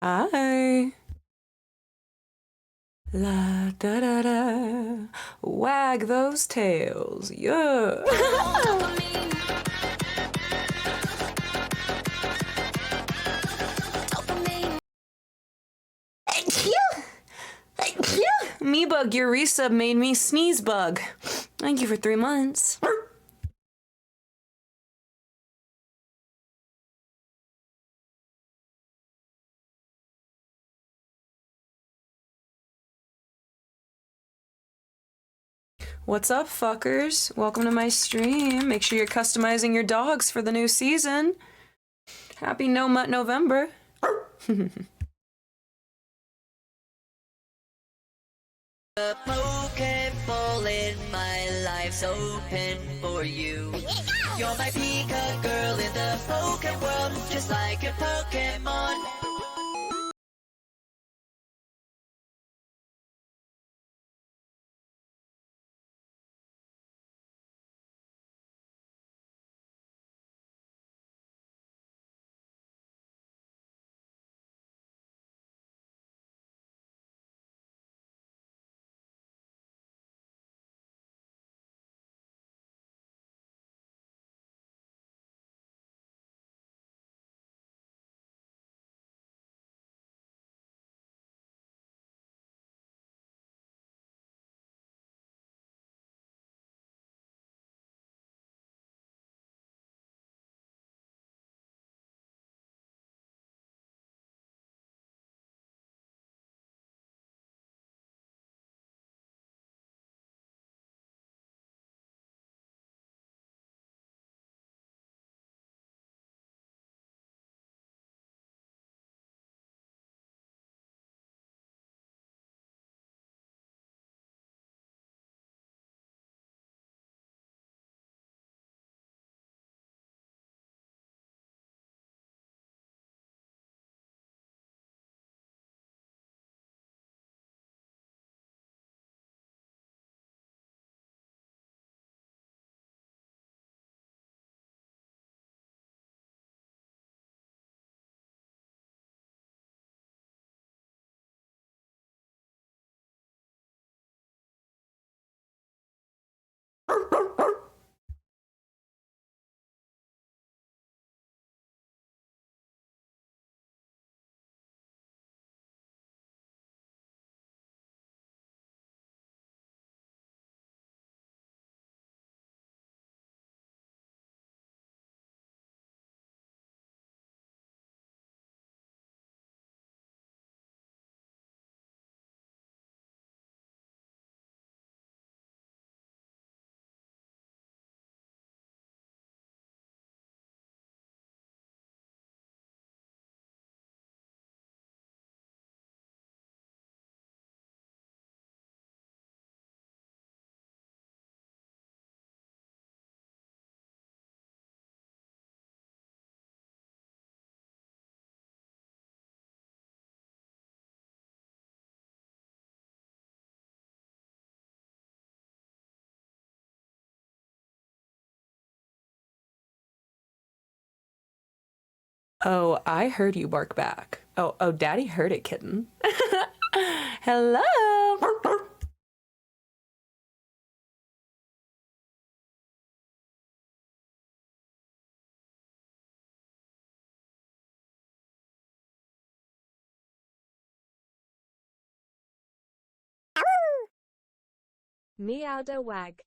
Hi. La da da da. Wag those tails. Yeah. Me bug, your resub made me sneeze bug. Thank you for 3 months. What's up, fuckers? Welcome to my stream. Make sure you're customizing your dogs for the new season. Happy No Mutt November. The Pokeball in my life's open for you. You're my Pika girl in the Poke world, just like a Pokemon. Oh, I heard you bark back. Oh, Daddy heard it, kitten. Hello. MEOWDALYN'S.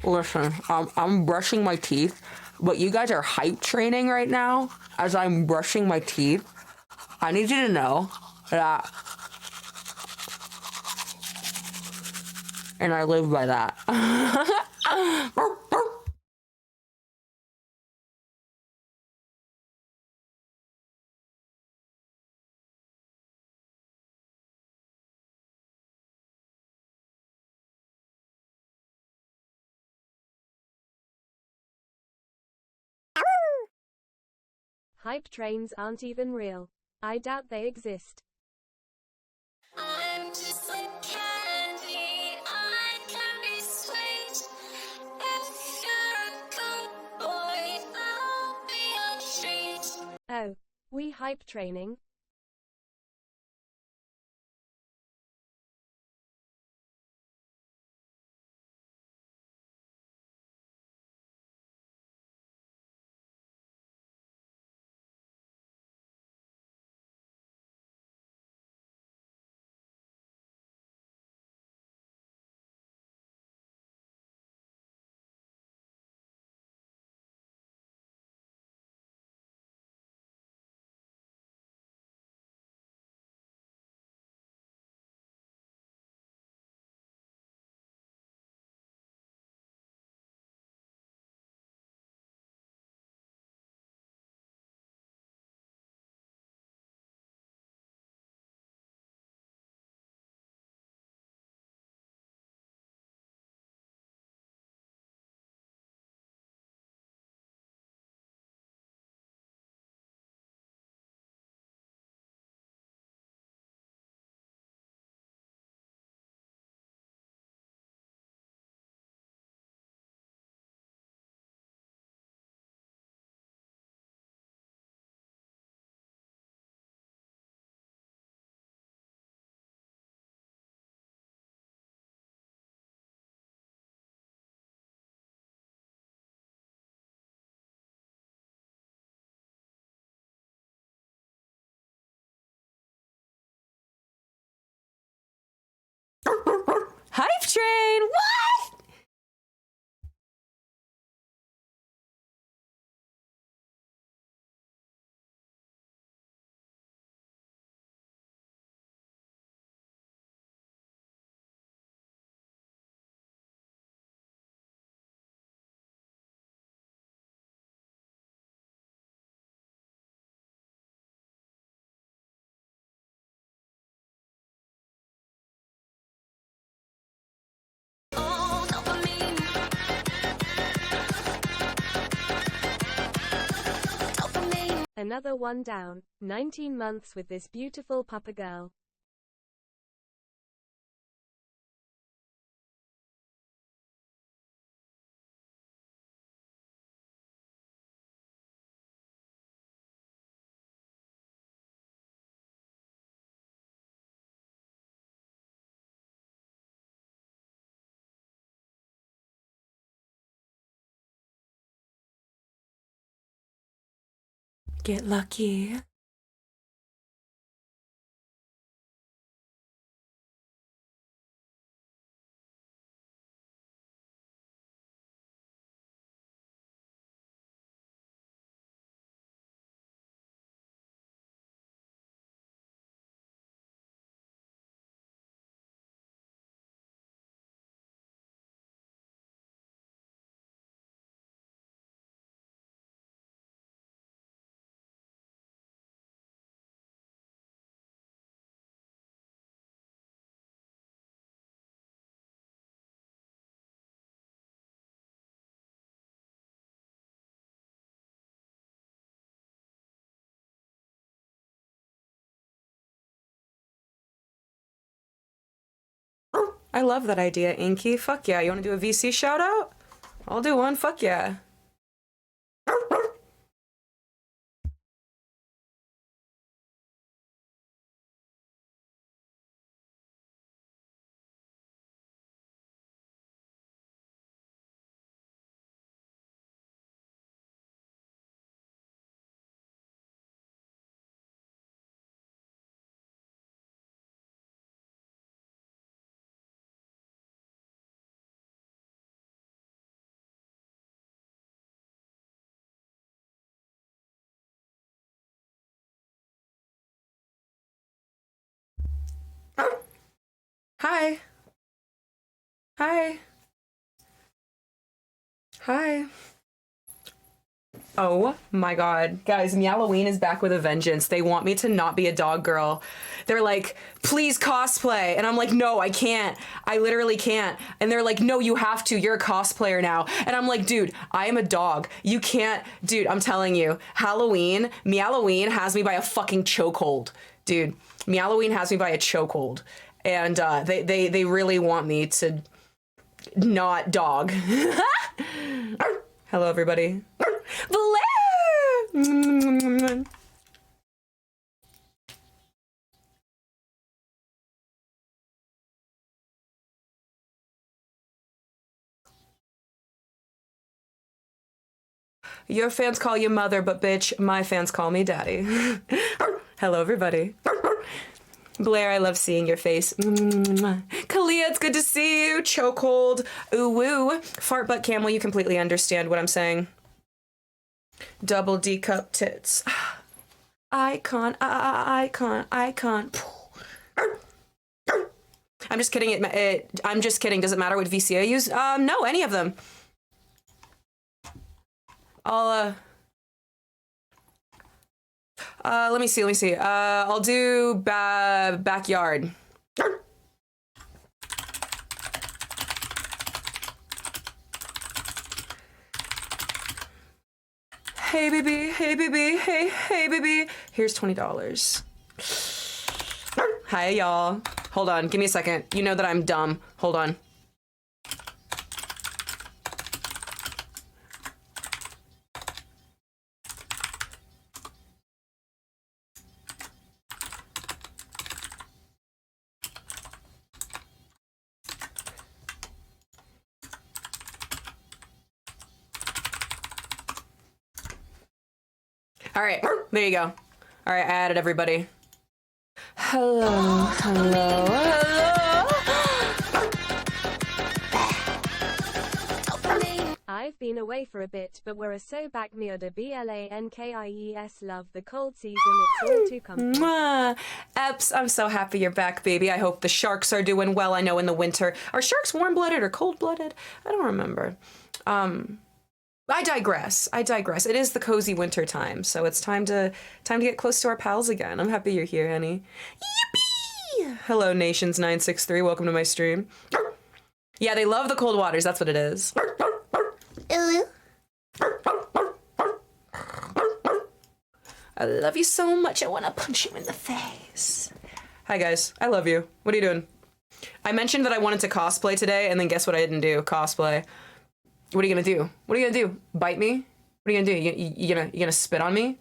Listen, I'm brushing my teeth, but you guys are hype training right now as I'm brushing my teeth. I need you to know that, and I live by that. Hype trains aren't even real. I doubt they exist. I'm just like candy, I can be sweet. If you're a good boy, I'll be a treat. Oh, we hype training? Hype train! What? Oh, dopamine. Dopamine. Another one down. 19 months with this beautiful papa girl. Get lucky. I love that idea, Inky. Fuck yeah. You want to do a VC shout out? I'll do one. Fuck yeah. Hi. Hi. Hi. Oh my god. Guys, Meowdalyn is back with a vengeance. They want me to not be a dog girl. They're like, please cosplay. And I'm like, no, I can't. I literally can't. And they're like, no, you have to. You're a cosplayer now. And I'm like, dude, I am a dog. You can't. Dude, I'm telling you, Meowdalyn has me by a fucking chokehold. Dude, Meowdalyn has me by a chokehold. And they really want me to not dog. Hello, everybody. Blair! Your fans call you mother, but bitch, my fans call me daddy. Hello, everybody. Blair, I love seeing your face. Kalia, it's good to see you. Chokehold. Ooh woo. Fart butt camel, you completely understand what I'm saying. Double D cup tits. Icon. Icon. I'm just kidding. I'm just kidding. Does it matter what VC I use? No, any of them. I'll, let me see. I'll do backyard. Hey, baby. Hey, baby. Here's $20. Hi, y'all. Hold on. Give me a second. You know that I'm dumb. Hold on. All right, there you go. All right, I added everybody. Hello. I've been away for a bit, but we're so back. MEOWDALYN'S. Love the cold season. It's all too comfortable. Mwah. Eps, I'm so happy you're back, baby. I hope the sharks are doing well. I know in the winter. Are sharks warm-blooded or cold-blooded? I don't remember. I digress. It is the cozy winter time, so it's time to get close to our pals again. I'm happy you're here, honey. Yippee! Hello, Nations963. Welcome to my stream. Yeah, they love the cold waters. That's what it is. I love you so much. I want to punch you in the face. Hi, guys. I love you. What are you doing? I mentioned that I wanted to cosplay today, and then guess what I didn't do? Cosplay. What are you gonna do? What are you gonna do? Bite me? What are you gonna do? You gonna spit on me?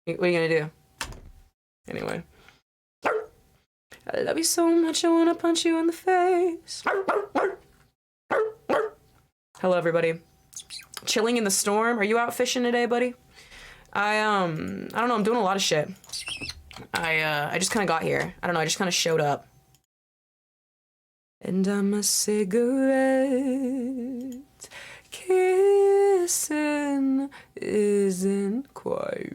What are you gonna do? Anyway. I love you so much, I wanna punch you in the face. Hello, everybody. Chilling in the storm. Are you out fishing today, buddy? I don't know, I'm doing a lot of shit. I just kinda got here. I don't know, I just kinda showed up. And I'm a cigarette. Kissing isn't quite.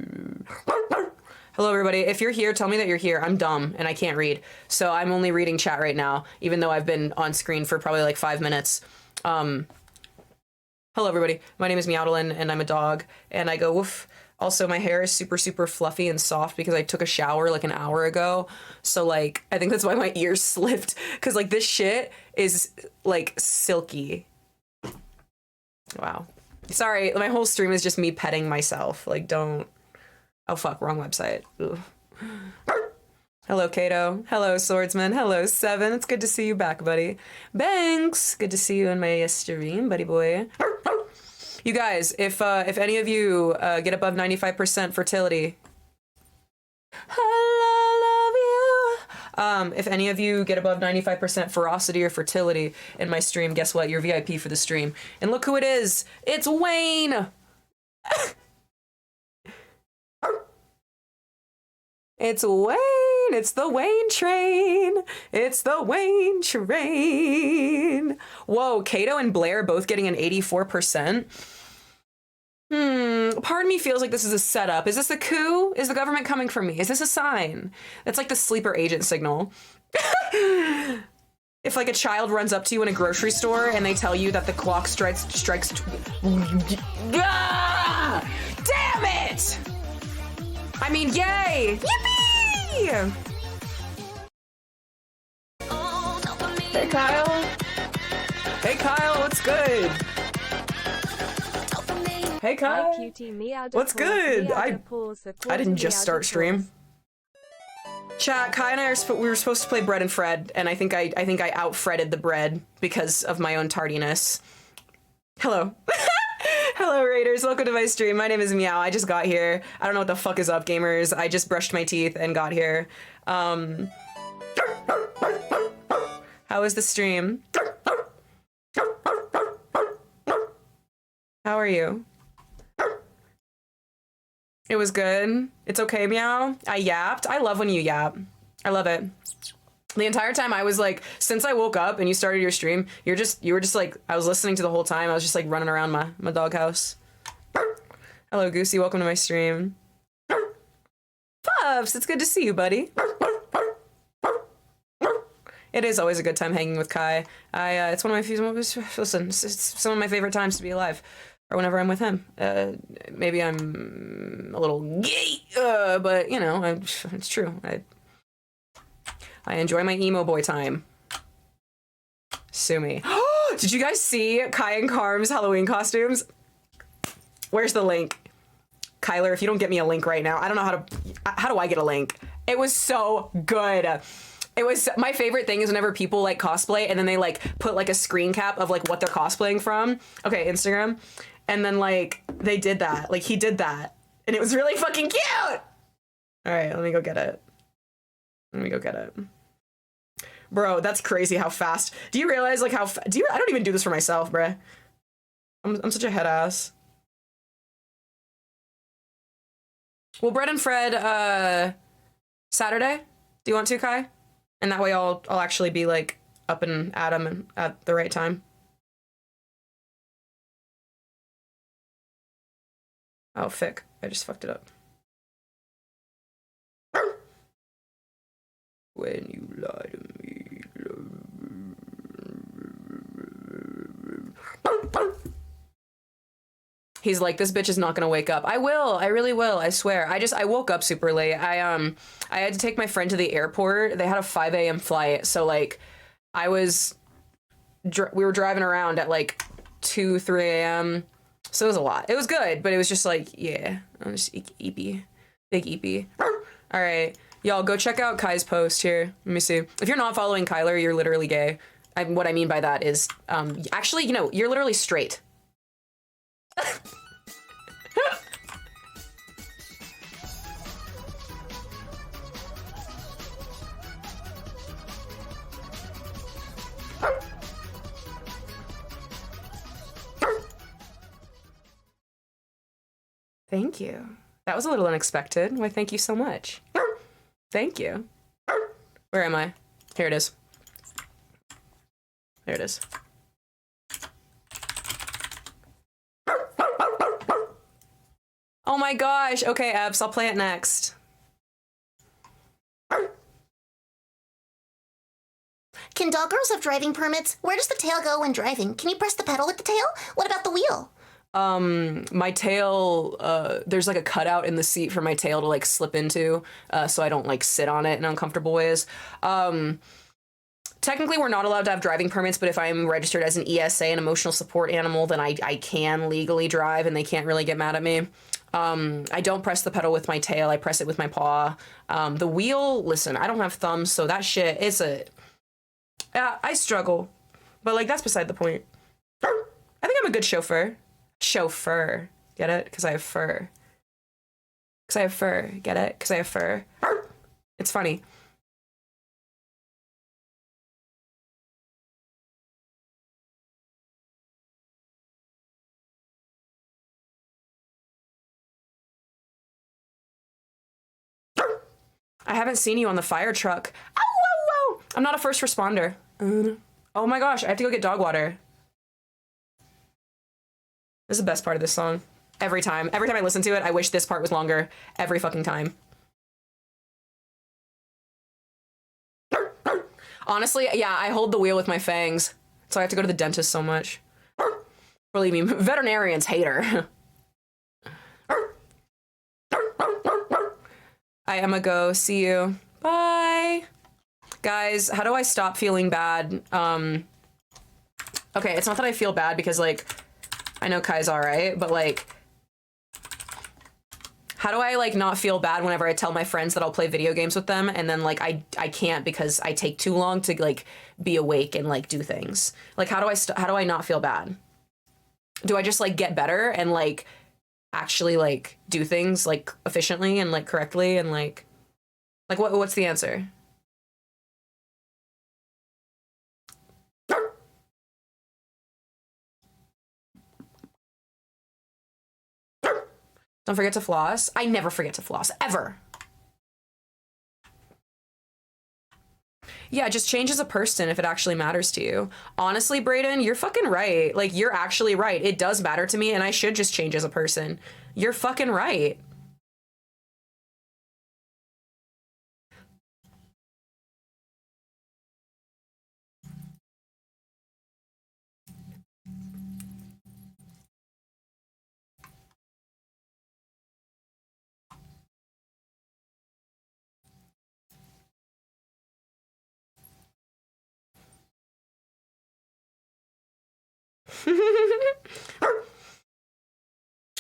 Hello, everybody. If you're here, tell me that you're here. I'm dumb and I can't read. So I'm only reading chat right now, even though I've been on screen for probably like 5 minutes. Hello, everybody. My name is Meowdalyn and I'm a dog and I go woof. Also, my hair is super, super fluffy and soft because I took a shower like an hour ago. So, like, I think that's why my ears slipped. Because, like, this shit is, like, silky. Wow. Sorry, my whole stream is just me petting myself. Like, don't... Oh, fuck, wrong website. Ooh. Hello, Kato. Hello, Swordsman. Hello, Seven. It's good to see you back, buddy. Banks! Good to see you in my stream, buddy boy. You guys, if any of you get above 95% fertility, I love you. If any of you get above 95% ferocity or fertility in my stream, guess what? You're VIP for the stream. And look who it is. It's Wayne. It's Wayne. It's the Wayne train. It's the Wayne train. Whoa, Kato and Blair both getting an 84%. Part of me feels like this is a setup. Is this a coup? Is the government coming for me? Is this a sign? That's like the sleeper agent signal. If like a child runs up to you in a grocery store and they tell you that the clock strikes ah! Damn it! I mean, yay! Yippee! Hey Kyle. Hey Kyle, what's good? Hey Kyle. What's good? I didn't just start stream. Chat, Kai and I we were supposed to play Bread and Fred, and I think I out-Freded the bread because of my own tardiness. Hello. Hello, Raiders. Welcome to my stream. My name is Meow. I just got here. I don't know what the fuck is up, gamers. I just brushed my teeth and got here. How was the stream? How are you? It was good. It's okay, Meow. I yapped. I love when you yap. I love it. The entire time I was like, since I woke up and you started your stream, you were just like, I was listening to the whole time. I was just like running around my doghouse. Hello, Goosey. Welcome to my stream. Puffs, it's good to see you, buddy. It is always a good time hanging with Kai. It's one of my listen. It's some of my favorite times to be alive. Or whenever I'm with him. Maybe I'm a little gay, but you know, it's true. I enjoy my emo boy time. Sue me. Did you guys see Kai and Carm's Halloween costumes? Where's the link? Kyler, if you don't get me a link right now, I don't know how do I get a link? It was so good. It was my favorite thing is whenever people like cosplay and then they like put like a screen cap of like what they're cosplaying from. Okay, Instagram. And then, like, they did that. Like, he did that. And it was really fucking cute! Alright, let me go get it. Bro, that's crazy how fast. Do you realize, like, I don't even do this for myself, bruh. I'm such a head ass. Well, Bread and Fred, Saturday? Do you want to, Kai? And that way I'll actually be, like, up and at 'em at the right time. Oh, fick. I just fucked it up. When you lie to me. He's like, this bitch is not gonna wake up. I will. I really will. I swear. I woke up super late. I had to take my friend to the airport. They had a 5 a.m. flight. So, like, we were driving around at, like, 2, 3 a.m., so it was a lot. It was good, but it was just like, yeah, I'm just eepy. Big eepy. All right, y'all go check out Kai's post here. Let me see. If you're not following Kyler, you're literally gay. What I mean by that is, actually, you know, you're literally straight. Thank you. That was a little unexpected. Why, thank you so much. Thank you. Where am I? Here it is. There it is. Oh my gosh. Okay, Ebs, I'll play it next. Can dog girls have driving permits? Where does the tail go when driving? Can you press the pedal with the tail? What about the wheel? My tail, there's like a cutout in the seat for my tail to like slip into, so I don't like sit on it in uncomfortable ways. Technically we're not allowed to have driving permits, but if I'm registered as an ESA, an emotional support animal, then I can legally drive and they can't really get mad at me. I don't press the pedal with my tail, I press it with my paw. The wheel, listen, I don't have thumbs, so that shit, I struggle, but like that's beside the point. I think I'm a good chauffeur. Chauffeur. Get it? Because I have fur. Because I have fur. Get it? Because I have fur. It's funny. I haven't seen you on the fire truck. Oh, whoa, whoa. I'm not a first responder. Oh my gosh, I have to go get dog water. This is the best part of this song. Every time I listen to it, I wish this part was longer. Every fucking time. Honestly, yeah, I hold the wheel with my fangs. So I have to go to the dentist so much. Believe me, veterinarians hate her. I am a go. See you. Bye. Guys, how do I stop feeling bad? Okay, it's not that I feel bad because, like, I know Kai's alright, but, like, how do I, like, not feel bad whenever I tell my friends that I'll play video games with them and then, like, I can't because I take too long to, like, be awake and, like, do things? Like, how do I not feel bad? Do I just, like, get better and, like, actually, like, do things, like, efficiently and, like, correctly and, like what's the answer? Don't forget to floss. I never forget to floss, ever. Yeah, just change as a person if it actually matters to you. Honestly, Brayden, you're fucking right. Like, you're actually right. It does matter to me, and I should just change as a person. You're fucking right.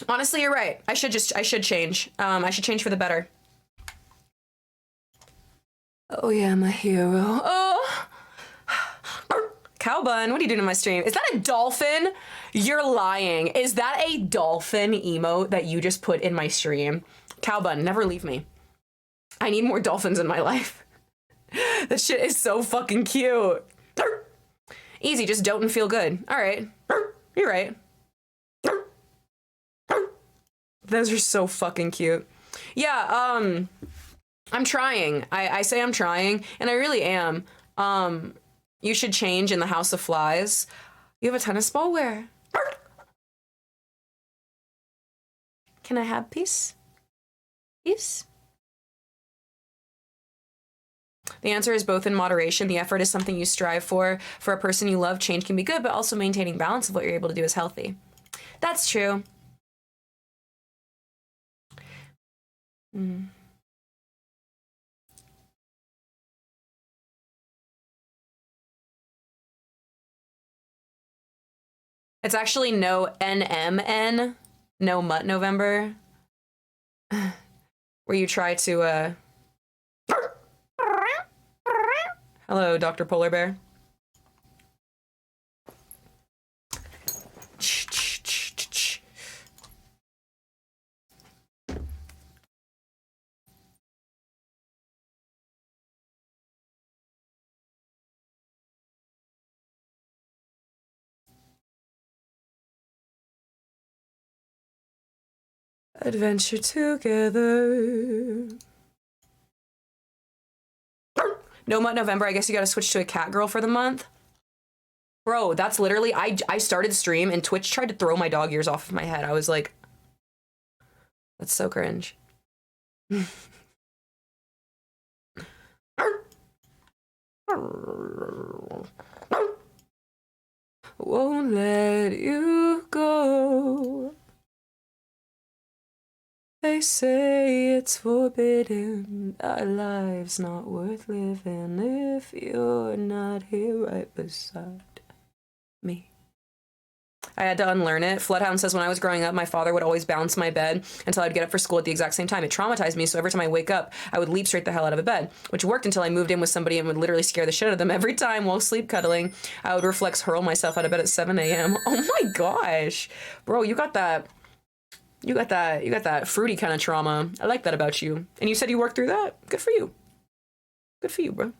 Honestly, you're right. I should change. I should change for the better. Oh yeah, I'm a hero. Oh. Cowbun, what are you doing in my stream? Is that a dolphin? You're lying. Is that a dolphin emote that you just put in my stream? Cowbun, never leave me. I need more dolphins in my life. This shit is so fucking cute. Easy, just don't and feel good. All right. You're right. Those are so fucking cute. Yeah, I'm trying. I say I'm trying, and I really am. You should change in the House of Flies. You have a tennis ball? Where? Can I have peace? Peace? The answer is both in moderation. The effort is something you strive for. For a person you love, change can be good, but also maintaining balance of what you're able to do is healthy. That's true. It's actually no NMN, no Mutt November, where you try to, hello, Dr. Polar Bear. Adventure together. No Mutt November. I guess you gotta switch to a cat girl for the month. Bro, that's literally, I started stream and Twitch tried to throw my dog ears off of my head. I was like, that's so cringe. Won't let you go. They say it's forbidden, our life's not worth living if you're not here right beside me. I had to unlearn it. Floodhound says, when I was growing up, my father would always bounce my bed until I'd get up for school at the exact same time. It traumatized me, so every time I wake up, I would leap straight the hell out of the bed, which worked until I moved in with somebody and would literally scare the shit out of them every time while sleep cuddling. I would reflex hurl myself out of bed at 7 a.m. Oh my gosh. Bro, you got that fruity kind of trauma. I like that about you. And you said you worked through that? Good for you. Good for you, bro.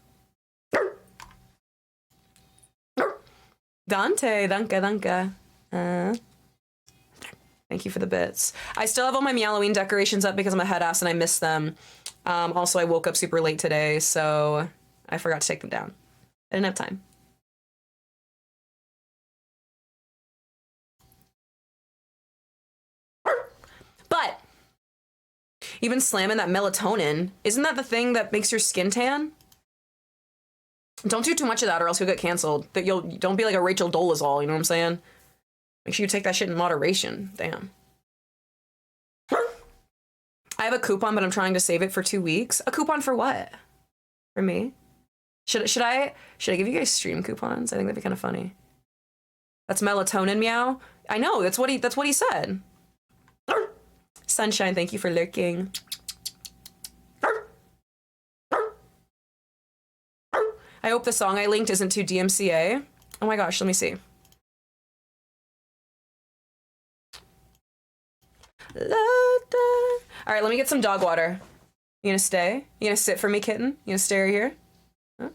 Dante, danke. Thank you for the bits. I still have all my Meowdalyn decorations up because I'm a head ass and I miss them. Also, I woke up super late today, so I forgot to take them down. I didn't have time. But you've been slamming that melatonin. Isn't that the thing that makes your skin tan? Don't do too much of that or else you'll get canceled. That don't be like a Rachel Dolezal, you know what I'm saying? Make sure you take that shit in moderation. Damn. I have a coupon, but I'm trying to save it for 2 weeks. A coupon for what? For me? Should I give you guys stream coupons? I think that'd be kind of funny. That's melatonin, meow. I know, that's what he said. Sunshine, thank you for lurking. I hope the song I linked isn't too DMCA. Oh my gosh, let me see. All right, let me get some dog water. You gonna stay? You gonna sit for me, kitten? You gonna stay right here? Huh?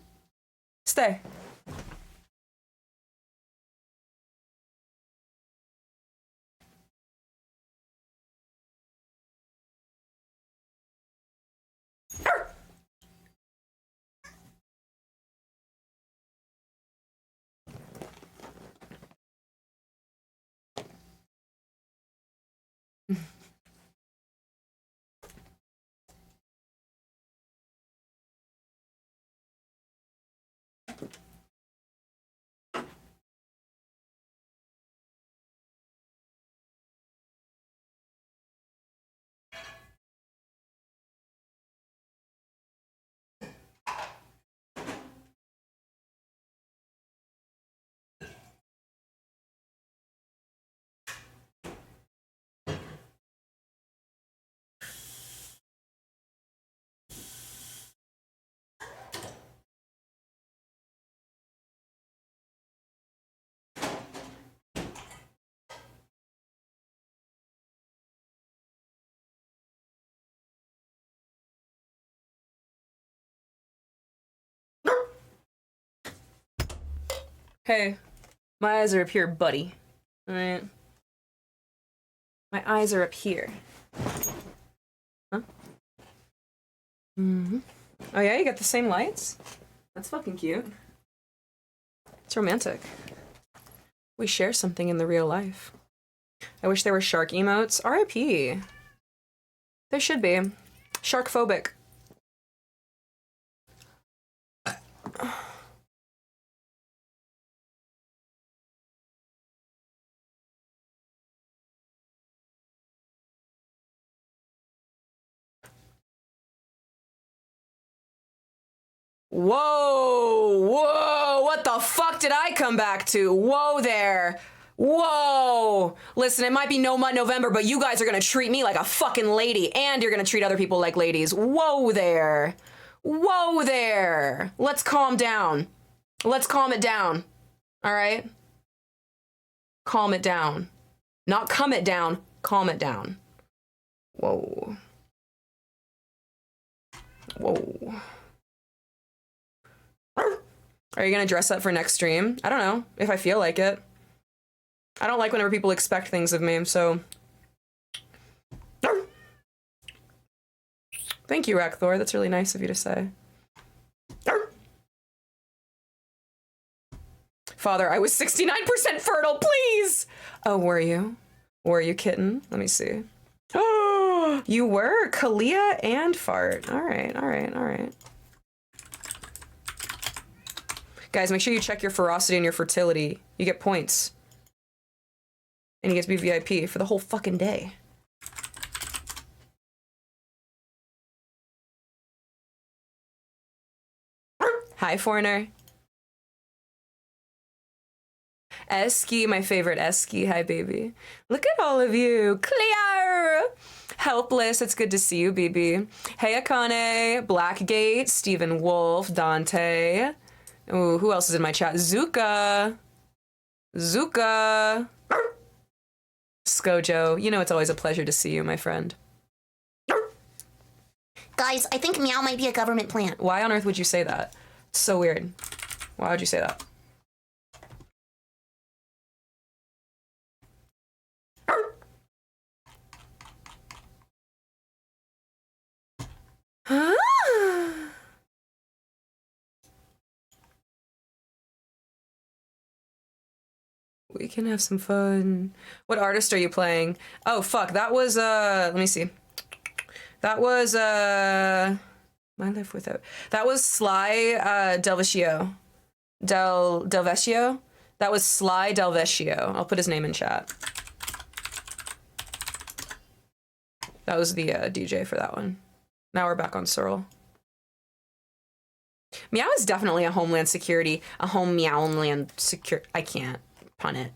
Stay. Hey, my eyes are up here, buddy. All right. My eyes are up here. Huh? Mm-hmm. Oh yeah, you got the same lights? That's fucking cute. It's romantic. We share something in the real life. I wish there were shark emotes. R.I.P. There should be. Shark phobic. Whoa, whoa, what the fuck did I come back to? Whoa there. Whoa. Listen, it might be No Mutt November, but you guys are gonna treat me like a fucking lady, and you're gonna treat other people like ladies. Whoa there. Whoa there. Let's calm down. Let's calm it down. All right? Calm it down. Not come it down, calm it down. Whoa. Whoa. Are you gonna dress up for next stream? I don't know, if I feel like it. I don't like whenever people expect things of me, so. Thank you, Rakthor, that's really nice of you to say. Father, I was 69% fertile, please! Oh, were you? Were you, kitten? Let me see. Oh, you were? Kalia and fart. All right, all right, all right. Guys, make sure you check your ferocity and your fertility. You get points. And you get to be VIP for the whole fucking day. Hi, foreigner. Esky, my favorite Esky. Hi, baby. Look at all of you. Clear! Helpless, it's good to see you, BB. Hey, Akane, Blackgate, Stephen Wolf, Dante. Ooh, who else is in my chat? Zuka. Zuka. Skojo. You know it's always a pleasure to see you, my friend. Guys, I think Meow might be a government plant. Why on earth would you say that? It's so weird. Why would you say that? We can have some fun. What artist are you playing? Oh, fuck. That was, let me see. That was, My life without. That was Sly Delvecchio. Delvecchio? That was Sly Delvecchio. I'll put his name in chat. That was the DJ for that one. Now we're back on Searle. Meow is definitely a homeland security. A home meowland secure. I can't pun it.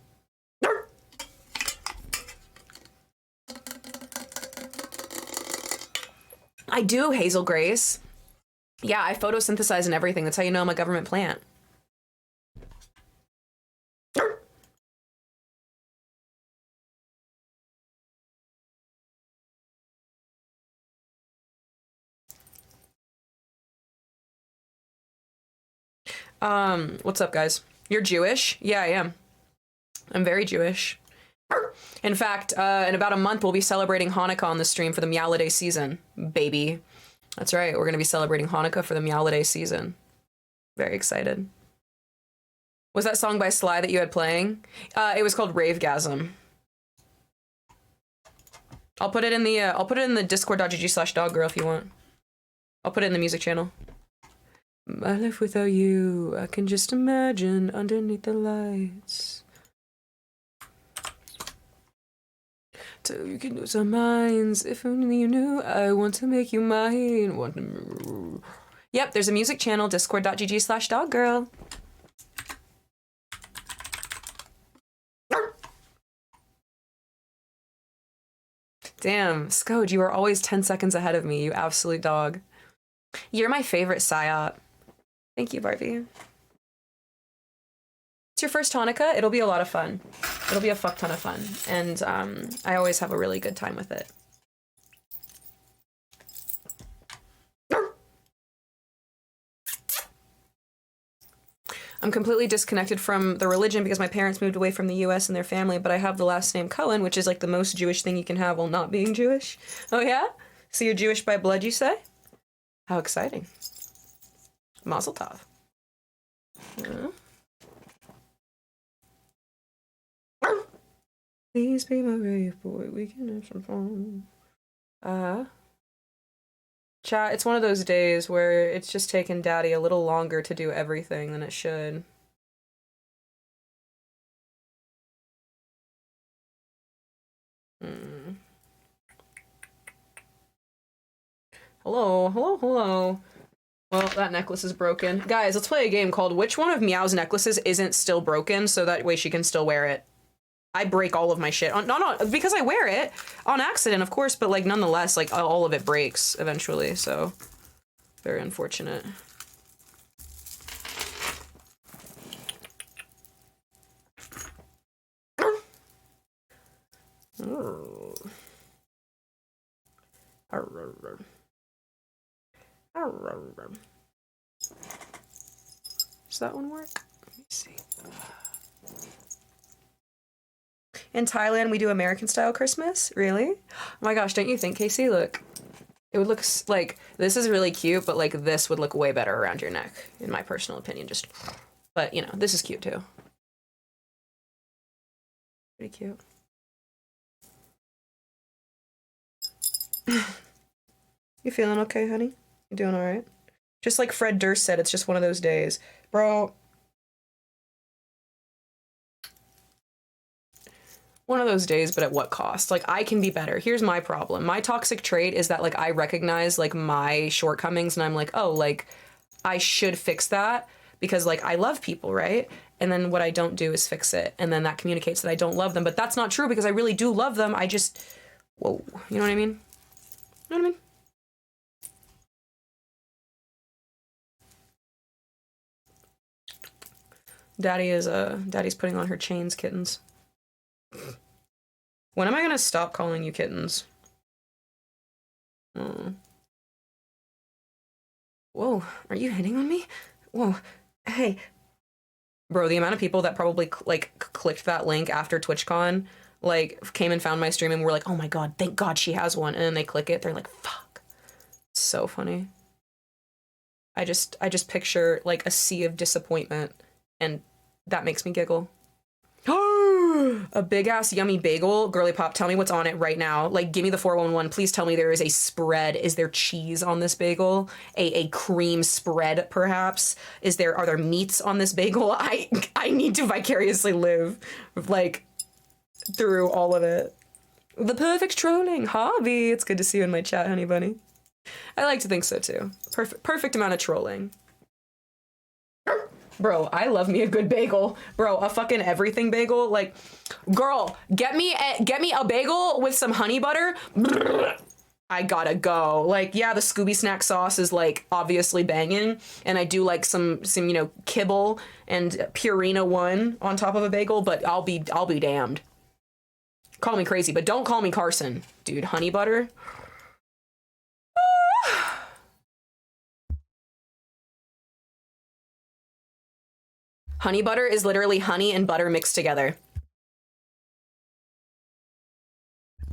I do, Hazel Grace. Yeah, I photosynthesize and everything. That's how you know I'm a government plant. What's up, guys? You're Jewish? Yeah, I am. I'm very Jewish. In fact, in about a month, we'll be celebrating Hanukkah on the stream for the Meowdaly season, baby. That's right. We're going to be celebrating Hanukkah for the Meowdaly season. Very excited. Was that song by Sly that you had playing? It was called Ravegasm. I'll put it in the discord.gg/doggirl if you want. I'll put it in the music channel. My life without you, I can just imagine underneath the lights. So you can lose our minds, if only you knew I want to make you mine. Yep, there's a music channel, discord.gg/doggirl. Damn, Scode, you are always 10 seconds ahead of me, you absolute dog. You're my favorite psyop. Thank you, Barbie. It's your first Hanukkah. It'll be a lot of fun. It'll be a fuck ton of fun. And I always have a really good time with it. I'm completely disconnected from the religion because my parents moved away from the US and their family, but I have the last name Cohen, which is like the most Jewish thing you can have while not being Jewish. Oh yeah? So you're Jewish by blood, you say? How exciting. Mazel tov. Yeah. Please be my rave boy, we can have some fun. Chat, it's one of those days where it's just taken Daddy a little longer to do everything than it should. Hello, hello, hello. Well, that necklace is broken. Guys, let's play a game called Which One of Meow's necklaces isn't still broken, so that way she can still wear it. I break all of my shit. Not because I wear it on accident, of course, but like nonetheless, like all of it breaks eventually, so very unfortunate. Does that one work? Let me see. In Thailand, we do American-style Christmas? Really? Oh my gosh, don't you think, Casey? Look. It would look like, this is really cute, but like this would look way better around your neck, in my personal opinion. But you know, this is cute too. Pretty cute. You feeling okay, honey? You doing all right? Just like Fred Durst said, it's just one of those days. Bro. One of those days, but at what cost? Like, I can be better. Here's my problem. My toxic trait is that, like, I recognize, like, my shortcomings, and I'm like, oh, like, I should fix that because, like, I love people, right? And then what I don't do is fix it. And then that communicates that I don't love them. But that's not true because I really do love them. I just, whoa. You know what I mean? You know what I mean? Daddy's putting on her chains, kittens. When am I gonna stop calling you kittens? Oh. Whoa, are you hitting on me? Whoa, hey. Bro, the amount of people that probably, clicked that link after TwitchCon, like, came and found my stream and were like, oh my god, thank god she has one, and then they click it, they're like, fuck. It's so funny. I just picture, like, a sea of disappointment, and that makes me giggle. A big ass yummy bagel. Girly pop, tell me what's on it right now. Like, give me the 411. Please tell me there is a spread. Is there cheese on this bagel? A cream spread, perhaps? Are there meats on this bagel? I need to vicariously live, like, through all of it. The perfect trolling. Harvey, it's good to see you in my chat, honey bunny. I like to think so too. Perfect amount of trolling. Bro, I love me a good bagel. Bro, a fucking everything bagel. Like, girl, get me a bagel with some honey butter. I gotta go. Like, yeah, the Scooby snack sauce is like obviously banging, and I do like some you know, kibble and Purina One on top of a bagel, but I'll be damned. Call me crazy, but don't call me Carson, dude. Honey butter. Honey butter is literally honey and butter mixed together.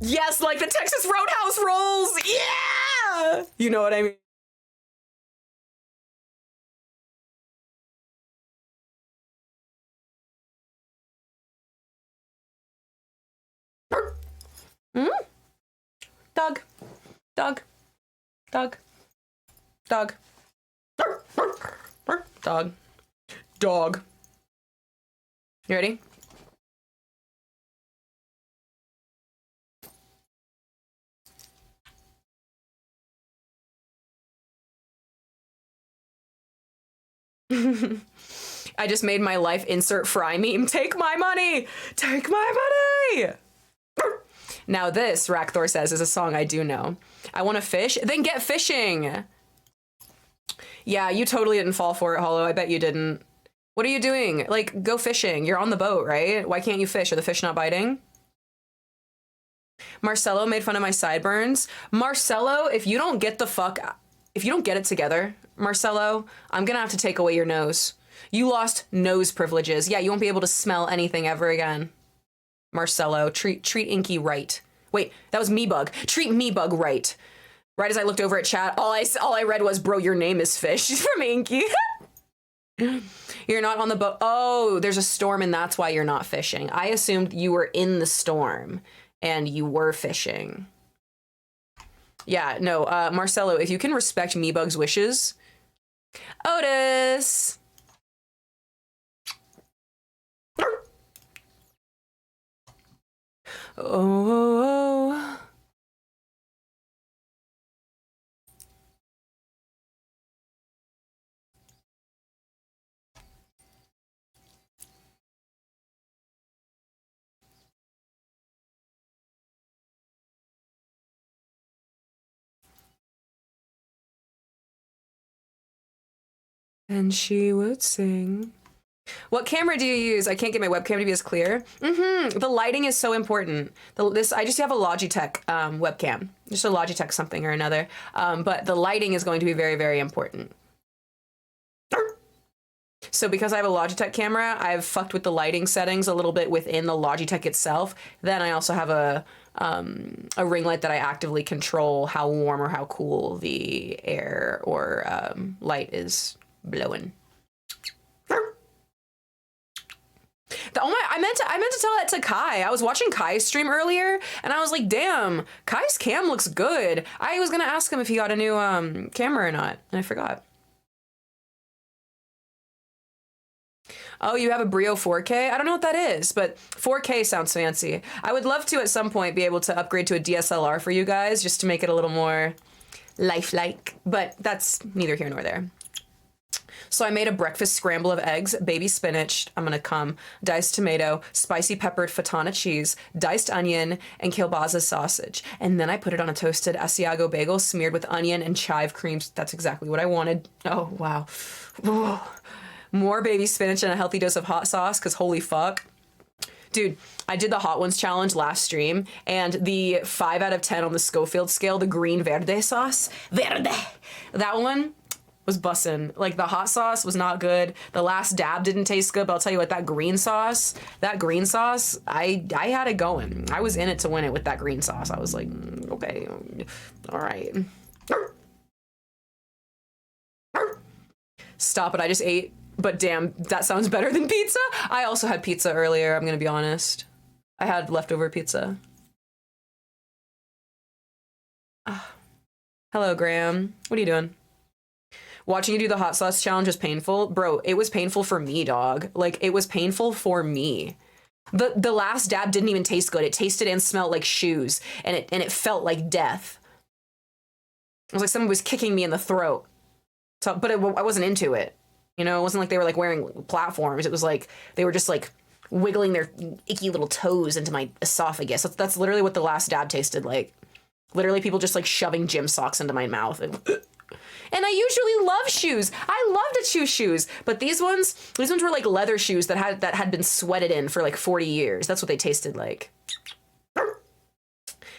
Yes, like the Texas Roadhouse rolls. Yeah, you know what I mean. Dog. Dog. Dog. Dog. Dog. Dog. You ready? I just made my life insert fry meme. Take my money! Take my money! Now this, Rakthor says, is a song I do know. I want to fish? Then get fishing! Yeah, you totally didn't fall for it, Hollow. I bet you didn't. What are you doing? Like, go fishing. You're on the boat, right? Why can't you fish? Are the fish not biting? Marcelo made fun of my sideburns. Marcelo, if you don't get it together, Marcelo, I'm gonna have to take away your nose. You lost nose privileges. Yeah, you won't be able to smell anything ever again. Marcelo, treat Inky right. Wait, that was Me-Bug. Treat Me-Bug right. Right as I looked over at chat, all I read was, bro, your name is Fish. From Inky. You're not on the boat. Oh, there's a storm and that's why you're not fishing. I assumed you were in the storm and you were fishing. Yeah, no, Marcelo, if you can respect Me-Bug's wishes. Otis! Oh. And she would sing. What camera do you use? I can't get my webcam to be as clear. The lighting is so important. I just have a Logitech webcam. Just a Logitech something or another. But the lighting is going to be very, very important. So because I have a Logitech camera, I've fucked with the lighting settings a little bit within the Logitech itself. Then I also have a ring light that I actively control how warm or how cool the air or light is blowing. I meant to tell that to Kai. I was watching Kai's stream earlier, and I was like, damn, Kai's cam looks good. I was gonna ask him if he got a new camera or not, and I forgot. Oh, you have a Brio 4K? I don't know what that is, but 4K sounds fancy. I would love to at some point be able to upgrade to a DSLR for you guys, just to make it a little more lifelike, but that's neither here nor there. So I made a breakfast scramble of eggs, baby spinach, I'm gonna come, diced tomato, spicy peppered fettuccine cheese, diced onion, and kielbasa sausage. And then I put it on a toasted Asiago bagel smeared with onion and chive creams. That's exactly what I wanted. Oh, wow. Whoa. More baby spinach and a healthy dose of hot sauce, because holy fuck. Dude, I did the Hot Ones challenge last stream, and the 5 out of 10 on the Schofield scale, the green verde sauce, that one was bussin'. Like, the hot sauce was not good. The last dab didn't taste good, but I'll tell you what, that green sauce, I had it going. I was in it to win it with that green sauce. I was like, okay, all right. Stop it, I just ate. But damn, that sounds better than pizza. I also had pizza earlier, I'm gonna be honest. I had leftover pizza. Hello, Graham. What are you doing? Watching you do the hot sauce challenge was painful. Bro, it was painful for me, dog. Like, it was painful for me. The last dab didn't even taste good. It tasted and smelled like shoes, and it felt like death. It was like someone was kicking me in the throat. So, but I wasn't into it. You know, it wasn't like they were like wearing platforms. It was like they were just like wiggling their icky little toes into my esophagus. That's literally what the last dab tasted like. Literally people just like shoving gym socks into my mouth. And I usually love shoes. I love to chew shoes, but these ones were like leather shoes that had been sweated in for like 40 years. That's what they tasted like.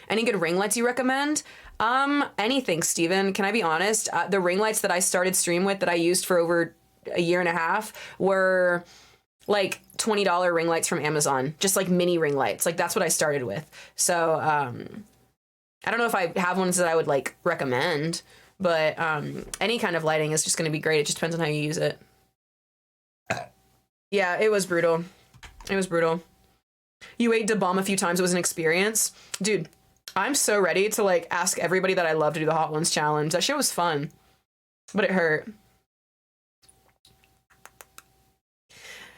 Any good ring lights you recommend? Anything, Steven. Can I be honest? The ring lights that I started stream with that I used for over a year and a half were like $20 ring lights from Amazon, just like mini ring lights. Like that's what I started with. So, I don't know if I have ones that I would like recommend, but any kind of lighting is just going to be great. It just depends on how you use it. Yeah, it was brutal. It was brutal. You ate Da Bomb a few times. It was an experience. Dude, I'm so ready to like ask everybody that I love to do the Hot Ones challenge. That shit was fun, but it hurt.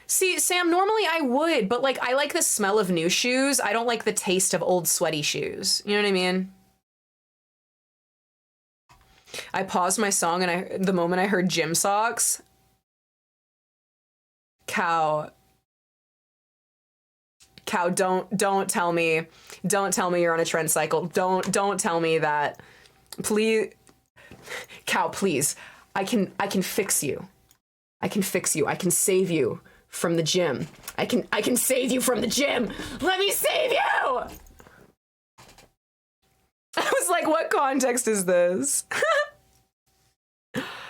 See, Sam, normally I would, but like I like the smell of new shoes. I don't like the taste of old sweaty shoes. You know what I mean? I paused my song and the moment I heard gym socks. Cow, don't tell me you're on a trend cycle. Don't tell me that. Please, Cow, please. I can fix you. I can fix you. I can save you from the gym. I can save you from the gym. Let me save you. I was like, what context is this?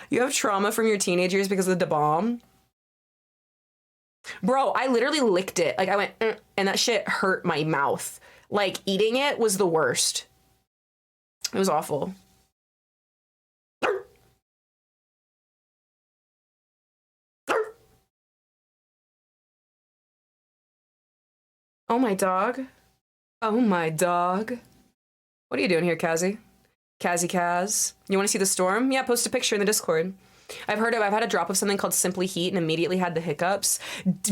You have trauma from your teenage years because of the Da Bomb? Bro, I literally licked it. Like I went, and that shit hurt my mouth. Like eating it was the worst. It was awful. Oh, my dog. Oh, my dog. What are you doing here, Kazzy? Kaz. You want to see the storm? Yeah, post a picture in the Discord. I've had a drop of something called Simply Heat and immediately had the hiccups.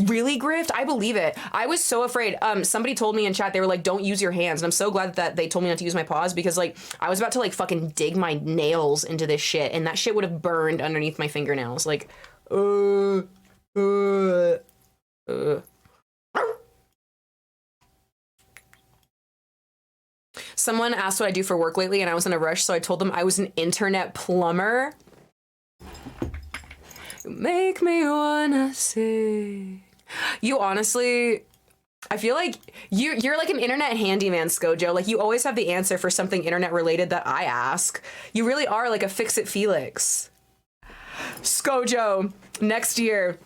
Really, Grift? I believe it. I was so afraid. Somebody told me in chat, they were like, don't use your hands. And I'm so glad that they told me not to use my paws because like I was about to like fucking dig my nails into this shit and that shit would have burned underneath my fingernails. Like, Someone asked what I do for work lately and I was in a rush, so I told them I was an internet plumber. Make me wanna sing. You honestly, I feel like you're like an internet handyman, Skojo. Like you always have the answer for something internet related that I ask. You really are like a Fix-It Felix. Skojo, next year,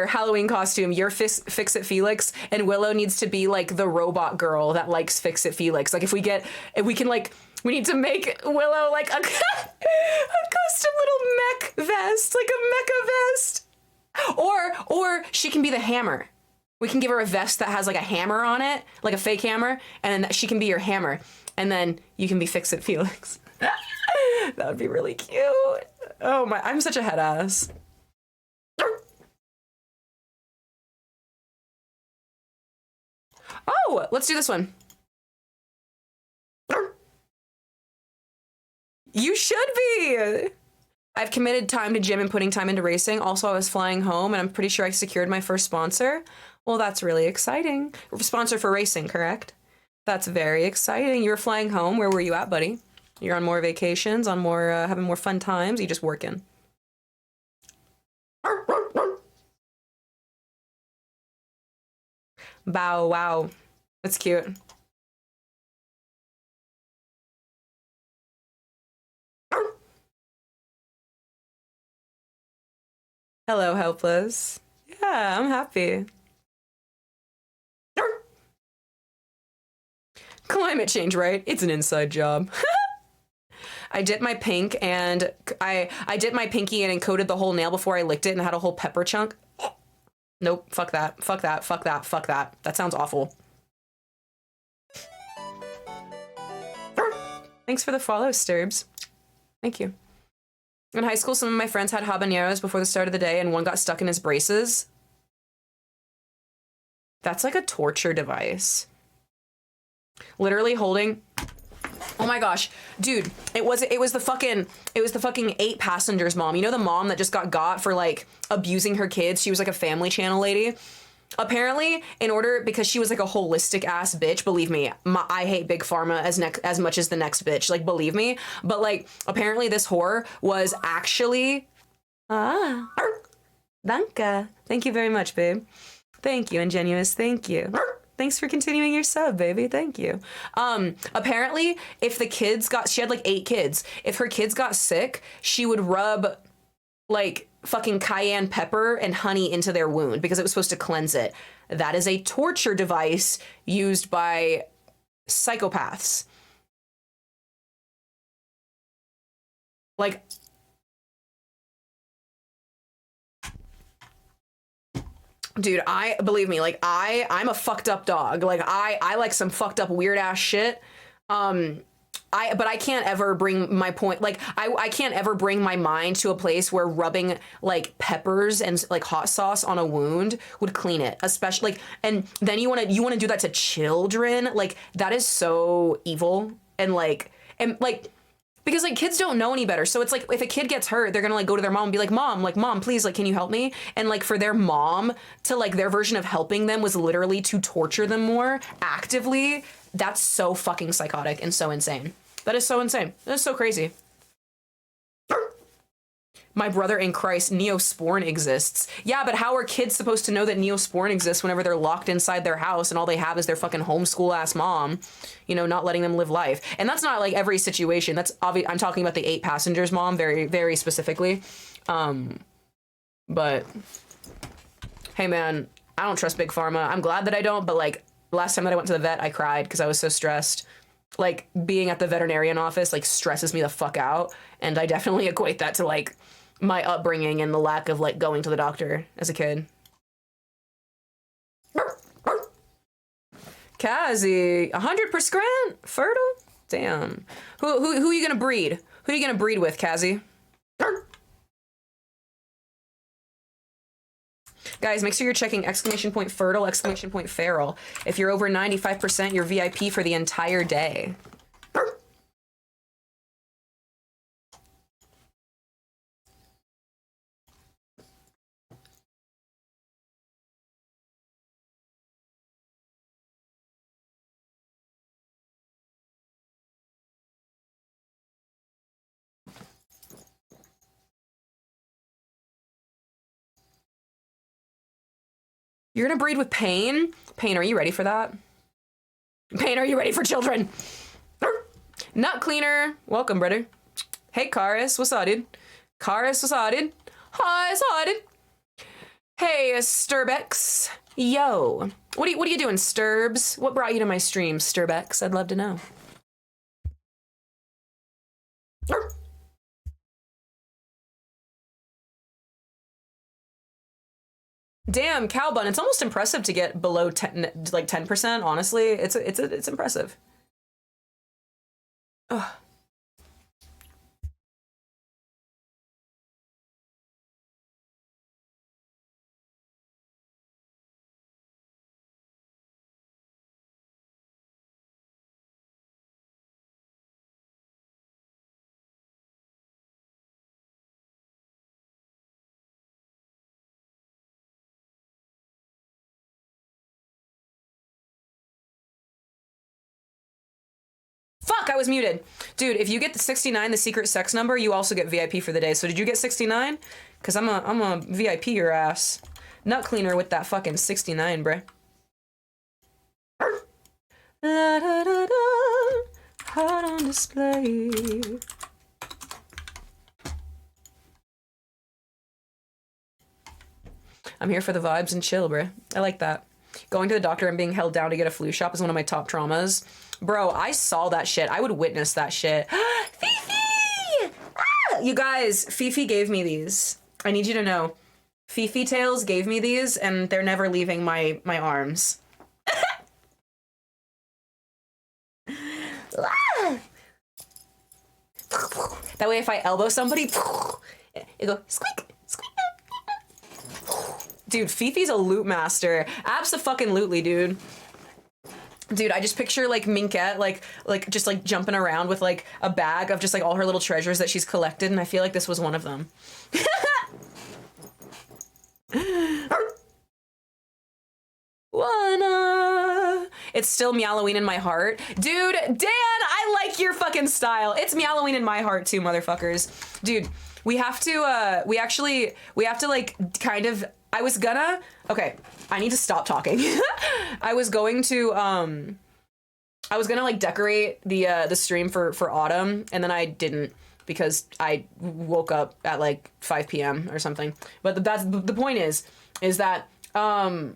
Halloween costume, you're Fix-It Felix, and Willow needs to be like the robot girl that likes Fix-It Felix. Like if we need to make Willow like a custom little mech vest, like a mecha vest. Or she can be the hammer. We can give her a vest that has like a hammer on it, like a fake hammer, and then she can be your hammer. And then you can be Fix-It Felix. That would be really cute. Oh my, I'm such a head ass. Oh, let's do this one. You should be. I've committed time to gym and putting time into racing. Also, I was flying home and I'm pretty sure I secured my first sponsor. Well, that's really exciting. Sponsor for racing, correct? That's very exciting. You were flying home. Where were you at, buddy? You're on more vacations, on more, having more fun times? Or you just working? Bow wow. That's cute. Hello, helpless. Yeah, I'm happy. Climate change, right? It's an inside job. I dipped my pink and I dipped my pinky in and coated the whole nail before I licked it and had a whole pepper chunk. Nope, fuck that. That sounds awful. Thanks for the follow, Sturbs. Thank you. In high school, some of my friends had habaneros before the start of the day, and one got stuck in his braces. That's like a torture device. Literally holding... Oh my gosh, dude, it was the fucking 8 Passengers mom. You know the mom that just got for like abusing her kids? She was like a Family Channel lady. Apparently, because she was like a holistic ass bitch, believe me, I hate Big Pharma as much as the next bitch, like believe me. But like apparently this whore was actually Danke. Thank you very much, babe. Thank you, Ingenuous. Thank you. Thanks for continuing your sub, baby. Thank you. Apparently, if the kids she had like 8 kids. If her kids got sick, she would rub like fucking cayenne pepper and honey into their wound because it was supposed to cleanse it. That is a torture device used by psychopaths. Like, dude, believe me, like I'm a fucked up dog. Like I like some fucked up weird ass shit. But I can't ever bring my point, like I can't ever bring my mind to a place where rubbing like peppers and like hot sauce on a wound would clean it, especially like, and then you want to do that to children. Like that is so evil. And because like kids don't know any better. So it's like if a kid gets hurt, they're gonna like go to their mom and be like, mom, please, like, can you help me? And like for their mom to like their version of helping them was literally to torture them more actively. That's so fucking psychotic and so insane. That is so insane. That is so crazy. My brother in Christ, Neosporin exists. Yeah, but how are kids supposed to know that Neosporin exists whenever they're locked inside their house and all they have is their fucking homeschool ass mom, you know, not letting them live life? And that's not like every situation. That's obvious. I'm talking about the 8 Passengers mom very, very specifically. But hey man, I don't trust Big Pharma. I'm glad that I don't, but like last time that I went to the vet, I cried because I was so stressed. Like being at the veterinarian office like stresses me the fuck out. And I definitely equate that to like my upbringing and the lack of like going to the doctor as a kid. Kazi, 100% fertile? Damn. Who are you gonna breed? Who are you gonna breed with, Kazi? Guys, make sure you're checking !fertile, !feral. If you're over 95%, you're VIP for the entire day. You're gonna breed with Pain? Pain, are you ready for that? Pain, are you ready for children? Nut Cleaner, welcome, brother. Hey, Karis, what's up, dude? Karis, what's up, dude? Hi, what's up, dude? Hey, Sturbex. Yo. What are you doing, Sturbs? What brought you to my stream, Sturbex? I'd love to know. Damn, Cowbun, it's almost impressive to get below 10%, honestly. It's impressive. Ugh. Fuck, I was muted. Dude, if you get the 69, the secret sex number, you also get VIP for the day. So did you get 69? Because I'm a VIP your ass. Nut Cleaner with that fucking 69, bruh. Da, da, da, da. Heart on display. I'm here for the vibes and chill, bruh. I like that. Going to the doctor and being held down to get a flu shot is one of my top traumas. Bro, I saw that shit. I would witness that shit. Fifi! Ah! You guys, Fifi gave me these. I need you to know. Fifi Tails gave me these, and they're never leaving my arms. Ah! That way if I elbow somebody, it go squeak, squeak. Dude, Fifi's a loot master. Abso-fucking-lutely, dude. Dude, I just picture like Minkette like just like jumping around with like a bag of just like all her little treasures that she's collected, and I feel like this was one of them. It's still Meowloween in my heart. Dude, Dan, I like your fucking style. It's Meowloween in my heart too, motherfuckers. Dude, we have to like kind of, okay, I need to stop talking. I was gonna like decorate the stream for autumn, and then I didn't because I woke up at like 5 p.m. or something. But the point is that I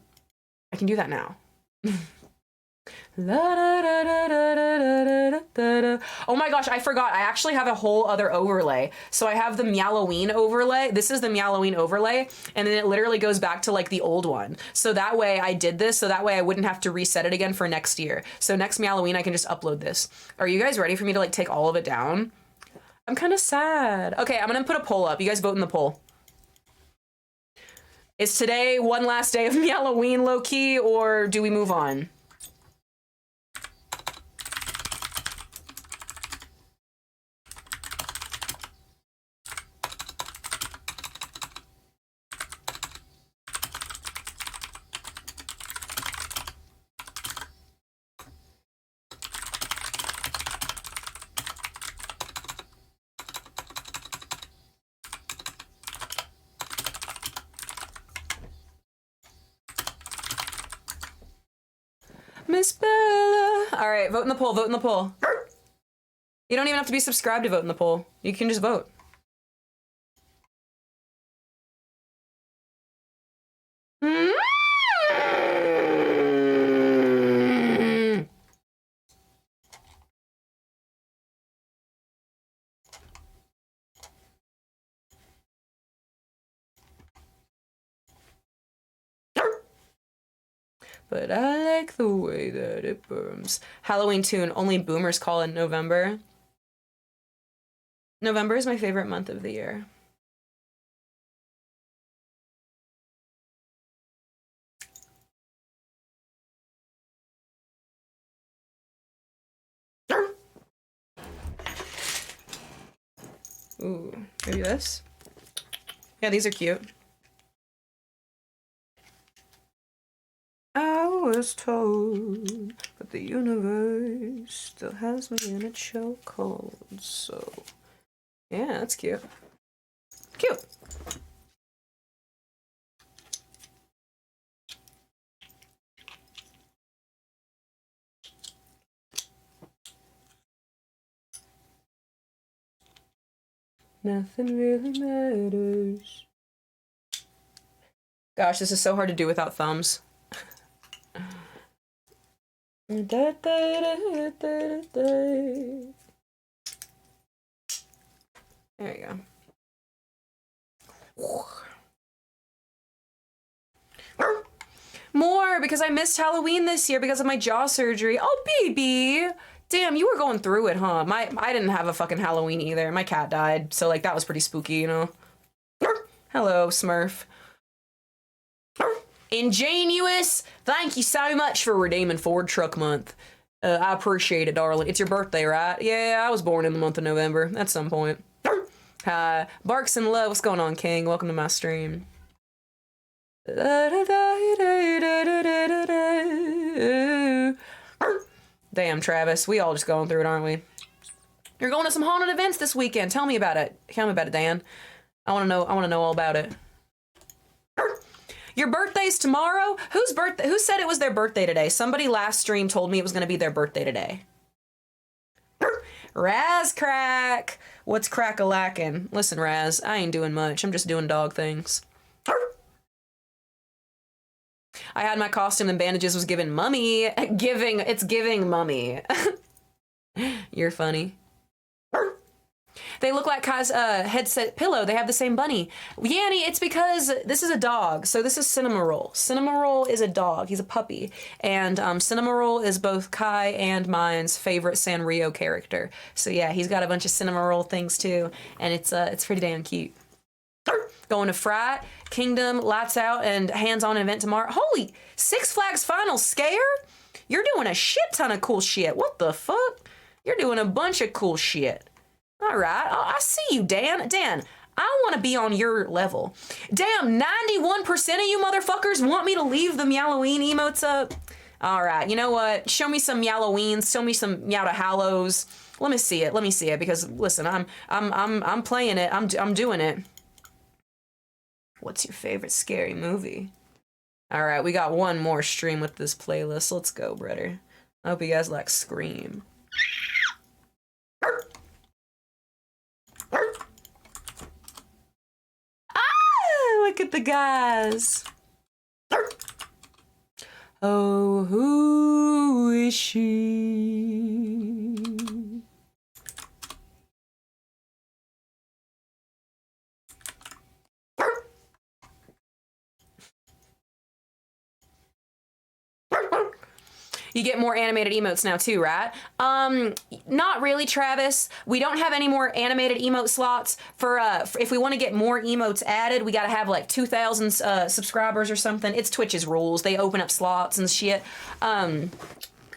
can do that now. Oh my gosh, I forgot. I actually have a whole other overlay. So I have the Meowloween overlay. This is the Meowloween overlay, and then it literally goes back to like the old one. So that way I did this, so that way I wouldn't have to reset it again for next year. So next Meowloween I can just upload this. Are you guys ready for me to like take all of it down? I'm kind of sad. Okay, I'm gonna put a poll up. You guys vote in the poll. Is today one last day of Meowloween low-key, or do we move on? Miss Bella. All right, vote in the poll, vote in the poll. You don't even have to be subscribed to vote in the poll. You can just vote. But I like the way that it burns. Halloween tune, only boomers call in November. November is my favorite month of the year. Ooh, maybe this? Yeah, these are cute. I was told, but the universe still has me in a chokehold, so yeah, that's cute. Cute. Nothing really matters. Gosh, this is so hard to do without thumbs. There you go. More, because I missed Halloween this year because of my jaw surgery. Oh, baby. Damn, you were going through it, huh? I didn't have a fucking Halloween either. My cat died, so like that was pretty spooky, you know? Hello, Smurf. Ingenuous, thank you so much for redeeming Ford Truck Month. I appreciate it, darling. It's your birthday, right? Yeah, I was born in the month of November at some point. Hi, Barks and Love. What's going on, King? Welcome to my stream. Damn, Travis. We all just going through it, aren't we? You're going to some haunted events this weekend. Tell me about it. Tell me about it, Dan. I want to know. I want to know all about it. Your birthday's tomorrow? Whose birthday? Who said it was their birthday today? Somebody last stream told me it was going to be their birthday today. Raz crack. What's crack-a-lackin'? Listen, Raz, I ain't doing much. I'm just doing dog things. I had my costume and bandages was giving mummy. It's giving mummy. You're funny. They look like Kai's headset pillow. They have the same bunny. Yanny, it's because this is a dog. So this is Cinnamoroll. Cinnamoroll is a dog. He's a puppy. And Cinnamoroll is both Kai and mine's favorite Sanrio character. So yeah, he's got a bunch of Cinnamoroll things too. And it's pretty damn cute. Going to Fright Kingdom, Lights Out, and hands-on event tomorrow. Holy, Six Flags Final Scare? You're doing a shit ton of cool shit. What the fuck? You're doing a bunch of cool shit. All right, I see you, Dan. Dan, I want to be on your level. Damn, 91% of you motherfuckers want me to leave the Meowoween emotes up. All right, you know what? Show me some Meowoweens. Show me some Meowdahallows. Let me see it. Let me see it. Because listen, I'm playing it. I'm doing it. What's your favorite scary movie? All right, we got one more stream with this playlist. Let's go, brother. I hope you guys like Scream. Ah, look at the guys. Oh, who is she? You get more animated emotes now too, right? Not really, Travis. We don't have any more animated emote slots for if we want to get more emotes added, we got to have like 2,000 subscribers or something. It's Twitch's rules. They open up slots and shit.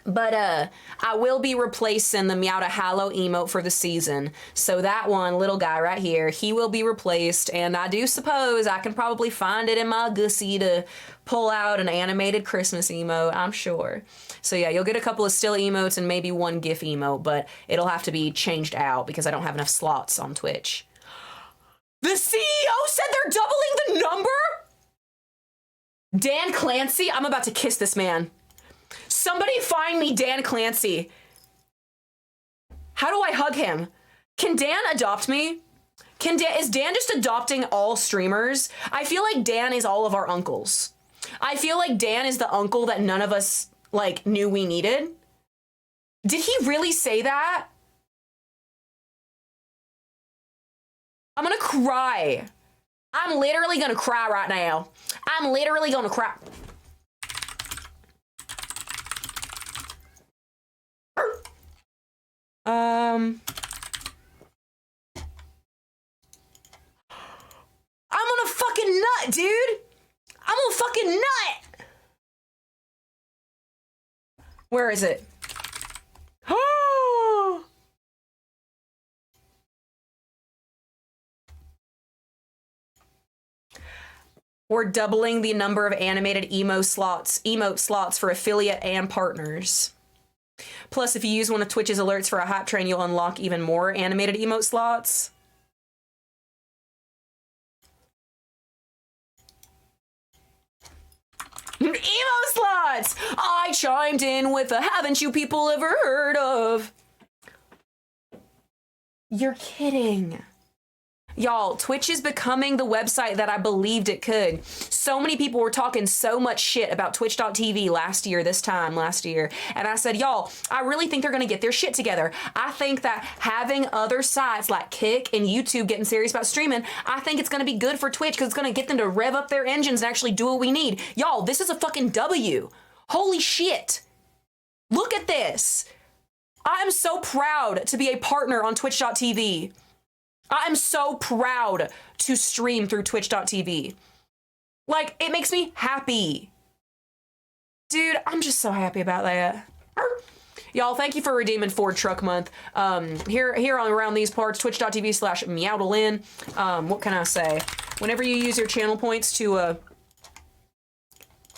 But I will be replacing the Meowdahallow emote for the season. So that one, little guy right here, he will be replaced. And I do suppose I can probably find it in my Gussie to pull out an animated Christmas emote, I'm sure. So yeah, you'll get a couple of still emotes and maybe one GIF emote, but it'll have to be changed out because I don't have enough slots on Twitch. The CEO said they're doubling the number? Dan Clancy? I'm about to kiss this man. Somebody find me Dan Clancy. How do I hug him? Can Dan adopt me? Is Dan just adopting all streamers? I feel like Dan is all of our uncles. I feel like Dan is the uncle that none of us like knew we needed. Did he really say that? I'm gonna cry. I'm literally gonna cry right now. I'm literally gonna cry. I'm on a fucking nut, dude. I'm on a fucking nut. Where is it? Oh. We're doubling the number of animated emote slots for affiliate and partners. Plus, if you use one of Twitch's alerts for a hype train, you'll unlock even more animated emote slots. Emo slots! I chimed in with a haven't you people ever heard of? You're kidding. Y'all, Twitch is becoming the website that I believed it could. So many people were talking so much shit about twitch.tv this time last year. And I said, y'all, I really think they're going to get their shit together. I think that having other sites like Kick and YouTube getting serious about streaming, I think it's going to be good for Twitch because it's going to get them to rev up their engines and actually do what we need. Y'all, this is a fucking W. Holy shit. Look at this. I'm so proud to be a partner on twitch.tv. I'm so proud to stream through twitch.tv. Like, it makes me happy. Dude, I'm just so happy about that. Y'all, thank you for redeeming Ford Truck Month. Here on around these parts, twitch.tv/MEOWDALYN. What can I say? Whenever you use your channel points to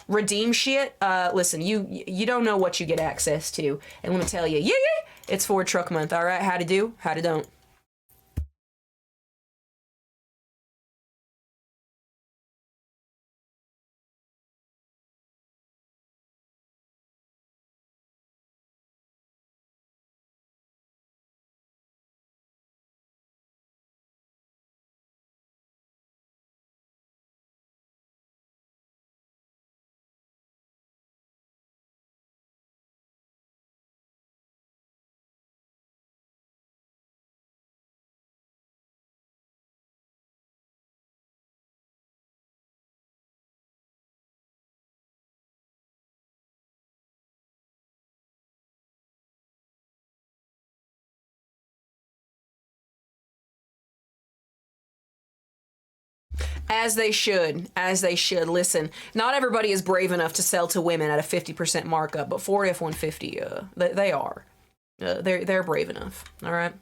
redeem shit, listen, you don't know what you get access to. And let me tell you, it's Ford Truck Month, all right? How to do, how to don't. As they should. As they should. Listen, not everybody is brave enough to sell to women at a 50% markup, but 40 F-150, they are. They're brave enough. All right.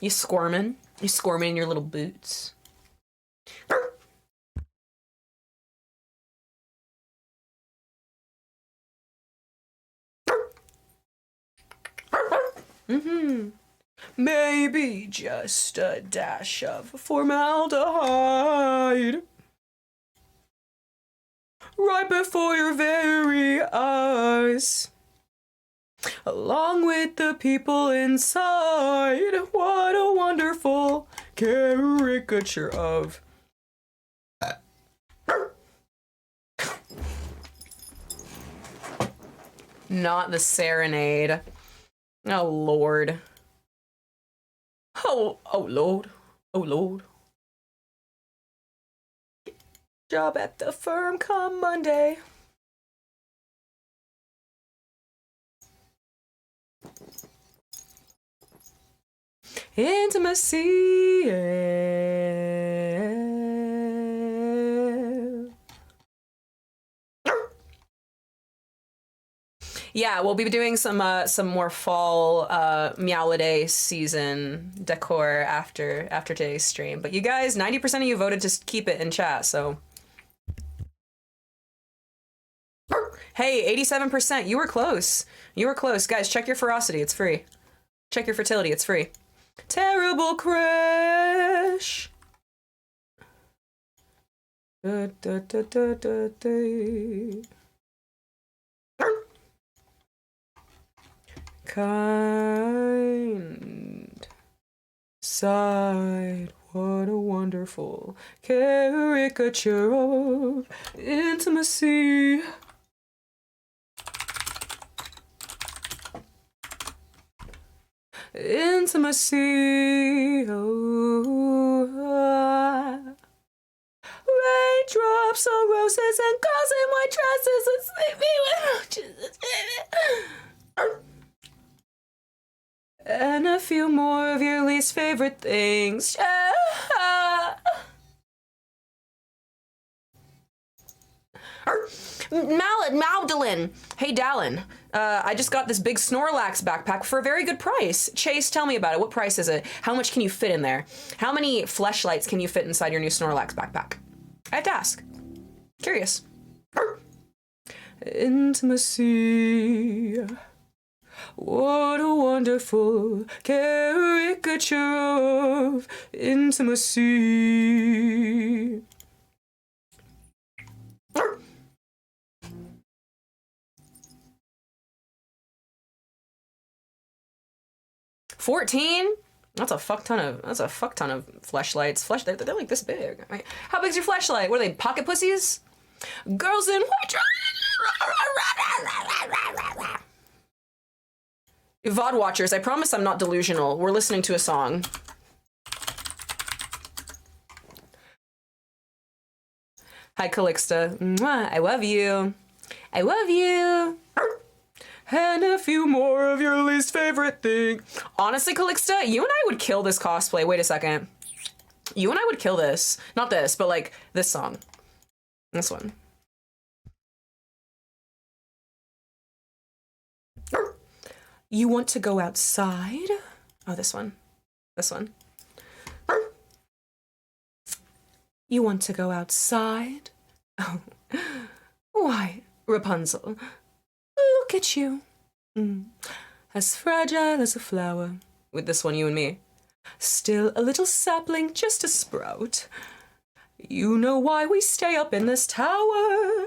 You squirming? You squirming in your little boots? Maybe just a dash of formaldehyde right before your very eyes, along with the people inside. What a wonderful caricature of not the serenade. Oh Lord. Oh Lord. Oh Lord. Job at the firm come Monday. Intimacy. Yeah, we'll be doing some more fall Meowdaly season decor after today's stream. But you guys, 90% of you voted to keep it in chat, so. Hey, 87%, you were close. You were close. Guys, check your ferocity, it's free. Check your fertility, it's free. Terrible crash. Da, da, da, da, da, da. Kind side, what a wonderful caricature of intimacy. Intimacy, oh, raindrops on roses and girls in white dresses and sleepy with and a few more of your least favorite things. Yeah. MEOWDALYN. Hey, Dallin. I just got this big Snorlax backpack for a very good price. Chase, tell me about it. What price is it? How much can you fit in there? How many fleshlights can you fit inside your new Snorlax backpack? I have to ask. Curious. Intimacy. What a wonderful caricature of intimacy. 14? That's a fuck ton of fleshlights. They're like this big. Right? How big's your fleshlight? What are they, pocket pussies? Girls in white. VOD watchers, I promise I'm not delusional. We're listening to a song. Hi, Calixta. Mwah, I love you. I love you. And a few more of your least favorite thing. Honestly, Calixta, you and I would kill this cosplay. Wait a second. You and I would kill this. Not this, but like this song. This one. You want to go outside? Oh, this one. This one. You want to go outside? Oh, why, Rapunzel? Look at you. As fragile as a flower. With this one, you and me. Still a little sapling, just a sprout. You know why we stay up in this tower.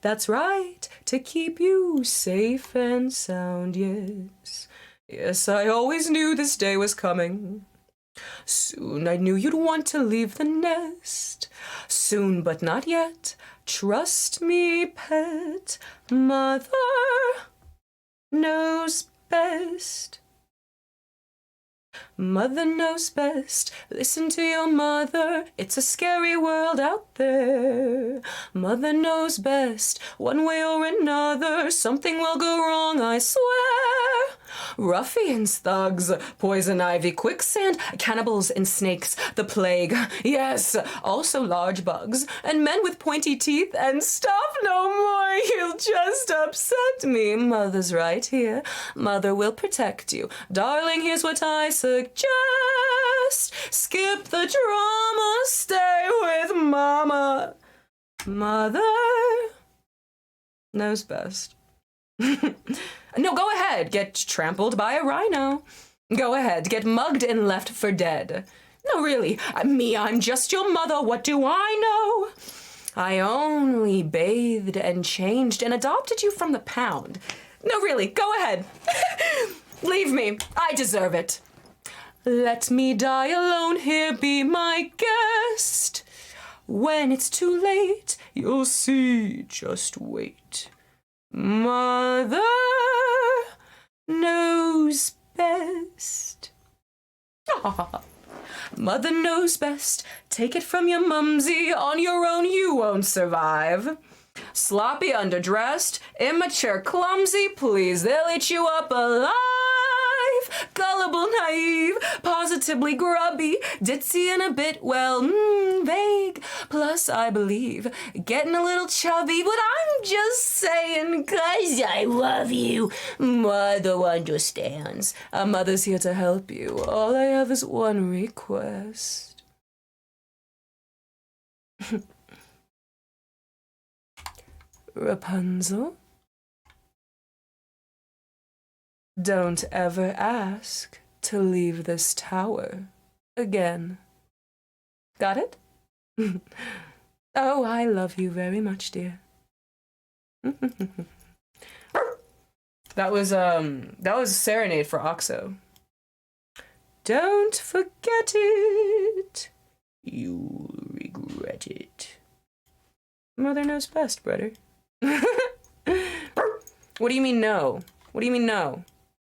That's right, to keep you safe and sound, yes. Yes, I always knew this day was coming. Soon I knew you'd want to leave the nest. Soon, but not yet. Trust me, pet. Mother knows best. Mother knows best. Listen to your mother. It's a scary world out there. Mother knows best. One way or another, something will go wrong, I swear. ruffians, thugs, poison ivy, quicksand, cannibals and snakes, the plague, yes, also large bugs, and men with pointy teeth and stuff no more. You'll just upset me. Mother's right here. Mother will protect you. Darling, here's what I suggest. Skip the drama, stay with mama. Mother knows best. No, go ahead. Get trampled by a rhino. Go ahead. Get mugged and left for dead. No, really. I'm just your mother. What do I know? I only bathed and changed and adopted you from the pound. No, really. Go ahead. Leave me. I deserve it. Let me die alone here. Be my guest. When it's too late, you'll see. Just wait. Mother knows best. Mother knows best. Take it from your mumsy. On your own, you won't survive. Sloppy, underdressed, immature, clumsy, please, they'll eat you up alive. Gullible, naive, positively grubby, ditzy and a bit, well, vague. Plus, I believe, getting a little chubby, but I'm just saying, 'cause I love you. Mother understands. A mother's here to help you. All I have is one request. Rapunzel? Don't ever ask to leave this tower again. Got it? Oh, I love you very much, dear. That was a serenade for Oxo. Don't forget it. You'll regret it. Mother knows best, brother. What do you mean no? What do you mean no?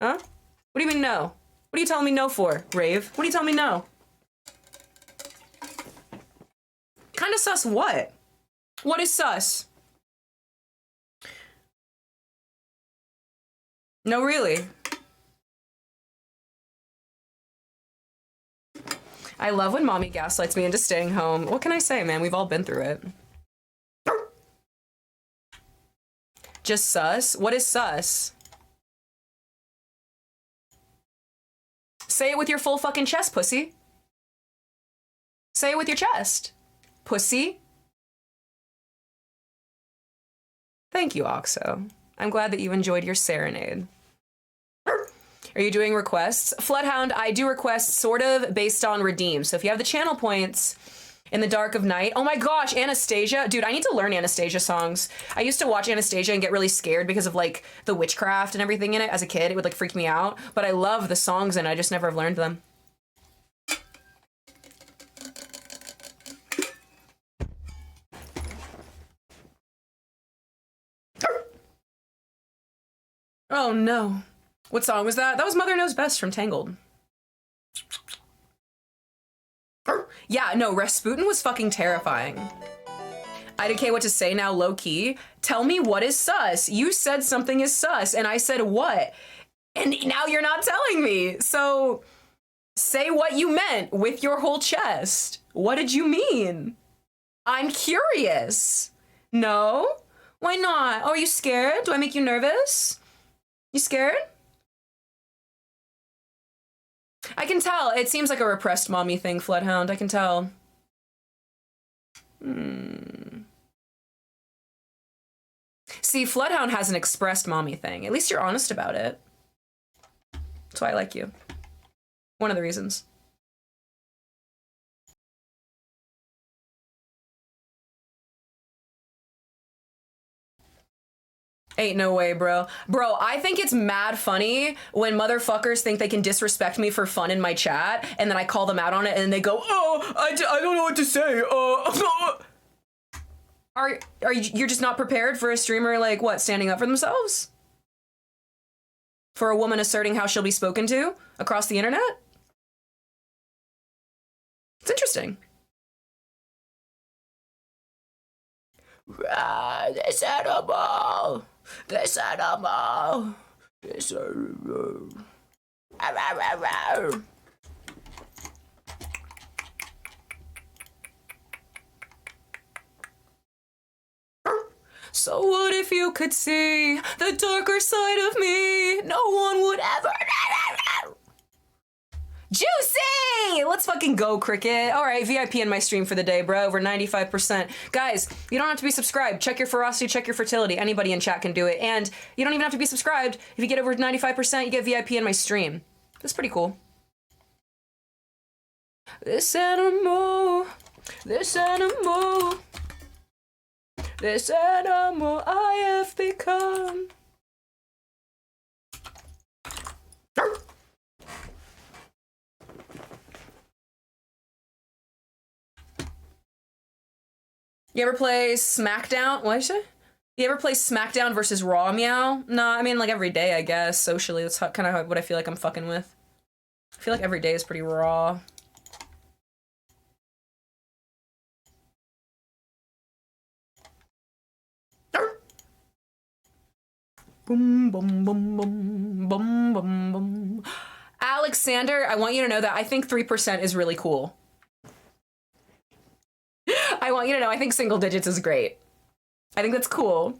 Huh? What do you mean no? What are you telling me no for, Rave? What are you telling me no? Kinda sus what? What is sus? No, really. I love when mommy gaslights me into staying home. What can I say, man? We've all been through it. Just sus? What is sus? Say it with your full fucking chest, pussy. Say it with your chest. Pussy. Thank you, Oxo. I'm glad that you enjoyed your serenade. Are you doing requests? Floodhound, I do requests sort of based on redeem. So if you have the channel points in the dark of night. Oh my gosh, Anastasia. Dude, I need to learn Anastasia songs. I used to watch Anastasia and get really scared because of like the witchcraft and everything in it as a kid. It would like freak me out. But I love the songs and I just never have learned them. Oh no. What song was that? That was Mother Knows Best from Tangled. Yeah, no, Rasputin was fucking terrifying. IDK what to say now, low key. Tell me what is sus. You said something is sus, and I said what? And now you're not telling me. So say what you meant with your whole chest. What did you mean? I'm curious. No? Why not? Oh, are you scared? Do I make you nervous? You scared? I can tell. It seems like a repressed mommy thing, Floodhound. I can tell. See, Floodhound has an expressed mommy thing. At least you're honest about it. That's why I like you. One of the reasons. Ain't no way, bro. Bro, I think it's mad funny when motherfuckers think they can disrespect me for fun in my chat, and then I call them out on it, and they go, oh, I don't know what to say. You're just not prepared for a streamer, like, what, standing up for themselves? For a woman asserting how she'll be spoken to across the internet? It's interesting. This animal. This animal. This animal. So what if you could see the darker side of me? No one would ever. Juicy! Let's fucking go, Cricket. All right, VIP in my stream for the day, bro. Over 95%. Guys, you don't have to be subscribed. Check your ferocity, check your fertility. Anybody in chat can do it. And you don't even have to be subscribed. If you get over 95%, you get VIP in my stream. That's pretty cool. This animal I have become. You ever play SmackDown? What did you say? You ever play SmackDown versus Raw, Meow? No, I mean, like, every day, I guess, socially. That's kind of what I feel like I'm fucking with. I feel like every day is pretty raw. Boom, boom, boom, boom, boom, boom, boom. Alexander, I want you to know that I think 3% is really cool. I want you to know I think single digits is great. I think that's cool.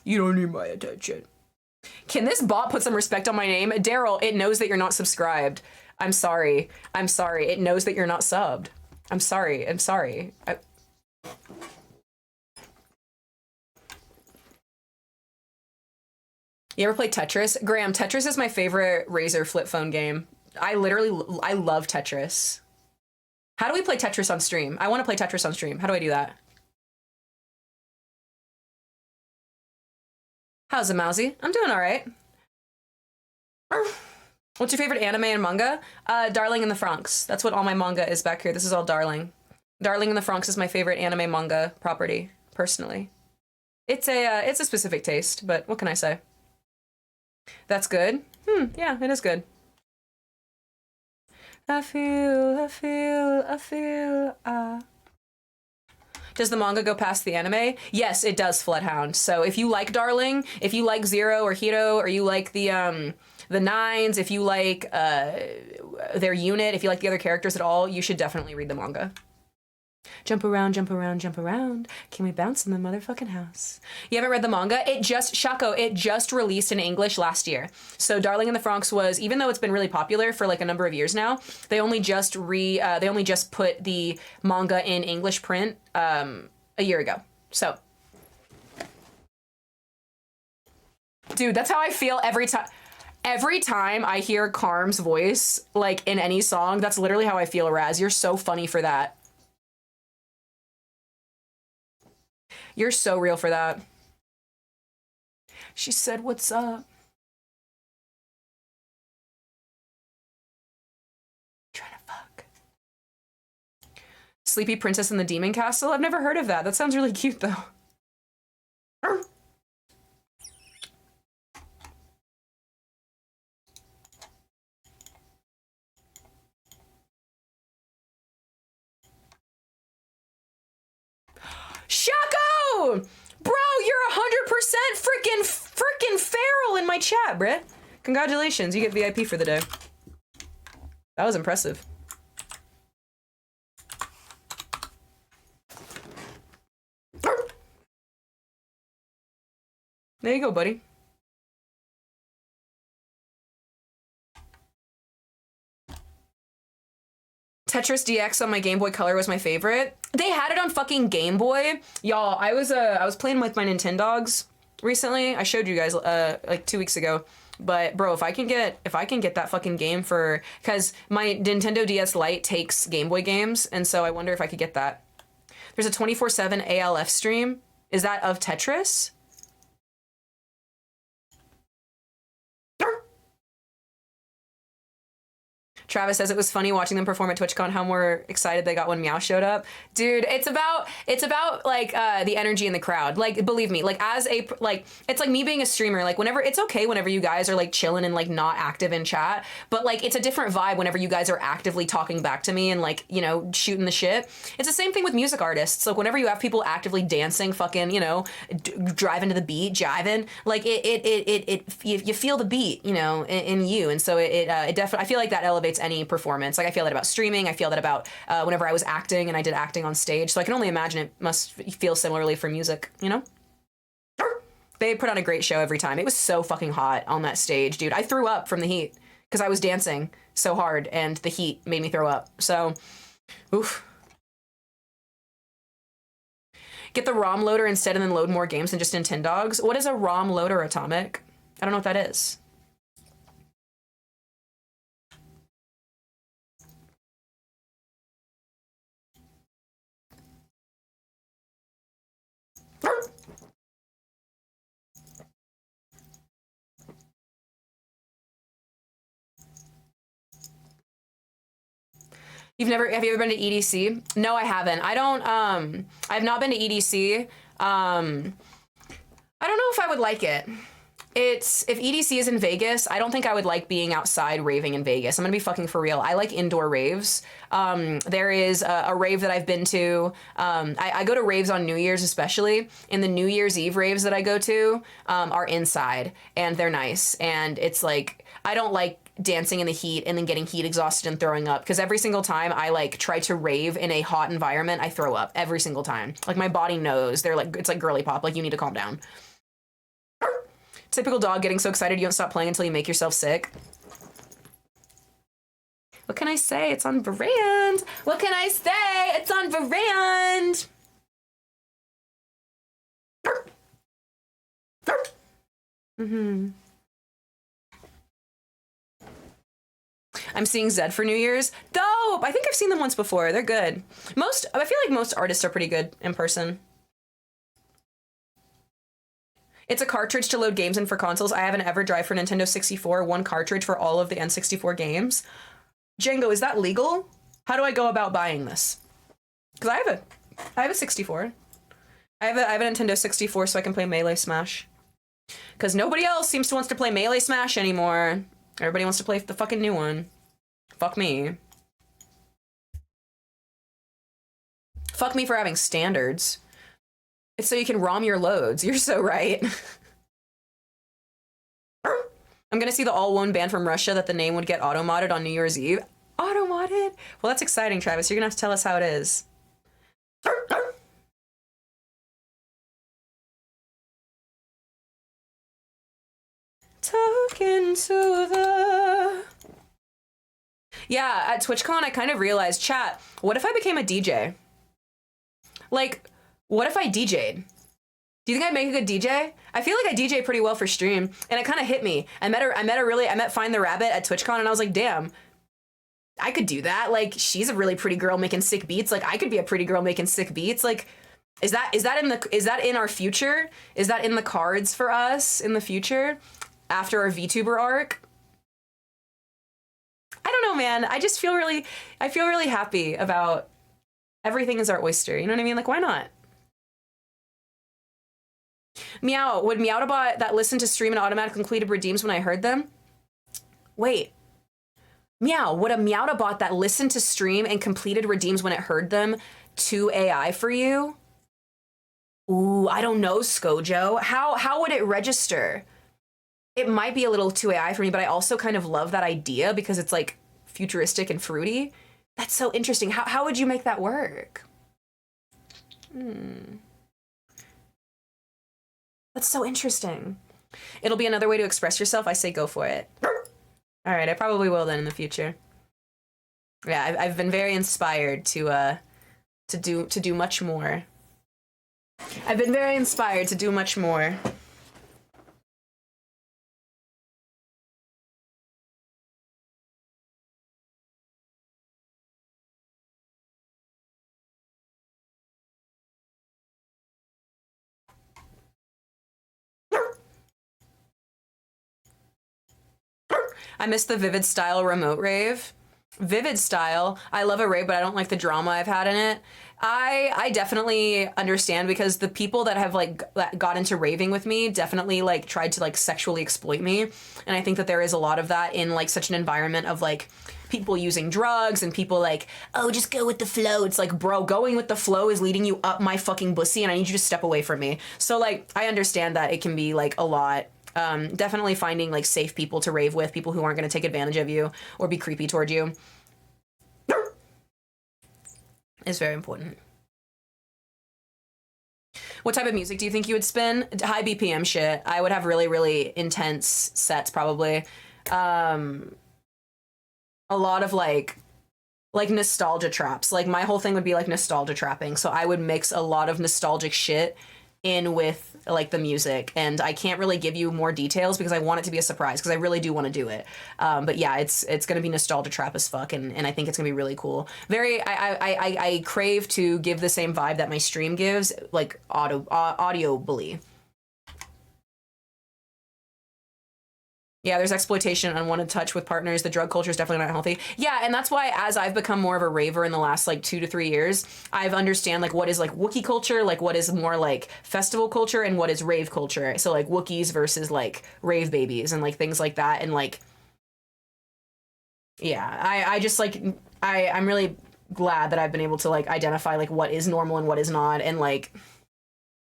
You don't need my attention. Can this bot put some respect on my name? Daryl, it knows that you're not subscribed. I'm sorry. I'm sorry. It knows that you're not subbed. I'm sorry. I'm sorry. You ever play Tetris? Graham, Tetris is my favorite Razer flip phone game. I love Tetris. How do we play Tetris on stream? I want to play Tetris on stream. How do I do that? How's it, Mousy? I'm doing all right. What's your favorite anime and manga? Darling in the Franxx. That's what all my manga is back here. This is all Darling. Darling in the Franxx is my favorite anime manga property, personally. It's a specific taste, but what can I say? That's good. Yeah, it is good. I feel. Does the manga go past the anime? Yes, it does, Floodhound. So if you like Darling, if you like Zero or Hito, or you like the Nines, if you like their unit, if you like the other characters at all, you should definitely read the manga. Jump around, jump around, jump around. Can we bounce in the motherfucking house? You haven't read the manga? It just released in English last year. So Darling in the Franxx was, even though it's been really popular for like a number of years now, they only just put the manga in English print a year ago. So, dude, that's how I feel every time. Every time I hear Carm's voice, like in any song, that's literally how I feel, Raz. You're so funny for that. You're so real for that. She said, what's up? Trying to fuck. Sleepy Princess in the Demon Castle? I've never heard of that. That sounds really cute, though. Shaco! Bro, you're 100% freaking feral in my chat, bruh. Congratulations, you get VIP for the day. That was impressive. There you go, buddy. Tetris DX on my Game Boy Color was my favorite. They had it on fucking Game Boy. Y'all, I was playing with my Nintendogs recently. I showed you guys like 2 weeks ago. But bro, if I can get that fucking game for, cuz my Nintendo DS Lite takes Game Boy games, and so I wonder if I could get that. There's a 24/7 ALF stream. Is that of Tetris? Travis says it was funny watching them perform at TwitchCon, how more excited they got when Meow showed up. Dude, it's about like the energy in the crowd. Like, believe me, like as a, like, it's like me being a streamer, like whenever, it's okay whenever you guys are like chilling and like not active in chat, but like it's a different vibe whenever you guys are actively talking back to me and like, you know, shooting the shit. It's the same thing with music artists. Like whenever you have people actively dancing, fucking, you know, driving to the beat, jiving, like you feel the beat, you know, in you. And so it definitely, I feel like that elevates any performance. Like I feel that about streaming. I feel that about whenever I was acting and I did acting on stage. So I can only imagine it must feel similarly for music, you know? They put on a great show every time. It was so fucking hot on that stage, dude. I threw up from the heat because I was dancing so hard and the heat made me throw up. So, oof. Get the ROM loader instead and then load more games than just Nintendogs. What is a ROM loader, Atomic? I don't know what that is. Have you ever been to EDC? No, I haven't. I've not been to EDC. I don't know if I would like it. If EDC is in Vegas, I don't think I would like being outside raving in Vegas. I'm gonna be fucking for real. I like indoor raves. There is a rave that I've been to. I go to raves on New Year's especially, and the New Year's Eve raves that I go to are inside, and they're nice. And it's like, I don't like dancing in the heat and then getting heat exhausted and throwing up, because every single time I like try to rave in a hot environment, I throw up every single time. Like my body knows. It's like girly pop, like you need to calm down. Typical dog getting so excited you don't stop playing until you make yourself sick. What can I say? It's on brand. What can I say? It's on brand. I'm seeing Zed for New Year's. Dope! I think I've seen them once before. They're good. I feel like most artists are pretty good in person. It's a cartridge to load games in for consoles. I have an EverDrive for Nintendo 64, one cartridge for all of the N64 games. Django, is that legal? How do I go about buying this? Because I have a 64. I have a Nintendo 64 so I can play Melee Smash. Because nobody else seems to wants to play Melee Smash anymore. Everybody wants to play the fucking new one. Fuck me. Fuck me for having standards. It's so you can ROM your loads. You're so right. I'm gonna see the all-one band from Russia that the name would get auto-modded on New Year's Eve. Auto-modded? Well, that's exciting, Travis. You're gonna have to tell us how it is. Talking to the... Yeah, at TwitchCon, I kind of realized, chat, what if I became a DJ? Like, what if I DJ'd? Do you think I'd make a good DJ? I feel like I DJ pretty well for stream, and it kind of hit me. I met Find the Rabbit at TwitchCon, and I was like, damn, I could do that. Like, she's a really pretty girl making sick beats. Like, I could be a pretty girl making sick beats. Like, is that in our future? Is that in the cards for us in the future after our VTuber arc? I don't know, man. I feel really happy about everything is our oyster. You know what I mean? Like, why not? Meow, would MEOWDABOT that listened to stream and automatically included redeems when I heard them? Wait. Meow, would a MEOWDABOT that listened to stream and completed redeems when it heard them to AI for you? Ooh, I don't know, Skojo. How would it register? It might be a little too AI for me, but I also kind of love that idea because it's like futuristic and fruity. That's so interesting. How would you make that work? That's so interesting. It'll be another way to express yourself. I say go for it. All right, I probably will then in the future. Yeah, I've been very inspired to do much more. I've been very inspired to do much more. I miss the Vivid Style remote rave. Vivid style. I love a rave, but I don't like the drama I've had in it. I definitely understand because the people that have like got into raving with me definitely like tried to like sexually exploit me, and I think that there is a lot of that in like such an environment of like people using drugs and people like, oh, just go with the flow. It's like, bro, going with the flow is leading you up my fucking pussy, and I need you to step away from me. So like I understand that it can be like a lot. Definitely finding like safe people to rave with, people who aren't going to take advantage of you or be creepy toward you, is very important. What type of music do you think you would spin? High BPM shit. I would have really, really intense sets probably. A lot of like nostalgia traps. Like my whole thing would be like nostalgia trapping. So I would mix a lot of nostalgic shit in with like the music, and I can't really give you more details because I want it to be a surprise because I really do want to do it. But yeah, it's gonna be nostalgia trap as fuck, and I think it's gonna be really cool. Very, I crave to give the same vibe that my stream gives, like audibly. Yeah, there's exploitation, unwanted touch with partners. The drug culture is definitely not healthy. Yeah, and that's why as I've become more of a raver in the last like 2 to 3 years, I've understand like what is like Wookiee culture, like what is more like festival culture, and what is rave culture. So like Wookiees versus like rave babies and like things like that. And like, yeah, I just like, I'm really glad that I've been able to like identify like what is normal and what is not, and like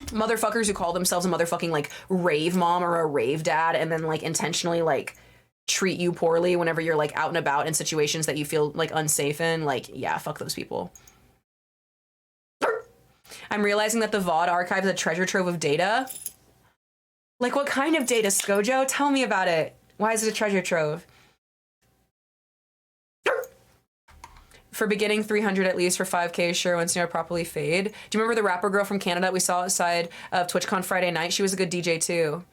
motherfuckers who call themselves a motherfucking like rave mom or a rave dad and then like intentionally like treat you poorly whenever you're like out and about in situations that you feel like unsafe in, like, yeah, fuck those people. I'm realizing that the VOD archive is a treasure trove of data. Like, what kind of data, Skojo? Tell me about it. Why is it a treasure trove? For beginning 300 at least, for 5K, sure, once you know properly fade. Do you remember the rapper girl from Canada we saw outside of TwitchCon Friday night? She was a good DJ too.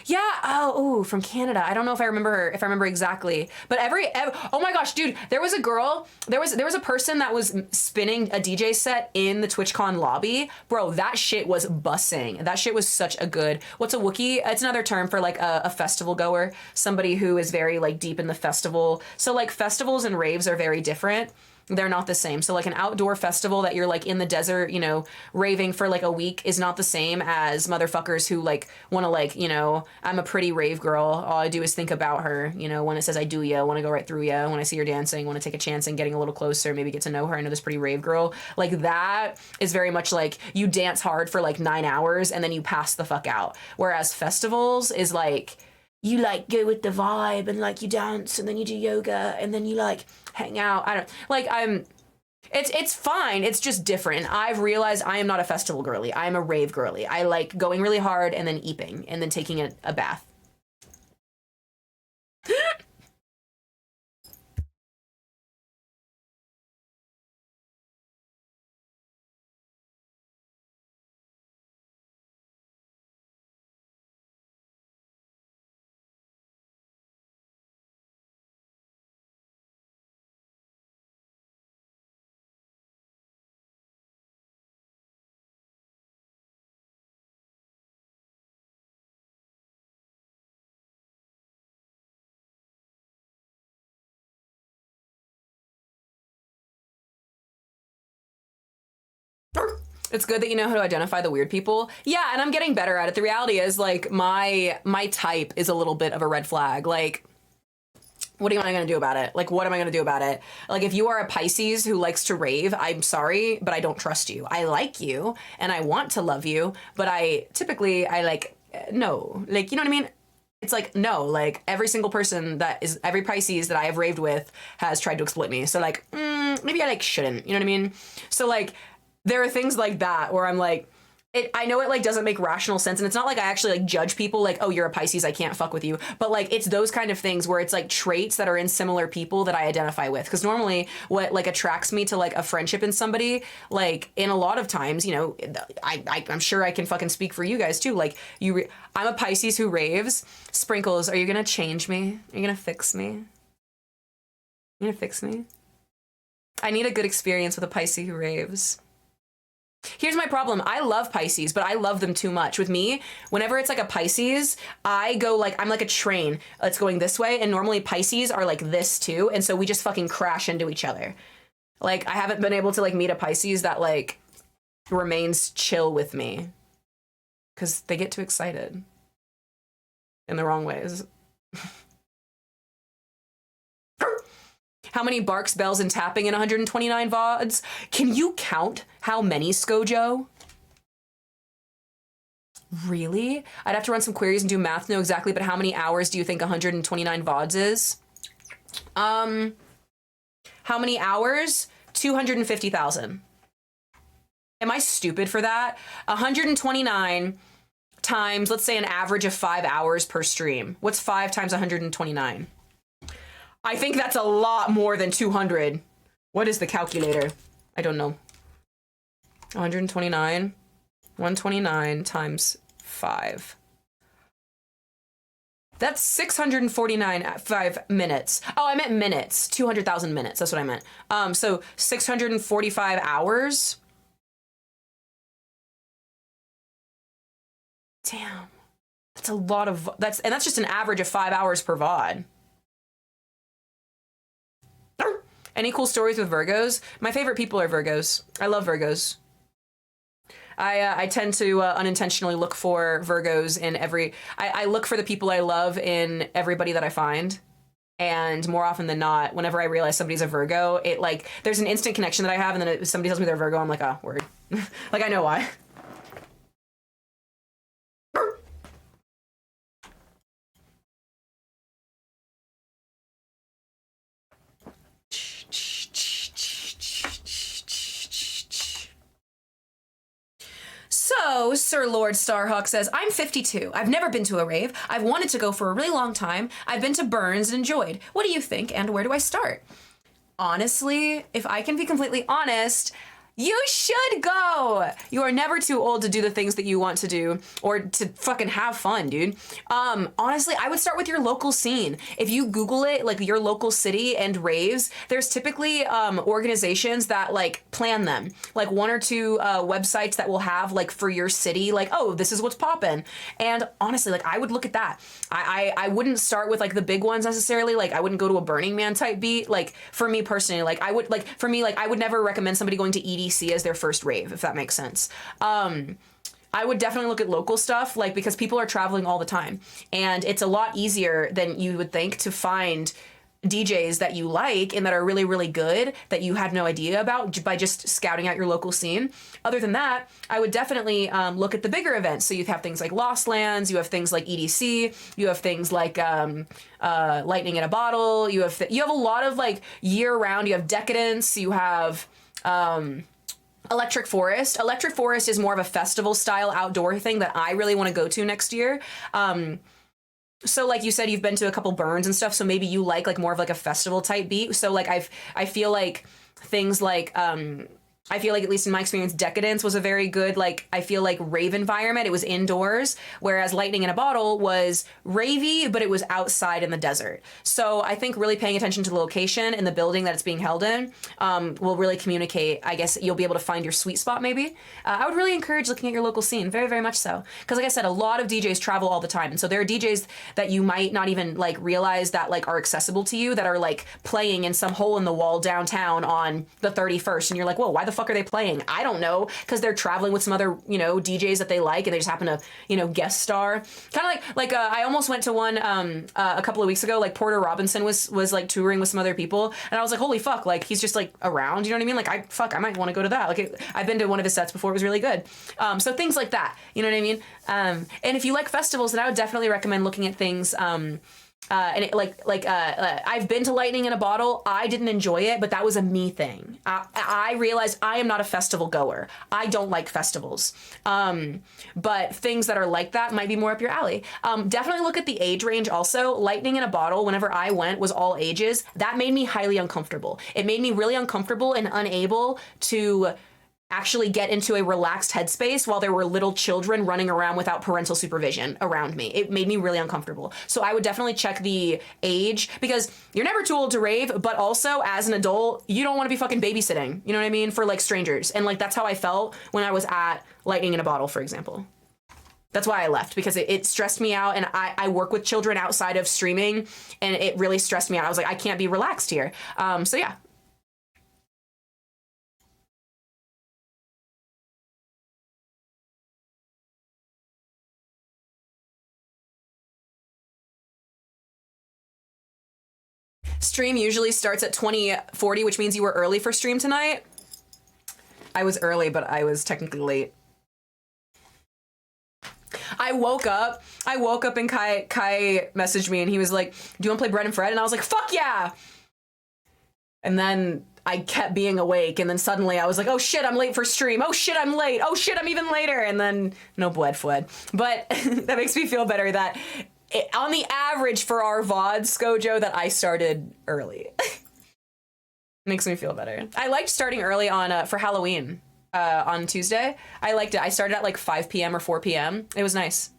Yeah, oh, from Canada. I don't know if I remember her, if I remember exactly. But every oh my gosh, dude, there was a girl, there was a person that was spinning a DJ set in the TwitchCon lobby. Bro, that shit was bussing. That shit was such a good, what's a Wookiee? It's another term for like a festival goer, somebody who is very like deep in the festival. So like festivals and raves are very different. They're not the same. So like an outdoor festival that you're like in the desert, you know, raving for like a week is not the same as motherfuckers who like want to like, you know, I'm a pretty rave girl. All I do is think about her, you know, when it says I do ya, want to go right through ya. When I see her dancing, want to take a chance and getting a little closer, maybe get to know her. I know this pretty rave girl. Like that is very much like you dance hard for like 9 hours and then you pass the fuck out. Whereas festivals is like, you like go with the vibe and like you dance and then you do yoga and then you like hang out. I don't like it's fine. It's just different. And I've realized I am not a festival girly. I am a rave girly. I like going really hard and then eeping and then taking a bath. It's good that you know how to identify the weird people. Yeah, and I'm getting better at it. The reality is, like, my type is a little bit of a red flag. Like, what am I going to do about it? Like, what am I going to do about it? Like, if you are a Pisces who likes to rave, I'm sorry, but I don't trust you. I like you, and I want to love you, but I like, no. Like, you know what I mean? It's like, no, like, every single person every Pisces that I have raved with has tried to exploit me. So, like, maybe I, like, shouldn't. You know what I mean? So, like, there are things like that where I'm like, I know it like doesn't make rational sense, and it's not like I actually like judge people like, oh, you're a Pisces, I can't fuck with you, but like it's those kind of things where it's like traits that are in similar people that I identify with, because normally what like attracts me to like a friendship in somebody, like in a lot of times, you know, I'm sure I can fucking speak for you guys too, like I'm a Pisces who raves. Sprinkles, are you gonna change me? Are you gonna fix me? You gonna fix me? I need a good experience with a Pisces who raves. Here's my problem. I love Pisces, but I love them too much. With me, whenever it's like a Pisces, I go like, I'm like a train that's going this way. And normally Pisces are like this too. And so we just fucking crash into each other. Like, I haven't been able to like meet a Pisces that like remains chill with me. Because they get too excited. In the wrong ways. How many barks, bells, and tapping in 129 VODs? Can you count how many, Skojo? Really? I'd have to run some queries and do math to know exactly, but how many hours do you think 129 VODs is? How many hours? 250,000. Am I stupid for that? 129 times, let's say an average of 5 hours per stream. What's 5 times 129? I think that's a lot more than 200. What is the calculator? I don't know. 129. 129 times 5. That's 649 5 minutes. Oh, I meant minutes. 200,000 minutes. That's what I meant. So 645 hours. Damn. That's a lot of that's just an average of 5 hours per VOD. Any cool stories with Virgos? My favorite people are Virgos. I love Virgos. I tend to unintentionally look for Virgos in every... I look for the people I love in everybody that I find. And more often than not, whenever I realize somebody's a Virgo, it like... There's an instant connection that I have, and then if somebody tells me they're Virgo, I'm like, oh, word. Like, I know why. So, Sir Lord Starhawk says, I'm 52. I've never been to a rave. I've wanted to go for a really long time. I've been to Burns and enjoyed. What do you think, and where do I start? Honestly, if I can be completely honest, you should go. You are never too old to do the things that you want to do or to fucking have fun, dude. Honestly, I would start with your local scene. If you Google it, like your local city and raves, there's typically organizations that like plan them. Like 1 or 2 websites that will have like for your city, like, oh, this is what's poppin'. And honestly, like I would look at that. I wouldn't start with like the big ones necessarily. Like I wouldn't go to a Burning Man type beat. Like for me personally, like I would like, for me, like I would never recommend somebody going to EDC as their first rave, if that makes sense. I would definitely look at local stuff, like because people are traveling all the time, and it's a lot easier than you would think to find DJs that you like and that are really, really good that you had no idea about by just scouting out your local scene. Other than that, I would definitely look at the bigger events. So you have things like Lost Lands, you have things like EDC, you have things like Lightning in a Bottle, you have a lot of like year round, you have Decadence, you have Electric Forest. Electric Forest is more of a festival style outdoor thing that I really want to go to next year. So like you said, you've been to a couple Burns and stuff, so maybe you like more of like a festival type beat. So like I feel like things like I feel like, at least in my experience, Decadence was a very good, like, I feel like rave environment. It was indoors, whereas Lightning in a Bottle was ravey, but it was outside in the desert. So I think really paying attention to the location and the building that it's being held in will really communicate. I guess you'll be able to find your sweet spot, maybe. I would really encourage looking at your local scene, very, very much so. Because like I said, a lot of DJs travel all the time. And so there are DJs that you might not even, like, realize that, like, are accessible to you, that are, like, playing in some hole in the wall downtown on the 31st. And you're like, whoa, why the fuck are they playing? I don't know, because they're traveling with some other, DJs that they like, and they just happen to, guest star. Kind of like I almost went to one a couple of weeks ago. Like Porter Robinson was like touring with some other people, and I was like, holy fuck, like he's just like around. You know what I mean? Like I might want to go to that. Like I've been to one of his sets before. It was really good. So things like that. You know what I mean? And if you like festivals, then I would definitely recommend looking at things. I've been to Lightning in a Bottle. I didn't enjoy it, but that was a me thing. I realized I am not a festival goer. I don't like festivals. But things that are like that might be more up your alley. Definitely look at the age range also. Lightning in a Bottle, whenever I went, was all ages. That made me highly uncomfortable. It made me really uncomfortable and unable to actually get into a relaxed headspace while there were little children running around without parental supervision around me. It made me really uncomfortable. So I would definitely check the age, because you're never too old to rave, but also as an adult, you don't want to be fucking babysitting, you know what I mean, for like strangers. And like that's how I felt when I was at Lightning in a Bottle, for example. That's why I left, because it stressed me out, and I work with children outside of streaming, and it really stressed me out. I was like, I can't be relaxed here. So yeah. Stream usually starts at 20:40, which means you were early for stream tonight. I was early, but I was technically late. I woke up and Kai messaged me and he was like, do you want to play Bread and Fred? And I was like, fuck yeah. And then I kept being awake, and then suddenly I was like, oh shit, I'm late for stream. Oh shit, I'm late. Oh shit, I'm even later. And then no Bread Fred. But that makes me feel better that on the average for our VODs, Skojo, that I started early. Makes me feel better. I liked starting early on for Halloween on Tuesday. I liked it. I started at like 5 p.m. or 4 p.m. It was nice.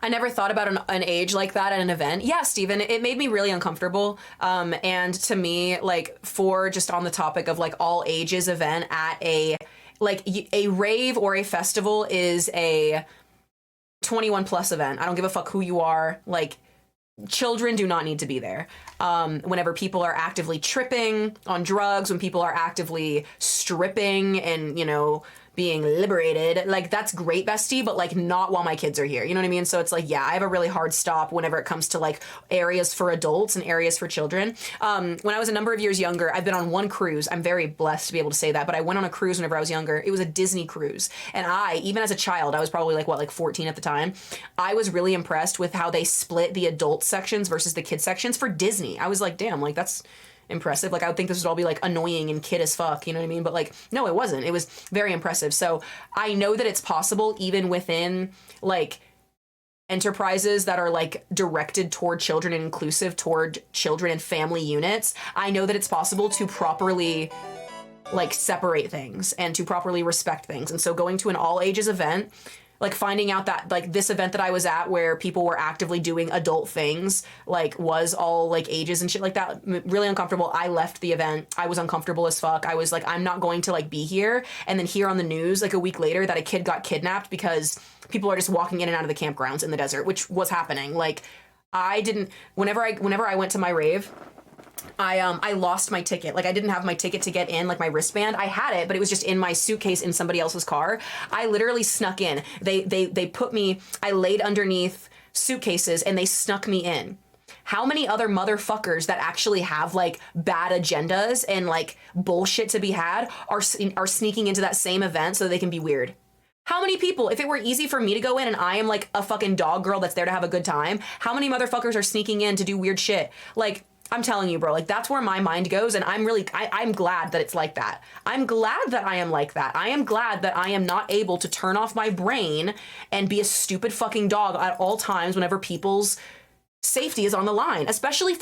I never thought about an age like that at an event. Yeah, Steven, it made me really uncomfortable. And to me, like, for just on the topic of like all ages event at a rave or a festival is a 21 plus event. I don't give a fuck who you are. Like, children do not need to be there. Whenever people are actively tripping on drugs, when people are actively stripping and, you know, being liberated, like, that's great, bestie, but like not while my kids are here, you know what I mean? So it's like, yeah, I have a really hard stop whenever it comes to like areas for adults and areas for children. When I was a number of years younger, I've been on one cruise. I'm very blessed to be able to say that, but I went on a cruise whenever I was younger. It was a Disney cruise, and even as a child, I was probably like 14 at the time, I was really impressed with how they split the adult sections versus the kid sections for Disney. I was like, damn, like, that's impressive. Like, I would think this would all be like annoying and kid as fuck, you know what I mean? But like, no, it wasn't. It was very impressive. So I know that it's possible even within like enterprises that are like directed toward children and inclusive toward children and family units. I know that it's possible to properly like separate things and to properly respect things. And so going to an all ages event, like finding out that like this event that I was at where people were actively doing adult things, like was all like ages and shit like that, really uncomfortable. I left the event. I was uncomfortable as fuck. I was like, I'm not going to like be here. And then hear on the news like a week later that a kid got kidnapped because people are just walking in and out of the campgrounds in the desert, which was happening. Like, I didn't, whenever I went to my rave, I lost my ticket. Like, I didn't have my ticket to get in, like my wristband. I had it, but it was just in my suitcase in somebody else's car. I literally snuck in. They put me, I laid underneath suitcases and they snuck me in. How many other motherfuckers that actually have like bad agendas and like bullshit to be had are sneaking into that same event so they can be weird? How many people, if it were easy for me to go in and I am like a fucking dog girl that's there to have a good time, how many motherfuckers are sneaking in to do weird shit? Like, I'm telling you, bro, like, that's where my mind goes, and I'm glad that it's like that. I'm glad that I am like that. I am glad that I am not able to turn off my brain and be a stupid fucking dog at all times whenever people's safety is on the line, especially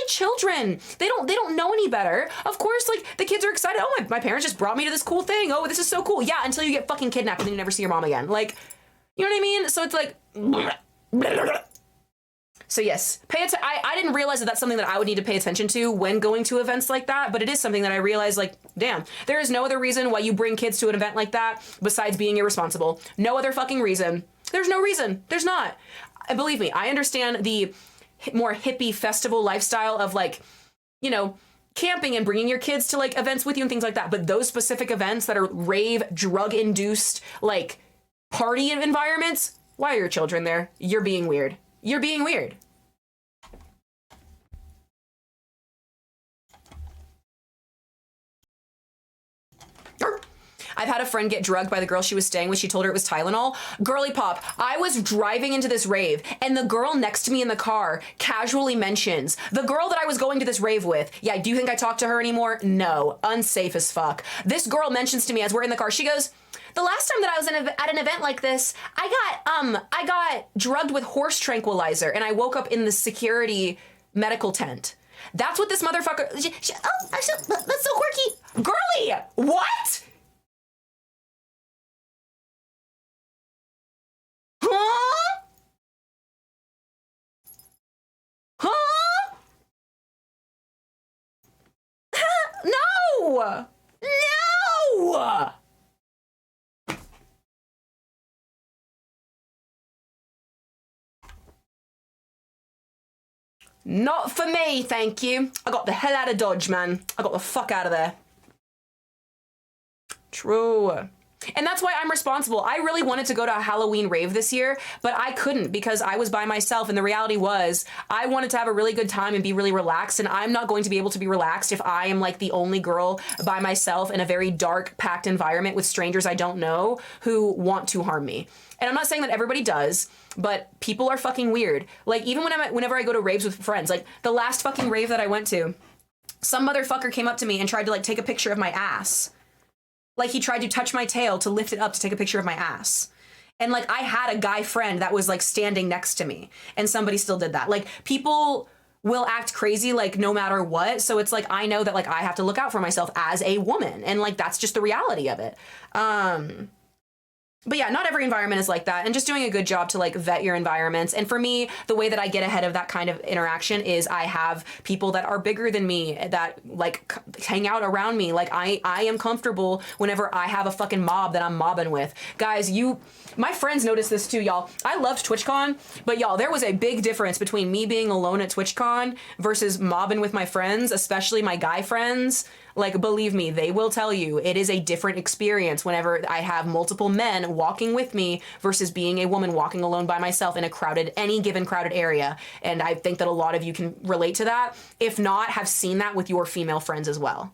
children. They don't know any better. Of course, like, the kids are excited. Oh, my parents just brought me to this cool thing. Oh, this is so cool. Yeah, until you get fucking kidnapped and then you never see your mom again. Like, you know what I mean? So it's like... So yes, I didn't realize that that's something that I would need to pay attention to when going to events like that, but it is something that I realized, like, damn, there is no other reason why you bring kids to an event like that besides being irresponsible. No other fucking reason. There's no reason. There's not. Believe me, I understand the more hippie festival lifestyle of, like, you know, camping and bringing your kids to like events with you and things like that, but those specific events that are rave, drug-induced, like, party environments, why are your children there? You're being weird. You're being weird. I've had a friend get drugged by the girl she was staying with. She told her it was Tylenol. Girly pop, I was driving into this rave and the girl next to me in the car casually mentions, the girl that I was going to this rave with, yeah, do you think I talk to her anymore? No, unsafe as fuck. This girl mentions to me as we're in the car, she goes, The last time that I was at an event like this, I got drugged with horse tranquilizer, and I woke up in the security medical tent. That's what this motherfucker. Oh, that's so quirky. Girly, what? Huh? Huh? No! No! Not for me, thank you. I got the hell out of Dodge, man. I got the fuck out of there. True. And that's why I'm responsible. I really wanted to go to a Halloween rave this year, but I couldn't because I was by myself. And the reality was I wanted to have a really good time and be really relaxed. And I'm not going to be able to be relaxed if I am like the only girl by myself in a very dark, packed environment with strangers I don't know who want to harm me. And I'm not saying that everybody does, but people are fucking weird. Like even whenever I go to raves with friends, like the last fucking rave that I went to, some motherfucker came up to me and tried to like take a picture of my ass. Like he tried to touch my tail to lift it up to take a picture of my ass. And like I had a guy friend that was like standing next to me and somebody still did that. Like people will act crazy like no matter what. So it's like I know that like I have to look out for myself as a woman and like that's just the reality of it. But yeah, not every environment is like that, and just doing a good job to like vet your environments. And for me, the way that I get ahead of that kind of interaction is I have people that are bigger than me that like hang out around me. Like I am comfortable whenever I have a fucking mob that I'm mobbing with. Guys, my friends noticed this too, y'all. I loved TwitchCon, but y'all, there was a big difference between me being alone at TwitchCon versus mobbing with my friends, especially my guy friends. Like, believe me, they will tell you it is a different experience whenever I have multiple men walking with me versus being a woman walking alone by myself in any given crowded area. And I think that a lot of you can relate to that. If not, have seen that with your female friends as well.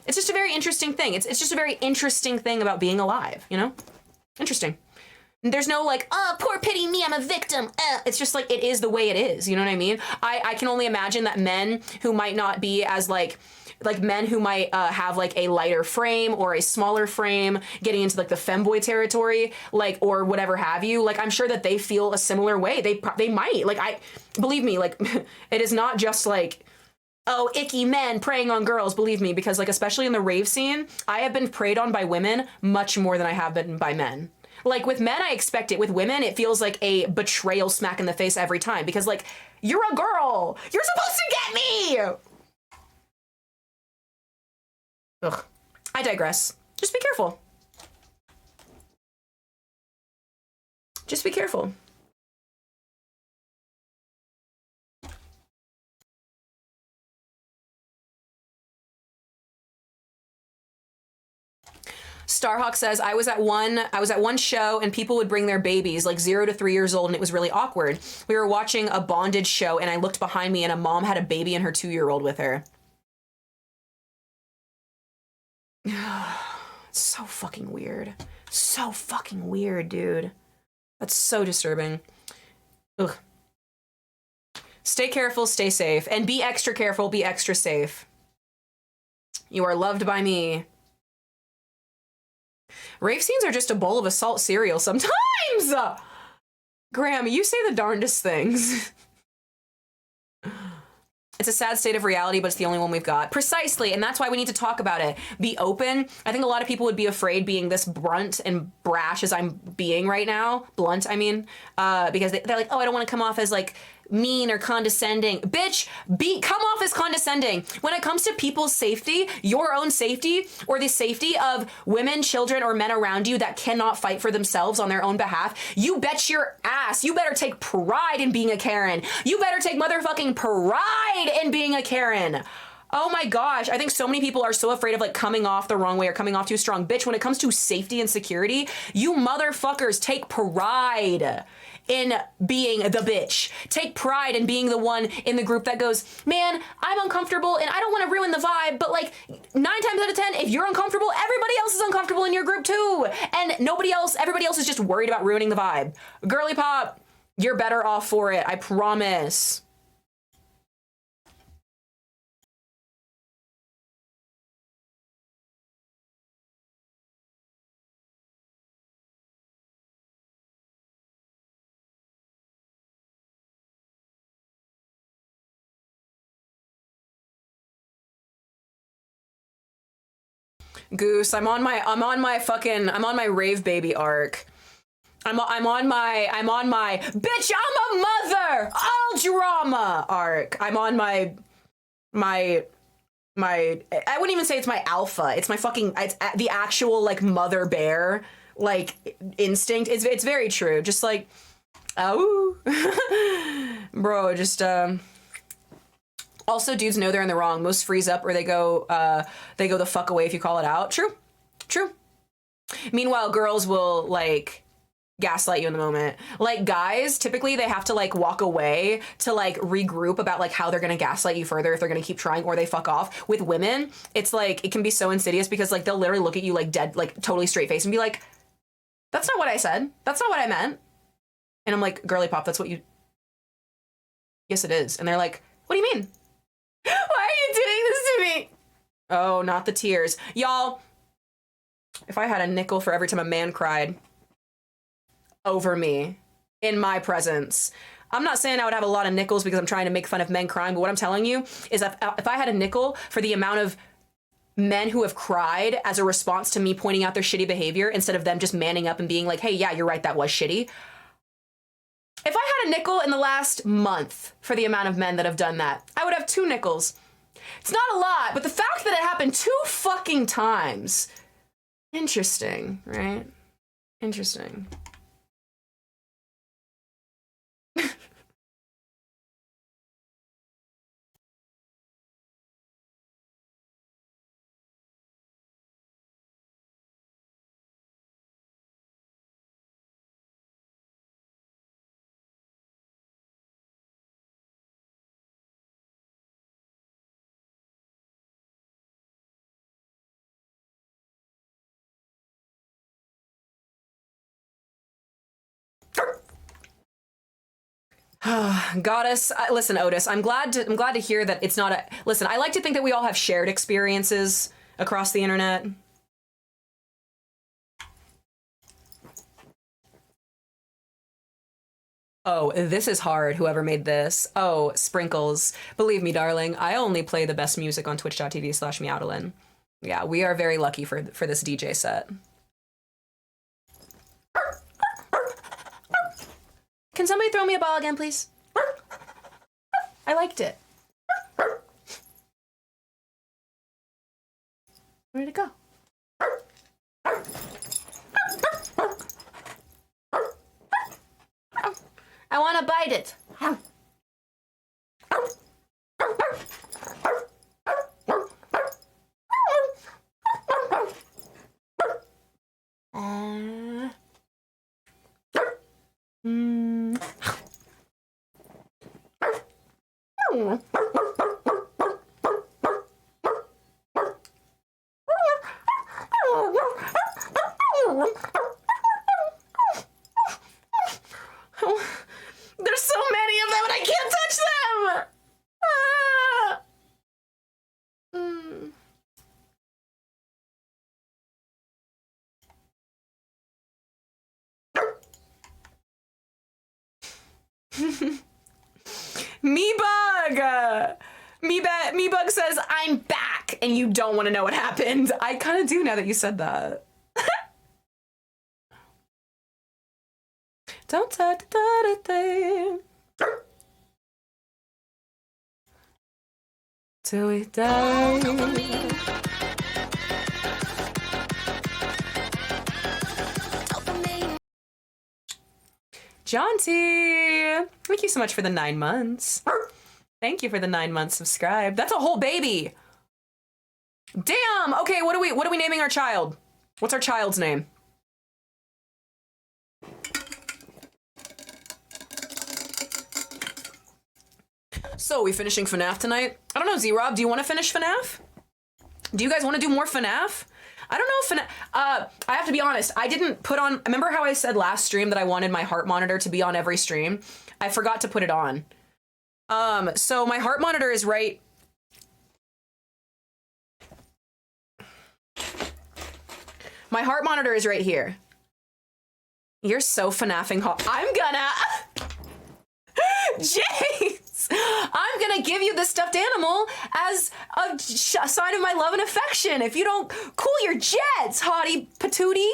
It's just a very interesting thing. It's just a very interesting thing about being alive, you know? Interesting. There's no like, oh, poor pity me, I'm a victim. It's just like, it is the way it is. You know what I mean? I can only imagine that men who might not be as like men who might have like a lighter frame or a smaller frame getting into like the femboy territory, like, or whatever have you. Like, I'm sure that they feel a similar way. They might, like, believe me, like, it is not just like, oh, icky men preying on girls, believe me, because like, especially in the rave scene, I have been preyed on by women much more than I have been by men. Like with men, I expect it. With women, it feels like a betrayal smack in the face every time because like, you're a girl. You're supposed to get me. Ugh. I digress. Just be careful. Just be careful. Starhawk says, I was at one show and people would bring their babies like 0 to 3 years old and it was really awkward. We were watching a bondage show and I looked behind me and a mom had a baby and her 2-year-old with her. It's so fucking weird. So fucking weird, dude. That's so disturbing. Ugh. Stay careful, stay safe, and be extra careful, be extra safe. You are loved by me. Rave scenes are just a bowl of assault cereal sometimes! Graham, you say the darndest things. It's a sad state of reality, but it's the only one we've got. Precisely, and that's why we need to talk about it. Be open. I think a lot of people would be afraid being this blunt and brash as I'm being right now. Blunt, I mean. Because they're like, oh, I don't want to come off as like mean or condescending. Bitch, come off as condescending. When it comes to people's safety, your own safety, or the safety of women, children, or men around you that cannot fight for themselves on their own behalf, you bet your ass. You better take pride in being a Karen. You better take motherfucking pride in being a Karen. Oh my gosh, I think so many people are so afraid of like coming off the wrong way or coming off too strong. Bitch, when it comes to safety and security, you motherfuckers take pride in being the bitch. Take pride in being the one in the group that goes, man, I'm uncomfortable and I don't want to ruin the vibe, but like 9 times out of 10, if you're uncomfortable, everybody else is uncomfortable in your group too. And everybody else is just worried about ruining the vibe. Girly pop, you're better off for it, I promise. Goose, I'm on my rave baby arc. I'm on my bitch, I'm a mother, all drama arc. I'm on my I wouldn't even say it's my alpha. It's my fucking, it's the actual like mother bear like instinct. It's very true. Just like, oh, bro, just also dudes know they're in the wrong. Most freeze up or they go the fuck away if you call it out. True. Meanwhile, girls will like gaslight you in the moment. Like guys, typically they have to like walk away to like regroup about like how they're gonna gaslight you further if they're gonna keep trying or they fuck off. With women, it's like it can be so insidious because like they'll literally look at you like dead, like totally straight face and be like, that's not what I said. That's not what I meant. And I'm like, girly pop, that's what you, yes it is. And they're like, what do you mean? Why are you doing this to me? Oh, not the tears. Y'all, if I had a nickel for every time a man cried over me in my presence. I'm not saying I would have a lot of nickels because I'm trying to make fun of men crying, but what I'm telling you is if I had a nickel for the amount of men who have cried as a response to me pointing out their shitty behavior instead of them just manning up and being like, hey, yeah, you're right, that was shitty. If I had a nickel in the last month for the amount of men that have done that, I would have 2 nickels. It's not a lot, but the fact that it happened 2 fucking times, interesting, right? Interesting. Goddess, listen, Otis, I'm glad to hear that it's not a, listen, I like to think that we all have shared experiences across the internet. Oh, this is hard, whoever made this. Oh, Sprinkles. Believe me, darling, I only play the best music on twitch.tv/MEOWDALYN. Yeah, we are very lucky for this DJ set. Can somebody throw me a ball again, please? I liked it. Where'd it go? I want to bite it. There's so many of them and I can't touch them! Meebug says, I'm back, and you don't want to know what happened. I kind of do now that you said that. Don't touch the thing. Till we die. Jaunty, thank you so much for the 9 months. Thank you for the 9 months subscribed. That's a whole baby. Damn. Okay, what are we naming our child? What's our child's name? So, we finishing FNAF tonight? I don't know, Z-Rob, do you want to finish FNAF? Do you guys want to do more FNAF? I don't know if I have to be honest, I didn't put on, remember how I said last stream that I wanted my heart monitor to be on every stream? I forgot to put it on. So my heart monitor is right. My heart monitor is right here. You're so FNAFing hot. I'm gonna, James, I'm gonna give you the stuffed animal as a sign of my love and affection. If you don't cool your jets, hottie patootie.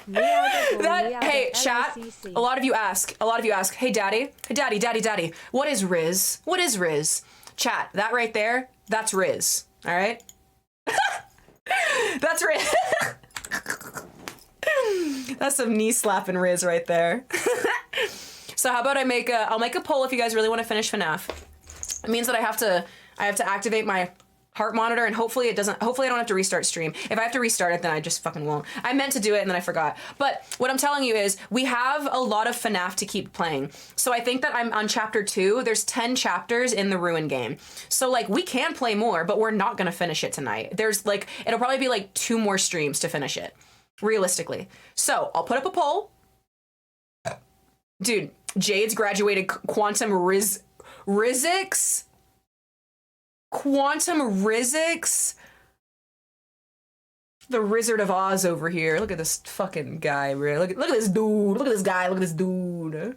Hey, chat. A lot of you ask. Hey, daddy. Hey, daddy. What is Riz? What is Riz? Chat. That right there. That's Riz. All right. That's Riz. That's some knee slapping Riz right there. So how about I'll make a poll if you guys really want to finish FNAF. It means that I have to activate my heart monitor, and hopefully I don't have to restart stream. If I have to restart it, then I just fucking won't. I meant to do it and then I forgot. But what I'm telling you is we have a lot of FNAF to keep playing. So I think that I'm on chapter 2. There's 10 chapters in the Ruin game. So like we can play more, but we're not gonna finish it tonight. There's like, it'll probably be like 2 more streams to finish it, realistically. So I'll put up a poll. Dude, Jade's graduated quantum Rizix. Quantum Rizix? The Wizard of Oz over here. Look at this fucking guy, bro. Look at this dude. Look at this guy. Look at this dude.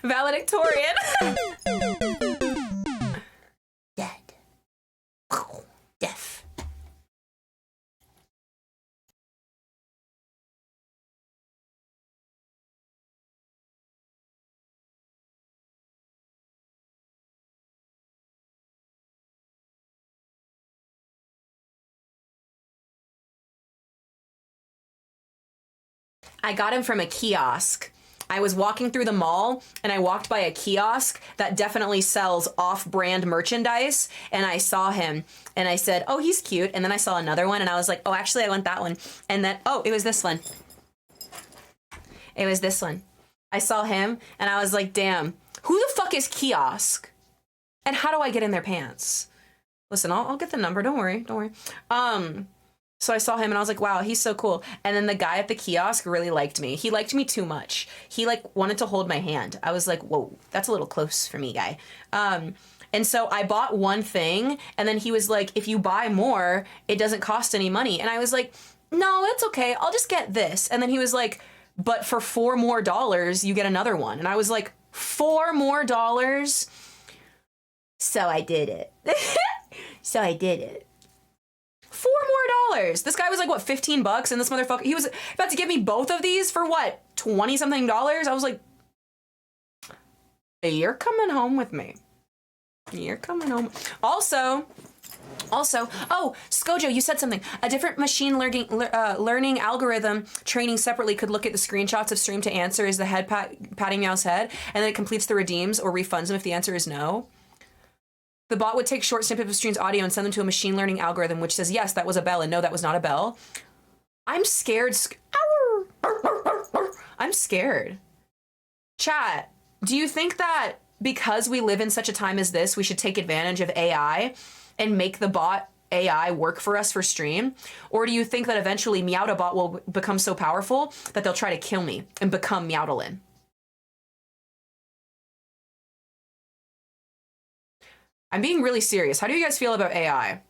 Valedictorian. Dead. Deaf. I got him from a kiosk. I was walking through the mall and I walked by a kiosk that definitely sells off-brand merchandise, and I saw him and I said, oh, he's cute. And then I saw another one and I was like, oh, actually I want that one. And then, oh, it was this one. It was this one. I saw him and I was like, damn, who the fuck is kiosk? And how do I get in their pants? Listen, I'll get the number. Don't worry. So I saw him and I was like, wow, he's so cool. And then the guy at the kiosk really liked me. He liked me too much. He like wanted to hold my hand. I was like, whoa, that's a little close for me, guy. And so I bought one thing and then he was like, if you buy more, it doesn't cost any money. And I was like, no, it's okay. I'll just get this. And then he was like, but for $4 more, you get another one. And I was like, $4 more? So I did it. $4 more. This guy was like, what, 15 bucks? And this motherfucker, he was about to give me both of these for what, 20 something dollars? I was like, you're coming home with me. You're coming home. Also, oh, Skojo, you said something. A different machine learning algorithm training separately could look at the screenshots of stream to answer is the head patting Meow's head, and then it completes the redeems or refunds them if the answer is no. The bot would take short snippets of stream's audio and send them to a machine learning algorithm, which says, yes, that was a bell, and no, that was not a bell. I'm scared. I'm scared. Chat, do you think that because we live in such a time as this, we should take advantage of AI and make the bot AI work for us for stream? Or do you think that eventually MEOWDABot will become so powerful that they'll try to kill me and become MEOWDALYN? I'm being really serious. How do you guys feel about AI?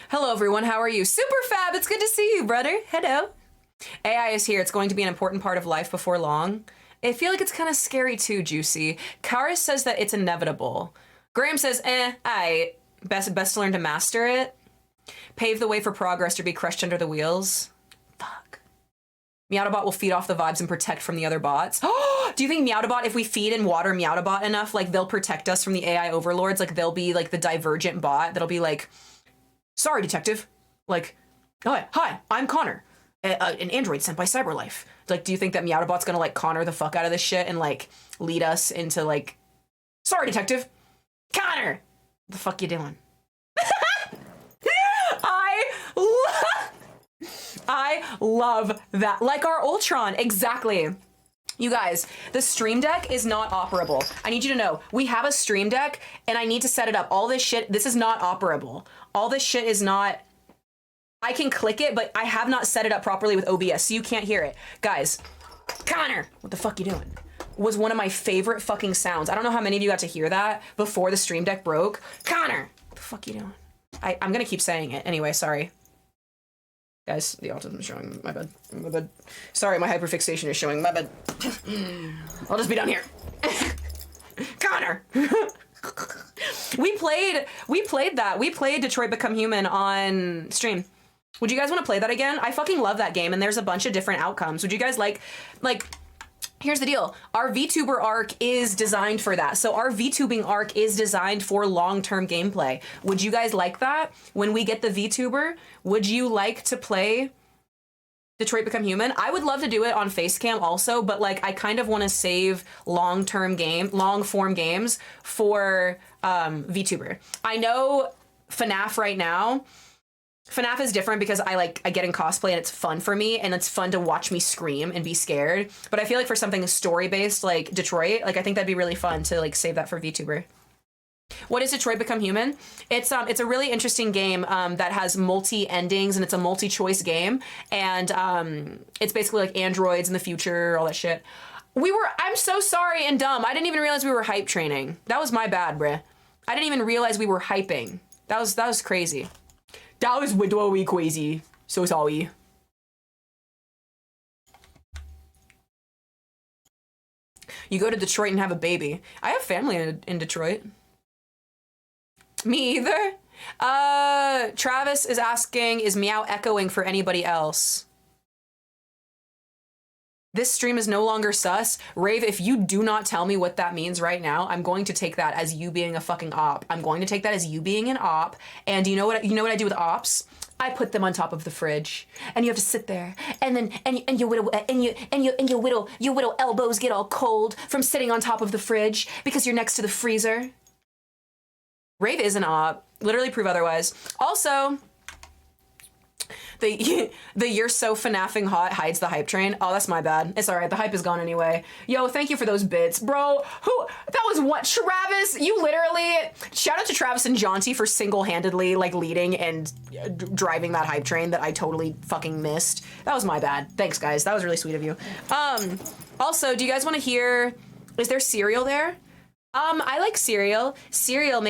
Hello, everyone. How are you? Super fab. It's good to see you, brother. Hello. AI is here. It's going to be an important part of life before long. I feel like it's kind of scary too, Juicy. Karis says that it's inevitable. Graham says, Best to learn to master it. Pave the way for progress or be crushed under the wheels. Fuck. MEOWDABot will feed off the vibes and protect from the other bots. Do you think MEOWDABot, if we feed and water MEOWDABot enough, like they'll protect us from the AI overlords? Like they'll be like the divergent bot that'll be like, sorry, detective. Like, oh, hi, I'm Connor, an android sent by CyberLife. Like, do you think that MEOWDABot's gonna like Connor the fuck out of this shit and like lead us into like, sorry, detective. Connor! What the fuck you doing? I love that. Like our Ultron, exactly. You guys, the Stream Deck is not operable. I need you to know, we have a Stream Deck and I need to set it up. All this shit, this is not operable. All this shit is not, I can click it, but I have not set it up properly with OBS, so you can't hear it. Guys, Connor, what the fuck you doing? was one of my favorite fucking sounds. I don't know how many of you got to hear that before the stream deck broke. Connor, what the fuck you doing? I'm gonna keep saying it anyway. Sorry, guys. The autism is showing. My bad. My bad. Sorry, my hyperfixation is showing. My bad. I'll just be down here. Connor. We played that. We played Detroit Become Human on stream. Would you guys want to play that again? I fucking love that game, and there's a bunch of different outcomes. Would you guys like, here's the deal. Our VTuber arc is designed for that. So our VTubing arc is designed for long-term gameplay. Would you guys like that? When we get the VTuber, would you like to play Detroit Become Human? I would love to do it on Facecam also, but like I kind of want to save long form games for VTuber. I know FNAF right now. FNAF is different because I get in cosplay and it's fun for me and it's fun to watch me scream and be scared. But I feel like for something story based like Detroit, like I think that'd be really fun to like save that for VTuber. What is Detroit Become Human? It's a really interesting game that has multi endings and it's a multi-choice game, and it's basically like androids in the future, all that shit. I'm so sorry and dumb. I didn't even realize we were hype training. That was my bad, bruh. I didn't even realize we were hyping. That was crazy. That was widowly crazy. So sorry. You go to Detroit and have a baby. I have family in Detroit. Me either. Travis is asking, is Meow echoing for anybody else? This stream is no longer sus. Rave, if you do not tell me what that means right now, I'm going to take that as you being a fucking op. I'm going to take that as you being an op. And you know what I do with ops? I put them on top of the fridge, and you have to sit there, and then your widow elbows get all cold from sitting on top of the fridge because you're next to the freezer. Rave is an op. Literally prove otherwise. Also, the you're so FNAFing hot hides the hype train. Oh, that's my bad. It's all right. The hype is gone anyway. Yo, thank you for those bits, bro. That was what? Travis, you literally, shout out to Travis and Jaunty for single-handedly like leading and driving that hype train that I totally fucking missed. That was my bad. Thanks, guys. That was really sweet of you. Also, do you guys want to hear, is there cereal there? I like cereal. Cereal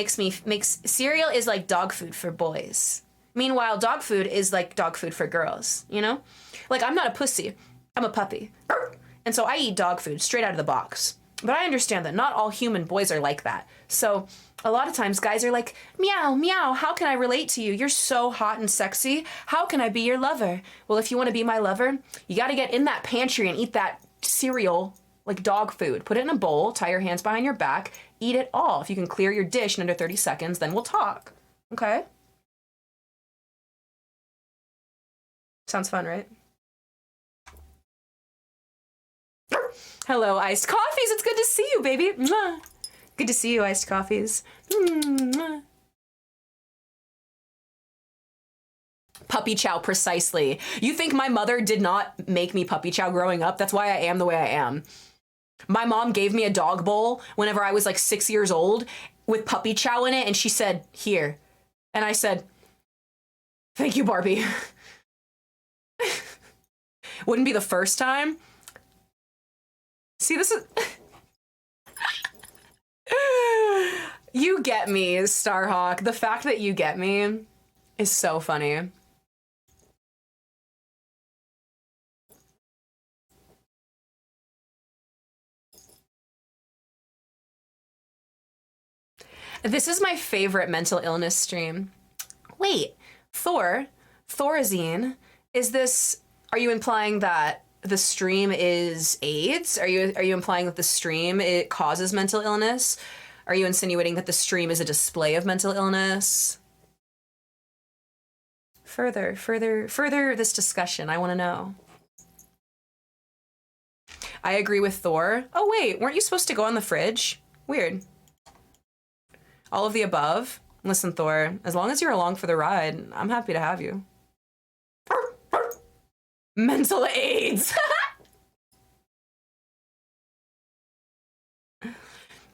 cereal is like dog food for boys. Meanwhile, dog food is like dog food for girls, you know? Like, I'm not a pussy. I'm a puppy. And so I eat dog food straight out of the box. But I understand that not all human boys are like that. So a lot of times guys are like, meow, meow, how can I relate to you? You're so hot and sexy. How can I be your lover? Well, if you want to be my lover, you got to get in that pantry and eat that cereal like dog food. Put it in a bowl, tie your hands behind your back, eat it all. If you can clear your dish in under 30 seconds, then we'll talk. Okay? Sounds fun, right? Hello, iced coffees. It's good to see you, baby. Mwah. Good to see you, iced coffees. Mwah. Puppy chow, precisely. You think my mother did not make me puppy chow growing up? That's why I am the way I am. My mom gave me a dog bowl whenever I was like 6 years old with puppy chow in it, and she said, here. And I said, thank you, Barbie. Wouldn't be the first time. See, this is... You get me, Starhawk. The fact that you get me is so funny. This is my favorite mental illness stream. Wait, Thorazine, is this... Are you implying that the stream is AIDS? Are you implying that the stream, it causes mental illness? Are you insinuating that the stream is a display of mental illness? Further this discussion. I want to know. I agree with Thor. Oh wait, weren't you supposed to go on the fridge? Weird. All of the above. Listen, Thor, as long as you're along for the ride, I'm happy to have you. Mental AIDS.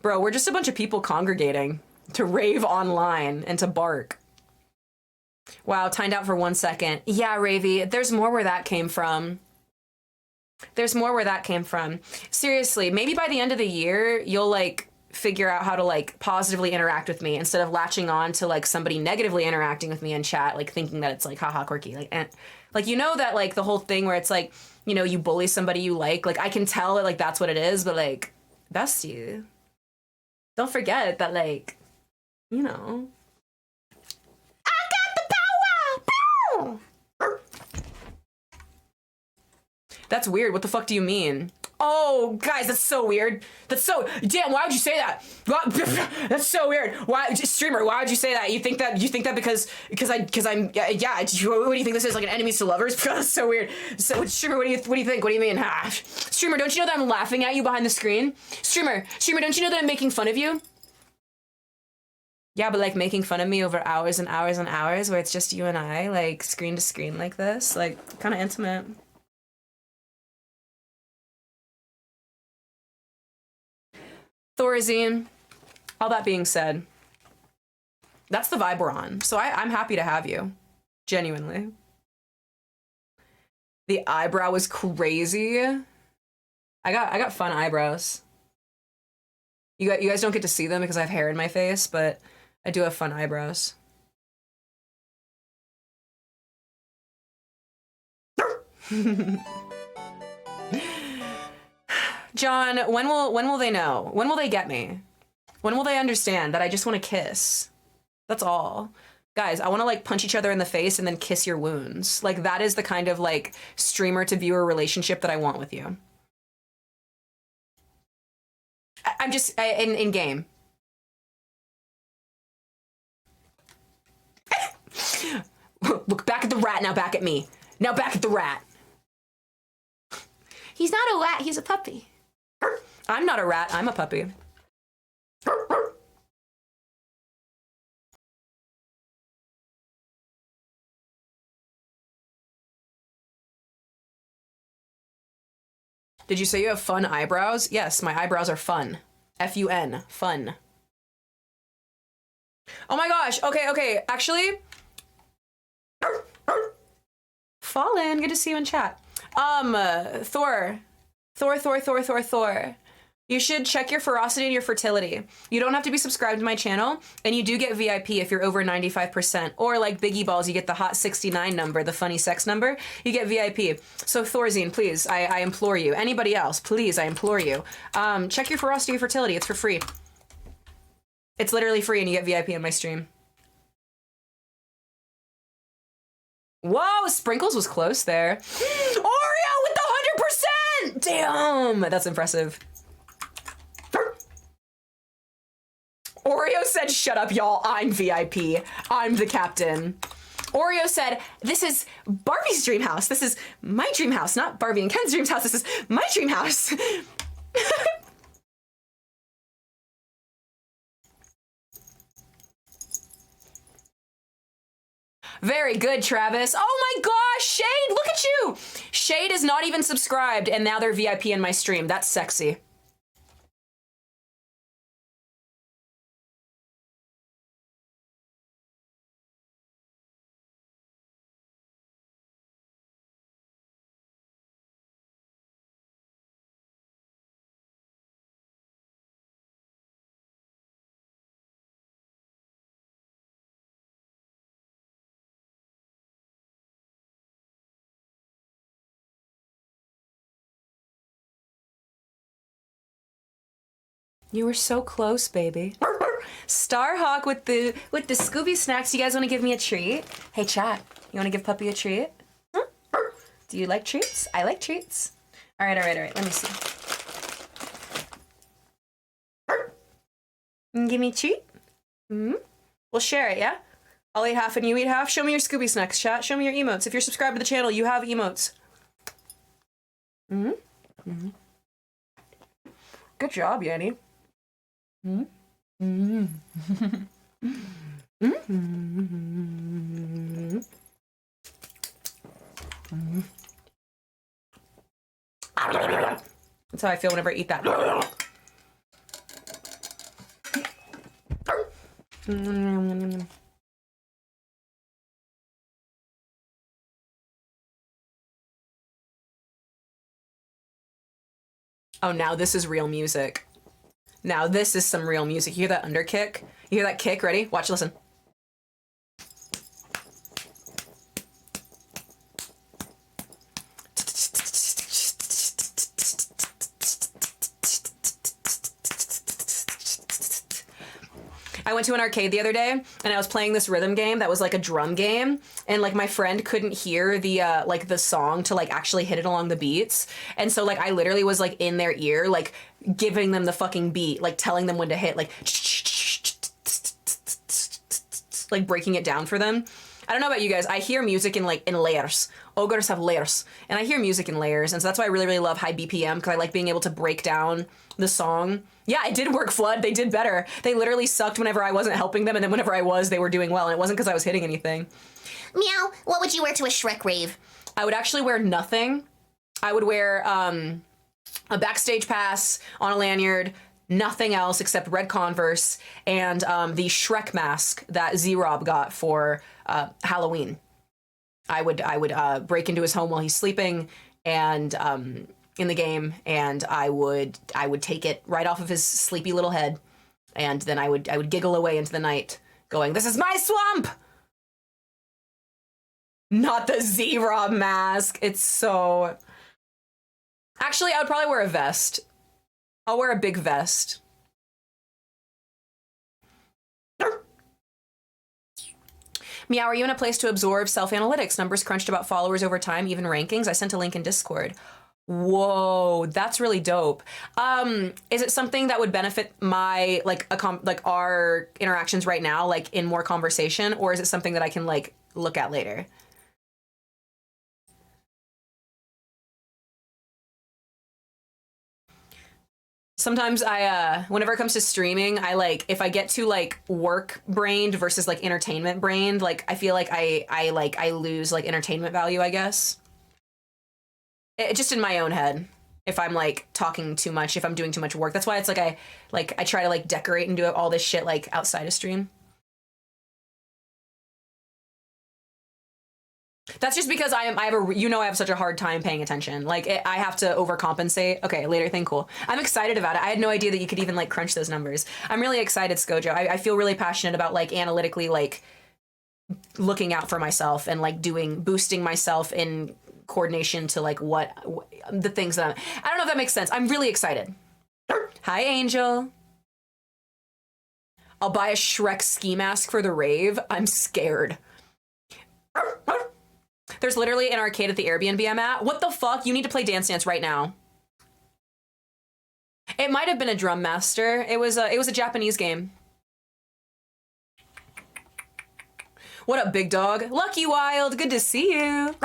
Bro, we're just a bunch of people congregating to rave online and to bark. Wow, timed out for 1 second. Yeah, Ravy, there's more where that came from. There's more where that came from. Seriously, maybe by the end of the year, you'll like figure out how to like positively interact with me instead of latching on to like somebody negatively interacting with me in chat, like thinking that it's like haha quirky. Like you know that like the whole thing where it's like, you know, you bully somebody you like I can tell that like that's what it is, but like bestie, don't forget that like, you know, I got the power. That's weird. What the fuck do you mean? Oh, guys, that's so weird. That's so damn. Why would you say that? That's so weird. Why, streamer? Why would you say that? You think that because I'm yeah. What do you think this is, like an enemies to lovers? That's so weird. So streamer, what do you think? What do you mean? Streamer, don't you know that I'm laughing at you behind the screen? Streamer, don't you know that I'm making fun of you? Yeah, but like making fun of me over hours and hours and hours, where it's just you and I, like screen to screen like this, like kind of intimate. Thorazine, all that being said, that's the vibe we're on. So I'm happy to have you. Genuinely. The eyebrow was crazy. I got fun eyebrows. You guys don't get to see them because I have hair in my face, but I do have fun eyebrows. John, when will they know? When will they get me? When will they understand that I just want to kiss? That's all. Guys, I want to like punch each other in the face and then kiss your wounds. Like that is the kind of like streamer to viewer relationship that I want with you. I'm just in game. Look back at the rat, now back at me. Now back at the rat. He's not a rat, he's a puppy. I'm not a rat, I'm a puppy. Did you say you have fun eyebrows? Yes, my eyebrows are fun. F-U-N, fun. Oh my gosh, okay, actually. Fallen, good to see you in chat. Thor. You should check your ferocity and your fertility. You don't have to be subscribed to my channel, and you do get VIP if you're over 95%. Or like Biggie Balls, you get the hot 69 number, the funny sex number. You get VIP. So Thorazine, please, I implore you. Anybody else, please, I implore you. Check your ferocity and fertility. It's for free. It's literally free, and you get VIP on my stream. Whoa, Sprinkles was close there. Oreo with the 100%! Damn, that's impressive. Oreo said, shut up, y'all. I'm VIP. I'm the captain. Oreo said, this is Barbie's dream house. This is my dream house, not Barbie and Ken's dream house. This is my dream house. Very good, Travis. Oh my gosh, Shade, look at you. Shade is not even subscribed, and now they're VIP in my stream. That's sexy. You were so close, baby. Starhawk with the Scooby snacks. You guys want to give me a treat? Hey, chat. You want to give Puppy a treat? Huh? Do you like treats? I like treats. All right. Let me see. Give me a treat. We'll share it, yeah? I'll eat half and you eat half. Show me your Scooby snacks, chat. Show me your emotes. If you're subscribed to the channel, you have emotes. Good job, Yanni. That's how I feel whenever I eat that. Oh, now this is real music. Now this is some real music. You hear that underkick? You hear that kick? Ready? Watch, listen. I went to an arcade the other day and I was playing this rhythm game that was like a drum game, and like my friend couldn't hear the like the song to like actually hit it along the beats, and so like I literally was like in their ear like giving them the fucking beat, like telling them when to hit, like breaking it down for them. I don't know about you guys. I hear music in layers. Ogres have layers, and I hear music in layers, and so that's why I really, really love high BPM, because I like being able to break down the song. Yeah, it did work, Flood. They did better. They literally sucked whenever I wasn't helping them, and then whenever I was, they were doing well, and it wasn't because I was hitting anything. Meow, what would you wear to a Shrek rave? I would actually wear nothing. I would wear a backstage pass on a lanyard, nothing else except red Converse, and the Shrek mask that Z-Rob got for Halloween. I would break into his home while he's sleeping, and in the game, and I would take it right off of his sleepy little head, and then I would giggle away into the night, going, "This is my swamp!" Not the Z-Rob mask. It's so... Actually, I would probably wear a vest. I'll wear a big vest. Meow, are you in a place to absorb self-analytics? Numbers crunched about followers over time, even rankings? I sent a link in Discord. Whoa, that's really dope. Is it something that would benefit my, like, our interactions right now, like, in more conversation? Or is it something that I can, like, look at later? Sometimes whenever it comes to streaming, I like, if I get too like work brained versus like entertainment brained, like I feel like I lose like entertainment value, I guess. Just in my own head, if I'm like talking too much, if I'm doing too much work. That's why it's like I try to like decorate and do all this shit like outside of stream. That's just because I have such a hard time paying attention. Like I have to overcompensate. Okay, later thing, cool. I'm excited about it. I had no idea that you could even like crunch those numbers. I'm really excited, Skojo. I feel really passionate about like analytically like looking out for myself and like boosting myself in coordination to like what the things that I don't know if that makes sense. I'm really excited. Hi, Angel. I'll buy a Shrek ski mask for the rave. I'm scared. There's literally an arcade at the Airbnb I'm at. What the fuck? You need to play Dance Dance right now. It might have been a Drum Master. It was a Japanese game. What up, big dog? Lucky Wild, good to see you.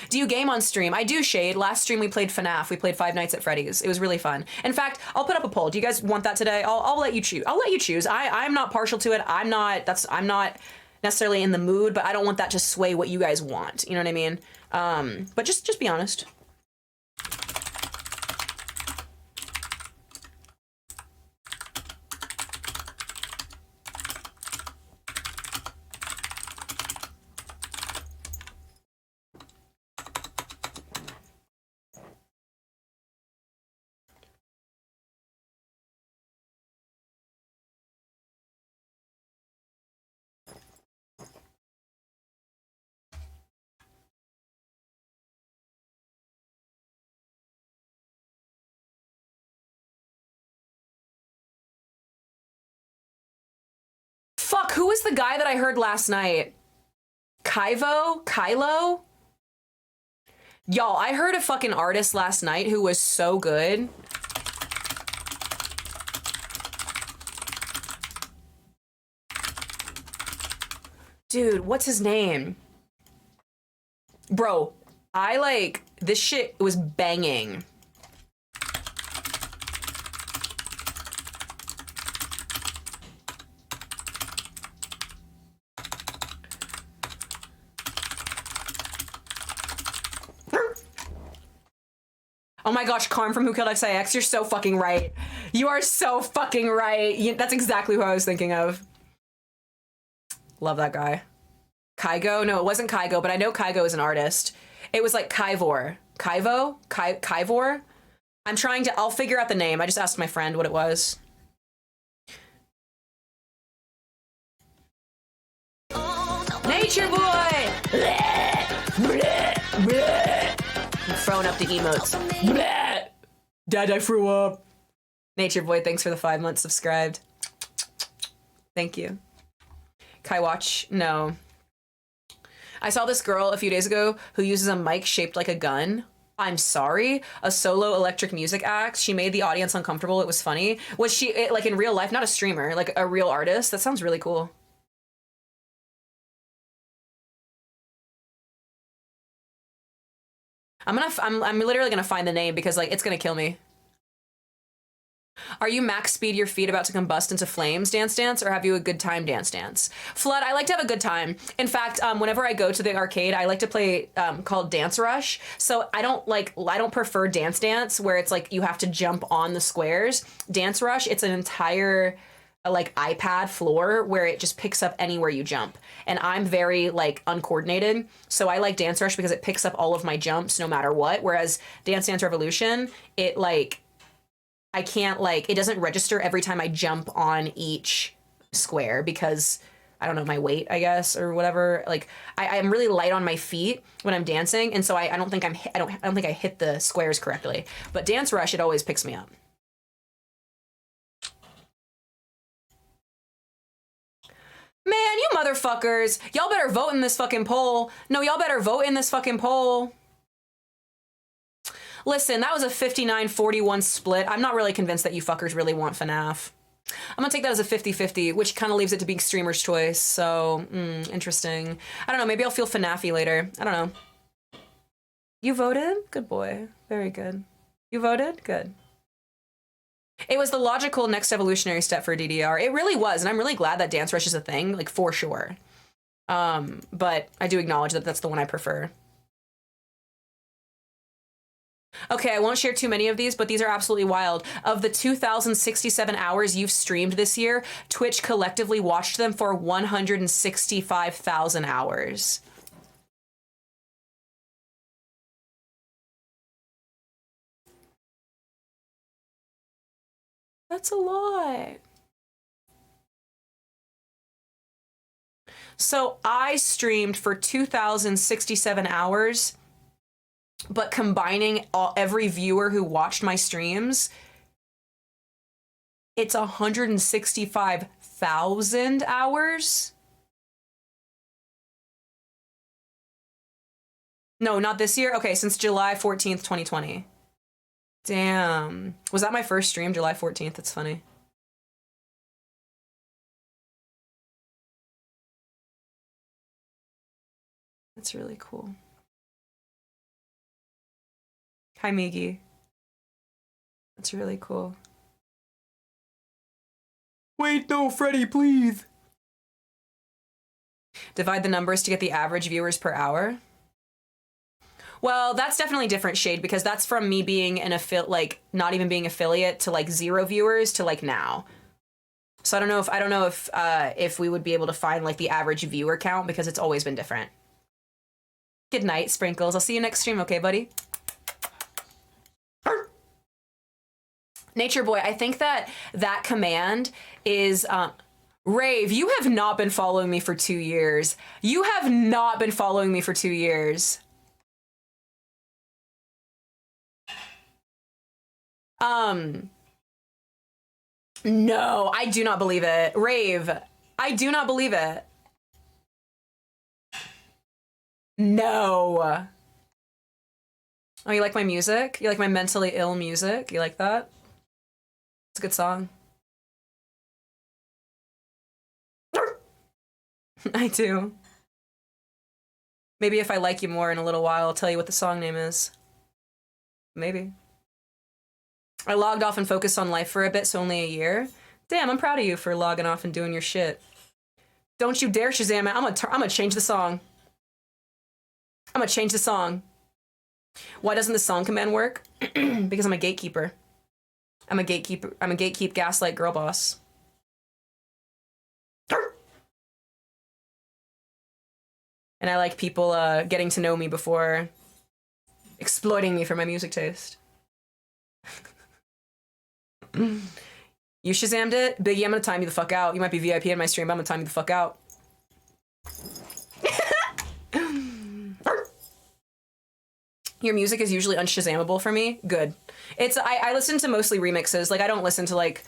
Do you game on stream? I do, Shade. Last stream we played FNAF. We played Five Nights at Freddy's. It was really fun. In fact, I'll put up a poll. Do you guys want that today? I'll let you choose. I'll let you choose. I'm not partial to it. I'm not necessarily in the mood, but I don't want that to sway what you guys want. You know what I mean? But just be honest. Fuck, who was the guy that I heard last night? Kylo? Y'all, I heard a fucking artist last night who was so good. Dude, what's his name? Bro, this shit was banging. Oh my gosh, Karm from Who Killed XIX, you're so fucking right. You are so fucking right. That's exactly who I was thinking of. Love that guy. Kygo? No, it wasn't Kygo, but I know Kygo is an artist. It was like Kyvor. Kyvor? I'm trying to, I'll figure out the name. I just asked my friend what it was. Nature boy! I'm throwing up the emotes. Dad, I threw up. Nature boy, thanks for the 5 months subscribed. Thank you. Kai watch? No. I saw this girl a few days ago who uses a mic shaped like a gun. I'm sorry. A solo electric music act. She made the audience uncomfortable. It was funny. Was she, like, in real life, not a streamer, like a real artist? That sounds really cool. I'm literally gonna find the name because, like, it's gonna kill me. Are you max speed your feet about to combust into flames dance dance, or have you a good time dance dance? Flood, I like to have a good time. In fact, whenever I go to the arcade, I like to play called Dance Rush. So I don't prefer Dance Dance where it's like you have to jump on the squares. Dance Rush, it's an entire like iPad floor where it just picks up anywhere you jump. And I'm very like uncoordinated. So I like Dance Rush because it picks up all of my jumps no matter what. Whereas Dance Dance Revolution, it like, I can't like, it doesn't register every time I jump on each square because I don't know, my weight, I guess, or whatever. Like I'm really light on my feet when I'm dancing. And so I don't think I don't think I hit the squares correctly, but Dance Rush, it always picks me up. Man, you motherfuckers. Y'all better vote in this fucking poll. No, y'all better vote in this fucking poll. Listen, that was a 59-41 split. I'm not really convinced that you fuckers really want FNAF. I'm gonna take that as a 50-50, which kind of leaves it to being streamer's choice. So, interesting. I don't know, maybe I'll feel FNAF-y later. I don't know. You voted? Good boy. Very good. You voted? Good. It was the logical next evolutionary step for DDR. It really was, and I'm really glad that Dance Rush is a thing, like, for sure. But I do acknowledge that that's the one I prefer. Okay, I won't share too many of these, but these are absolutely wild. Of the 2,067 hours you've streamed this year, Twitch collectively watched them for 165,000 hours. That's a lot. So I streamed for 2,067 hours, but combining every viewer who watched my streams, it's 165,000 hours. No, not this year. Okay, since July 14th, 2020. Damn. Was that my first stream, July 14th? That's funny. That's really cool. Hi, Miggy. That's really cool. Wait, no, Freddy, please. Divide the numbers to get the average viewers per hour. Well, that's definitely different shade because that's from me being an not even being affiliate to like 0 viewers to like now. So I don't know if we would be able to find like the average viewer count because it's always been different. Good night, Sprinkles. I'll see you next stream, okay, buddy? Nature Boy, I think that command is Rave, you have not been following me for 2 years. You have not been following me for 2 years. No, I do not believe it. Rave, I do not believe it. No. Oh, you like my music? You like my mentally ill music? You like that? It's a good song. I do. Maybe if I like you more in a little while, I'll tell you what the song name is. Maybe. I logged off and focused on life for a bit, so only a year. Damn, I'm proud of you for logging off and doing your shit. Don't you dare Shazam it. I'm gonna change the song. I'm gonna change the song. Why doesn't the song command work? Because I'm a gatekeeper. I'm a gatekeep gaslight girl boss. And I like people getting to know me before exploiting me for my music taste. You Shazammed it? Biggie, I'm gonna time you the fuck out. You might be VIP in my stream, but I'm gonna time you the fuck out. Your music is usually unShazammable for me. Good. It's I listen to mostly remixes. Like I don't listen to like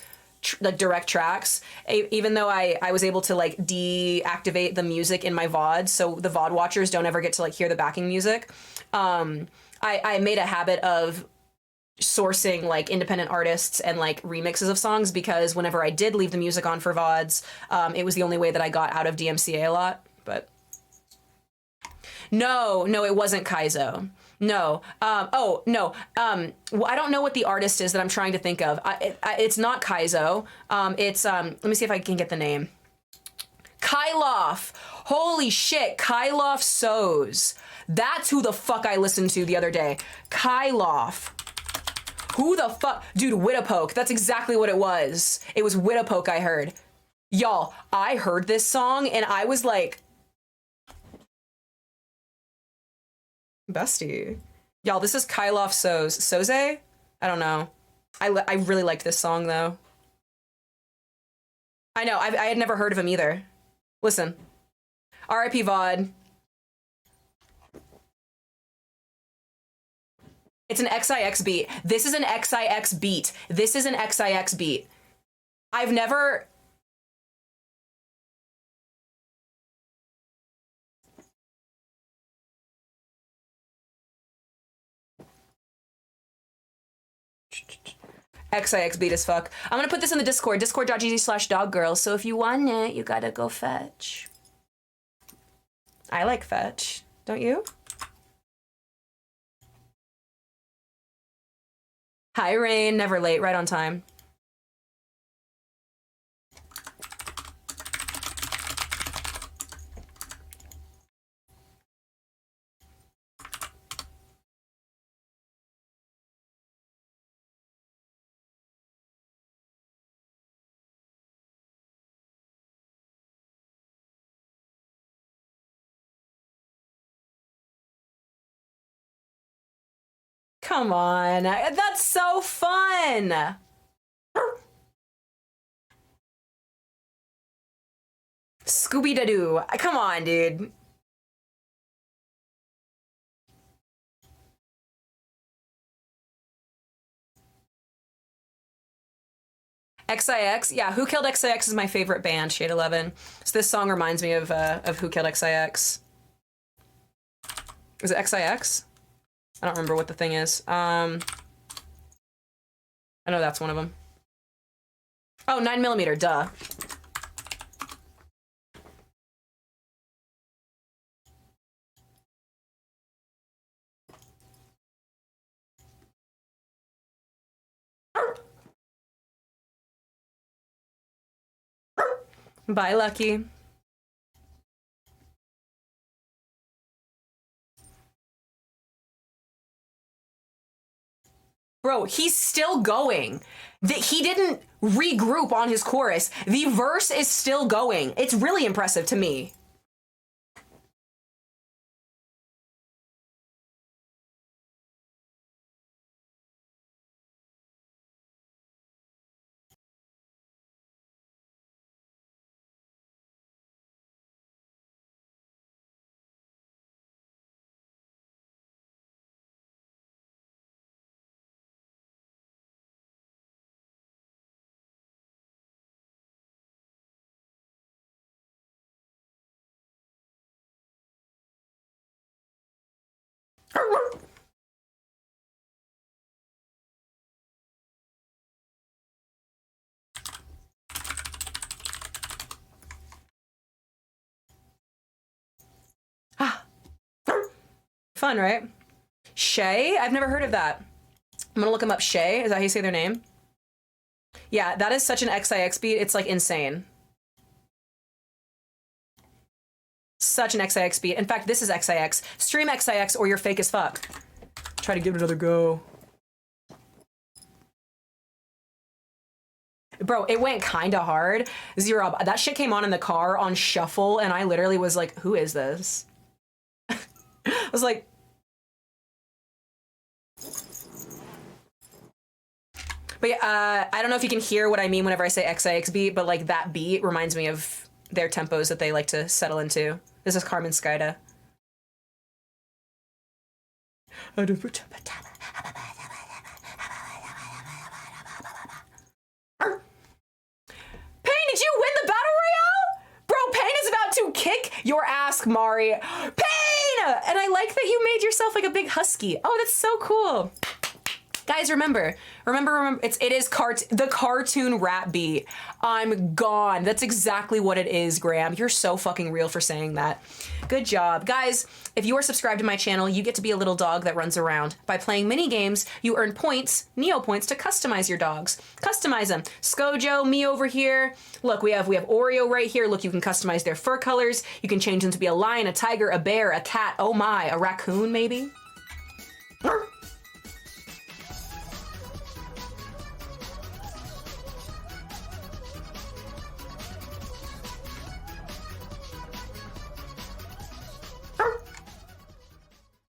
direct tracks. Even though I was able to like deactivate the music in my VOD, so the VOD watchers don't ever get to like hear the backing music. I made a habit of sourcing like independent artists and like remixes of songs because whenever I did leave the music on for VODs, it was the only way that I got out of DMCA a lot. But no, it wasn't Kaizo. No. Oh, no. Well, I don't know what the artist is that I'm trying to think of. It's not Kaizo. It's, let me see if I can get the name. Kyloff. Holy shit. Kyloff Sows. That's who the fuck I listened to the other day. Kyloff. Who the fuck? Dude, Wittapoke. That's exactly what it was. It was Wittapoke I heard. Y'all, I heard this song and I was like, bestie. Y'all, this is Kyloff Soze. Soze? I don't know. I really liked this song, though. I know, I had never heard of him either. Listen. R.I.P. VOD. It's an XIX beat. This is an XIX beat. This is an XIX beat. I've never... XIX beat as fuck. I'm gonna put this in the Discord, discord.gg/doggirl, so if you want it, you gotta go fetch. I like fetch. Don't you? Hi, Rain. Never late. Right on time. Come on. That's so fun. Scooby-Doo. Come on, dude. XIX, yeah, Who Killed XIX is my favorite band, Shade 11. So this song reminds me of Who Killed XIX. Is it XIX? I don't remember what the thing is. I know that's one of them. Oh, 9mm, duh. Bye, Lucky. Bro, he's still going. He didn't regroup on his chorus. The verse is still going. It's really impressive to me. Fun, right? Shay? I've never heard of that. I'm gonna look him up. Shay? Is that how you say their name? Yeah, that is such an XIX beat. It's like insane. Such an XIX beat. In fact, this is XIX. Stream XIX or you're fake as fuck. Try to give it another go. Bro, it went kinda hard. Zero. That shit came on in the car on shuffle and I literally was like, who is this? I was like, But yeah, I don't know if you can hear what I mean whenever I say XIX beat, but like that beat reminds me of their tempos that they like to settle into. This is Carmen Skyda. Pain, did you win the battle royale? Bro, Pain is about to kick your ass, Mari. Pain! And I like that you made yourself like a big husky. Oh, that's so cool. Guys, remember, it is the cartoon rap beat. I'm gone. That's exactly what it is, Graham. You're so fucking real for saying that. Good job. Guys, if you are subscribed to my channel, you get to be a little dog that runs around. By playing mini games, you earn points, Neo points, to customize your dogs. Customize them. Skojo, me over here. Look, we have Oreo right here. Look, you can customize their fur colors. You can change them to be a lion, a tiger, a bear, a cat, oh my, a raccoon maybe.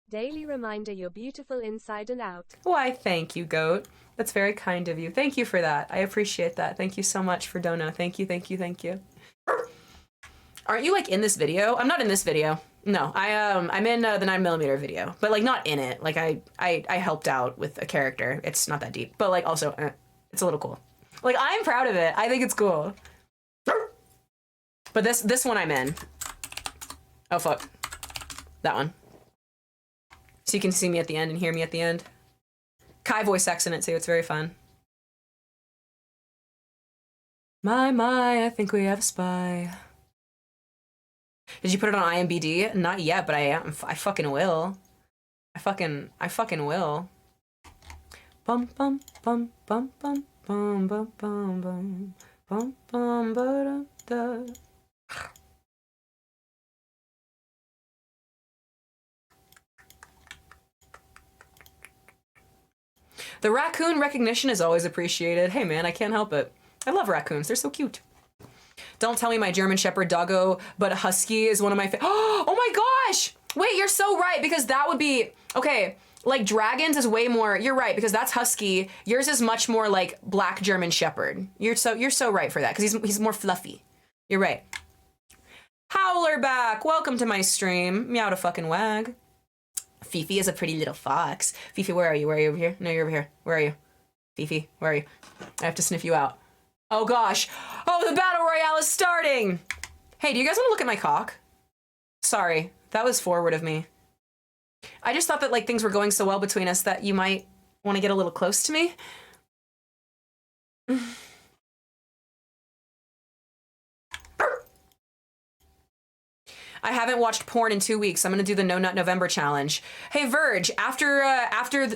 Daily reminder you're beautiful inside and out. Why, thank you, Goat. That's very kind of you. Thank you for that. I appreciate that. Thank you so much for Dono. Thank you, thank you, thank you. Aren't you like in this video? I'm not in this video. No, I'm in the 9mm video, but like not in it. Like I helped out with a character. It's not that deep, but like also it's a little cool. Like I'm proud of it. I think it's cool. But this one I'm in. Oh fuck. That one. So you can see me at the end and hear me at the end. Kai voice acts in it too, it's very fun. My, I think we have a spy. Did you put it on IMBD? Not yet, but I fucking will. I fucking will. Bum bum bum bum bum bum bum bum bum bum bum ba da. The raccoon recognition is always appreciated. Hey man, I can't help it. I love raccoons. They're so cute. Don't tell me my German Shepherd doggo, but a husky is one of my Oh my gosh! Wait, you're so right, because that would be... Okay, like dragons is way more... You're right, because that's husky. Yours is much more like black German Shepherd. You're so right for that, because he's more fluffy. You're right. Howler back! Welcome to my stream. Meow to fucking wag. Fifi is a pretty little fox. Fifi, where are you? Where are you over here? No, you're over here. Where are you? Fifi, where are you? I have to sniff you out. Oh gosh. Oh, the battle royale is starting. Hey, do you guys want to look at my cock? Sorry, that was forward of me. I just thought that like things were going so well between us that you might want to get a little close to me. I haven't watched porn in 2 weeks. I'm gonna do the No Nut November challenge. Hey Verge, after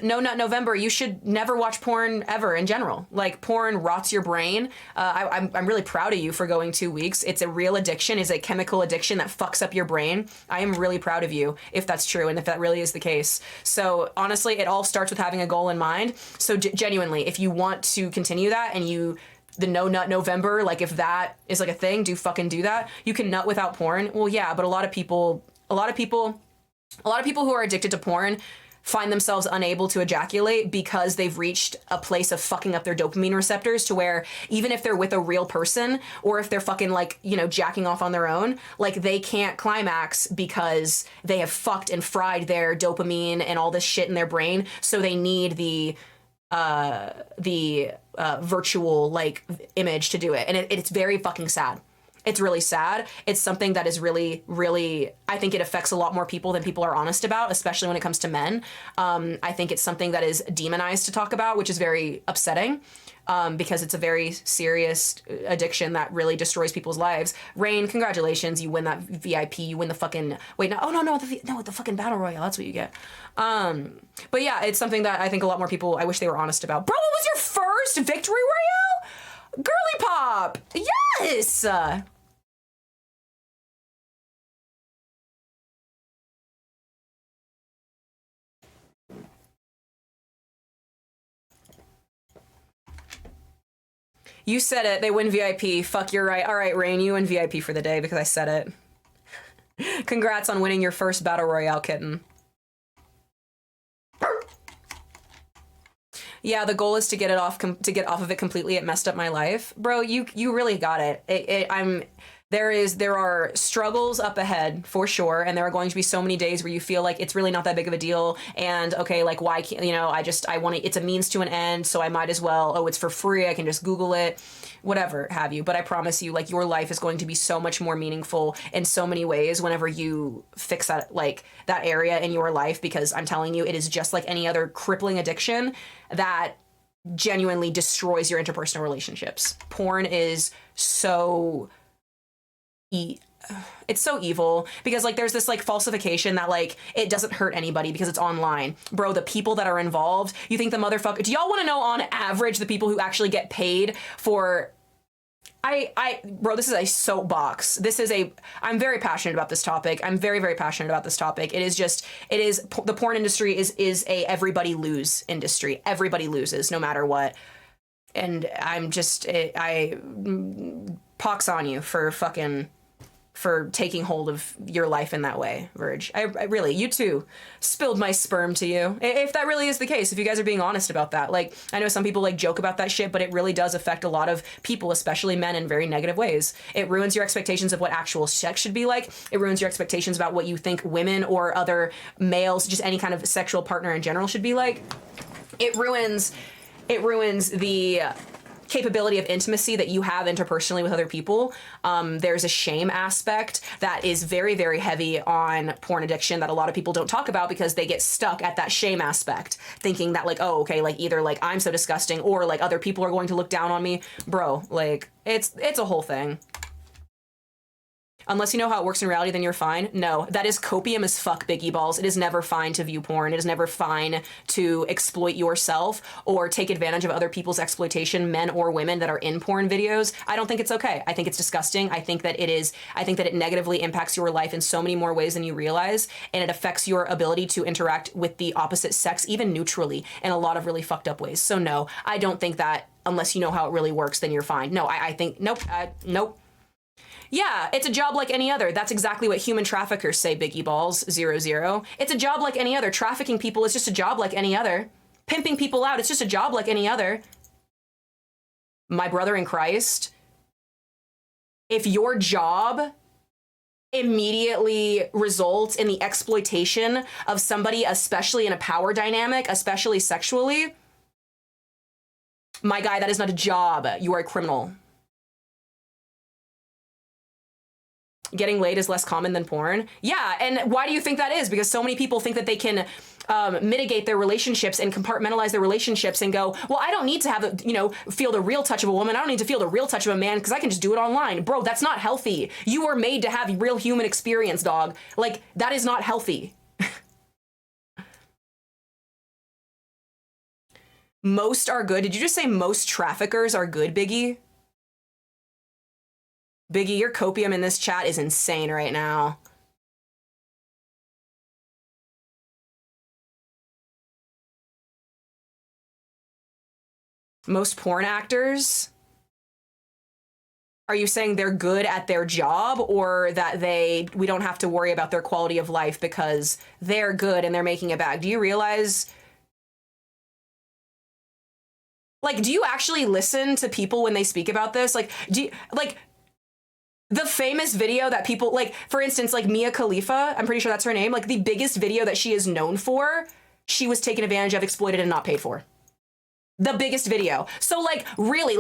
No Nut November, you should never watch porn ever in general. Like porn rots your brain. I'm really proud of you for going 2 weeks. It's a real addiction. It's a chemical addiction that fucks up your brain. I am really proud of you if that's true and if that really is the case. So honestly, it all starts with having a goal in mind. So genuinely, if you want to continue that and the No Nut November, like if that is like a thing, do that. You can nut without porn. Well, yeah, but a lot of people who are addicted to porn find themselves unable to ejaculate because they've reached a place of fucking up their dopamine receptors to where even if they're with a real person or if they're fucking like, you know, jacking off on their own, like they can't climax because they have fucked and fried their dopamine and all this shit in their brain. So they need the virtual like image to do it, and it's very fucking sad. It's really sad. It's something that is really, really, I think it affects a lot more people than people are honest about, especially when it comes to men. I think it's something that is demonized to talk about, which is very upsetting. Because it's a very serious addiction that really destroys people's lives. Rain, congratulations, you win that VIP, you win the fucking, the fucking battle royale, that's what you get. But yeah, it's something that I think a lot more people, I wish they were honest about. Bro, what was your first victory royale? Girly Pop, yes! You said it. They win VIP. Fuck, you're right. All right, Rain, you win VIP for the day because I said it. Congrats on winning your first Battle Royale, kitten. Yeah, the goal is to get it off, to get off of it completely. It messed up my life, bro. You really got it. There are struggles up ahead for sure, and there are going to be so many days where you feel like it's really not that big of a deal, and okay, like why can't, you know, I want to, it's a means to an end, so I might as well, oh, it's for free, I can just Google it, whatever have you. But I promise you, like, your life is going to be so much more meaningful in so many ways whenever you fix that, like, that area in your life, because I'm telling you, it is just like any other crippling addiction that genuinely destroys your interpersonal relationships. Porn is so it's so evil, because like there's this like falsification that like it doesn't hurt anybody because it's online. Bro, the people that are involved, you think the motherfucker, do y'all want to know on average the people who actually get paid for, bro, this is a soapbox. I'm very passionate about this topic. I'm very, very passionate about this topic. The porn industry is a everybody lose industry. Everybody loses no matter what. And I'm just, pox on you for taking hold of your life in that way, Verge. I really, you too, spilled my sperm to you. If that really is the case, if you guys are being honest about that. Like, I know some people like joke about that shit, but it really does affect a lot of people, especially men, in very negative ways. It ruins your expectations of what actual sex should be like. It ruins your expectations about what you think women or other males, just any kind of sexual partner in general, should be like. It ruins the capability of intimacy that you have interpersonally with other people. There's a shame aspect that is very, very heavy on porn addiction that a lot of people don't talk about, because they get stuck at that shame aspect, thinking that like, oh, okay, like either like I'm so disgusting or like other people are going to look down on me. Bro, like it's a whole thing. Unless you know how it works in reality, then you're fine. No, that is copium as fuck, Biggie Balls. It is never fine to view porn. It is never fine to exploit yourself or take advantage of other people's exploitation, men or women that are in porn videos. I don't think it's okay. I think it's disgusting. I think that it negatively impacts your life in so many more ways than you realize, and it affects your ability to interact with the opposite sex, even neutrally, in a lot of really fucked up ways. So no, I don't think that unless you know how it really works, then you're fine. No, I think, nope. Yeah, it's a job like any other. That's exactly what human traffickers say, Biggie Balls, 00. It's a job like any other. Trafficking people is just a job like any other. Pimping people out, it's just a job like any other. My brother in Christ, if your job immediately results in the exploitation of somebody, especially in a power dynamic, especially sexually, my guy, that is not a job. You are a criminal. Getting laid is less common than porn. Yeah, and why do you think that is? Because so many people think that they can mitigate their relationships and compartmentalize their relationships and go, well, I don't need to have, feel the real touch of a woman. I don't need to feel the real touch of a man because I can just do it online. Bro, that's not healthy. You were made to have real human experience, dog. Like, that is not healthy. Most are good. Did you just say most traffickers are good, Biggie? Biggie, your copium in this chat is insane right now. Most porn actors? Are you saying they're good at their job, or that we don't have to worry about their quality of life because they're good and they're making it back? Do you realize... Like, do you actually listen to people when they speak about this? Like, the famous video that people, like, for instance, like Mia Khalifa, I'm pretty sure that's her name, like the biggest video that she is known for, she was taken advantage of, exploited, and not paid for. The biggest video. So like, really,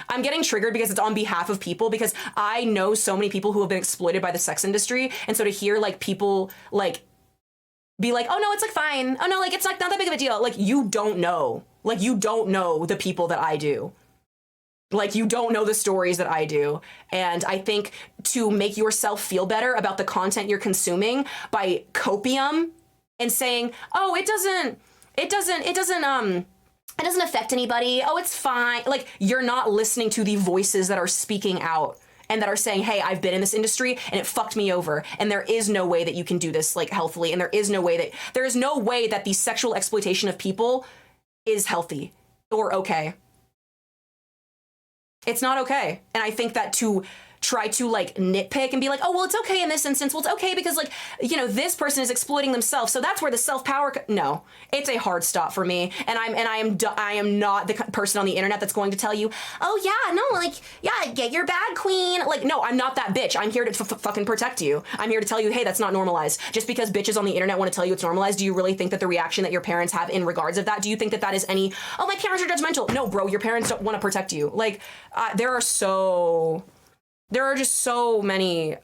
I'm getting triggered because it's on behalf of people, because I know so many people who have been exploited by the sex industry. And so to hear like people like be like, oh no, it's like fine. Oh no, like it's like not that big of a deal. Like, you don't know. Like, you don't know the people that I do. Like, you don't know the stories that I do. And I think to make yourself feel better about the content you're consuming by copium and saying, oh, it doesn't affect anybody. Oh, it's fine. Like, you're not listening to the voices that are speaking out and that are saying, hey, I've been in this industry and it fucked me over. And there is no way that you can do this like healthily. And there is no way that the sexual exploitation of people is healthy or okay. It's not okay. And I think that to try to like nitpick and be like, oh, well, it's okay in this instance. Well, it's okay because like, you know, this person is exploiting themselves. So that's where the self-power, no, it's a hard stop for me. And I am not the person on the internet that's going to tell you, oh yeah, no, like, yeah, get your bad queen. Like, no, I'm not that bitch. I'm here to fucking protect you. I'm here to tell you, hey, that's not normalized. Just because bitches on the internet want to tell you it's normalized, do you really think that the reaction that your parents have in regards of that, do you think that that is any, oh, my parents are judgmental? No, bro, your parents don't want to protect you. Like, there are just so many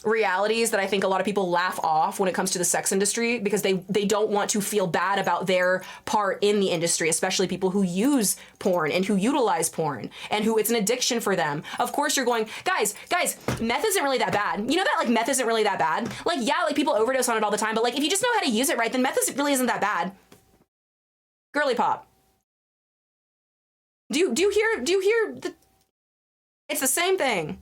realities that I think a lot of people laugh off when it comes to the sex industry because they don't want to feel bad about their part in the industry, especially people who use porn and who utilize porn and who it's an addiction for them. Of course you're going, guys, meth isn't really that bad. You know that like meth isn't really that bad? Like, yeah, like people overdose on it all the time, but like if you just know how to use it right, then meth really isn't that bad. Girly pop. Do you hear the, it's the same thing.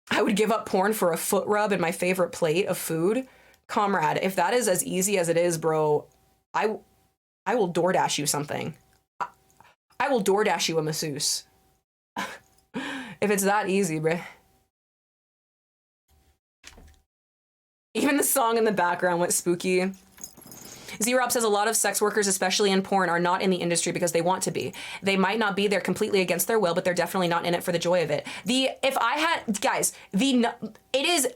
I would give up porn for a foot rub and my favorite plate of food. Comrade, if that is as easy as it is, bro, I will DoorDash you something. I will DoorDash you a masseuse. If it's that easy, bruh. Even the song in the background went spooky. Z-Rob says a lot of sex workers, especially in porn, are not in the industry because they want to be. They might not be there completely against their will, but they're definitely not in it for the joy of it. It is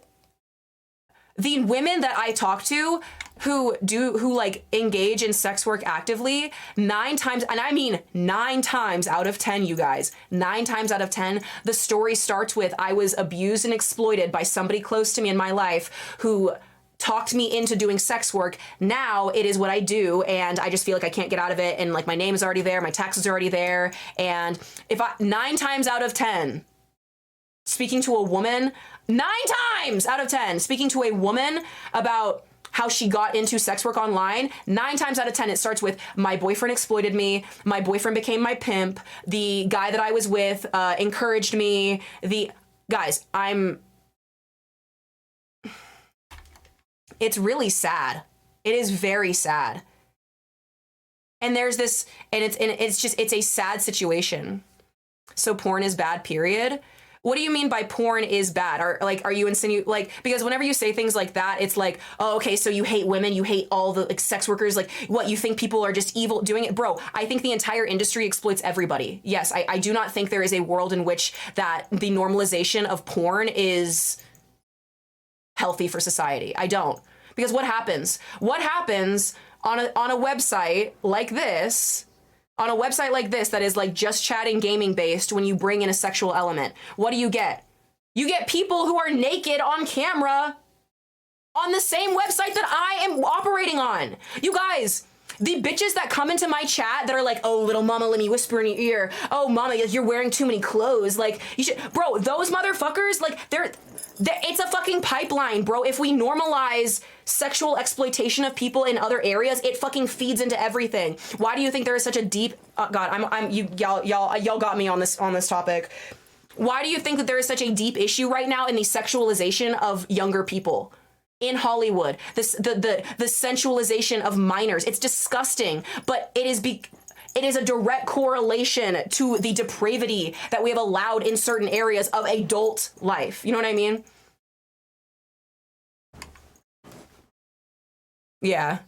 the women that I talk to who like engage in sex work actively, 9 times, and I mean 9 times out of 10, you guys, 9 times out of 10, the story starts with, I was abused and exploited by somebody close to me in my life who talked me into doing sex work. Now it is what I do, and I just feel like I can't get out of it, and like my name is already there, my taxes are already there, and 9 times out of 10, speaking to a woman, 9 times out of 10, speaking to a woman about how she got into sex work online, 9 times out of 10, it starts with, my boyfriend exploited me, my boyfriend became my pimp, the guy that I was with encouraged me, guys, it's really sad. It is very sad. And there's this, and it's a sad situation. So porn is bad, period. What do you mean by porn is bad? Are you insinuating, like, because whenever you say things like that, it's like, oh, okay, so you hate women, you hate all the like, sex workers, like, what, you think people are just evil doing it? Bro, I think the entire industry exploits everybody. Yes, I do not think there is a world in which that the normalization of porn is healthy for society. I don't. Because what happens? What happens on a website like this, that is like just chatting gaming based when you bring in a sexual element? What do you get? You get people who are naked on camera on the same website that I am operating on. You guys, the bitches that come into my chat that are like, oh, little mama, let me whisper in your ear. Oh, mama, you're wearing too many clothes. Like, you should, bro, those motherfuckers, like, it's a fucking pipeline, bro. If we normalize sexual exploitation of people in other areas, it fucking feeds into everything. Why do you think there is such a deep, y'all got me on this topic. Why do you think that there is such a deep issue right now in the sexualization of younger people? In Hollywood, the sensualization of minors. It's disgusting, but it is a direct correlation to the depravity that we have allowed in certain areas of adult life. You know what I mean? Yeah.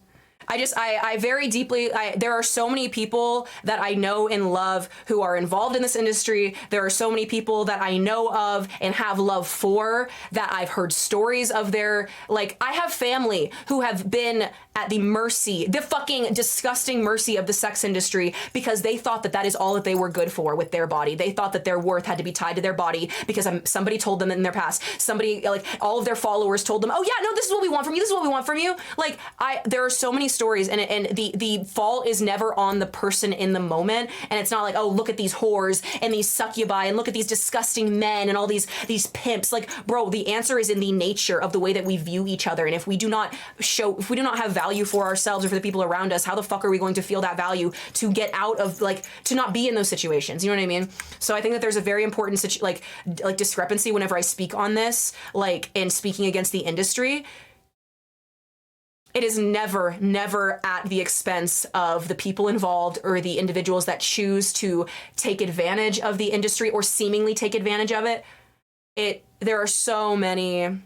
I very deeply, there are so many people that I know and love who are involved in this industry. There are so many people that I know of and have love for that I've heard stories of their, like, I have family who have been at the mercy, the fucking disgusting mercy of the sex industry because they thought that that is all that they were good for with their body. They thought that their worth had to be tied to their body because somebody told them in their past, somebody, like, all of their followers told them, oh yeah, no, this is what we want from you. This is what we want from you. Like, there are so many stories, and the fault is never on the person in the moment, and it's not like, oh, look at these whores and these succubi and look at these disgusting men and all these pimps. Like, bro, the answer is in the nature of the way that we view each other, and if we do not have value for ourselves or for the people around us, how the fuck are we going to feel that value to get out of, like, to not be in those situations? You know what I mean? So I think that there's a very important discrepancy whenever I speak on this, like, in speaking against the industry. It is never, never at the expense of the people involved or the individuals that choose to take advantage of the industry or seemingly take advantage of it. There are so many.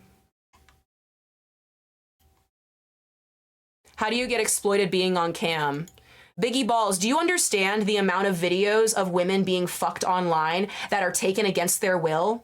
How do you get exploited being on cam? Biggie Balls, do you understand the amount of videos of women being fucked online that are taken against their will?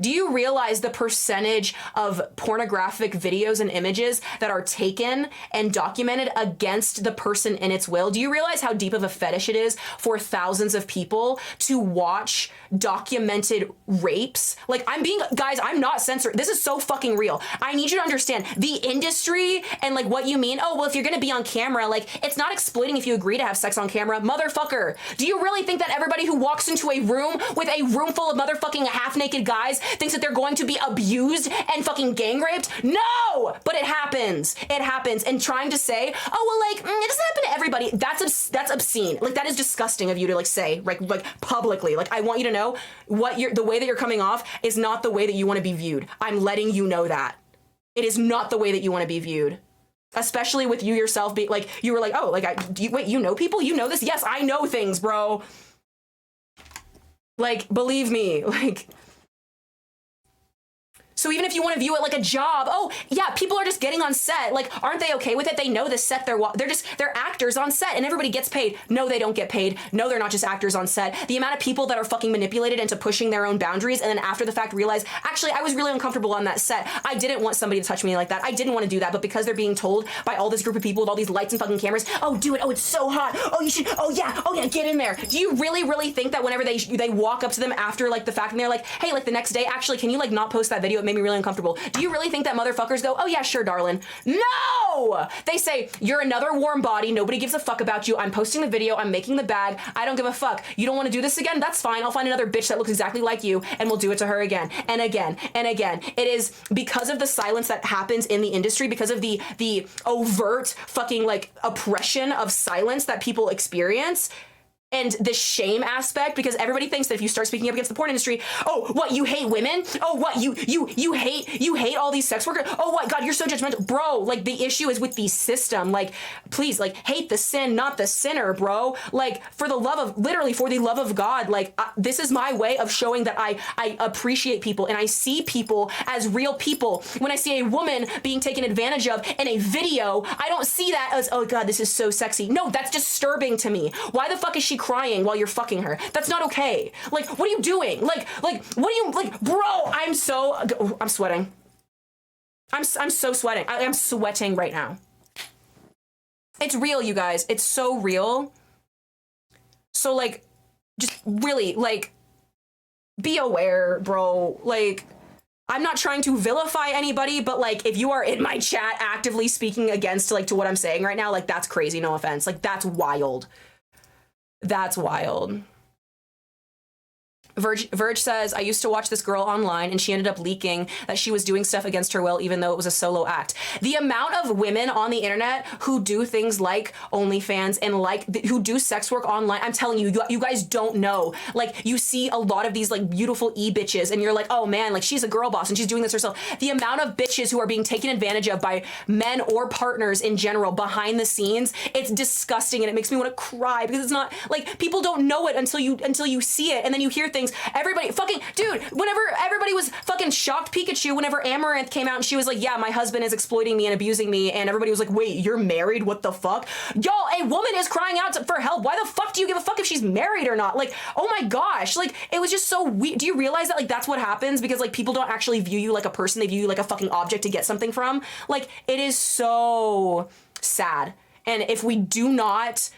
Do you realize the percentage of pornographic videos and images that are taken and documented against the person in its will? Do you realize how deep of a fetish it is for thousands of people to watch documented rapes? Like, guys, I'm not censored. This is so fucking real. I need you to understand the industry and like what you mean. Oh, well, if you're gonna be on camera, like it's not exploiting if you agree to have sex on camera. Motherfucker, do you really think that everybody who walks into a room with a room full of motherfucking half-naked guys thinks that they're going to be abused and fucking gang raped? No! But it happens. It happens. And trying to say, oh, well, like, it doesn't happen to everybody. That's obscene. Like, that is disgusting of you to, like, say, like publicly. Like, I want you to know the way that you're coming off is not the way that you want to be viewed. I'm letting you know that. It is not the way that you want to be viewed. Especially with you yourself being, like, you were like, oh, like, wait, you know people? You know this? Yes, I know things, bro. Like, believe me, like... So even if you want to view it like a job, oh yeah, people are just getting on set. Like, aren't they okay with it? They know the set they're actors on set and everybody gets paid. No, they don't get paid. No, they're not just actors on set. The amount of people that are fucking manipulated into pushing their own boundaries and then after the fact realize, actually, I was really uncomfortable on that set. I didn't want somebody to touch me like that. I didn't want to do that. But because they're being told by all this group of people with all these lights and fucking cameras, oh, do it. Oh, it's so hot. Oh, you should. Oh yeah, get in there. Do you really think that whenever they walk up to them after like the fact and they're like, hey, like the next day, actually, can you like not post that video? It made me really uncomfortable. Do you really think that motherfuckers go, oh yeah, sure, darling? No! They say, you're another warm body. Nobody gives a fuck about you. I'm posting the video. I'm making the bag. I don't give a fuck. You don't want to do this again? That's fine. I'll find another bitch that looks exactly like you and we'll do it to her again and again and again. It is because of the silence that happens in the industry, because of the overt fucking like oppression of silence that people experience. And the shame aspect, because everybody thinks that if you start speaking up against the porn industry, oh, what, you hate women? Oh, what, you hate all these sex workers? Oh, what, God, you're so judgmental. Bro, like, the issue is with the system. Like, please, like, hate the sin, not the sinner, bro. Like, for the love of God, like, this is my way of showing that I appreciate people and I see people as real people. When I see a woman being taken advantage of in a video, I don't see that as, oh, God, this is so sexy. No, that's disturbing to me. Why the fuck is she crying while you're fucking her? That's not okay. Like, what are you doing? Like, what are you, like, bro, I'm sweating. I'm so sweating. I am sweating right now. It's real, you guys. It's so real. So, like, just really, like, be aware, bro. Like, I'm not trying to vilify anybody, but, like, if you are in my chat actively speaking against, like, to what I'm saying right now, like, that's crazy, no offense. Like, that's wild. That's wild. Verge says, I used to watch this girl online and she ended up leaking that she was doing stuff against her will, even though it was a solo act. The amount of women on the internet who do things like OnlyFans and like who do sex work online, I'm telling you, you guys don't know. Like, you see a lot of these like beautiful e-bitches and you're like, oh man, like she's a girl boss and she's doing this herself. The amount of bitches who are being taken advantage of by men or partners in general behind the scenes, it's disgusting and it makes me want to cry because it's not like people don't know it until you see it and then you hear things. Everybody fucking, dude, whenever everybody was fucking shocked Pikachu whenever Amaranth came out and she was like, yeah, my husband is exploiting me and abusing me, and everybody was like, wait, you're married? What the fuck? Y'all, a woman is crying out for help. Why the fuck do you give a fuck if she's married or not? Like, oh my gosh, like, it was just so weird. Do you realize that, like, that's what happens? Because, like, people don't actually view you like a person. They view you like a fucking object to get something from. Like, it is so sad. And if we do not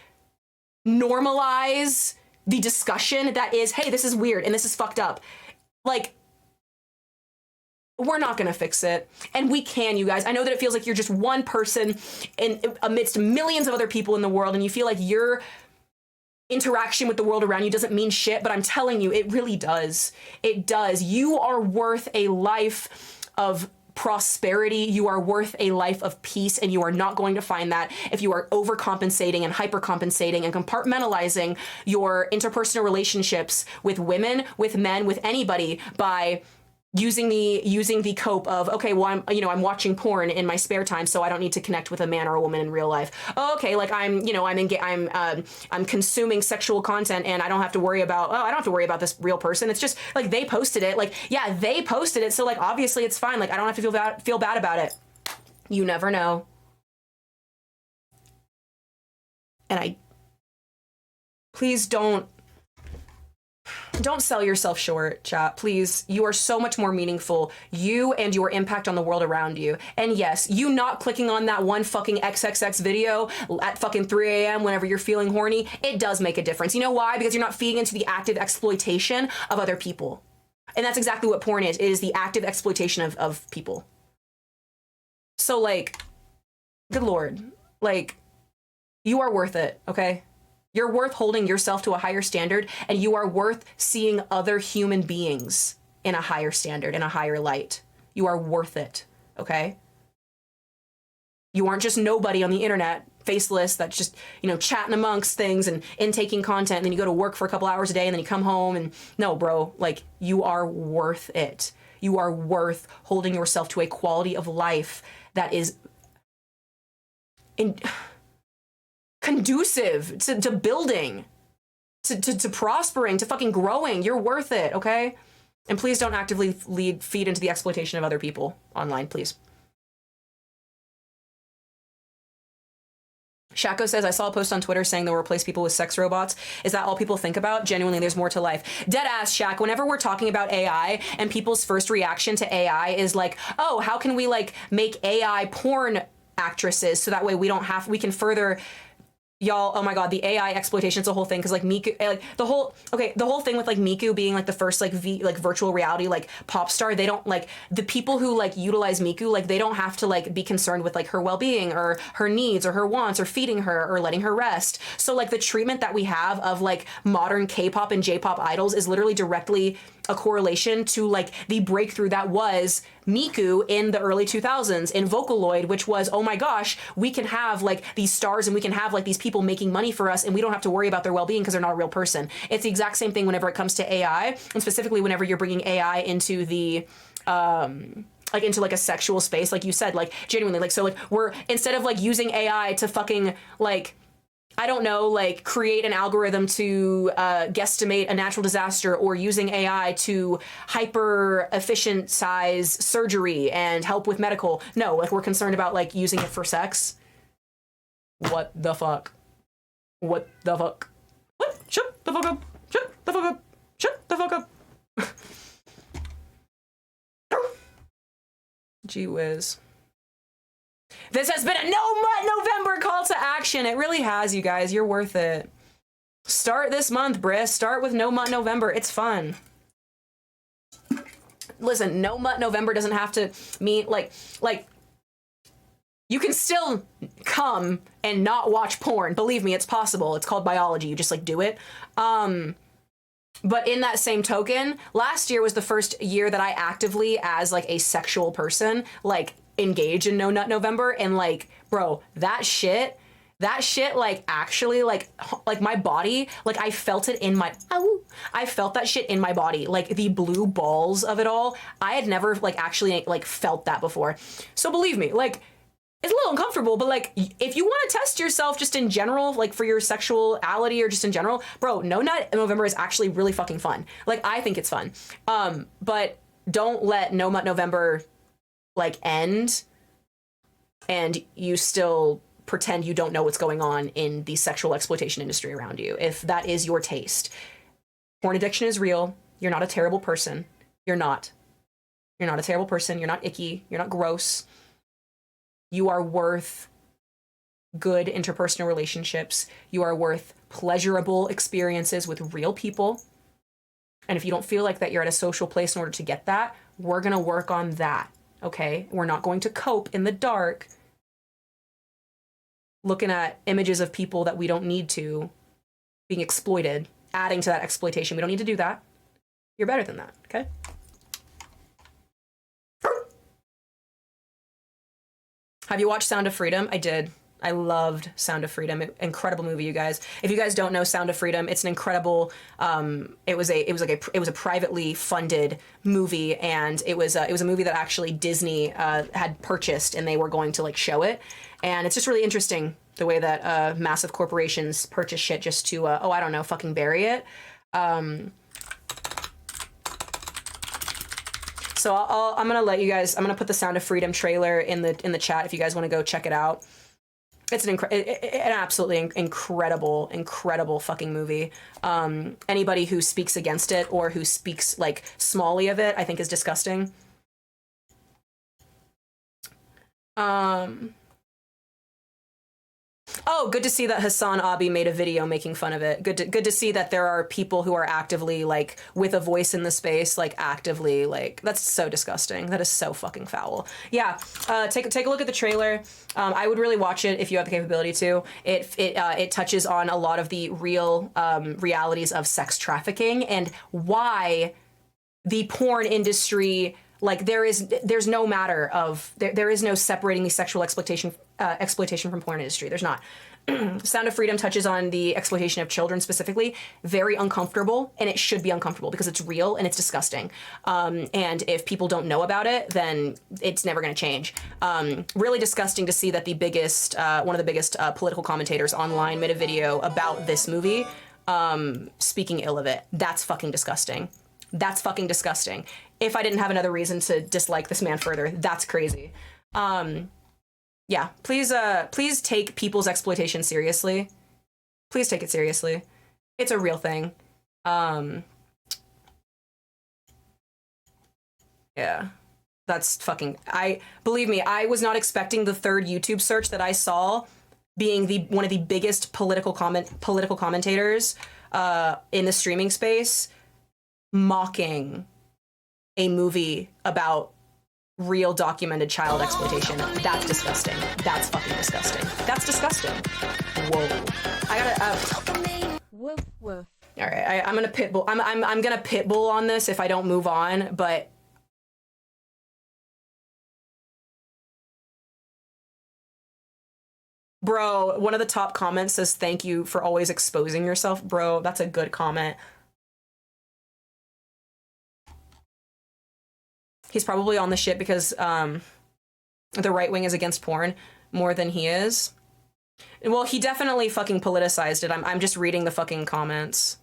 normalize the discussion that is, hey, this is weird and this is fucked up, like, we're not gonna fix it. And we can, you guys. I know that it feels like you're just one person amidst millions of other people in the world and you feel like your interaction with the world around you doesn't mean shit, but I'm telling you, it really does. It does. You are worth a life of prosperity. You are worth a life of peace, and you are not going to find that if you are overcompensating and hypercompensating and compartmentalizing your interpersonal relationships with women, with men, with anybody by using the cope of, okay, well, I'm watching porn in my spare time, so I don't need to connect with a man or a woman in real life. Oh, okay, like I'm consuming sexual content and I don't have to worry about this real person. It's just like they posted it. Like, yeah, they posted it, so like obviously it's fine. Like I don't have to feel bad about it. You never know. And please don't sell yourself short, chat. Please, you are so much more meaningful. You and your impact on the world around you. And yes, you not clicking on that one fucking XXX video at fucking 3 a.m. whenever you're feeling horny, it does make a difference. You know why? Because you're not feeding into the active exploitation of other people. And that's exactly what porn is. It is the active exploitation of people. So like, good Lord, like, you are worth it, okay? You're worth holding yourself to a higher standard, and you are worth seeing other human beings in a higher standard, in a higher light. You are worth it, okay? You aren't just nobody on the internet, faceless, that's just, chatting amongst things and intaking content, and then you go to work for a couple hours a day, and then you come home, and no, bro, like, you are worth it. You are worth holding yourself to a quality of life that is conducive to building, to prospering, to fucking growing. You're worth it, okay? And please don't actively feed into the exploitation of other people online, please. Shako says, I saw a post on Twitter saying they'll replace people with sex robots. Is that all people think about? Genuinely, there's more to life. Dead ass, Shaq. Whenever we're talking about AI and people's first reaction to AI is like, oh, how can we like make AI porn actresses so that way we can further... Y'all, oh my god, the AI exploitation, it's a whole thing, because like Miku, like the whole thing with like Miku being like the first like virtual reality like pop star, they don't like, the people who like utilize Miku, like they don't have to like be concerned with like her well-being or her needs or her wants or feeding her or letting her rest. So like the treatment that we have of like modern K-pop and J-pop idols is literally directly a correlation to like the breakthrough that was Miku in the early 2000s in Vocaloid, which was, oh my gosh, we can have like these stars and we can have like these people making money for us and we don't have to worry about their well-being because they're not a real person. It's the exact same thing whenever it comes to AI, and specifically whenever you're bringing AI into the like into like a sexual space, like you said, like genuinely, like, so like we're, instead of like using AI to fucking like, I don't know, like create an algorithm to guesstimate a natural disaster, or using AI to hyper efficient size surgery and help with medical. No, like we're concerned about like using it for sex. What the fuck? What the fuck? What? Shut the fuck up. Shut the fuck up. Shut the fuck up. Gee whiz. This has been a No Mutt November call to action. It really has, you guys. You're worth it. Start this month, Briss. Start with No Mutt November. It's fun. Listen, No Mutt November doesn't have to mean like you can still come and not watch porn. Believe me, it's possible. It's called biology. You just like do it. But in that same token, last year was the first year that I actively, as like a sexual person, like engage in No Nut November, and like, bro, that shit like actually like my body, like I felt it in my, I felt that shit in my body, like the blue balls of it all. I had never like actually like felt that before. So believe me, like it's a little uncomfortable, but like if you want to test yourself just in general, like for your sexuality or just in general, bro, No Nut November is actually really fucking fun. Like I think it's fun. But don't let No Nut November like end and you still pretend you don't know what's going on in the sexual exploitation industry around you. If that is your taste, porn addiction is real. You're not a terrible person. You're not a terrible person. You're not icky. You're not gross. You are worth good interpersonal relationships. You are worth pleasurable experiences with real people. And if you don't feel like that you're at a social place in order to get that, we're going to work on that. Okay, we're not going to cope in the dark looking at images of people that we don't need to being exploited, adding to that exploitation. We don't need to do that. You're better than that, okay? Have you watched Sound of Freedom? I did. I loved Sound of Freedom. Incredible movie, you guys. If you guys don't know Sound of Freedom, it's an incredible. It was a privately funded movie, and it was a movie that actually Disney had purchased, and they were going to like show it. And it's just really interesting the way that massive corporations purchase shit just to I don't know, fucking bury it. So I'm gonna let you guys. I'm gonna put the Sound of Freedom trailer in the chat if you guys want to go check it out. It's an absolutely incredible fucking movie. Anybody who speaks against it or who speaks like smally of it, I think is disgusting. Oh, good to see that Hassan Abi made a video making fun of it. Good to see that there are people who are actively like with a voice in the space, like actively like that's so disgusting. That is so fucking foul. Yeah, take a look at the trailer. I would really watch it if you have the capability to. It touches on a lot of the real realities of sex trafficking and why the porn industry. Like there's no matter of there is no separating the sexual exploitation from porn industry. There's not. Sound of Freedom touches on the exploitation of children specifically. Very uncomfortable, and it should be uncomfortable because it's real and it's disgusting. And if people don't know about it, then it's never going to change. Really disgusting to see that the biggest, one of the biggest political commentators online made a video about this movie, speaking ill of it. That's fucking disgusting. That's fucking disgusting. If I didn't have another reason to dislike this man further, that's crazy. Yeah, please take people's exploitation seriously. Please take it seriously. It's a real thing. Yeah, that's fucking, believe me, I was not expecting the third YouTube search that I saw being one of the biggest political commentators in the streaming space mocking a movie about real documented child exploitation. That's disgusting. That's fucking disgusting. That's disgusting. Whoa. I gotta Woof woof. all right, I'm gonna pitbull. I'm gonna pitbull on this if I don't move on, but bro, one of the top comments says thank you for always exposing yourself. Bro, that's a good comment. He's probably on the shit because the right wing is against porn more than he is. Well, he definitely fucking politicized it. I'm just reading the fucking comments.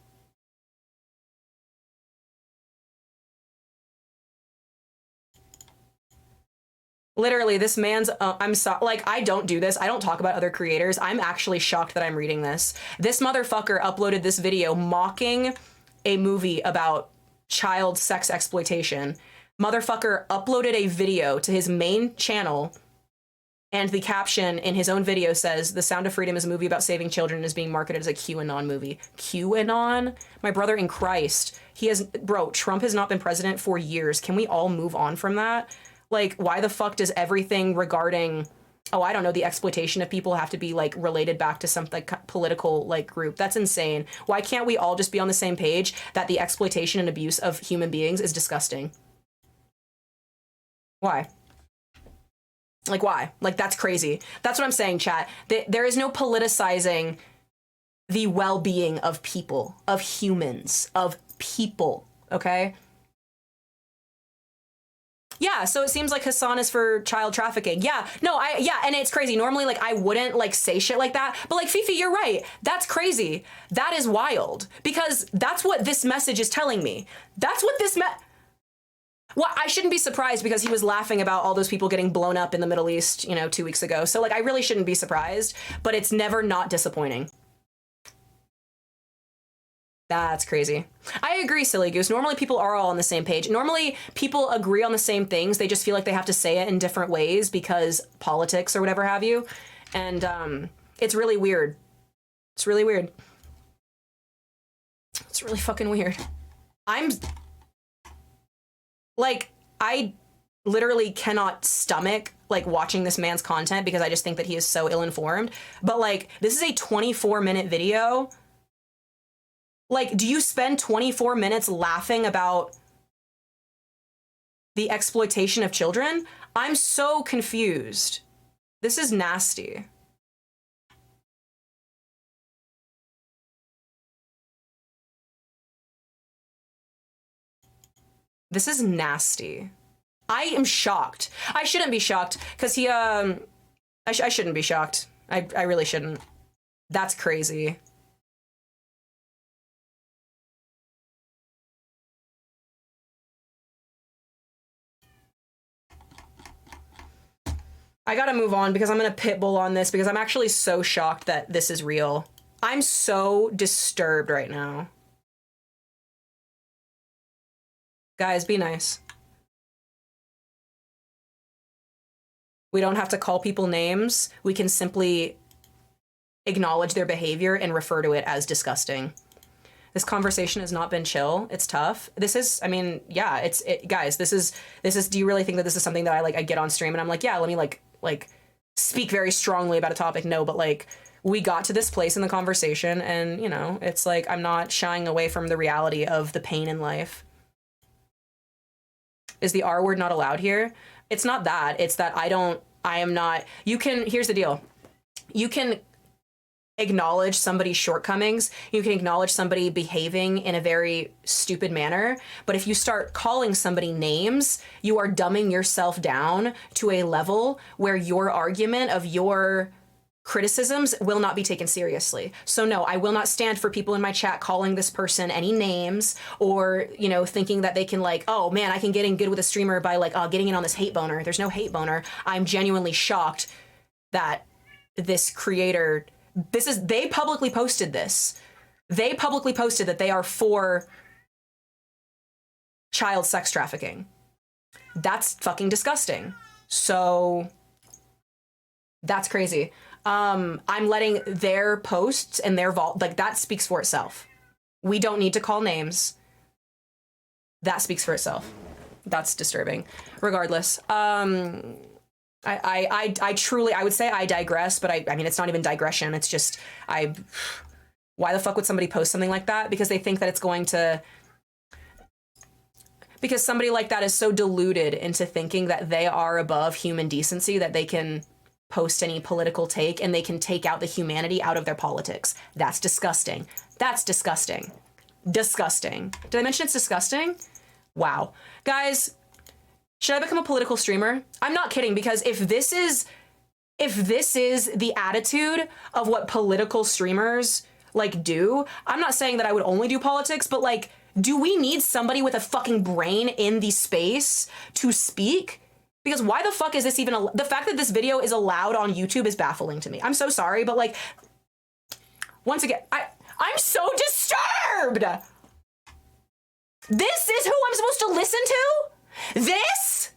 Literally, this man's, I'm so, like, I don't do this. I don't talk about other creators. I'm actually shocked that I'm reading this. This motherfucker uploaded this video mocking a movie about child sex exploitation. Motherfucker uploaded a video to his main channel, and the caption in his own video says, "The Sound of Freedom is a movie about saving children and is being marketed as a QAnon movie." QAnon? My brother in Christ. Bro, Trump has not been president for years. Can we all move on from that? Like, why the fuck does everything regarding, oh, I don't know, the exploitation of people have to be, like, related back to some, like, political, like, group? That's insane. Why can't we all just be on the same page that the exploitation and abuse of human beings is disgusting? Why? Like, why? Like, that's crazy. That's what I'm saying, chat. There is no politicizing the well-being of people, of humans, of people, okay? Yeah, so it seems like Hassan is for child trafficking. Yeah, no, and it's crazy. Normally, like, I wouldn't, like, say shit like that. But, like, Fifi, you're right. That's crazy. That is wild. Because that's what this message is telling me. That's what this well, I shouldn't be surprised because he was laughing about all those people getting blown up in the Middle East, 2 weeks ago. So, like, I really shouldn't be surprised, but it's never not disappointing. That's crazy. I agree, Silly Goose. Normally people are all on the same page. Normally people agree on the same things. They just feel like they have to say it in different ways because politics or whatever have you. And it's really weird. It's really weird. It's really fucking weird. Like, I literally cannot stomach, like, watching this man's content because I just think that he is so ill-informed. But, like, this is a 24-minute video. Like, do you spend 24 minutes laughing about the exploitation of children? I'm so confused. This is nasty. This is nasty. I am shocked. I shouldn't be shocked because he, I shouldn't be shocked. I really shouldn't. That's crazy. I gotta move on because I'm gonna pitbull on this because I'm actually so shocked that this is real. I'm so disturbed right now. Guys, be nice. We don't have to call people names. We can simply acknowledge their behavior and refer to it as disgusting. This conversation has not been chill. It's tough. This is, I mean, yeah, guys, this is, do you really think that this is something that I get on stream and I'm like, yeah, let me like speak very strongly about a topic? No, but like, we got to this place in the conversation and, you know, it's like, I'm not shying away from the reality of the pain in life. Is the R word not allowed here? It's not that. It's that I am not, here's the deal. You can acknowledge somebody's shortcomings. You can acknowledge somebody behaving in a very stupid manner. But if you start calling somebody names, you are dumbing yourself down to a level where your argument of your criticisms will not be taken seriously. So no, I will not stand for people in my chat calling this person any names or, you know, thinking that they can like, oh man, I can get in good with a streamer by like getting in on this hate boner. There's no hate boner. I'm genuinely shocked that this creator, they publicly posted this. They publicly posted that they are for child sex trafficking. That's fucking disgusting. So that's crazy. I'm letting their posts and their vault, like that speaks for itself. We don't need to call names. That speaks for itself. That's disturbing. Regardless, I truly, I would say I digress, but I mean, it's not even digression. It's just, why the fuck would somebody post something like that? Because they think that it's going to, because somebody like that is so deluded into thinking that they are above human decency that they can post any political take and they can take out the humanity out of their politics. That's disgusting. That's disgusting. Disgusting. Did I mention it's disgusting? Wow. Guys, should I become a political streamer? I'm not kidding, because if this is the attitude of what political streamers like do, I'm not saying that I would only do politics, but like, do we need somebody with a fucking brain in the space to speak? Because why the fuck is this even, the fact that this video is allowed on YouTube is baffling to me. I'm so sorry, but like, once again, I'm so disturbed. This is who I'm supposed to listen to? This?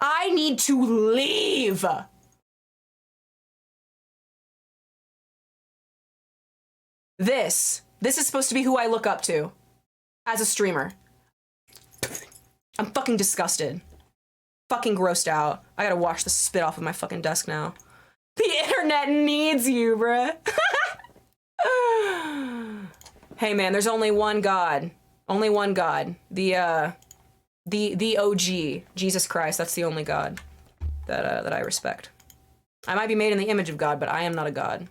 I need to leave. This is supposed to be who I look up to as a streamer. I'm fucking disgusted. Fucking grossed out. I gotta wash the spit off of my fucking desk now. The internet needs you, bruh. Hey man, there's only one God. Only one God. The OG, Jesus Christ. That's the only God that I respect. I might be made in the image of God, but I am not a God.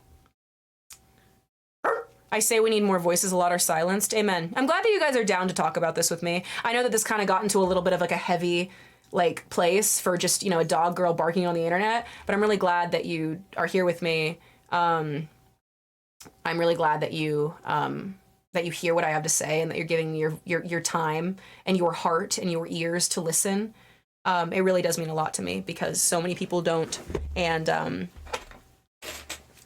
I say we need more voices. A lot are silenced. Amen. I'm glad that you guys are down to talk about this with me. I know that this kind of got into a little bit of like a heavy like place for just, you know, a dog girl barking on the internet, but I'm really glad that you are here with me. I'm really glad that you hear what I have to say and that you're giving me your time and your heart and your ears to listen. It really does mean a lot to me because so many people don't. And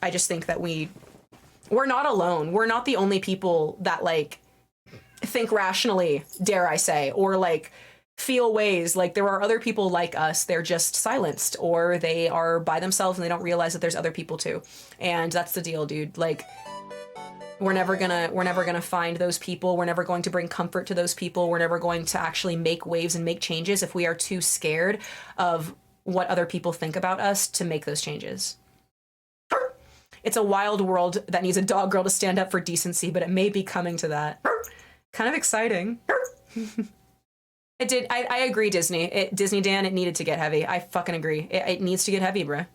I just think that we're not alone. We're not the only people that like think rationally, dare I say, or like feel ways. Like there are other people like us. They're just silenced or they are by themselves and they don't realize that there's other people too. And that's the deal, dude. Like we're never gonna find those people. We're never going to bring comfort to those people. We're never going to actually make waves and make changes if we are too scared of what other people think about us to make those changes. It's a wild world that needs a dog girl to stand up for decency, but it may be coming to that. Kind of exciting. It did. I agree, Disney. Disney Dan, it needed to get heavy. I fucking agree. It needs to get heavy, bruh.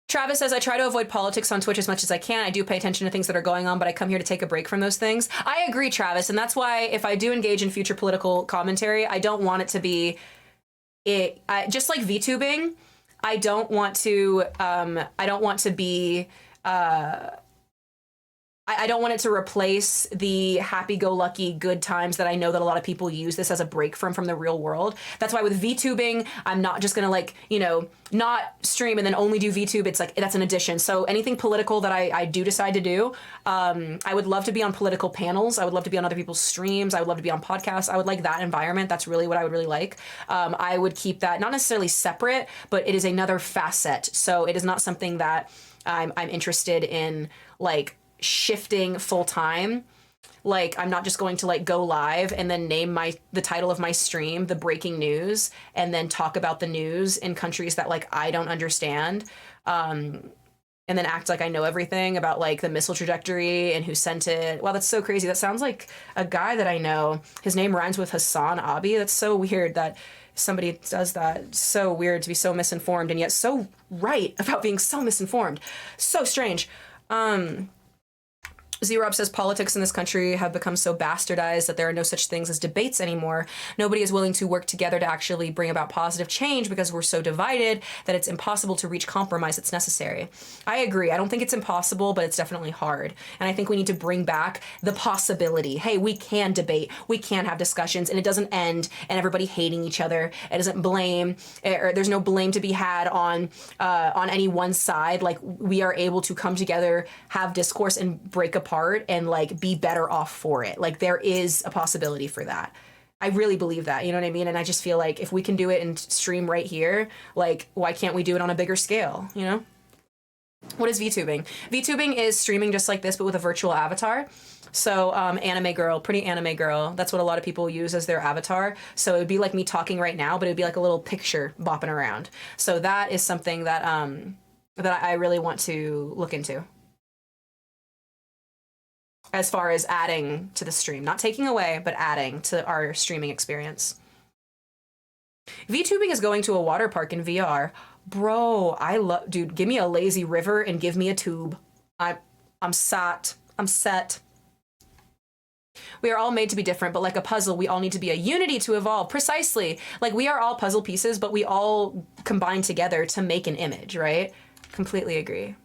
Travis says, I try to avoid politics on Twitch as much as I can. I do pay attention to things that are going on, but I come here to take a break from those things. I agree, Travis. And that's why if I do engage in future political commentary, I don't want it to be just like VTubing. I don't want to be, I don't want it to replace the happy-go-lucky good times that I know that a lot of people use this as a break from the real world. That's why with VTubing, I'm not just gonna like, you know, not stream and then only do VTube. It's like, that's an addition. So anything political that I do decide to do, I would love to be on political panels. I would love to be on other people's streams. I would love to be on podcasts. I would like that environment. That's really what I would really like. I would keep that not necessarily separate, but it is another facet. So it is not something that I'm interested in like shifting full time. Like, I'm not just going to like go live and then name the title of my stream the breaking news and then talk about the news in countries that like I don't understand, and then act like I know everything about like the missile trajectory and who sent it. Wow, that's so crazy. That sounds like a guy that I know. His name rhymes with Hassan Abi. That's so weird that somebody does that. It's so weird to be so misinformed and yet so right about being so misinformed. So strange. Z-Rob says politics in this country have become so bastardized that there are no such things as debates anymore. Nobody is willing to work together to actually bring about positive change because we're so divided that it's impossible to reach compromise that's necessary. I agree. I don't think it's impossible, but it's definitely hard. And I think we need to bring back the possibility. Hey, we can debate, we can have discussions, and it doesn't end and everybody hating each other. It doesn't blame, or there's no blame to be had on any one side. Like, we are able to come together, have discourse, and break apart and like be better off for it. Like, there is a possibility for that. I really believe that, you know what I mean? And I just feel like if we can do it and stream right here, like, why can't we do it on a bigger scale, you know? What is VTubing? VTubing is streaming just like this, but with a virtual avatar. So anime girl, pretty anime girl. That's what a lot of people use as their avatar. So it would be like me talking right now, but it would be like a little picture bopping around. So that is something that that I really want to look into, as far as adding to the stream. Not taking away, but adding to our streaming experience. VTubing is going to a water park in VR. Bro, dude, give me a lazy river and give me a tube. I'm set. We are all made to be different, but like a puzzle, we all need to be a unity to evolve. Precisely. Like, we are all puzzle pieces, but we all combine together to make an image, right? Completely agree.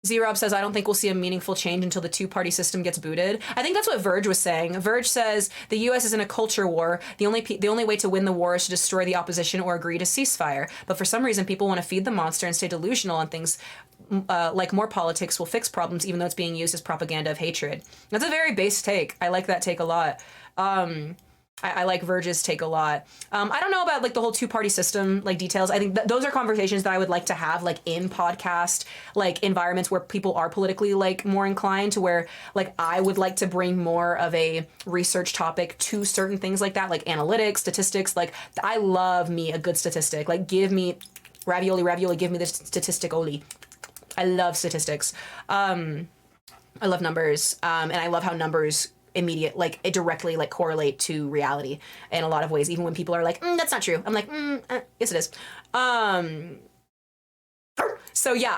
Z-Rob says, I don't think we'll see a meaningful change until the two-party system gets booted. I think that's what Verge was saying. Verge says the U.S. is in a culture war. The only way to win the war is to destroy the opposition or agree to ceasefire. But for some reason, people want to feed the monster and stay delusional on things like more politics will fix problems, even though it's being used as propaganda of hatred. That's a very base take. I like that take a lot. I like Verge's take a lot. I don't know about like the whole two-party system, like details. I think those are conversations that I would like to have like in podcast, like environments where people are politically like more inclined to, where like I would like to bring more of a research topic to certain things like that, like analytics, statistics. Like, I love me a good statistic. Like, give me ravioli, give me the statistic oli. I love statistics. I love numbers. And I love how numbers it directly like correlate to reality in a lot of ways, even when people are like, that's not true. I'm like, yes it is. So yeah,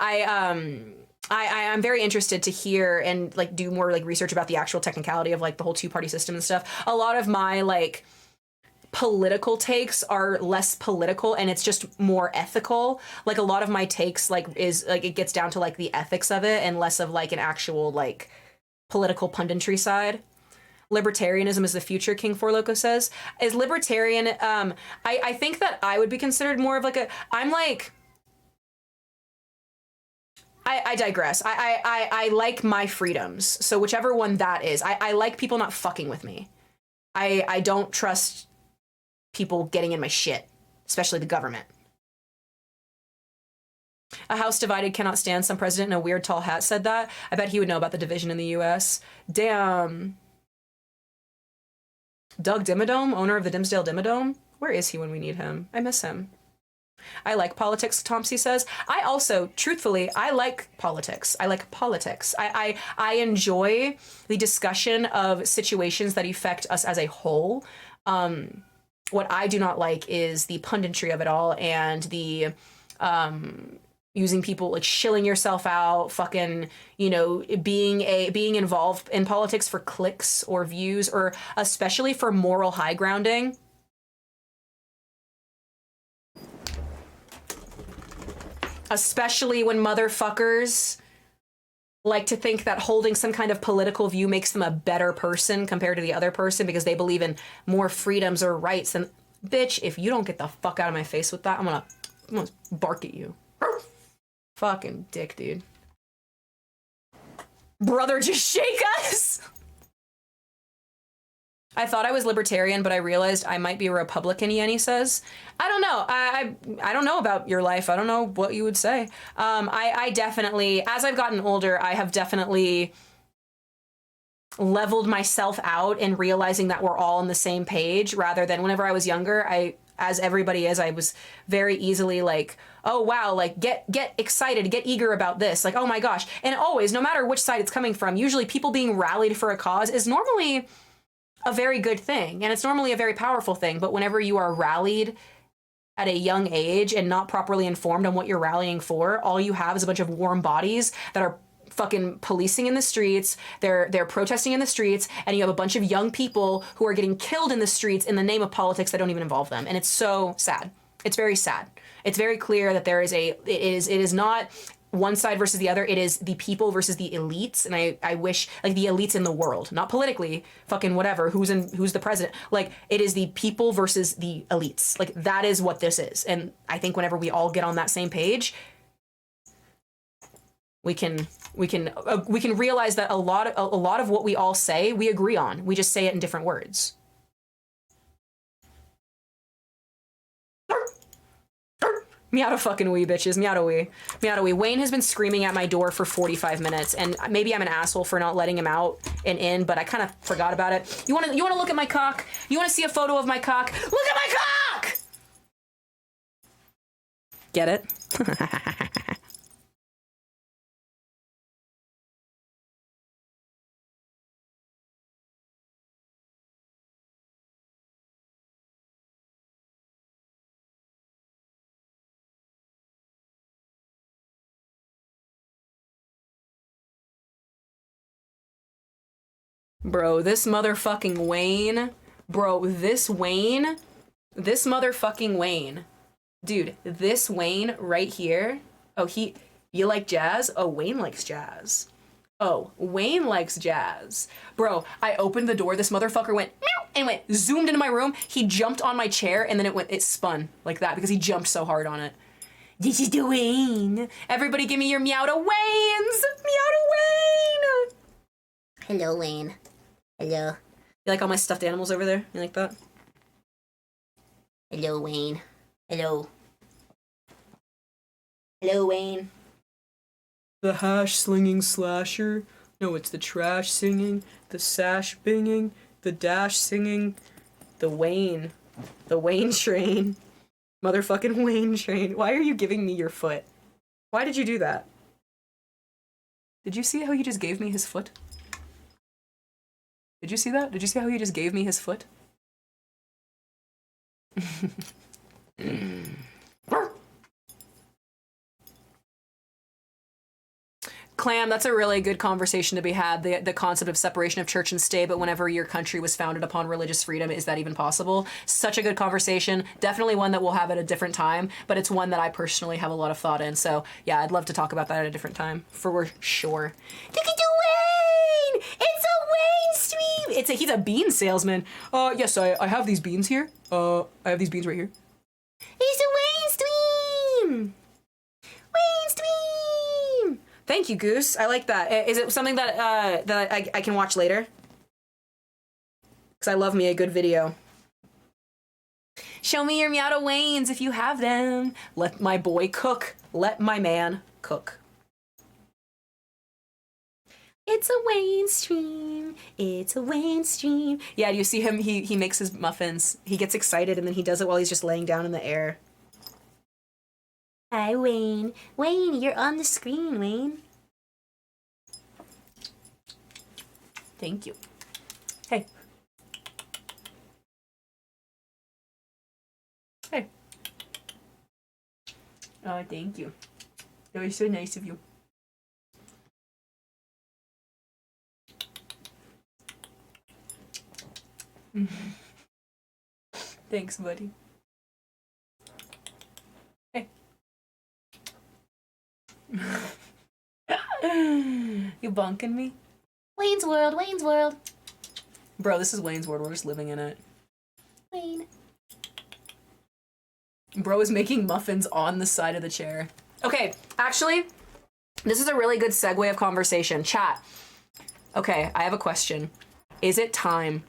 I'm very interested to hear and like do more like research about the actual technicality of like the whole two-party system and stuff. A lot of my like political takes are less political and it's just more ethical. Like, a lot of my takes like is like, it gets down to like the ethics of it and less of like an actual like political punditry side. Libertarianism is the future, King Four Loco says. Is libertarian, I think that I would be considered more of like I digress. I like my freedoms. So whichever one that is, I like people not fucking with me. I don't trust people getting in my shit, especially the government. A house divided cannot stand. Some president in a weird tall hat said that. I bet he would know about the division in the US. Damn. Doug Dimmadome, owner of the Dimsdale Dimmadome. Where is he when we need him? I miss him. I like politics, Tomsey says. I also, truthfully, I like politics. I like politics. I enjoy the discussion of situations that affect us as a whole. What I do not like is the punditry of it all and the using people, like shilling yourself out, fucking, you know, being involved in politics for clicks or views, or especially for moral high grounding. Especially when motherfuckers like to think that holding some kind of political view makes them a better person compared to the other person because they believe in more freedoms or rights. Then, bitch, if you don't get the fuck out of my face with that, I'm gonna bark at you. Fucking dick, dude. Brother, just shake us! I thought I was libertarian, but I realized I might be a Republican, Yenny says. I don't know. I don't know about your life. I don't know what you would say. I definitely, as I've gotten older, I have definitely leveled myself out in realizing that we're all on the same page, rather than whenever I was younger, as everybody is, I was very easily like, oh wow, like get excited, get eager about this, like, oh my gosh. And always, no matter which side it's coming from, usually people being rallied for a cause is normally a very good thing, and it's normally a very powerful thing. But whenever you are rallied at a young age and not properly informed on what you're rallying for, all you have is a bunch of warm bodies that are fucking policing in the streets, they're protesting in the streets, and you have a bunch of young people who are getting killed in the streets in the name of politics that don't even involve them. And it's so sad. It's very sad. It's very clear that there is it is not one side versus the other. It is the people versus the elites. And I wish, like, the elites in the world, not politically, fucking whatever, who's the president. Like, it is the people versus the elites. Like, that is what this is. And I think whenever we all get on that same page, we can realize that a lot of what we all say, we agree on. We just say it in different words. Meow fucking wee, bitches. Meow wee. Meow wee. Wayne has been screaming at my door for 45 minutes, and maybe I'm an asshole for not letting him out and in, but I kind of forgot about it. You want to look at my cock? You want to see a photo of my cock? Look at my cock! Get it? Bro, this motherfucking Wayne. Bro, this motherfucking Wayne. Dude, this Wayne right here. Oh, you like jazz? Oh, Wayne likes jazz. Oh, Wayne likes jazz. Bro, I opened the door, this motherfucker went meow and went zoomed into my room. He jumped on my chair and then it spun like that because he jumped so hard on it. This is the Wayne. Everybody give me your meow to Waynes. Meow to Wayne. Hello, Wayne. Hello. You like all my stuffed animals over there? You like that? Hello, Wayne. Hello. Hello, Wayne. The hash slinging slasher. No, it's the trash singing, the sash binging, the dash singing, the Wayne train. Motherfucking Wayne train. Why are you giving me your foot? Why did you do that? Did you see how he just gave me his foot? Did you see that? Did you see how he just gave me his foot? Clam, that's a really good conversation to be had, the concept of separation of church and state, but whenever your country was founded upon religious freedom, is that even possible? Such a good conversation. Definitely one that we'll have at a different time, but it's one that I personally have a lot of thought in. So yeah, I'd love to talk about that at a different time, for sure. Look at the Wayne! It's a Wayne stream! He's a bean salesman. Yes, I have these beans here. I have these beans right here. It's a Wayne stream! Wayne stream! Thank you, Goose. I like that. Is it something that I can watch later? Because I love me a good video. Show me your Meowda Waynes if you have them. Let my boy cook. Let my man cook. It's a Wayne stream. It's a Wayne stream. Yeah, do you see him? He makes his muffins. He gets excited and then he does it while he's just laying down in the air. Hi, Wayne. Wayne, you're on the screen, Wayne. Thank you. Hey. Hey. Oh, thank you. That was so nice of you. Thanks, buddy. Hey. You bunking me? Wayne's World, Wayne's World. Bro, this is Wayne's World. We're just living in it. Wayne. Bro is making muffins on the side of the chair. Okay, actually, this is a really good segue of conversation. Chat. Okay, I have a question. Is it time?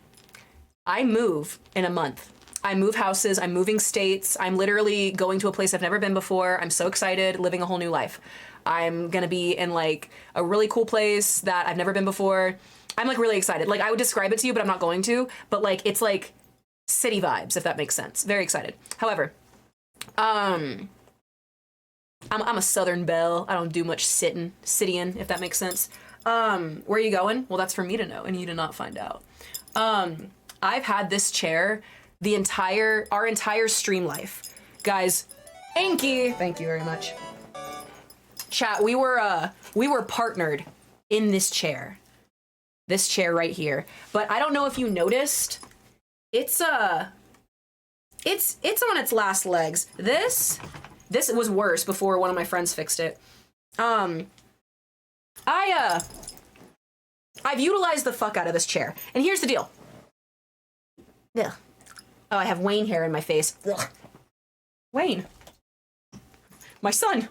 I move in a month. I move houses, I'm moving states, I'm literally going to a place I've never been before. I'm so excited, living a whole new life. I'm gonna be in like a really cool place that I've never been before. I'm like really excited. Like I would describe it to you, but I'm not going to. But like it's like city vibes, if that makes sense. Very excited. However, I'm a Southern belle. I don't do much citying, if that makes sense. Where are you going? Well, that's for me to know and you to not find out. I've had this chair our entire stream life. Guys, thank you very much. Chat, we were partnered in this chair right here. But I don't know if you noticed, it's on its last legs. This was worse before one of my friends fixed it. I've utilized the fuck out of this chair. And here's the deal. Ugh. Oh, I have Wayne hair in my face. Ugh. Wayne. My son.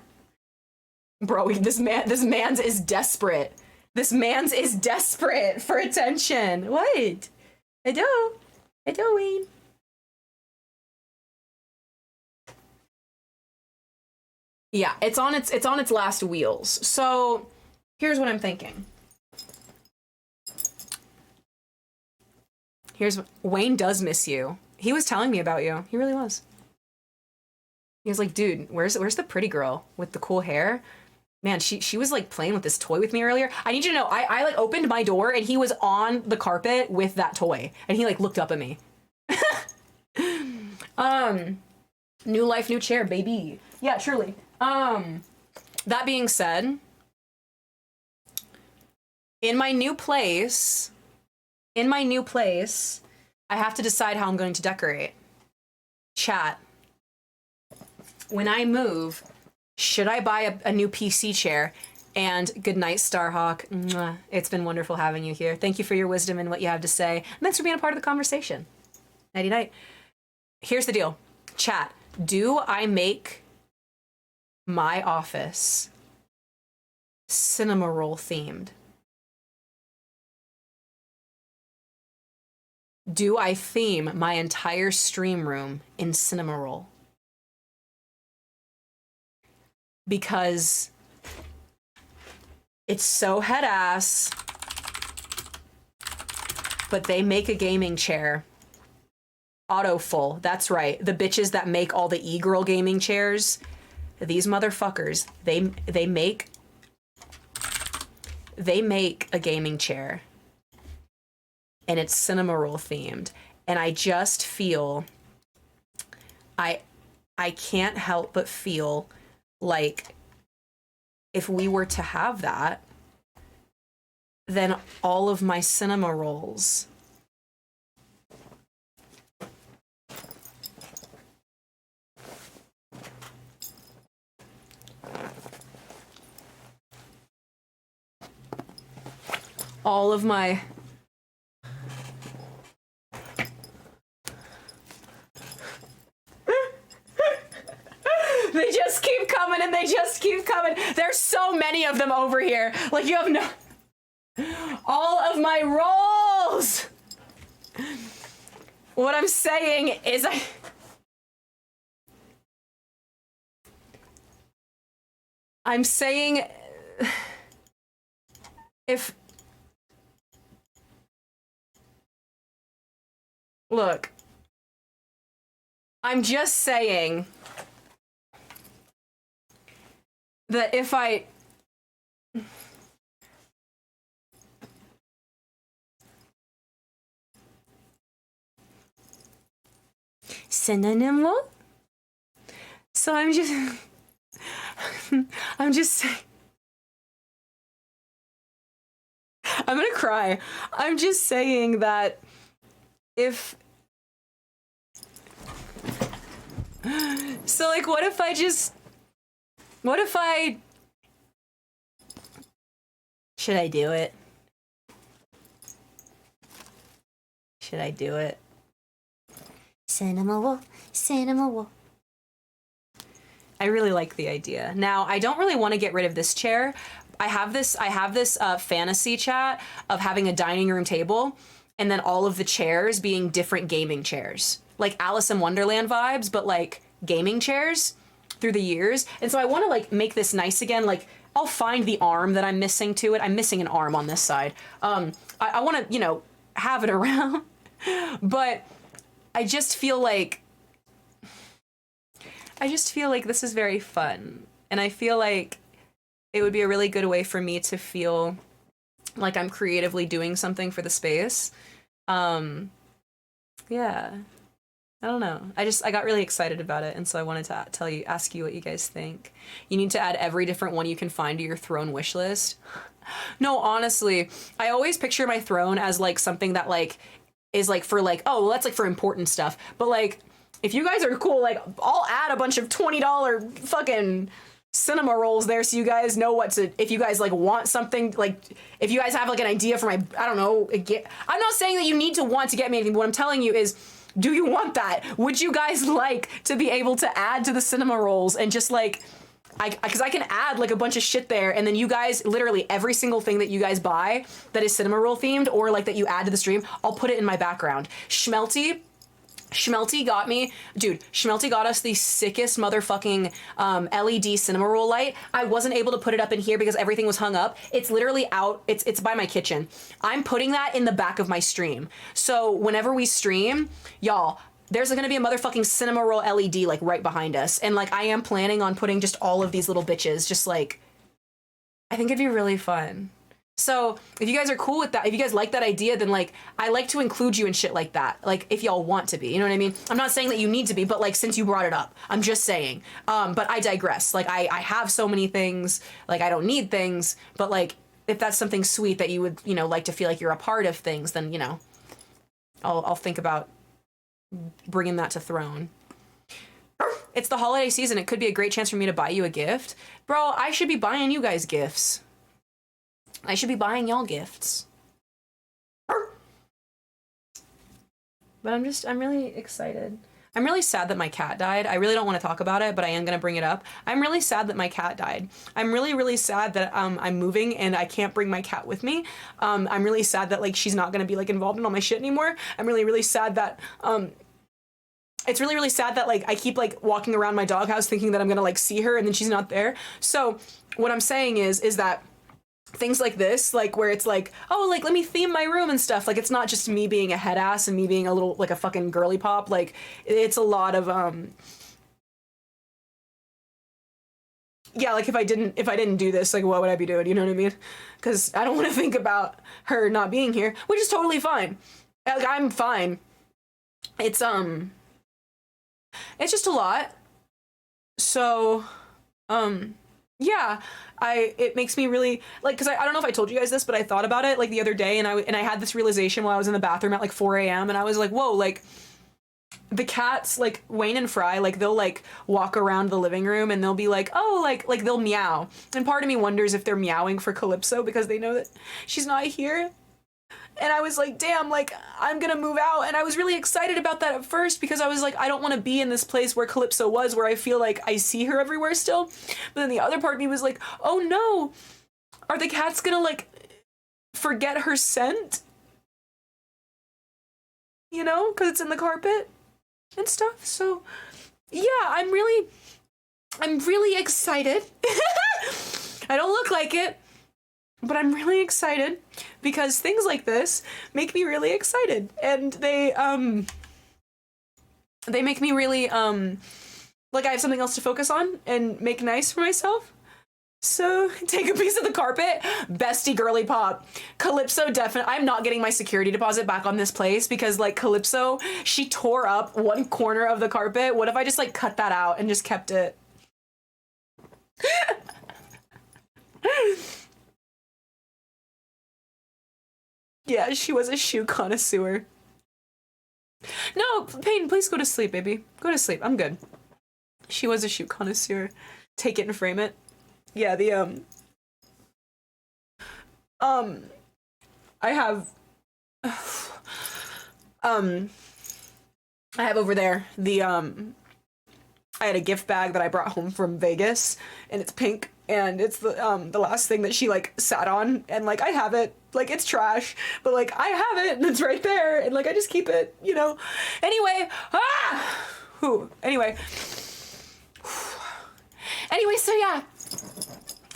Bro, this man's is desperate. This man's is desperate for attention. What? I do, Wayne. Yeah, it's on its last wheels. So, here's what I'm thinking. Wayne does miss you. He was telling me about you. He really was. He was like, dude, where's the pretty girl with the cool hair? Man, she was like playing with this toy with me earlier. I need you to know, I like opened my door and he was on the carpet with that toy. And he like looked up at me. New life, new chair, baby. Yeah, truly. That being said, in my new place, I have to decide how I'm going to decorate. Chat. When I move, should I buy a new PC chair? And good night, Starhawk. Mwah. It's been wonderful having you here. Thank you for your wisdom and what you have to say. And thanks for being a part of the conversation. Nighty night. Here's the deal. Chat. Do I make my office cinema roll themed? Do I theme my entire stream room in cinema roll? Because it's so head ass, but they make a gaming chair. Auto full, that's right. The bitches that make all the e-girl gaming chairs, these motherfuckers, they make a gaming chair. And it's cinema roll themed. And I just feel, I can't help but feel like if we were to have that, then all of my cinema rolls all of my they just keep coming and they just keep coming. There's so many of them over here. Like you have no all of my rolls. What I'm saying is I'm saying if look, I'm just saying that if I synonym, so I'm just I'm just saying. I'm gonna cry. I'm just saying that if... So, like, what if I just... What if I... Should I do it? Should I do it? Cinema wolf, cinema wolf. I really like the idea. Now, I don't really want to get rid of this chair. I have this fantasy chat of having a dining room table and then all of the chairs being different gaming chairs. Like Alice in Wonderland vibes, but like gaming chairs through the years. And so I want to like make this nice again. Like I'll find the arm that I'm missing to it. I'm missing an arm on this side. I want to, you know, have it around, but I just feel like this is very fun. And I feel like it would be a really good way for me to feel like I'm creatively doing something for the space. Yeah. I don't know. I got really excited about it, and so I wanted to ask you what you guys think. You need to add every different one you can find to your throne wish list. No, honestly, I always picture my throne as like something that like is like for like, oh, well, that's like for important stuff. But like, if you guys are cool, like I'll add a bunch of $20 fucking cinema rolls there so you guys know what to, if you guys like want something, like if you guys have like an idea for my, I don't know, I'm not saying that you need to want to get me anything, but what I'm telling you is, do you want that? Would you guys like to be able to add to the cinema rolls and just like, because I can add like a bunch of shit there, and then you guys, literally every single thing that you guys buy that is cinema roll themed or like that you add to the stream, I'll put it in my background. Schmelty got me, dude, Schmelty got us the sickest motherfucking LED cinema roll light. I wasn't able to put it up in here because everything was hung up. It's literally out, it's by my kitchen. I'm putting that in the back of my stream. So whenever we stream, y'all, there's gonna be a motherfucking cinema roll LED like right behind us. And like I am planning on putting just all of these little bitches, just like, I think it'd be really fun. So if you guys are cool with that, if you guys like that idea, then like I like to include you in shit like that. Like if y'all want to be, you know what I mean? I'm not saying that you need to be, but like since you brought it up, I'm just saying. But I digress. Like I have so many things, like I don't need things, but like if that's something sweet that you would, you know, like to feel like you're a part of things, then, you know, I'll think about bringing that to Throne. It's the holiday season. It could be a great chance for me to buy you a gift. Bro, I should be buying you guys gifts. I should be buying y'all gifts. But I'm really excited. I'm really sad that my cat died. I really don't want to talk about it, but I am going to bring it up. I'm really sad that my cat died. I'm really, really sad that I'm moving and I can't bring my cat with me. I'm really sad that like she's not going to be like involved in all my shit anymore. I'm really, really sad that it's really, really sad that like I keep like walking around my doghouse thinking that I'm going to like see her and then she's not there. So what I'm saying is that things like this, like where it's like, oh, like let me theme my room and stuff, like it's not just me being a head ass and me being a little like a fucking girly pop, like it's a lot of yeah, like if I didn't do this, like what would I be doing, you know what I mean? Because I don't want to think about her not being here, which is totally fine. Like I'm fine. It's just a lot. So yeah, it makes me really like, because I don't know if I told you guys this, but I thought about it like the other day, and I had this realization while I was in the bathroom at like 4 a.m. and I was like, whoa, like the cats, like Wayne and Fry, like they'll like walk around the living room and they'll be like, oh, like they'll meow, and part of me wonders if they're meowing for Calypso because they know that she's not here. And I was like, damn, like, I'm gonna move out. And I was really excited about that at first because I was like, I don't want to be in this place where Calypso was, where I feel like I see her everywhere still. But then the other part of me was like, oh no, are the cats gonna, like, forget her scent? You know, because it's in the carpet and stuff. So, yeah, I'm really excited. I don't look like it, but I'm really excited because things like this make me really excited, and they make me really like I have something else to focus on and make nice for myself. So take a piece of the carpet, bestie girly pop. Calypso definitely, I'm not getting my security deposit back on this place because like Calypso, she tore up one corner of the carpet. What if I just like cut that out and just kept it? Yeah, she was a shoe connoisseur. No, Payne, please go to sleep, baby. Go to sleep. I'm good. She was a shoe connoisseur. Take it and frame it. Yeah, the I have I have over there the I had a gift bag that I brought home from Vegas, and it's pink, and it's the last thing that she like sat on, and like I have it, like it's trash, but like I have it and it's right there, and like I just keep it, you know. Anyway, anyway, so yeah,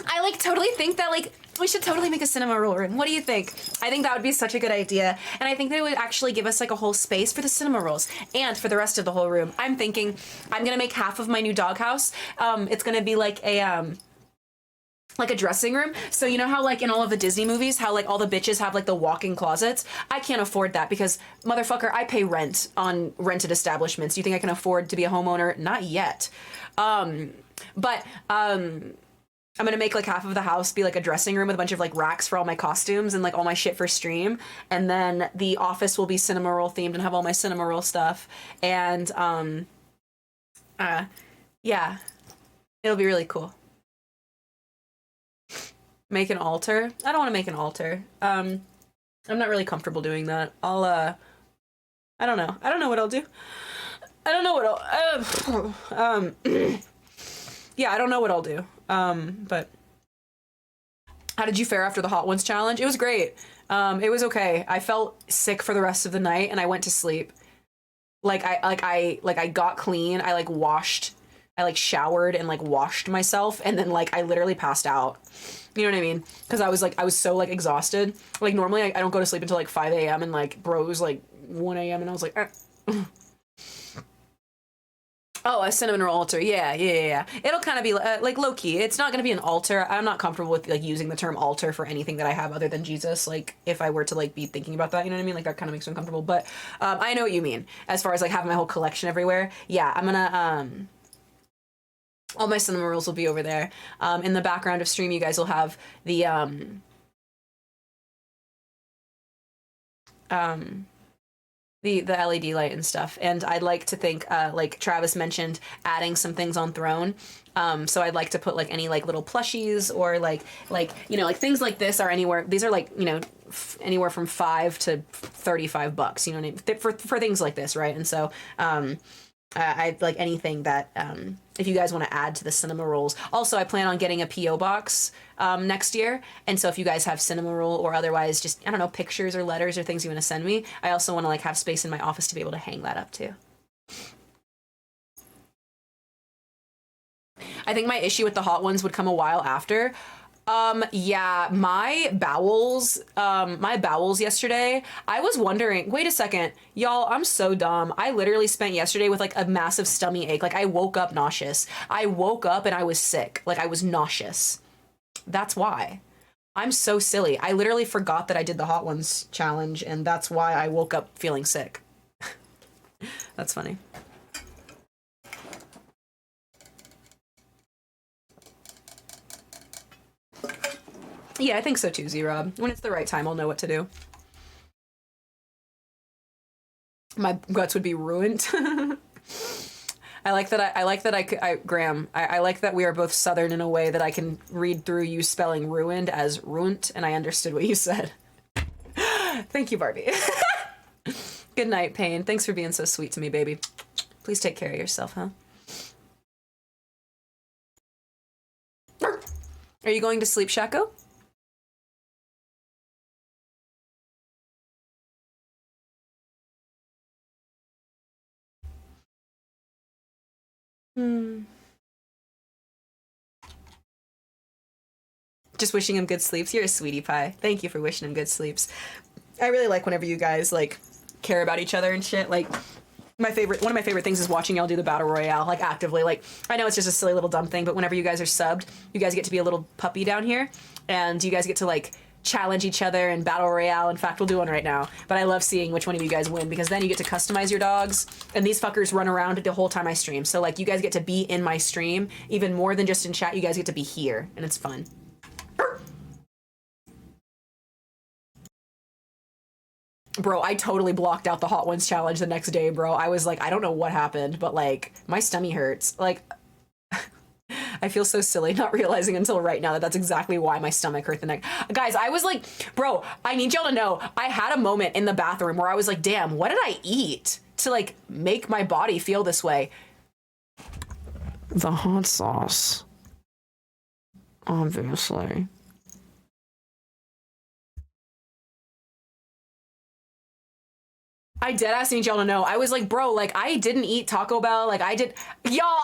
I like totally think that like we should totally make a cinema roll room. What do you think? I think that would be such a good idea. And I think that it would actually give us like a whole space for the cinema rolls and for the rest of the whole room. I'm thinking I'm gonna make half of my new doghouse. It's gonna be like a dressing room. So you know how like in all of the Disney movies, how like all the bitches have like the walk-in closets? I can't afford that because motherfucker, I pay rent on rented establishments. Do you think I can afford to be a homeowner? Not yet. I'm gonna make like half of the house be like a dressing room with a bunch of like racks for all my costumes and like all my shit for stream. And then the office will be cinema roll themed and have all my cinema roll stuff. And yeah, it'll be really cool. Make an altar? I don't want to make an altar. I'm not really comfortable doing that. I don't know. I don't know what I'll do. I don't know what I'll, yeah, I don't know what I'll do. But how did you fare after the Hot Ones challenge? It was great. It was okay. I felt sick for the rest of the night and I went to sleep. I got clean. I like washed, I like showered and like washed myself. And then like, I literally passed out. You know what I mean? Cause I was so like exhausted. Like normally I don't go to sleep until like 5 a.m. and like bro, it was like 1 a.m. and I was like, Oh, a cinnamon roll altar. Yeah. It'll kind of be like low key. It's not going to be an altar. I'm not comfortable with like using the term altar for anything that I have other than Jesus. Like if I were to like be thinking about that, you know what I mean? Like that kind of makes me uncomfortable. But I know what you mean. As far as like having my whole collection everywhere. Yeah, I'm gonna all my cinnamon rolls will be over there. In the background of stream, you guys will have the LED light and stuff. And I'd like to think, like Travis mentioned, adding some things on Throne. So I'd like to put like any like little plushies or like, you know, like things like this are anywhere. These are like, you know, anywhere from $5 to $35, you know what I mean? For things like this. Right. And so, I'd like anything that, if you guys want to add to the cinema rolls. Also, I plan on getting a P.O. box next year. And so if you guys have cinema roll or otherwise just, I don't know, pictures or letters or things you want to send me, I also want to like have space in my office to be able to hang that up too. I think my issue with the Hot Ones would come a while after. Yeah, my bowels yesterday, I was wondering, wait a second, y'all, I'm so dumb. I literally spent yesterday with like a massive stomach ache. Like I woke up nauseous. I woke up and I was sick. Like I was nauseous. That's why. I'm so silly. I literally forgot that I did the Hot Ones challenge and that's why I woke up feeling sick. That's funny. Yeah, I think so too, Z-Rob. When it's the right time, I'll know what to do. My guts would be ruined. I like that Graham, I like that we are both Southern in a way that I can read through you spelling ruined as ruined, and I understood what you said. Thank you, Barbie. Good night, Payne. Thanks for being so sweet to me, baby. Please take care of yourself, huh? Are you going to sleep, Shaco? Just wishing him good sleeps. You're a sweetie pie. Thank you for wishing him good sleeps. I really like whenever you guys like care about each other and shit. Like one of my favorite things is watching y'all do the battle royale like actively. Like I know it's just a silly little dumb thing, but whenever you guys are subbed, you guys get to be a little puppy down here, and you guys get to like challenge each other in battle royale. In fact, we'll do one right now. But I love seeing which one of you guys win because then you get to customize your dogs, and these fuckers run around the whole time I stream. So like you guys get to be in my stream even more than just in chat. You guys get to be here, and it's fun. Bro, I totally blocked out the Hot Ones challenge the next day, bro. I was like, I don't know what happened, but like my stomach hurts. Like I feel so silly not realizing until right now that that's exactly why my stomach hurt the next. Guys, I was like, bro, I need y'all to know, I had a moment in the bathroom where I was like, damn, what did I eat to like make my body feel this way? The hot sauce. Obviously. I deadass need y'all to know. I was like, bro, like I didn't eat Taco Bell. Like I did. Y'all.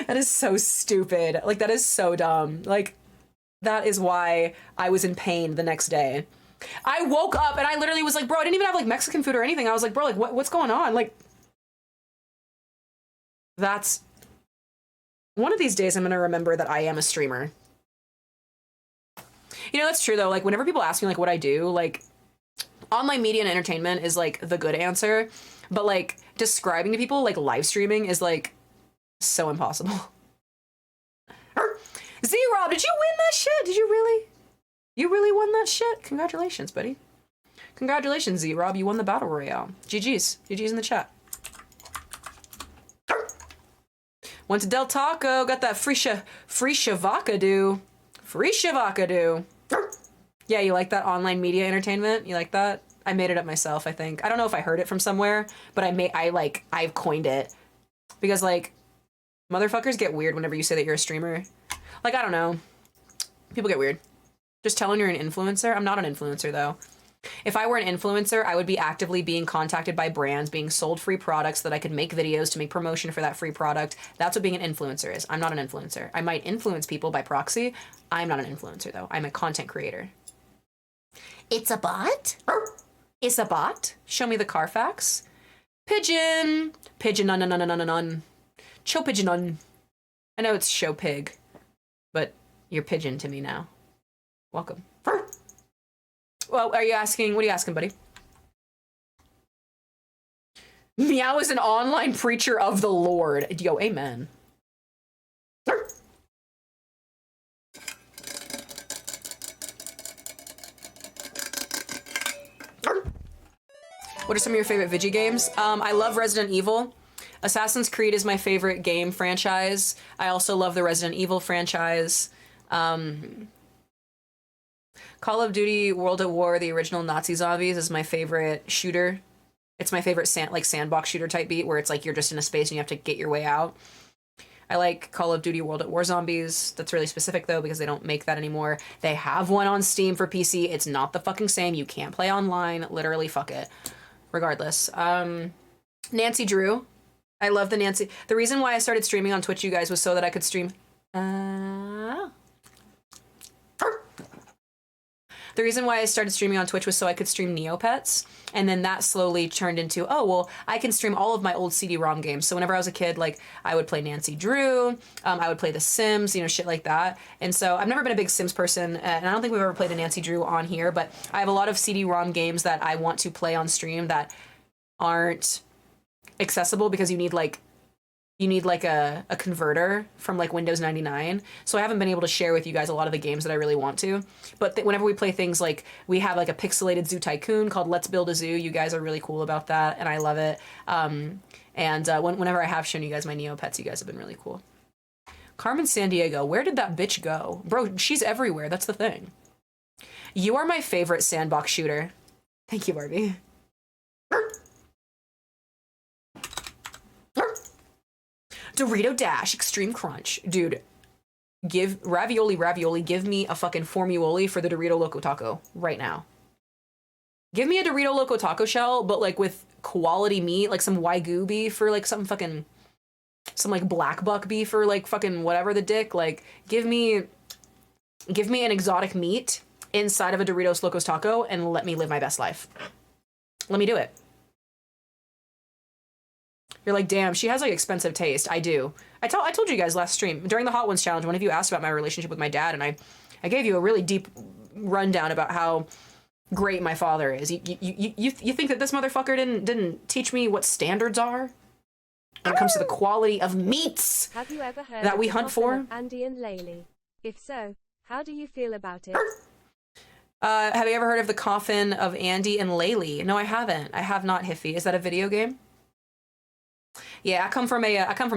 That is so stupid. Like that is so dumb. Like that is why I was in pain the next day. I woke up and I literally was like, bro, I didn't even have like Mexican food or anything. I was like, bro, like what's going on? Like that's one of these days I'm going to remember that I am a streamer. You know, that's true though. Like whenever people ask me like what I do, like online media and entertainment is like the good answer, but like describing to people like live streaming is like so impossible. Z-Rob, did you win that shit? Did you really? You really won that shit? Congratulations, buddy. Congratulations, Z-Rob. You won the battle royale. GG's. GG's in the chat. Went to Del Taco. Got that free shavacadoo. Free shavacadoo. Yeah, you like that online media entertainment? You like that? I made it up myself, I think. I don't know if I heard it from somewhere, but I've coined it. Because like motherfuckers get weird whenever you say that you're a streamer. Like, I don't know. People get weird. Just telling you're an influencer. I'm not an influencer though. If I were an influencer, I would be actively being contacted by brands, being sold free products so that I could make videos to make promotion for that free product. That's what being an influencer is. I'm not an influencer. I might influence people by proxy. I'm not an influencer though. I'm a content creator. It's a bot? It's a bot? Show me the Carfax. Pigeon. Pigeon nun. Cho pigeon nun. I know it's show pig, but you're pigeon to me now. Welcome. Well, what are you asking, buddy? Meow is an online preacher of the Lord. Yo, amen. What are some of your favorite Vigi games? I love Resident Evil. Assassin's Creed is my favorite game franchise. I also love the Resident Evil franchise. Call of Duty World at War, the original Nazi zombies, is my favorite shooter. It's my favorite sandbox shooter type beat where it's like you're just in a space and you have to get your way out. I like Call of Duty World at War Zombies. That's really specific though because they don't make that anymore. They have one on Steam for PC. It's not the fucking same. You can't play online. Literally, fuck it. Regardless. Nancy Drew. I love the Nancy. The reason why I started streaming on Twitch, you guys, was so that I could stream. The reason why I started streaming on Twitch was so I could stream Neopets, and then that slowly turned into, oh, well, I can stream all of my old CD-ROM games. So whenever I was a kid, like, I would play Nancy Drew, I would play The Sims, you know, shit like that. And so I've never been a big Sims person, and I don't think we've ever played a Nancy Drew on here, but I have a lot of CD-ROM games that I want to play on stream that aren't accessible because you need a converter from like Windows 99. So I haven't been able to share with you guys a lot of the games that I really want to. But whenever we play things like, we have like a pixelated zoo tycoon called Let's Build a Zoo. You guys are really cool about that, and I love it. Whenever I have shown you guys my Neopets, you guys have been really cool. Carmen Sandiego, where did that bitch go? Bro, she's everywhere. That's the thing. You are my favorite sandbox shooter. Thank you, Barbie. Dorito Dash Extreme Crunch. Dude, give ravioli, give me a fucking formuoli for the Dorito Loco Taco right now. Give me a Dorito Loco Taco shell, but like with quality meat, like some Wagyu beef or like some like black buck beef or like fucking whatever the dick. Like give me an exotic meat inside of a Doritos Locos Taco and let me live my best life. Let me do it. You're like, damn, she has like expensive taste. I do. I told you guys last stream during the Hot Ones challenge, one of you asked about my relationship with my dad, and I gave you a really deep rundown about how great my father is. You think that this motherfucker didn't teach me what standards are when it comes to the quality of meats Have you ever heard that we of hunt the for? of Andy and Laylee? If so, how do you feel about it? Have you ever heard of the Coffin of Andy and Laylee? No, I haven't. I have not, Hiffy. Is that a video game? Yeah, I come from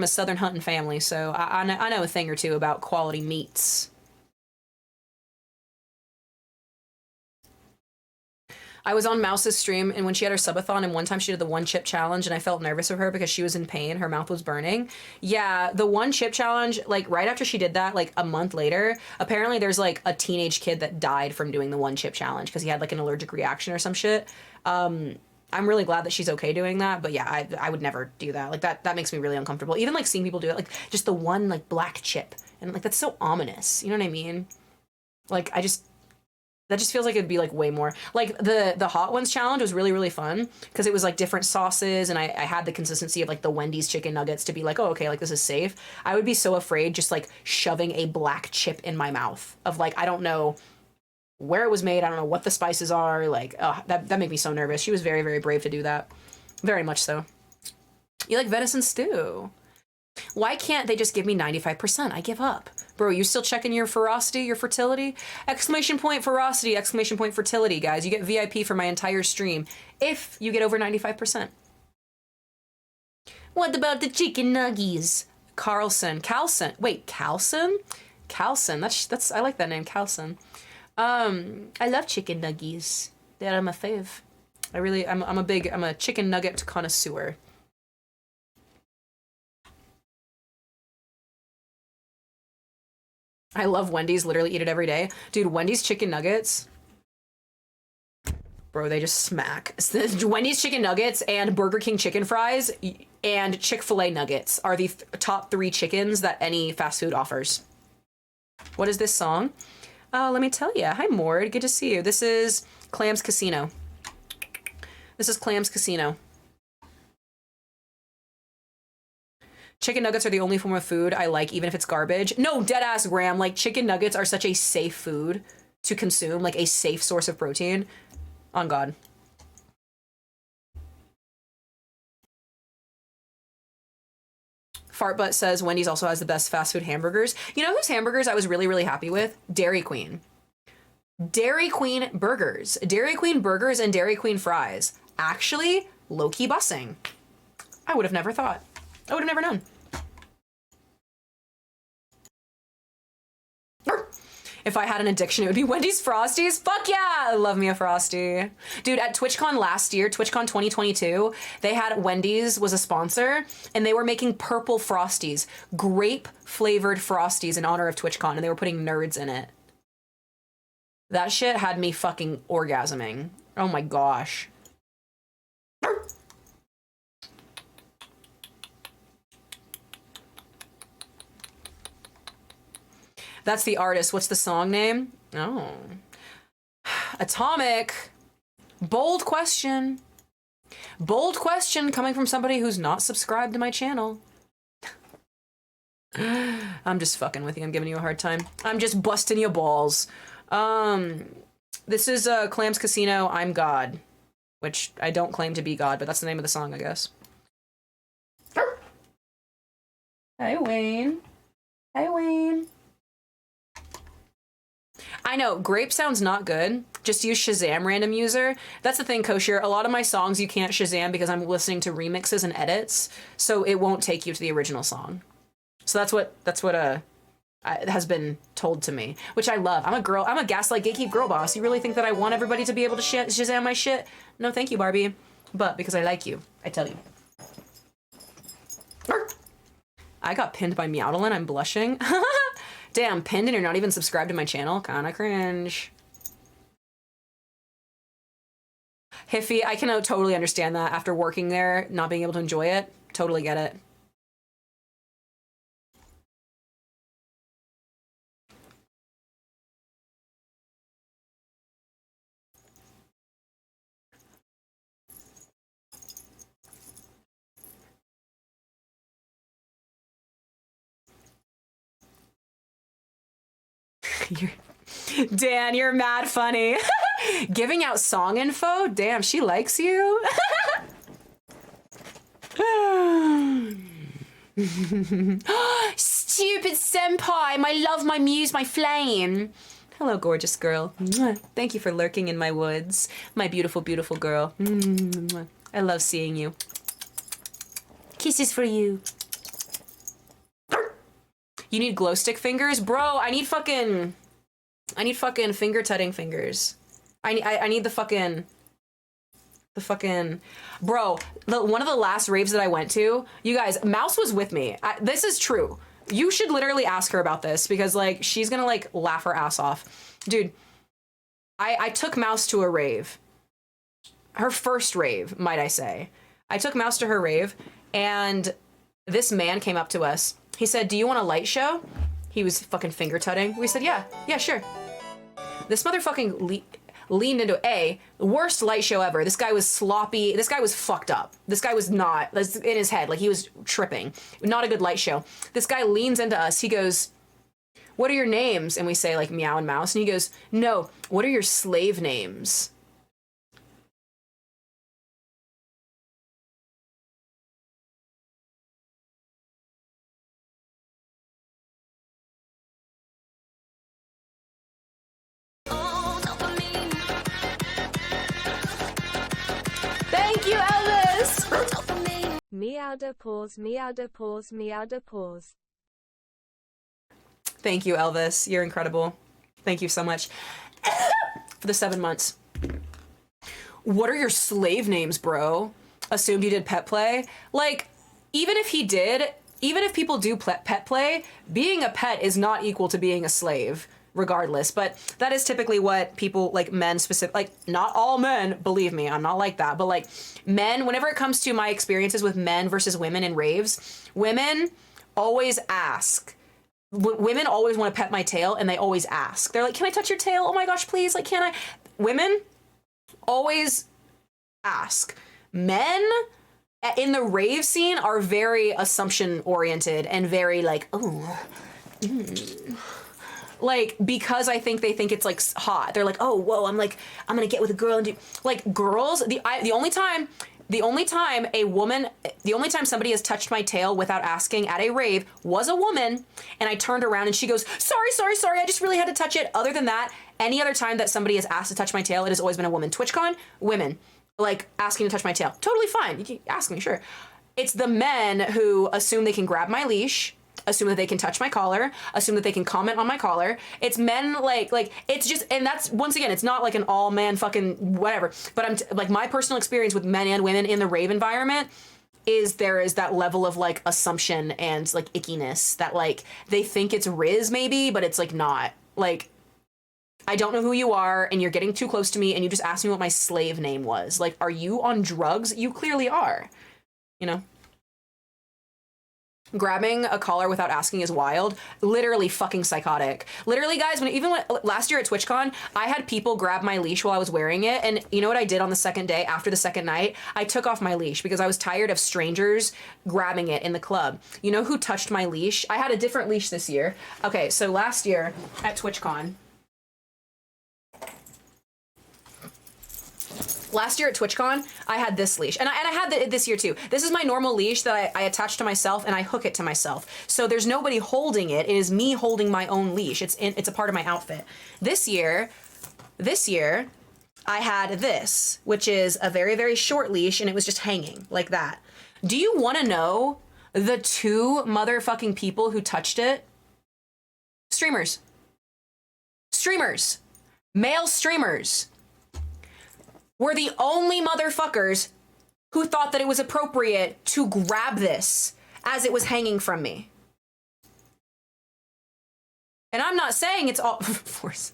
a southern hunting family, so I know a thing or two about quality meats. I was on Mouse's stream, and when she had her subathon, and one time she did the one chip challenge, and I felt nervous of her because she was in pain. Her mouth was burning. Yeah, the one chip challenge, like right after she did that, like a month later, apparently there's like a teenage kid that died from doing the one chip challenge because he had like an allergic reaction or some shit. I'm really glad that she's okay doing that, but yeah, I would never do that. Like that makes me really uncomfortable. Even like seeing people do it, like just the one like black chip, and like that's so ominous. You know what I mean? Like that just feels like it'd be like way more. Like the hot ones challenge was really, really fun because it was like different sauces, and I had the consistency of like the Wendy's chicken nuggets to be like, oh, okay, like this is safe. I would be so afraid just like shoving a black chip in my mouth of like, I don't know where it was made. I don't know what the spices are. Like, oh, that made me so nervous. She was very, very brave to do that. Very much so. You like venison stew? Why can't they just give me 95%? I give up. Bro, you still checking your ferocity, your fertility? Exclamation point ferocity, exclamation point fertility, guys. You get VIP for my entire stream if you get over 95%. What about the chicken nuggies? Carlson. Wait, Carlson? Carlson. That's I like that name, Carlson. I love chicken nuggies. They're my fave. I'm a chicken nugget connoisseur. I love Wendy's, literally eat it every day. Dude, Wendy's chicken nuggets, bro, they just smack. Wendy's chicken nuggets and Burger King chicken fries and Chick-fil-A nuggets are the top 3 chickens that any fast food offers. What is this song? Let me tell you. Hi, Mord. Good to see you. This is Clams Casino. Chicken nuggets are the only form of food I like, even if it's garbage. No, deadass Graham. Like, chicken nuggets are such a safe food to consume, like a safe source of protein. On God. Fartbutt says Wendy's also has the best fast food hamburgers. You know whose hamburgers I was really, really happy with? Dairy Queen. Dairy Queen burgers. Dairy Queen burgers and Dairy Queen fries. Actually, low-key bussing. I would have never thought. I would have never known. If I had an addiction, it would be Wendy's Frosties. Fuck yeah! I love me a Frosty. Dude, at TwitchCon last year, TwitchCon 2022, they had Wendy's was a sponsor, and they were making purple Frosties. Grape-flavored Frosties in honor of TwitchCon, and they were putting nerds in it. That shit had me fucking orgasming. Oh my gosh. That's the artist. What's the song name? Oh. Atomic. Bold question. Bold question coming from somebody who's not subscribed to my channel. I'm just fucking with you. I'm giving you a hard time. I'm just busting your balls. This is Clams Casino, I'm God. Which I don't claim to be God, but that's the name of the song, I guess. Hey, Wayne. Hey, Wayne. I know, grape sounds not good. Just use Shazam random user. That's the thing, Kosher. A lot of my songs you can't Shazam because I'm listening to remixes and edits, so it won't take you to the original song. So that's what has been told to me, which I love. I'm a gaslight gatekeep girl boss. You really think that I want everybody to be able to Shazam my shit? No, thank you, Barbie. But because I like you, I tell you. I got pinned by MEOWDALYN. I'm blushing. Damn, pinned and you're not even subscribed to my channel? Kinda cringe. Hiffy, I can totally understand that after working there, not being able to enjoy it. Totally get it. Dan, you're mad funny. Giving out song info? Damn, she likes you. Stupid senpai, my love, my muse, my flame. Hello, gorgeous girl. Mwah. Thank you for lurking in my woods. My beautiful, beautiful girl. Mwah. I love seeing you. Kisses for you. You need glow stick fingers? Bro, I need fucking finger tutting fingers. I need the fucking bro, one of the last raves that I went to, you guys, Mouse was with me. This is true. You should literally ask her about this because like she's gonna like laugh her ass off. Dude, I took Mouse to a rave. Her first rave, might I say. I took Mouse to her rave and this man came up to us. He said, "Do you want a light show?" He was fucking finger tutting. We said, yeah, sure. This motherfucking leaned into the worst light show ever. This guy was sloppy. This guy was fucked up. This guy was not in his head. Like he was tripping. Not a good light show. This guy leans into us. He goes, "What are your names?" And we say like Meow and Mouse. And he goes, "No, what are your slave names?" Oh, dopamine. Thank you, Elvis. Dopamine. Meowda pause, meowda pause, meowda pause. Thank you, Elvis. You're incredible. Thank you so much for the 7 months. What are your slave names, bro? Assumed you did pet play. Like, even if people do pet play, being a pet is not equal to being a slave, regardless. But that is typically what people, like men specific, like not all men, believe me, I'm not like that. But like men, whenever it comes to my experiences with men versus women in raves, women always ask. Women always want to pet my tail and they always ask. They're like, "Can I touch your tail? Oh my gosh, please. Like, can I?" Women always ask. Men in the rave scene are very assumption oriented and very like, "Oh, like," because I think they think it's like hot. They're like, "Oh, whoa, I'm gonna get with a girl and do," like girls. The only time somebody has touched my tail without asking at a rave was a woman, and I turned around and she goes, sorry, I just really had to touch it. Other than that, any other time that somebody has asked to touch my tail, it has always been a woman. TwitchCon, women, like asking to touch my tail. Totally fine. You can ask me, sure. It's the men who assume they can grab my leash, assume that they can touch my collar, assume that they can comment on my collar. It's men like it's just, and that's, once again, it's not like an all man fucking whatever, but I'm like, my personal experience with men and women in the rave environment is there is that level of like assumption and like ickiness that like they think it's Riz maybe, but it's like not. Like, I don't know who you are and you're getting too close to me and you just asked me what my slave name was. Like, are you on drugs? You clearly are, you know? Grabbing a collar without asking is wild. Literally fucking psychotic. Literally, guys, when last year at TwitchCon, I had people grab my leash while I was wearing it, and you know what I did on the second day after the second night? I took off my leash because I was tired of strangers grabbing it in the club. You know who touched my leash? I had a different leash this year. Okay, so last year at TwitchCon, I had this leash. And I had it this year too. This is my normal leash that I attach to myself and I hook it to myself. So there's nobody holding it. It is me holding my own leash. It's a part of my outfit. This year, I had this, which is a very, very short leash, and it was just hanging like that. Do you want to know the two motherfucking people who touched it? Streamers. Male streamers were the only motherfuckers who thought that it was appropriate to grab this as it was hanging from me. And I'm not saying it's all force.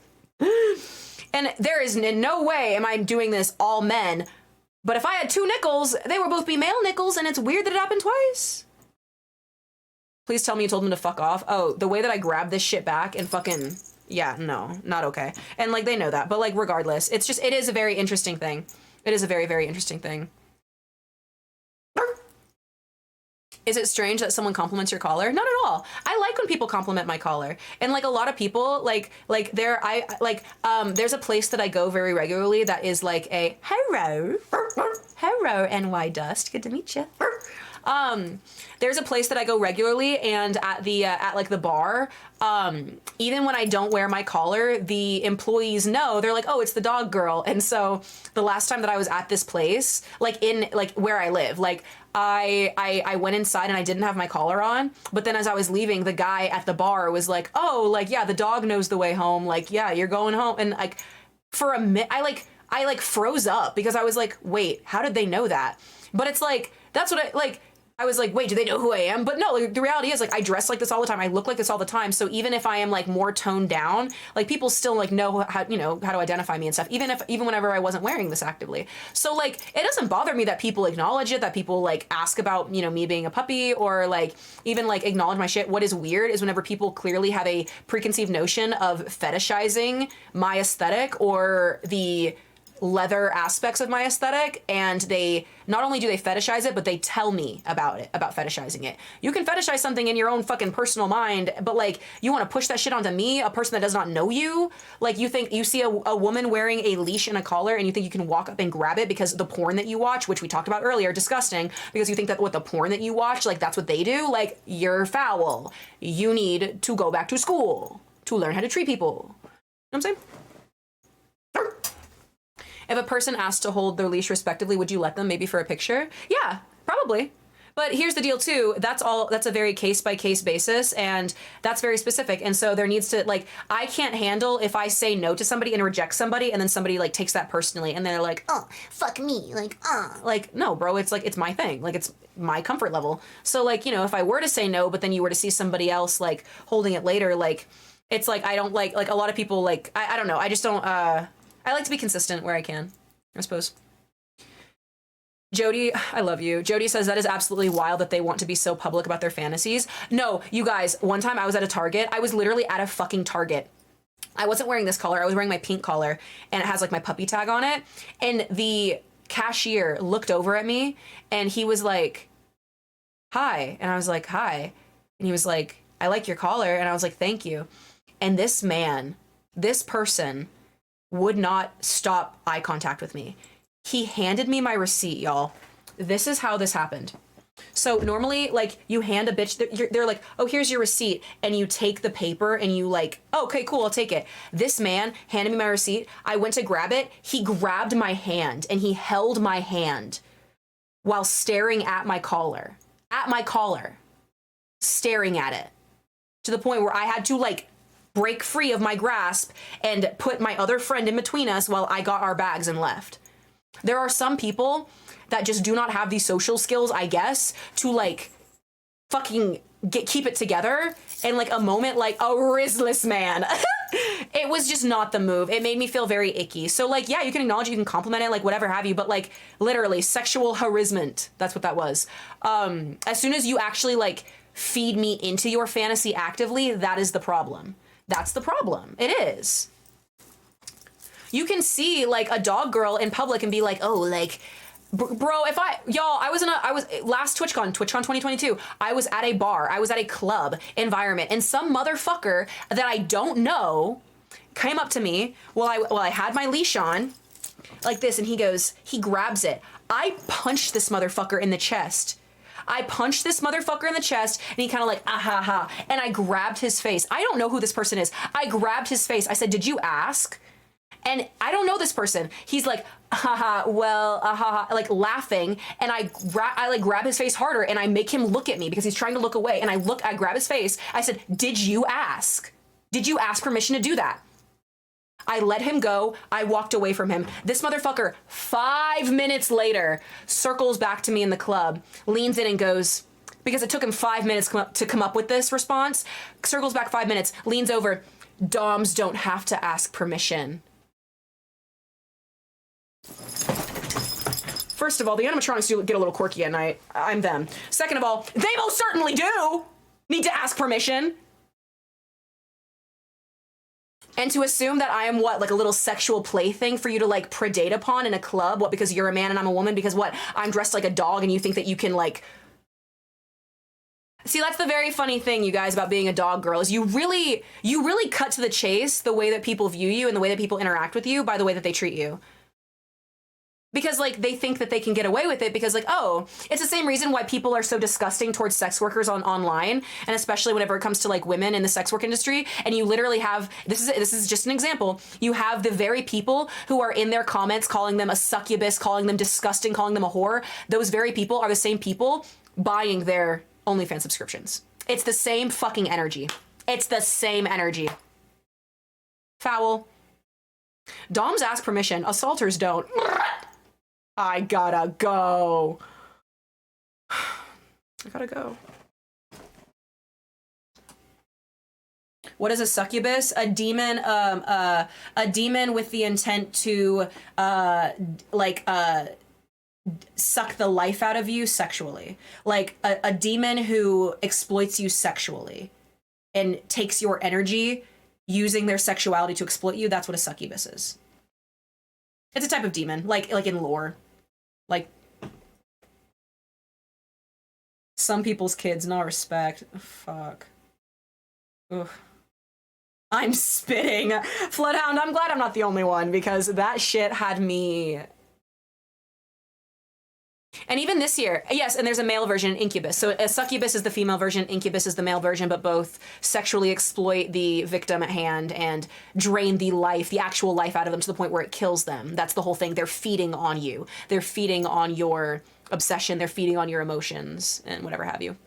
And there is in no way am I doing this all men. But if I had two nickels, they would both be male nickels, and it's weird that it happened twice. Please tell me you told them to fuck off. Oh, the way that I grabbed this shit back and fucking... Yeah, no, not okay. And like, they know that, but like, regardless, it is a very interesting thing. It is a very, very interesting thing. Is it strange that someone compliments your collar? Not at all. I like when people compliment my collar. And like a lot of people, there's a place that I go very regularly that is like a hello NY Dust. Good to meet you. There's a place that I go regularly, and at the at like the bar, even when I don't wear my collar, the employees know. They're like, oh, it's the dog girl. And so the last time that I was at this place, like in like where I live, like I went inside and I didn't have my collar on, but then as I was leaving, the guy at the bar was like, oh, like, yeah, the dog knows the way home. Like, yeah, you're going home. And like for a minute, I froze up because I was like, wait, how did they know that? But it's like, that's what I was like, wait, do they know who I am? But no, like, the reality is, like, I dress like this all the time. I look like this all the time. So even if I am like more toned down, like people still like know how, you know, how to identify me and stuff. Even whenever I wasn't wearing this actively. So like, it doesn't bother me that people acknowledge it, that people like ask about, you know, me being a puppy or like even like acknowledge my shit. What is weird is whenever people clearly have a preconceived notion of fetishizing my aesthetic or the leather aspects of my aesthetic, and they not only do they fetishize it, but they tell me about it, about fetishizing it. You can fetishize something in your own fucking personal mind, but like you want to push that shit onto me, a person that does not know you. Like you think you see a woman wearing a leash and a collar and you think you can walk up and grab it because the porn that you watch, which we talked about earlier, disgusting, because you think that what the porn that you watch, like that's what they do. Like you're foul. You need to go back to school to learn how to treat people. You know what I'm saying? If a person asked to hold their leash respectively, would you let them, maybe for a picture? Yeah, probably. But here's the deal too, that's a very case-by-case basis, and that's very specific. And so there needs to, like, I can't handle if I say no to somebody and reject somebody, and then somebody like takes that personally, and they're like, Oh, fuck me. like, no, bro, it's like, it's my thing. Like, it's my comfort level. So like, you know, if I were to say no, but then you were to see somebody else like holding it later, like, it's like, I don't like a lot of people, like, I don't know, I just don't, I like to be consistent where I can, I suppose. Jody, I love you. Jody says that is absolutely wild that they want to be so public about their fantasies. No, you guys, one time I was at a Target. I was literally at a fucking Target. I wasn't wearing this collar. I was wearing my pink collar, and it has like my puppy tag on it. And the cashier looked over at me and he was like, hi. And I was like, hi. And he was like, I like your collar. And I was like, thank you. And this person would not stop eye contact with me. He handed me my receipt, y'all. This is how this happened. So normally, like, you hand a bitch, they're like, oh, here's your receipt, and you take the paper, and you like, oh, okay, cool, I'll take it. This man handed me my receipt. I went to grab it. He grabbed my hand, and he held my hand while staring at my collar. Staring at it. To the point where I had to, like, break free of my grasp and put my other friend in between us while I got our bags and left. There are some people that just do not have the social skills, I guess, to like fucking keep it together in like a moment like a riskless man. It was just not the move. It made me feel very icky. So like, yeah, you can acknowledge it, you can compliment it, like whatever have you, but like literally sexual harassment. That's what that was. As soon as you actually like feed me into your fantasy actively, that is the problem. That's the problem. It is. You can see like a dog girl in public and be like, oh, like, bro, I was last TwitchCon 2022, I was at a bar, I was at a club environment, and some motherfucker that I don't know came up to me while I had my leash on like this, and he grabs it. I punched this motherfucker in the chest. And he kind of like, ah ha ha. And I grabbed his face. I don't know who this person is. I grabbed his face. I said, did you ask? And I don't know this person. He's like, haha, well, ha, like laughing. And I like grab his face harder and I make him look at me because he's trying to look away. And I grab his face. I said, did you ask? Did you ask permission to do that? I let him go. I walked away from him. This motherfucker, 5 minutes later, circles back to me in the club, leans in and goes, because it took him 5 minutes to come up with this response, circles back 5 minutes, leans over, doms don't have to ask permission. First of all, the animatronics do get a little quirky at night. I'm them. Second of all, they most certainly do need to ask permission. And to assume that I am what, like a little sexual plaything for you to like predate upon in a club? What, because you're a man and I'm a woman? Because what, I'm dressed like a dog and you think that you can like... See, that's the very funny thing, you guys, about being a dog girl, is you really cut to the chase the way that people view you and the way that people interact with you by the way that they treat you. Because, like, they think that they can get away with it because, like, oh, it's the same reason why people are so disgusting towards sex workers online, and especially whenever it comes to, like, women in the sex work industry. And you literally have, this is just an example, you have the very people who are in their comments calling them a succubus, calling them disgusting, calling them a whore. Those very people are the same people buying their OnlyFans subscriptions. It's the same fucking energy. It's the same energy. Foul. Doms ask permission, assaulters don't. I gotta go. I gotta go. What is a succubus? A demon, a demon with the intent to, suck the life out of you sexually. Like a demon who exploits you sexually and takes your energy using their sexuality to exploit you. That's what a succubus is. It's a type of demon, like in lore. Like, some people's kids, no respect. Fuck. Ugh. I'm spitting. Floodhound, I'm glad I'm not the only one, because that shit had me... And even this year, yes, and there's a male version, incubus. So a succubus is the female version, incubus is the male version, but both sexually exploit the victim at hand and drain the life, the actual life out of them to the point where it kills them. That's the whole thing. They're feeding on you. They're feeding on your obsession. They're feeding on your emotions and whatever have you.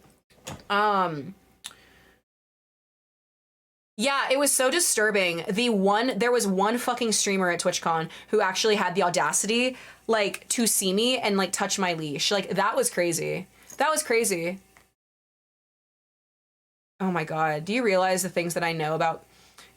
Yeah, it was so disturbing. There was one fucking streamer at TwitchCon who actually had the audacity, like, to see me and, like, touch my leash. Like, that was crazy. That was crazy. Oh my god. Do you realize the things that I know about...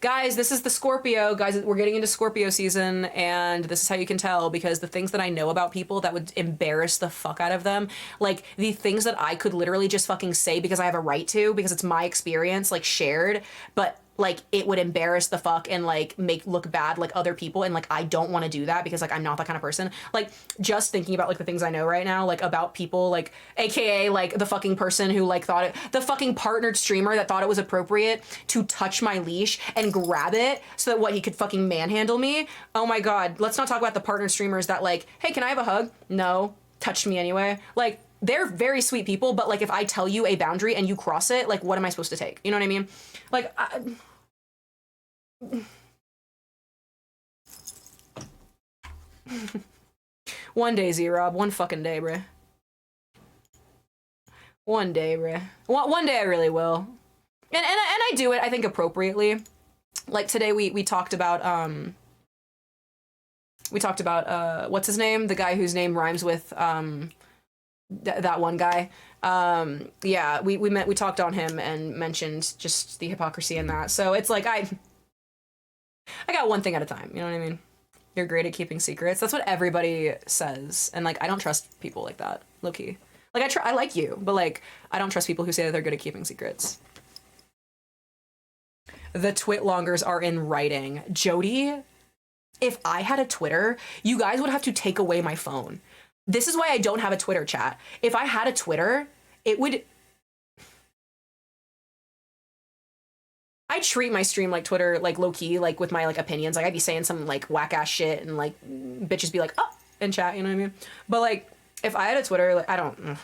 Guys, this is the Scorpio. Guys, we're getting into Scorpio season, and this is how you can tell, because the things that I know about people that would embarrass the fuck out of them, like, the things that I could literally just fucking say because I have a right to, because it's my experience, like, shared, but... like, it would embarrass the fuck and, like, make look bad, like, other people, and, like, I don't want to do that because, like, I'm not that kind of person. Like, just thinking about, like, the things I know right now, like, about people, like, aka, like, the fucking person who, like, thought it, the fucking partnered streamer that thought it was appropriate to touch my leash and grab it so that, what, he could fucking manhandle me? Oh my god, let's not talk about the partnered streamers that, like, hey, can I have a hug? No. Touched me anyway. Like, they're very sweet people, but, like, if I tell you a boundary and you cross it, like, what am I supposed to take? You know what I mean? Like, one day, Z-Rob. One fucking day, bruh. One day, bruh. One day I really will. And I do it, I think, appropriately. Like, today we talked about, what's his name? The guy whose name rhymes with, that one guy. Yeah, we talked on him and mentioned just the hypocrisy in that. So it's like, I got one thing at a time, you know what I mean? You're great at keeping secrets. That's what everybody says. And, like, I don't trust people like that, low-key. Like, I like you, but, like, I don't trust people who say that they're good at keeping secrets. The Twitlongers are in writing. Jody, if I had a Twitter, you guys would have to take away my phone. This is why I don't have a Twitter, chat. If I had a Twitter, it would... I treat my stream like Twitter, like, low-key, like, with my, like, opinions. Like, I'd be saying some, like, whack-ass shit and, like, bitches be like, oh, in chat, you know what I mean? But, like, if I had a Twitter, like, I don't...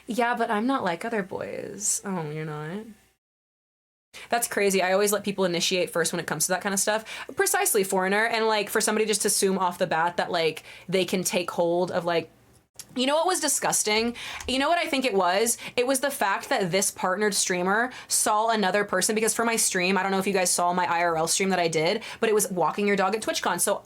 Yeah, but I'm not like other boys. Oh, you're not? That's crazy. I always let people initiate first when it comes to that kind of stuff. Precisely, foreigner. And, like, for somebody just to assume off the bat that, like, they can take hold of, like... You know what was disgusting? You know what I think it was? It was the fact that this partnered streamer saw another person, because for my stream, I don't know if you guys saw my IRL stream that I did, but it was walking your dog at TwitchCon. So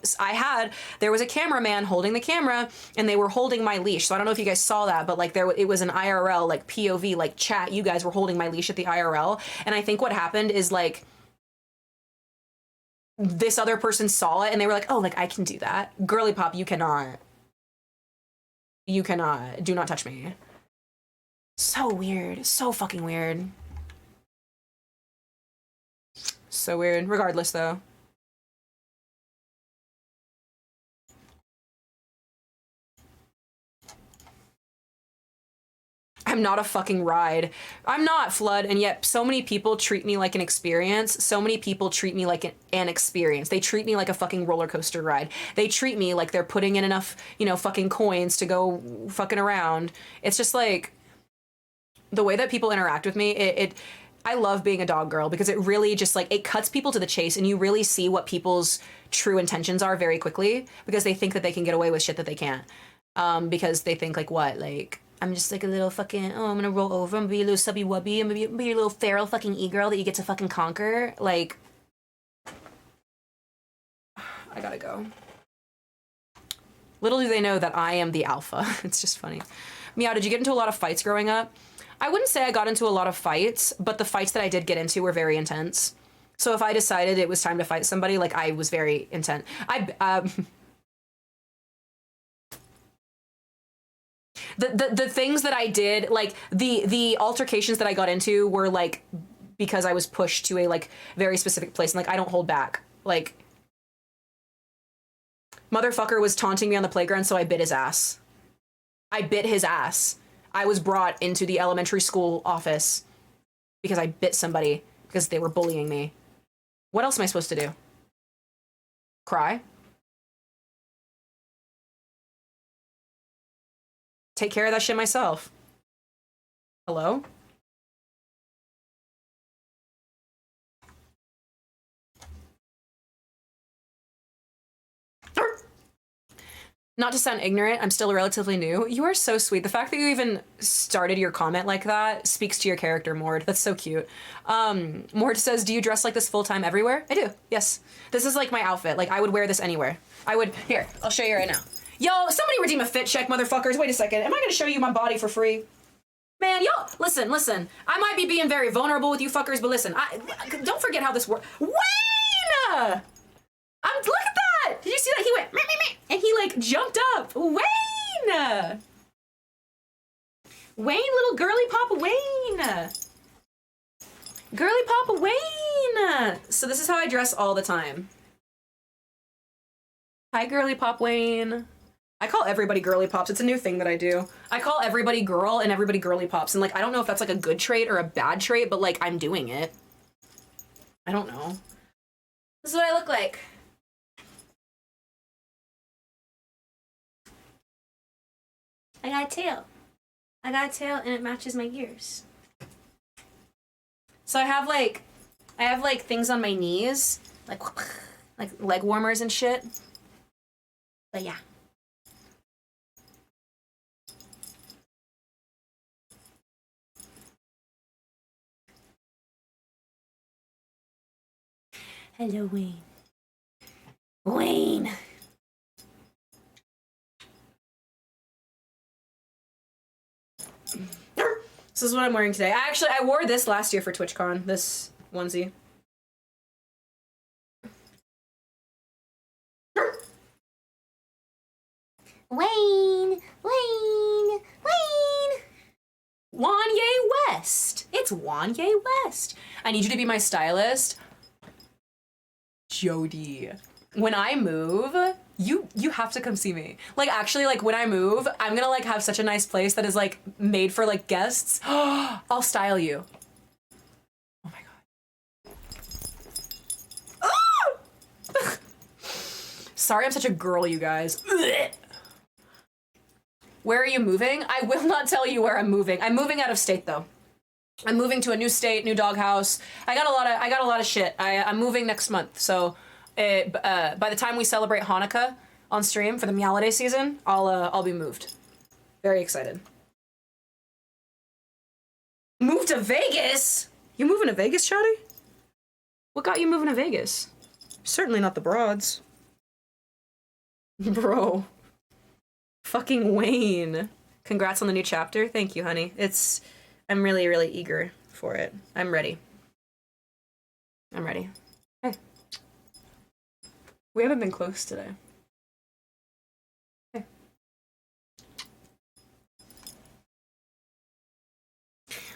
there was a cameraman holding the camera, and they were holding my leash. So I don't know if you guys saw that, but, like, it was an IRL, like, POV, like, chat. You guys were holding my leash at the IRL. And I think what happened is, like, this other person saw it, and they were like, oh, like, I can do that. Girly pop, you cannot. You cannot. Do not touch me. So weird. So fucking weird. So weird. Regardless, though. I'm not a fucking ride. I'm not, Flood, and yet so many people treat me like an experience. So many people treat me like an experience. They treat me like a fucking roller coaster ride. They treat me like they're putting in enough, you know, fucking coins to go fucking around. It's just like the way that people interact with me, I love being a dog girl because it really just like, it cuts people to the chase and you really see what people's true intentions are very quickly because they think that they can get away with shit that they can't. Because they think like, what, like, I'm just like a little fucking, oh, I'm gonna roll over, I'm gonna be a little subby wubby, I'm gonna be your little feral fucking e-girl that you get to fucking conquer. Like, I gotta go. Little do they know that I am the alpha. It's just funny. Meow, did you get into a lot of fights growing up? I wouldn't say I got into a lot of fights, but the fights that I did get into were very intense. So if I decided it was time to fight somebody, like, I was very intent. The things that I did, like the altercations that I got into were like because I was pushed to a like very specific place, and like I don't hold back. Like, motherfucker was taunting me on the playground, so I bit his ass. I bit his ass. I was brought into the elementary school office because I bit somebody because they were bullying me. What else am I supposed to do? Cry? Take care of that shit myself. Hello? Not to sound ignorant, I'm still relatively new. You are so sweet. The fact that you even started your comment like that speaks to your character, Mord. That's so cute. Mord says, do you dress like this full-time everywhere? I do, yes. This is like my outfit. Like, I would wear this anywhere. I would, here, I'll show you right now. Yo, somebody redeem a fit check, motherfuckers. Wait a second. Am I gonna show you my body for free? Man, yo, listen. I might be being very vulnerable with you fuckers, but listen, don't forget how this works. Wayne! Look at that! Did you see that? He went, meh, meh, meh, and he like jumped up. Wayne! Wayne, little girly papa Wayne! Girly papa Wayne! So this is how I dress all the time. Hi, girly pop Wayne. I call everybody girly pops. It's a new thing that I do. I call everybody girl and everybody girly pops. And like, I don't know if that's like a good trait or a bad trait, but like, I'm doing it. I don't know. This is what I look like. I got a tail. I got a tail and it matches my ears. So I have like things on my knees, like leg warmers and shit. But yeah. Hello, Wayne. Wayne! This is what I'm wearing today. I wore this last year for TwitchCon, this onesie. Wayne! Wanye West! It's Wanye West! I need you to be my stylist. Jody. When I move, you have to come see me. Like, actually, like, when I move, I'm gonna, like, have such a nice place that is, like, made for, like, guests. I'll style you. Oh my god. Sorry I'm such a girl, you guys. Where are you moving? I will not tell you where I'm moving. I'm moving out of state, though. I'm moving to a new state, new doghouse. I got a lot of shit. I'm moving next month, so by the time we celebrate Hanukkah on stream for the MEOWDALYN'S season, I'll be moved. Very excited. Move to Vegas? You moving to Vegas, Shawty? What got you moving to Vegas? Certainly not the broads. Bro. Fucking Wayne. Congrats on the new chapter. Thank you, honey. I'm really, really eager for it. I'm ready. I'm ready. Hey. We haven't been close today. Hey.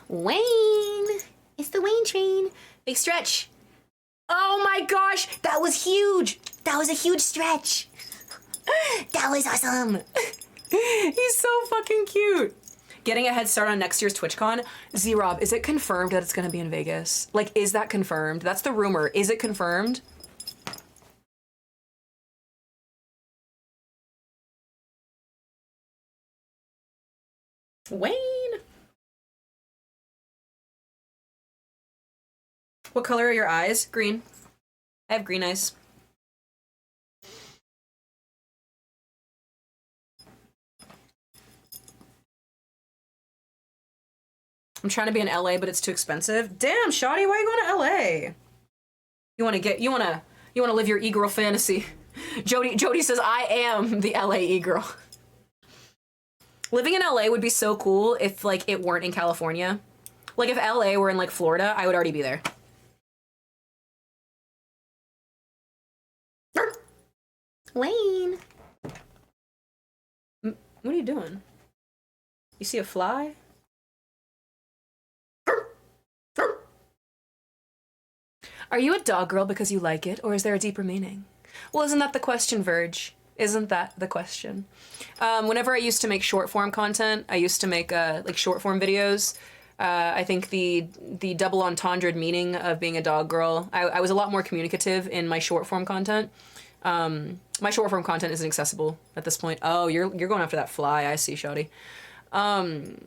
Wayne! It's the Wayne train. Big stretch. Oh my gosh, that was huge. That was a huge stretch. That was awesome. He's so fucking cute. Getting a head start on next year's TwitchCon. Z-Rob, is it confirmed that it's gonna be in Vegas? Like, is that confirmed? That's the rumor. Is it confirmed? Wayne. What color are your eyes? Green. I have green eyes. I'm trying to be in LA, but it's too expensive. Damn, Shawty, why are you going to LA? You wanna live your e-girl fantasy. Jody says, I am the LA e-girl. Living in LA would be so cool if, like, it weren't in California. Like, if LA were in, like, Florida, I would already be there. Wayne. What are you doing? You see a fly? Are you a dog girl because you like it, or is there a deeper meaning? Well, isn't that the question, Verge? Isn't that the question? Whenever I used to make short form content, I used to make like short form videos. I think the double entendre meaning of being a dog girl, I was a lot more communicative in my short form content. My short form content isn't accessible at this point. Oh, you're going after that fly. I see, Shawty. And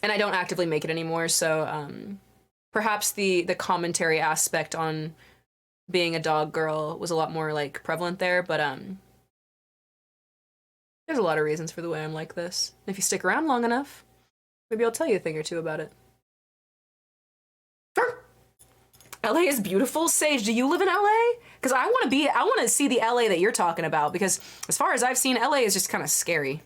I don't actively make it anymore, so perhaps the commentary aspect on being a dog girl was a lot more like prevalent there, but there's a lot of reasons for the way I'm like this. And if you stick around long enough, maybe I'll tell you a thing or two about it. LA is beautiful. Sage, do you live in LA? Because I want to see the LA that you're talking about, because as far as I've seen, LA is just kind of scary.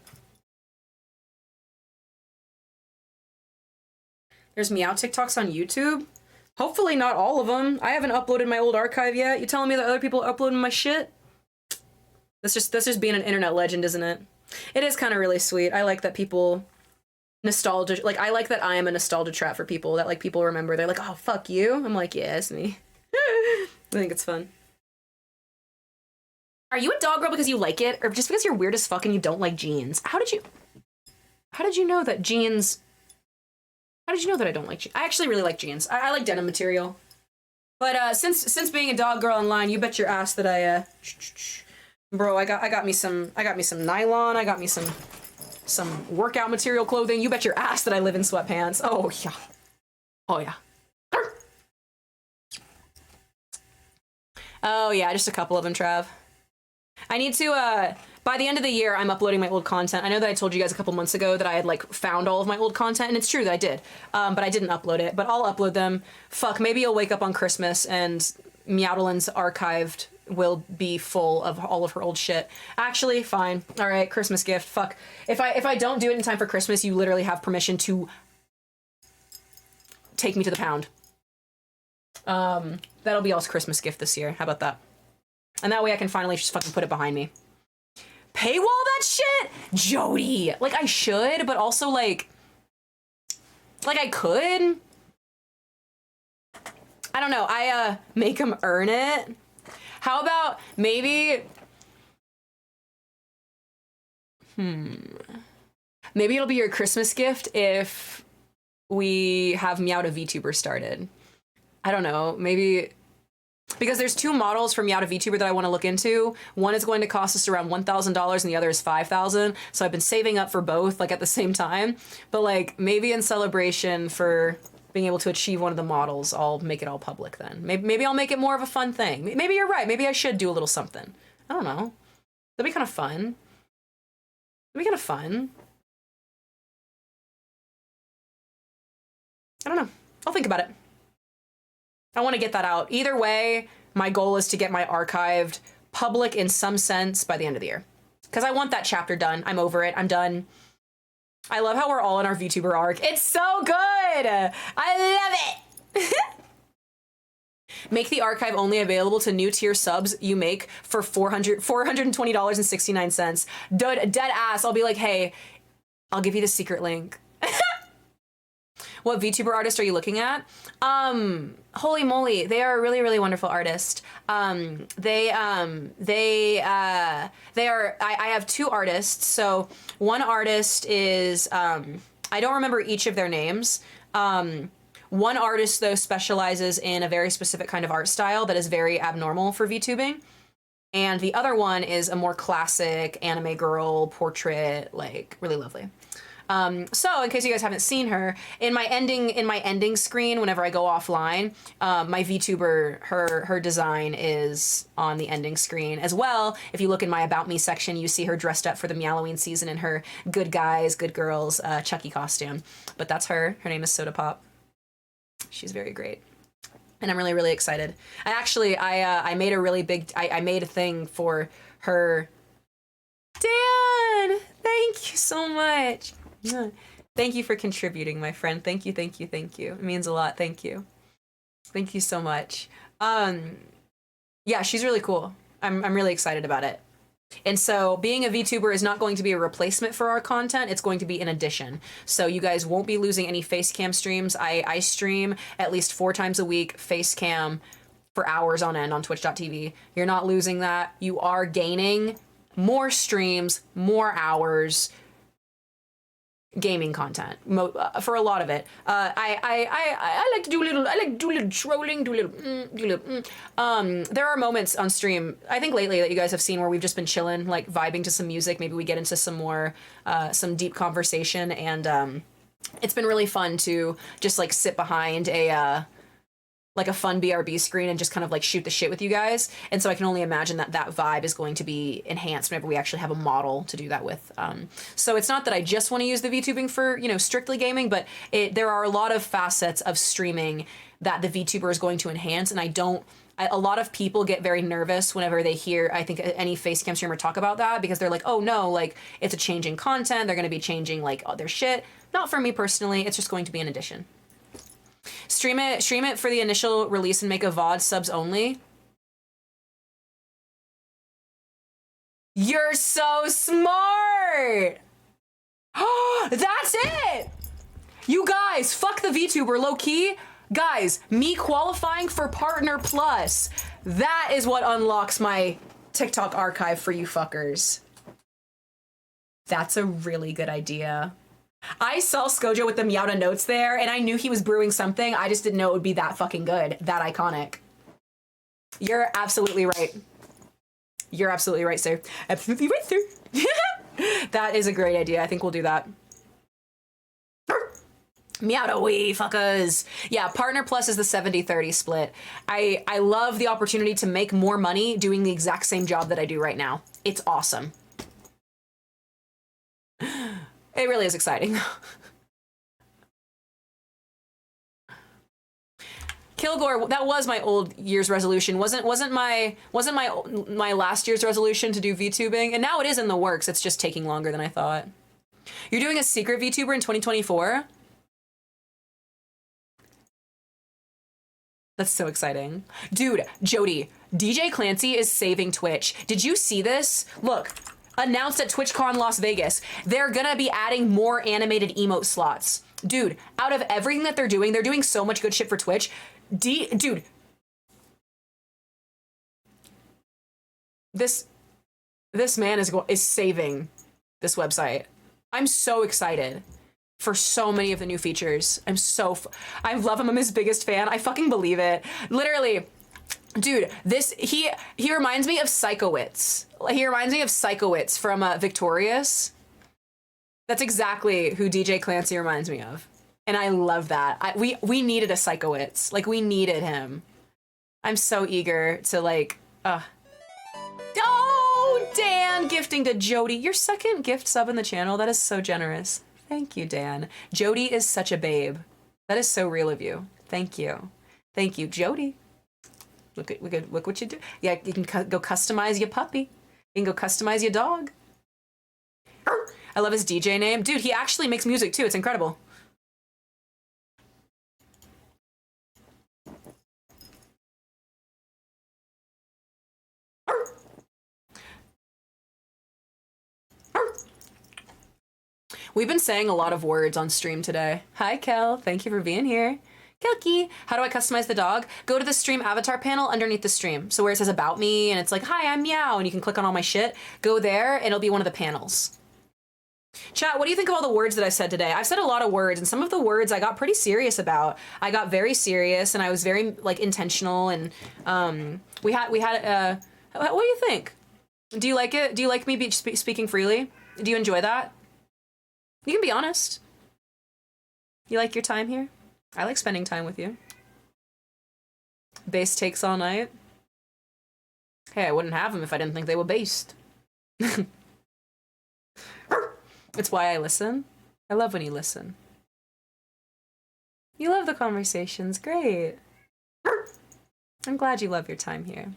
There's Meow TikToks on YouTube. Hopefully not all of them. I haven't uploaded my old archive yet. You telling me that other people are uploading my shit? That's just being an internet legend, isn't it? It is kind of really sweet. I like that people nostalgia, like, I like that I am a nostalgia trap for people, that, like, people remember. They're like, oh, fuck you. I'm like, yeah, it's me. I think it's fun. Are you a dog girl because you like it, or just because you're weird as fuck and you don't like jeans? How did you know that jeans... How did you know that I don't like jeans? I actually really like jeans. I like denim material. But since being a dog girl online, you bet your ass that I bro, I got me some nylon, I got me some workout material clothing. You bet your ass that I live in sweatpants. Oh yeah. Oh yeah. Oh yeah, just a couple of them, Trav. I need to by the end of the year, I'm uploading my old content. I know that I told you guys a couple months ago that I had, like, found all of my old content, and it's true that I did. But I didn't upload it. But I'll upload them. Fuck, maybe you'll wake up on Christmas and MEOWDALYN'S archived will be full of all of her old shit. Actually, fine. All right, Christmas gift. Fuck. If I don't do it in time for Christmas, you literally have permission to take me to the pound. That'll be y'all's Christmas gift this year. How about that? And that way I can finally just fucking put it behind me. Paywall that shit? Jody! Like, I should, but also, like I could. I don't know. I make them earn it. How about maybe... Maybe it'll be your Christmas gift if we have Meowda VTuber started. I don't know. Maybe... Because there's two models for Meowda VTuber that I want to look into. One is going to cost us around $1,000 and the other is $5,000. So I've been saving up for both, like, at the same time. But, like, maybe in celebration for being able to achieve one of the models, I'll make it all public then. Maybe I'll make it more of a fun thing. Maybe you're right. Maybe I should do a little something. I don't know. That'd be kind of fun. That'd be kind of fun. I don't know. I'll think about it. I want to get that out. Either way, my goal is to get my archived public in some sense by the end of the year. Because I want that chapter done. I'm over it. I'm done. I love how we're all in our VTuber arc. It's so good! I love it! Make the archive only available to new tier subs you make for $420.69. Dead ass, I'll be like, hey, I'll give you the secret link. What VTuber artist are you looking at? Holy moly, they are a really, really wonderful artist. They are, I have two artists. So one artist is, I don't remember each of their names. One artist, though, specializes in a very specific kind of art style that is very abnormal for VTubing. And the other one is a more classic anime girl portrait, like really lovely. So in case you guys haven't seen her, in my ending screen, whenever I go offline, my VTuber, her design is on the ending screen as well. If you look in my About Me section, you see her dressed up for the MEOWDALYN'S season in her good guys, good girls, Chucky costume. But that's her. Her name is Soda Pop. She's very great. And I'm really, really excited. And actually, I made a really big, I made a thing for her. Dan, thank you so much. Thank you for contributing, my friend. Thank you, thank you, thank you. It means a lot. Thank you. Thank you so much. Yeah, she's really cool. I'm really excited about it. And so being a VTuber is not going to be a replacement for our content. It's going to be an addition. So you guys won't be losing any face cam streams. I stream at least 4 times a week, face cam for hours on end on twitch.tv. You're not losing that. You are gaining more streams, more hours, gaming content for a lot of it. I like to do a little trolling, there are moments on stream, I think lately, that you guys have seen where we've just been chilling, like vibing to some music. Maybe we get into some more some deep conversation, and it's been really fun to just like sit behind like a fun BRB screen and just kind of like shoot the shit with you guys. And so I can only imagine that that vibe is going to be enhanced whenever we actually have a model to do that with. So it's not that I just want to use the VTubing for, you know, strictly gaming, but there are a lot of facets of streaming that the VTuber is going to enhance. And a lot of people get very nervous whenever they hear, I think, any facecam streamer talk about that, because they're like, oh no, like it's a changing content. They're going to be changing like their shit. Not for me personally. It's just going to be an addition. Stream it for the initial release and make a VOD subs only. You're so smart! That's it! You guys, fuck the VTuber, low key. Guys, me qualifying for Partner Plus. That is what unlocks my TikTok archive for you fuckers. That's a really good idea. I saw Skojo with the Meowda notes there, and I knew he was brewing something. I just didn't know it would be that fucking good, that iconic. You're absolutely right. You're absolutely right, sir. Absolutely right, sir. That is a great idea. I think we'll do that. Meowda wee fuckers. Yeah, Partner Plus is the 70-30 split. I love the opportunity to make more money doing the exact same job that I do right now. It's awesome. It really is exciting. Kilgore, that was my old year's resolution. Wasn't my last year's resolution to do VTubing, and now it is in the works. It's just taking longer than I thought. You're doing a secret VTuber in 2024? That's so exciting. Dude, Jody, DJ Clancy is saving Twitch. Did you see this? Look. Announced at TwitchCon Las Vegas, they're gonna be adding more animated emote slots. Dude, out of everything that they're doing so much good shit for Twitch. Dude. This man is saving this website. I'm so excited for so many of the new features. I love him. I'm his biggest fan. I fucking believe it. Literally. Dude, he reminds me of Psychowitz. He reminds me of Psychowitz from Victorious. That's exactly who DJ Clancy reminds me of. And I love that. We needed a Psychowitz. Like, we needed him. I'm so eager to, like, Oh, Dan, gifting to Jody. Your second gift sub in the channel. That is so generous. Thank you, Dan. Jody is such a babe. That is so real of you. Thank you. Thank you, Jody. Look what you do. Yeah, you can go customize your puppy. You can go customize your dog. I love his DJ name. Dude, he actually makes music too. It's incredible. We've been saying a lot of words on stream today. Hi, Kel. Thank you for being here. Kelky. How do I customize the dog? Go to the stream avatar panel underneath the stream. So where it says about me and it's like, hi, I'm Meow, and you can click on all my shit. Go there and it'll be one of the panels. Chat, what do you think of all the words that I said today? I've said a lot of words, and some of the words I got pretty serious about. I got very serious, and I was very like intentional, and we had what do you think? Do you like it? Do you like me speaking freely? Do you enjoy that? You can be honest. You like your time here? I like spending time with you. Based takes all night. Hey, I wouldn't have them if I didn't think they were based. It's why I listen. I love when you listen. You love the conversations. Great. I'm glad you love your time here.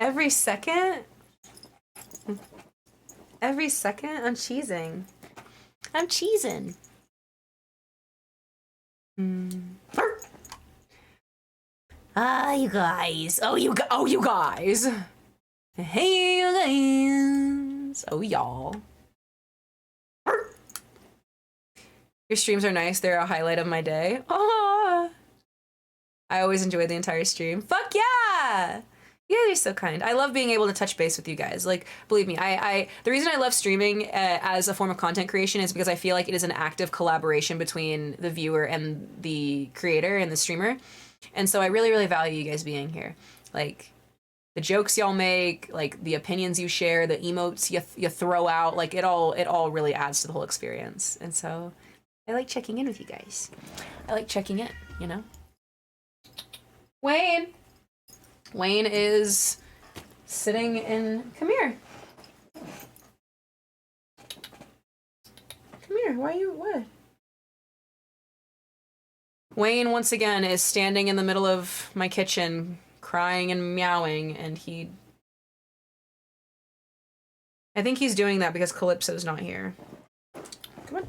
Every second? Every second? I'm cheesing. I'm cheesing. You guys. Oh, you guys. Hey, you guys. Oh, y'all. Your streams are nice. They're a highlight of my day. Oh, I always enjoy the entire stream. Fuck yeah! Yeah, you're so kind. I love being able to touch base with you guys. Like, believe me, the reason I love streaming as a form of content creation is because I feel like it is an active collaboration between the viewer and the creator and the streamer. And so I really, really value you guys being here. Like, the jokes y'all make, like the opinions you share, the emotes you throw out, like it all really adds to the whole experience. And so I like checking in with you guys. I like checking in, you know? Wayne is sitting in, come here. Come here, what? Wayne, once again, is standing in the middle of my kitchen, crying and meowing, and I think he's doing that because Calypso's not here. Come on.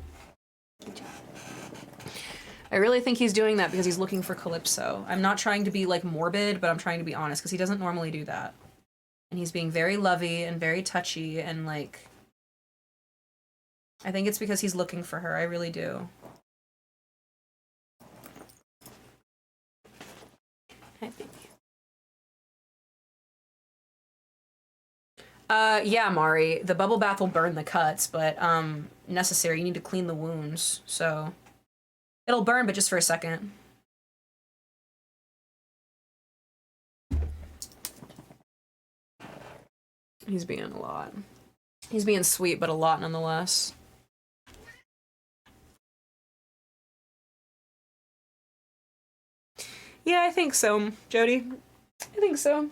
I really think he's doing that because he's looking for Calypso. I'm not trying to be like morbid, but I'm trying to be honest because he doesn't normally do that. And he's being very lovey and very touchy and like, I think it's because he's looking for her. I really do. Hi, baby. Yeah, Mari, the bubble bath will burn the cuts, but, necessary. You need to clean the wounds, so it'll burn, but just for a second. He's being a lot. He's being sweet, but a lot nonetheless. Yeah, I think so, Jody. I think so.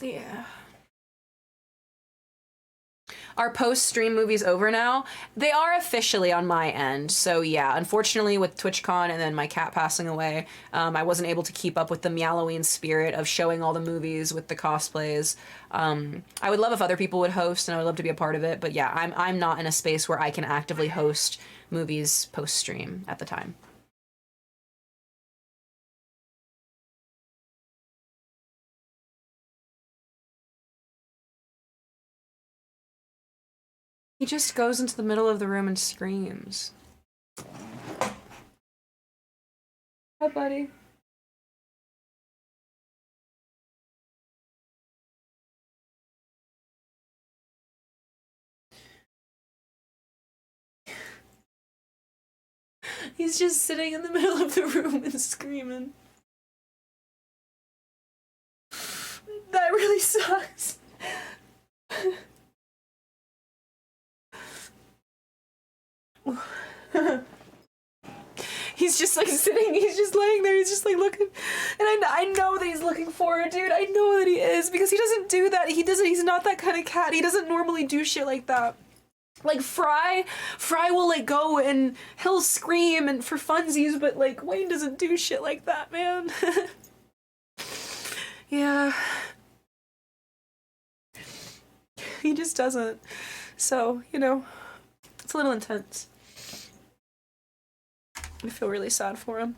Yeah. Are post-stream movies over now? They are officially on my end. So yeah, unfortunately with TwitchCon and then my cat passing away, I wasn't able to keep up with the MEOWDALYN'S spirit of showing all the movies with the cosplays. I would love if other people would host and I would love to be a part of it. But yeah, I'm not in a space where I can actively host movies post-stream at the time. He just goes into the middle of the room and screams. Hi, buddy. He's just sitting in the middle of the room and screaming. That really sucks. He's just like sitting, he's just laying there, he's just like looking, and I know that he's looking for her, dude. I know that he is, because he doesn't do that. He's not that kind of cat. He doesn't normally do shit like that. Like Fry will like go and he'll scream and for funsies, but like Wayne doesn't do shit like that, man. Yeah. He just doesn't. So, you know, it's a little intense. I feel really sad for him.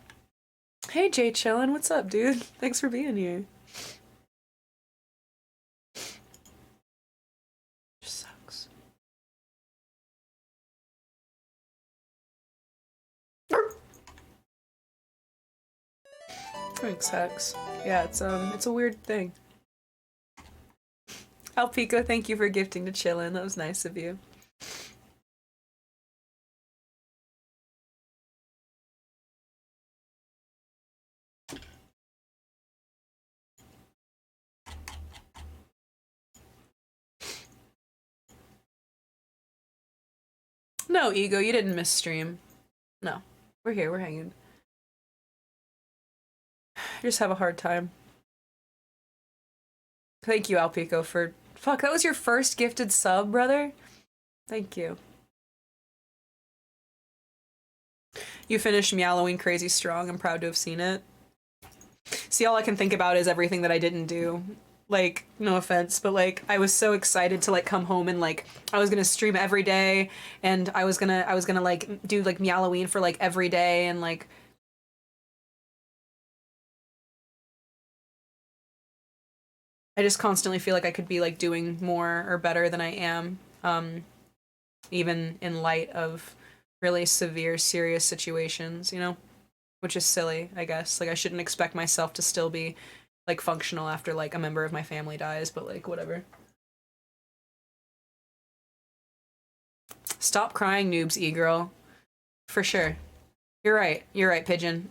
Hey, Jay Chillin', what's up, dude? Thanks for being here. Just sucks. Twink sucks. Yeah, it's a weird thing. Alpico, thank you for gifting to Chillin'. That was nice of you. No, Ego, you didn't miss stream. No. We're here, we're hanging. I just have a hard time. Thank you, Alpico, for... Fuck, that was your first gifted sub, brother? Thank you. You finished Meowdalyn Crazy Strong. I'm proud to have seen it. See, all I can think about is everything that I didn't do. Like, no offense, but like, I was so excited to like come home and like, I was gonna stream every day, and I was gonna like do like Meowdalyn for like every day, and like, I just constantly feel like I could be like doing more or better than I am, even in light of really severe, serious situations, you know? Which is silly, I guess. Like, I shouldn't expect myself to still be, like, functional after, like, a member of my family dies, but, like, whatever. Stop crying, noobs, e-girl. For sure. You're right. You're right, Pigeon.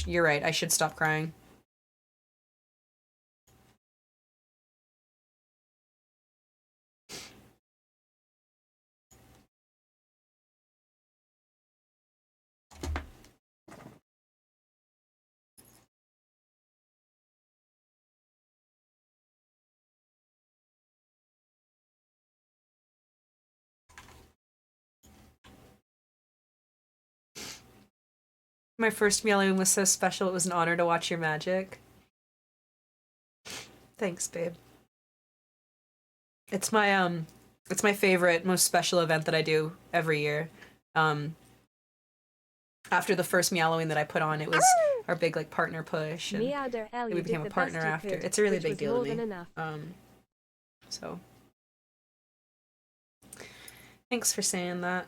You're right. I should stop crying. My first Meowdalyn was so special, it was an honor to watch your magic. Thanks, babe. It's my favorite, most special event that I do every year. After the first Meowdalyn that I put on, it was our big like partner push, and we became a partner after. It's a really big deal to me. So thanks for saying that.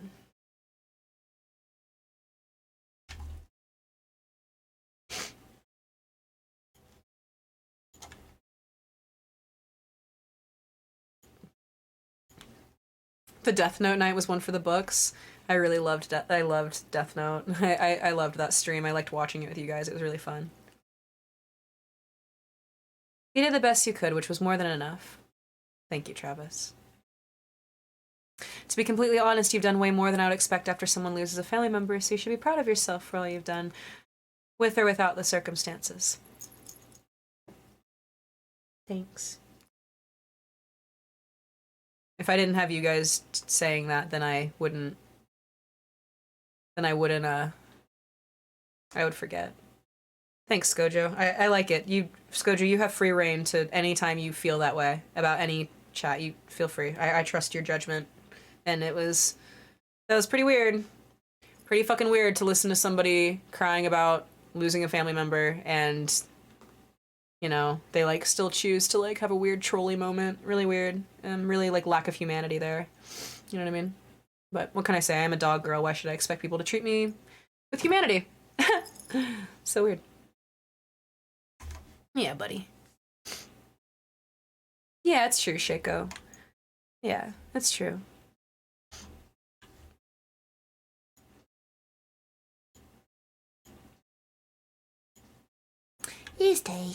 The Death Note night was one for the books. I really loved I loved Death Note. I loved that stream. I liked watching it with you guys. It was really fun. You did the best you could, which was more than enough. Thank you, Travis. To be completely honest, you've done way more than I would expect after someone loses a family member, so you should be proud of yourself for all you've done, with or without the circumstances. Thanks. If I didn't have you guys saying that, then I wouldn't, I would forget. Thanks, Skojo. I like it. Skojo, you have free reign to any time you feel that way about any chat. You feel free. I trust your judgment. And that was pretty weird. Pretty fucking weird to listen to somebody crying about losing a family member, and you know, they like still choose to like have a weird trolley moment. Really weird. And really like lack of humanity there. You know what I mean? But what can I say? I'm a dog girl. Why should I expect people to treat me with humanity? So weird. Yeah, buddy. Yeah, it's true, Shaco. Yeah, that's true. Stay.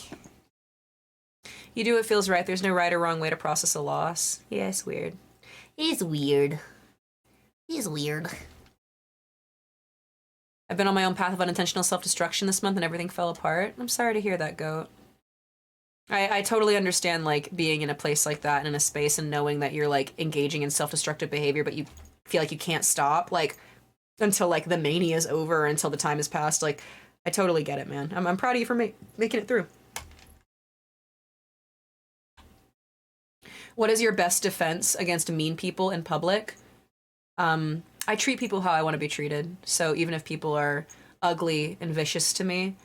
You do what feels right. There's no right or wrong way to process a loss. Yeah, it's weird. It's weird. It's weird. I've been on my own path of unintentional self-destruction this month and everything fell apart. I'm sorry to hear that, Goat. I totally understand, like, being in a place like that and in a space and knowing that you're, like, engaging in self-destructive behavior, but you feel like you can't stop, like, until, like, the mania is over or until the time has passed. Like, I totally get it, man. I'm proud of you for making it through. What is your best defense against mean people in public? I treat people how I want to be treated. So even if people are ugly and vicious to me,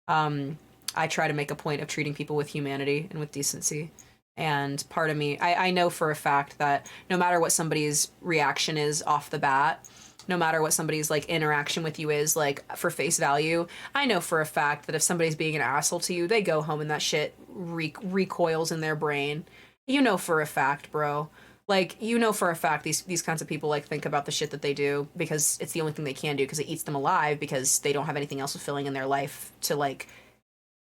I try to make a point of treating people with humanity and with decency. And part of me, I know for a fact that no matter what somebody's reaction is off the bat, no matter what somebody's like interaction with you is, like for face value. I know for a fact that if somebody's being an asshole to you, they go home and that shit recoils in their brain. You know for a fact, bro. Like, you know for a fact these kinds of people like think about the shit that they do because it's the only thing they can do because it eats them alive because they don't have anything else fulfilling in their life to like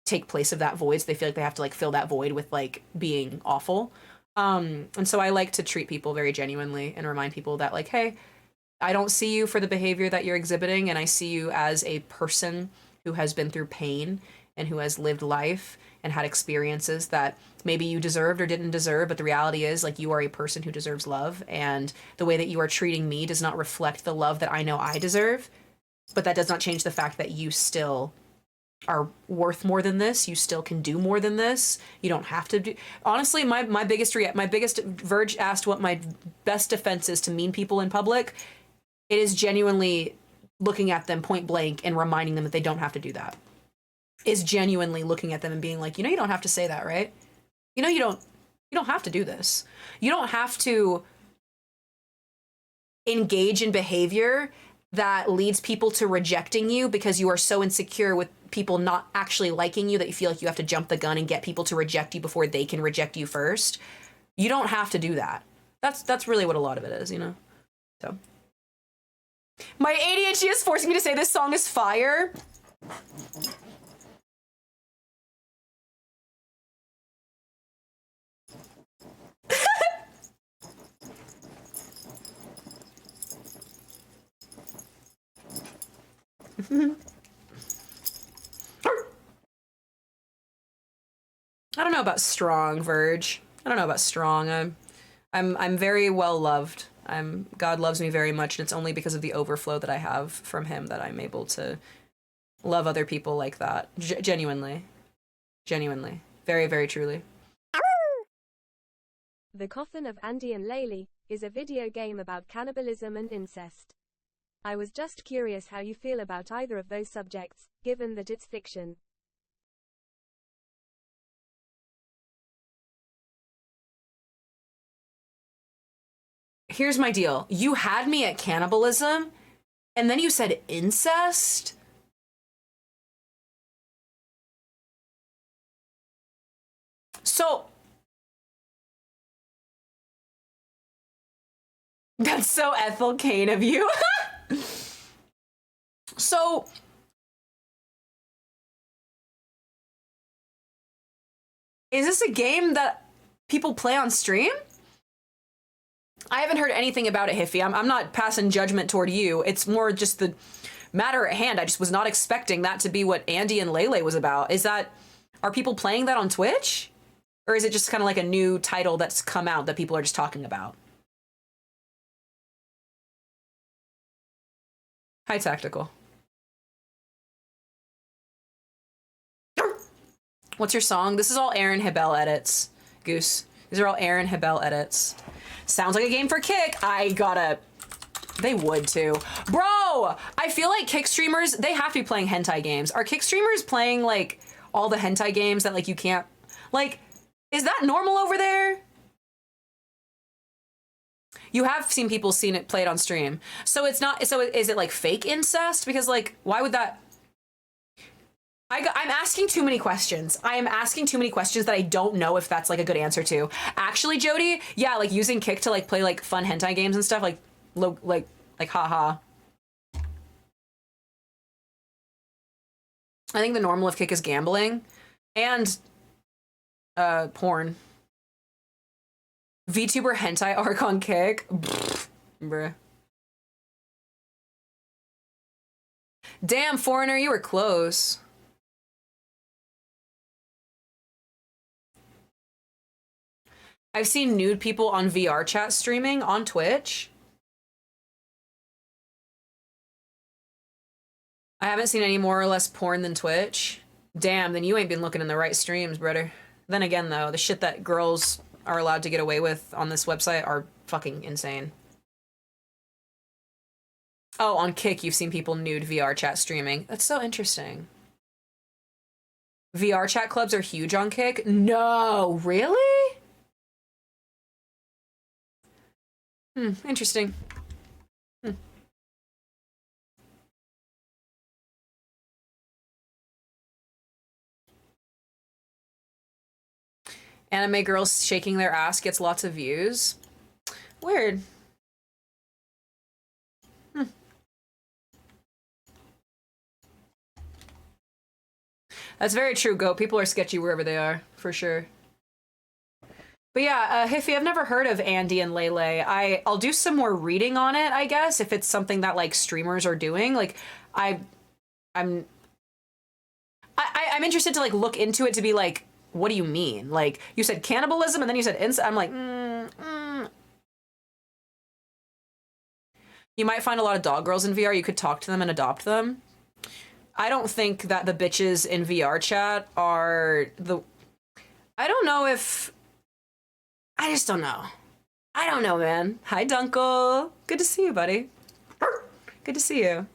take place of that void. So they feel like they have to like fill that void with like being awful. And so I like to treat people very genuinely and remind people that like, hey, I don't see you for the behavior that you're exhibiting, and I see you as a person who has been through pain and who has lived life and had experiences that maybe you deserved or didn't deserve, but the reality is like you are a person who deserves love, and the way that you are treating me does not reflect the love that I know I deserve, but that does not change the fact that you still are worth more than this. You still can do more than this. You don't have to do. Honestly, my biggest Verge asked what my best defense is to mean people in public. It is genuinely looking at them point blank and reminding them that they don't have to do that. Is genuinely looking at them and being like, you know, you don't have to say that, right? You know, you don't have to do this. You don't have to engage in behavior that leads people to rejecting you because you are so insecure with people not actually liking you that you feel like you have to jump the gun and get people to reject you before they can reject you first. You don't have to do that. That's really what a lot of it is, you know? So my ADHD is forcing me to say this song is fire. I don't know about strong, Verge. I don't know about strong. I'm very well loved. God loves me very much, and it's only because of the overflow that I have from him that I'm able to love other people like that. Genuinely. Very, very truly. The Coffin of Andy and Laylee is a video game about cannibalism and incest. I was just curious how you feel about either of those subjects, given that it's fiction. Here's my deal. You had me at cannibalism, and then you said incest? So that's so Ethel Kane of you. So is this a game that people play on stream? I haven't heard anything about it, Hiffy. I'm not passing judgment toward you. It's more just the matter at hand. I just was not expecting that to be what Andy and Lele was about. Are people playing that on Twitch? Or is it just kind of like a new title that's come out that people are just talking about? Hi, Tactical. What's your song? This is all Aaron Hebel edits, Goose. These are all Aaron Hebel edits. Sounds like a game for Kick. They would too. Bro, I feel like Kick streamers, they have to be playing hentai games. Are Kick streamers playing like all the hentai games that like you can't, like, is that normal over there? You have seen people seen it played on stream. So it's not, so is it like fake incest? Because like, why would that? I'm asking too many questions. I am asking too many questions that I don't know if that's like a good answer to. Actually, Jody, yeah, like using Kick to like play like fun hentai games and stuff, like haha. I think the normal of Kick is gambling and porn. VTuber hentai arc on Kick. Bruh. Damn, Foreigner, you were close. I've seen nude people on VR chat streaming on Twitch. I haven't seen any more or less porn than Twitch. Damn, then you ain't been looking in the right streams, brother. Then again, though, the shit that girls are allowed to get away with on this website are fucking insane. Oh, on Kick, you've seen people nude VR chat streaming. That's so interesting. VR chat clubs are huge on Kick? No, really? Interesting. Anime girls shaking their ass gets lots of views. Weird. That's very true, Goat. People are sketchy wherever they are, for sure. But yeah, Hiffy, I've never heard of Andy and Lele. I'll do some more reading on it, I guess, if it's something that like streamers are doing. Like, I'm interested to like look into it to be like, what do you mean? Like, you said cannibalism and then you said incest. I'm like, You might find a lot of dog girls in VR. You could talk to them and adopt them. I don't think that the bitches in VR chat are the... I don't know if... I just don't know. I don't know, man. Hi, Dunkle. Good to see you, buddy. Good to see you.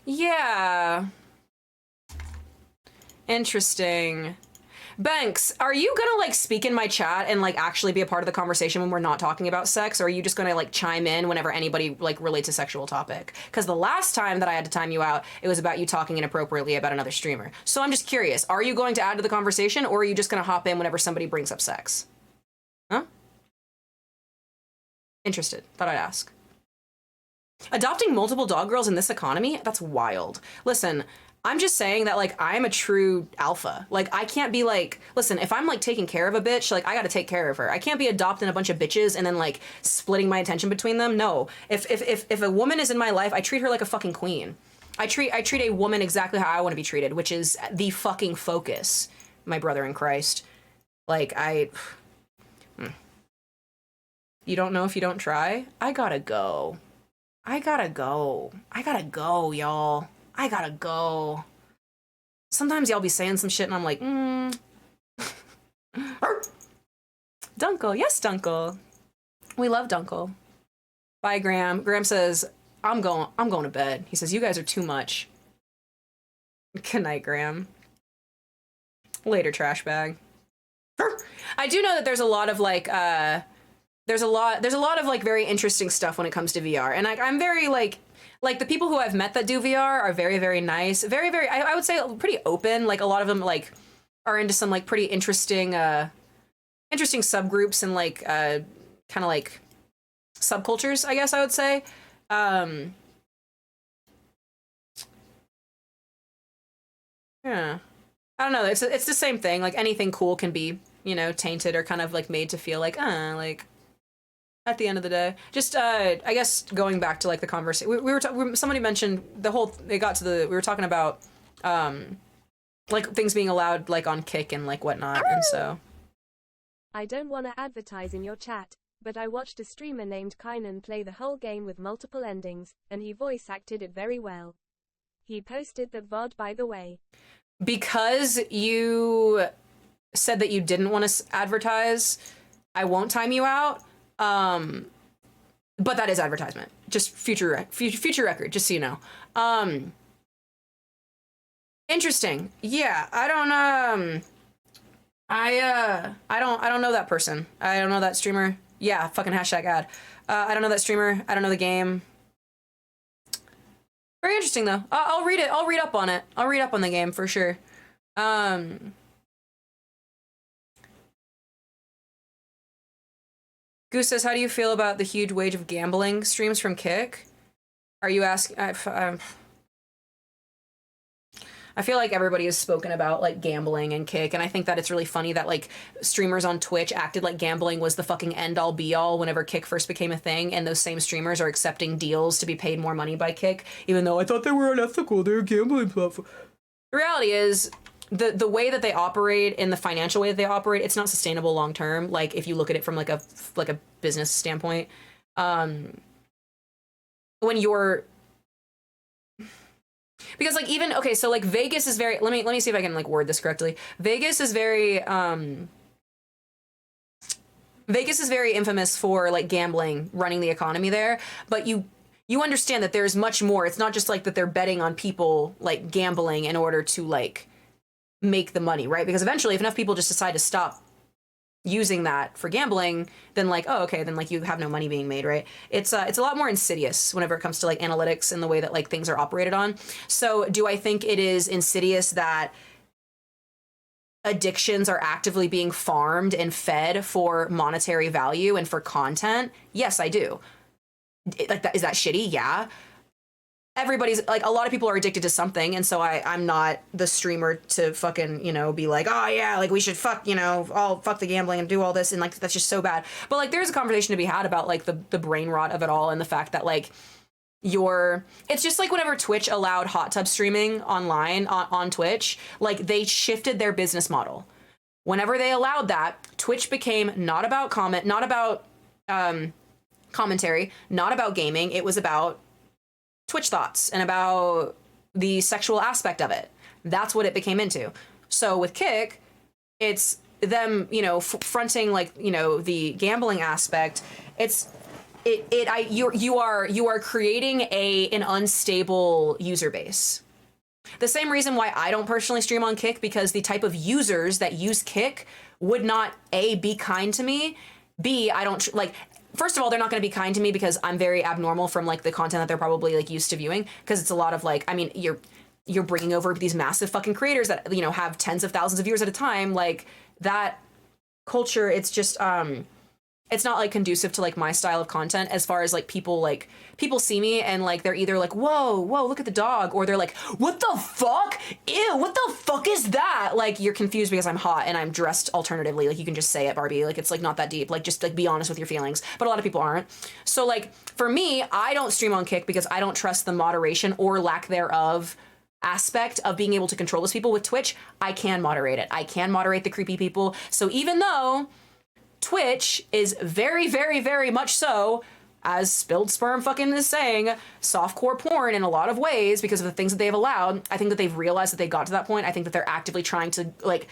Yeah. Interesting. Banks, are you gonna like speak in my chat and like actually be a part of the conversation when we're not talking about sex, or are you just gonna like chime in whenever anybody like relates a sexual topic? Because the last time that I had to time you out, it was about you talking inappropriately about another streamer. So I'm just curious, are you going to add to the conversation, or are you just gonna hop in whenever somebody brings up sex? Huh? Interested. Thought I'd ask. Adopting multiple dog girls in this economy? That's wild. Listen, I'm just saying that, like, I'm a true alpha. Like, I can't be like, listen, if I'm, like, taking care of a bitch, like, I gotta take care of her. I can't be adopting a bunch of bitches and then, like, splitting my attention between them. No. If a woman is in my life, I treat her like a fucking queen. I treat a woman exactly how I want to be treated, which is the fucking focus, my brother in Christ. Like, You don't know if you don't try? I gotta go. I gotta go, y'all. I gotta go. Sometimes y'all be saying some shit and I'm like, Dunkle, yes, Dunkle. We love Dunkle. Bye, Graham. Graham says, I'm going to bed. He says, you guys are too much. Good night, Graham. Later, trash bag. I do know that there's a lot of like, there's a lot of like very interesting stuff when it comes to VR. And I'm very like the people who I've met that do VR are very, very nice. Very, very, I would say pretty open. Like a lot of them like are into some like pretty interesting subgroups and like kind of like subcultures, I guess I would say. Yeah. I don't know. It's the same thing. Like anything cool can be, you know, tainted or kind of like made to feel like, like at the end of the day. Just, I guess going back to like the conversation, somebody mentioned we were talking about, like things being allowed like on Kick and like whatnot. And so. I don't want to advertise in your chat, but I watched a streamer named Kynan play the whole game with multiple endings, and he voice acted it very well. He posted that VOD, by the way. Because you said that you didn't want to advertise, I won't time you out. But that is advertisement. Just future record, just so you know. Interesting. Yeah, I don't know that person. I don't know that streamer. Yeah, fucking hashtag ad. I don't know that streamer. I don't know the game. Very interesting though. I'll read it. I'll read up on it. I'll read up on the game for sure. Goose says, how do you feel about the huge wave of gambling streams from Kick? Are you asking? I feel like everybody has spoken about like gambling and Kick, and I think that it's really funny that like streamers on Twitch acted like gambling was the fucking end all be all whenever Kick first became a thing, and those same streamers are accepting deals to be paid more money by Kick, even though I thought they were unethical, they're a gambling platform. The reality is, the way that they operate and the financial way that they operate, it's not sustainable long term. Like if you look at it from like a business standpoint, when you're, because like even, okay, so like Vegas is very, let me see if I can like word this correctly. Vegas is very infamous for like gambling, running the economy there, but you understand that there's much more. It's not just like that they're betting on people like gambling in order to like make the money, right? Because eventually if enough people just decide to stop using that for gambling, then like, oh, okay, then like you have no money being made, right? It's a lot more insidious whenever it comes to like analytics and the way that like things are operated on. So do I think it is insidious that addictions are actively being farmed and fed for monetary value and for content? Yes, I do. Like, that, is that shitty? Yeah. Everybody's like, a lot of people are addicted to something, and so I'm not the streamer to fucking, you know, be like, oh yeah, like we should fuck, you know, all fuck the gambling and do all this, and like that's just so bad. But like there's a conversation to be had about like the brain rot of it all, and the fact that like it's just like whenever Twitch allowed hot tub streaming online on Twitch, like they shifted their business model. Whenever they allowed that, Twitch became not about commentary, not about gaming. It was about Twitch thoughts and about the sexual aspect of it. That's what it became into. So with Kick, it's them, you know, fronting like, you know, the gambling aspect. You are creating an unstable user base. The same reason why I don't personally stream on Kick, because the type of users that use Kick would not A, be kind to me, B, I don't like. First of all, they're not going to be kind to me because I'm very abnormal from like the content that they're probably like used to viewing, because it's a lot of like, I mean, you're bringing over these massive fucking creators that, you know, have tens of thousands of viewers at a time. Like that culture, it's just it's not like conducive to like my style of content, as far as like people see me and like they're either like, whoa, look at the dog, or they're like, what the fuck? Ew, what the fuck is that? Like, you're confused because I'm hot and I'm dressed alternatively. Like, you can just say it, Barbie. Like, it's like not that deep. Like, just like be honest with your feelings. But a lot of people aren't. So like for me, I don't stream on Kick because I don't trust the moderation or lack thereof aspect of being able to control those people. With Twitch, I can moderate it. I can moderate the creepy people. So even though Twitch is very, very, very much so, as Spilled Sperm fucking is saying, softcore porn in a lot of ways because of the things that they've allowed. I think that they've realized that they got to that point. I think that they're actively trying to like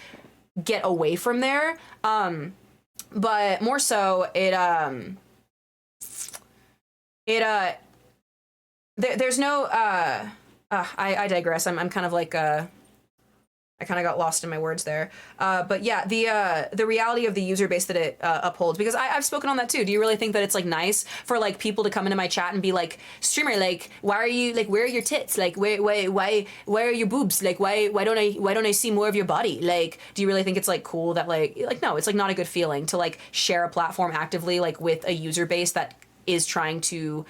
get away from there. But more so, there's no I digress. I'm kind of like I kind of got lost in my words there. But yeah, the reality of the user base that it upholds, because I've spoken on that too. Do you really think that it's like nice for like people to come into my chat and be like, streamer, like, why are you like, where are your tits? Like, why are your boobs? Like, why don't I see more of your body? Like, do you really think it's like cool that like no, it's like not a good feeling to like share a platform actively like with a user base that is trying to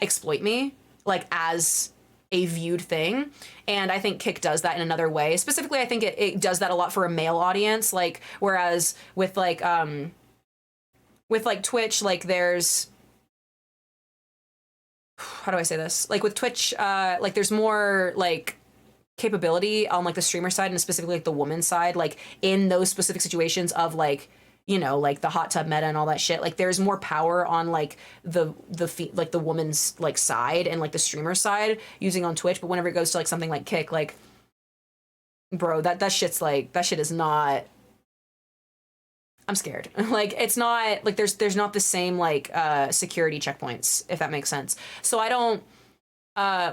exploit me like as a viewed thing. And I think Kick does that in another way. Specifically, I think it does that a lot for a male audience. Like, whereas with Twitch, like there's, how do I say this? Like with Twitch, like there's more like capability on like the streamer side and specifically like the woman side, like in those specific situations of like, you know, like the hot tub meta and all that shit. Like there's more power on like the woman's like side and like the streamer side using on Twitch. But whenever it goes to like something like Kick, like, bro, that shit's like, that shit is not, I'm scared. Like, it's not like there's not the same like security checkpoints, if that makes sense. So I don't,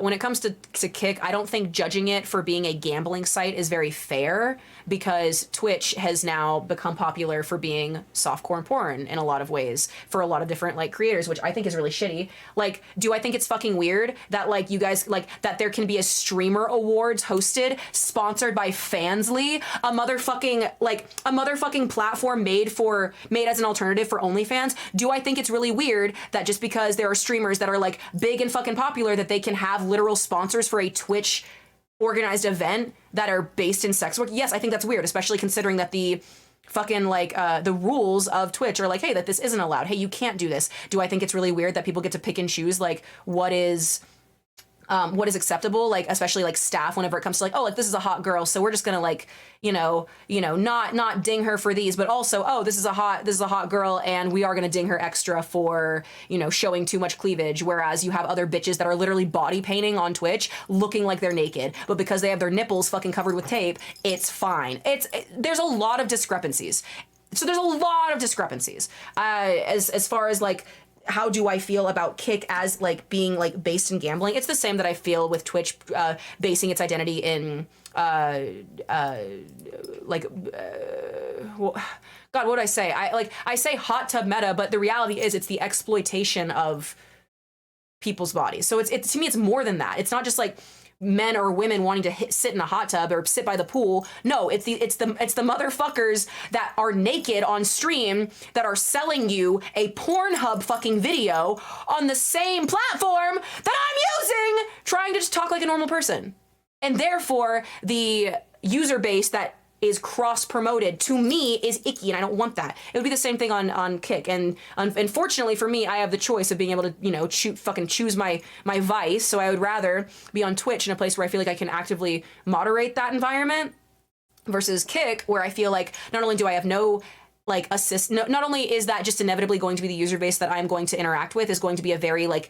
when it comes to Kick, I don't think judging it for being a gambling site is very fair, because Twitch has now become popular for being softcore and porn in a lot of ways for a lot of different like creators, which I think is really shitty. Like, do I think it's fucking weird that like you guys like that there can be a streamer awards hosted sponsored by Fansly, a motherfucking platform made as an alternative for OnlyFans? Do I think it's really weird that just because there are streamers that are like big and fucking popular that they can have literal sponsors for a Twitch organized event that are based in sex work? Yes, I think that's weird, especially considering that the fucking like the rules of Twitch are like, hey, that this isn't allowed. Hey, you can't do this. Do I think it's really weird that people get to pick and choose like what is acceptable, like especially like staff whenever it comes to like, oh, like this is a hot girl, so we're just gonna like, you know, not ding her for these, but also, oh, this is a hot girl and we are gonna ding her extra for, you know, showing too much cleavage, whereas you have other bitches that are literally body painting on Twitch looking like they're naked, but because they have their nipples fucking covered with tape, it's fine. There's a lot of discrepancies. So there's a lot of discrepancies as far as like, how do I feel about Kick as like being like based in gambling? It's the same that I feel with Twitch basing its identity in God, what would I say? I say hot tub meta, but the reality is it's the exploitation of people's bodies. So it's to me, it's more than that. It's not just like men or women wanting to sit in a hot tub or sit by the pool. No, it's the motherfuckers that are naked on stream that are selling you a Pornhub fucking video on the same platform that I'm using, trying to just talk like a normal person. And therefore, the user base that is cross-promoted to me is icky, and I don't want that. It would be the same thing on Kick, and unfortunately for me, I have the choice of being able to, you know, choose my vice. So I would rather be on Twitch in a place where I feel like I can actively moderate that environment, versus Kick, where I feel like not only do I have no like assist, not only is that just inevitably going to be the user base that I'm going to interact with, is going to be a very like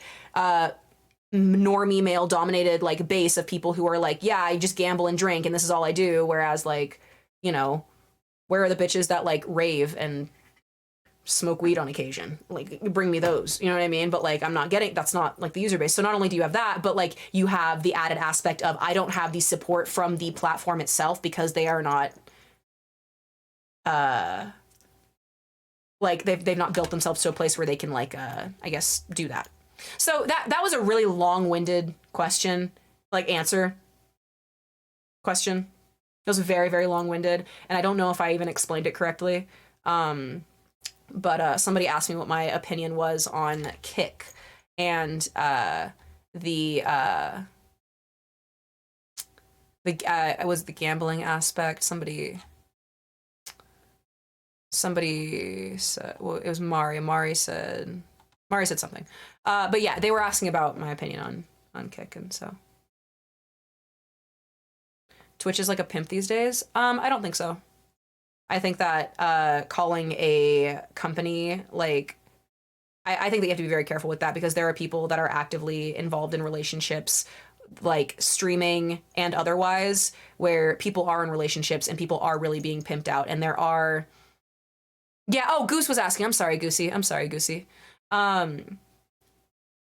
normie male dominated like base of people who are like, yeah, I just gamble and drink and this is all I do, whereas like, you know, where are the bitches that like rave and smoke weed on occasion? Like, bring me those, you know what I mean? But like, I'm not getting, that's not like the user base. So not only do you have that, but like you have the added aspect of, I don't have the support from the platform itself because they are not, like they've not built themselves to a place where they can like, I guess do that. So that was a really long-winded question, like question. It was very, very long-winded, and I don't know if I even explained it correctly. But somebody asked me what my opinion was on Kick, and it was the gambling aspect. Somebody said, well, it was Mari. Mari said something. But yeah, they were asking about my opinion on Kick, and so. Twitch is like a pimp these days? I don't think so. I think that calling a company like, I think that you have to be very careful with that, because there are people that are actively involved in relationships, like streaming and otherwise, where people are in relationships and people are really being pimped out. And there are, yeah, oh, Goose was asking. I'm sorry, Goosey.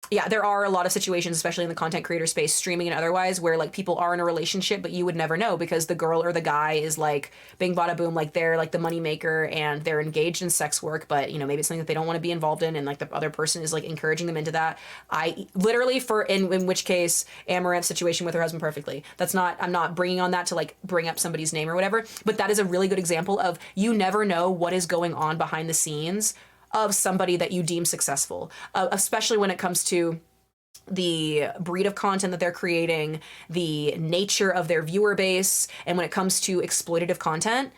Yeah, there are a lot of situations, especially in the content creator space, streaming and otherwise, where like people are in a relationship, but you would never know because the girl or the guy is like bing bada boom, like they're like the money maker and they're engaged in sex work, but you know, maybe it's something that they don't want to be involved in, and like the other person is like encouraging them into that. I literally, in which case, Amaranth's situation with her husband perfectly. I'm not bringing on that to like bring up somebody's name or whatever, but that is a really good example of, you never know what is going on behind the scenes of somebody that you deem successful, especially when it comes to the breed of content that they're creating, the nature of their viewer base, and when it comes to exploitative content,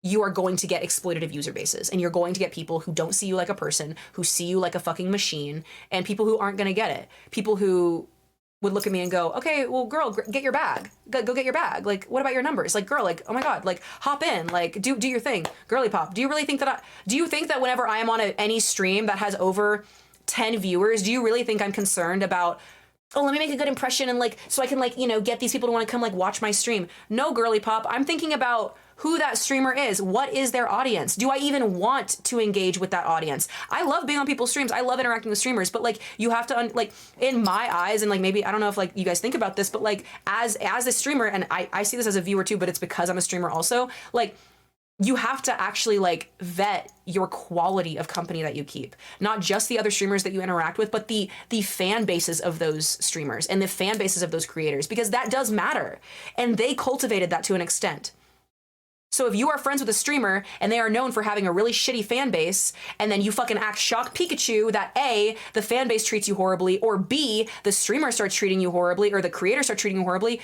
you are going to get exploitative user bases, and you're going to get people who don't see you like a person, who see you like a fucking machine, and people who aren't going to get it. People who would look at me and go, okay, well, girl, get your bag. Go get your bag. Like, what about your numbers? Like, girl, like, oh my God, like, hop in, like, do your thing. Girly pop. Do you really think that do you think that whenever I am on any stream that has over 10 viewers, do you really think I'm concerned about, oh, let me make a good impression and like, so I can like, you know, get these people to want to come like watch my stream? No, girly pop. I'm thinking about who that streamer is. What is their audience? Do I even want to engage with that audience? I love being on people's streams. I love interacting with streamers, but like, you have to, like, in my eyes, and like, maybe, I don't know if like you guys think about this, but like, as a streamer, and I see this as a viewer too, but it's because I'm a streamer also, like, you have to actually like vet your quality of company that you keep, not just the other streamers that you interact with, but the fan bases of those streamers and the fan bases of those creators, because that does matter. And they cultivated that to an extent. So if you are friends with a streamer and they are known for having a really shitty fan base, and then you fucking act shocked Pikachu that A, the fan base treats you horribly, or B, the streamer starts treating you horribly, or the creator starts treating you horribly,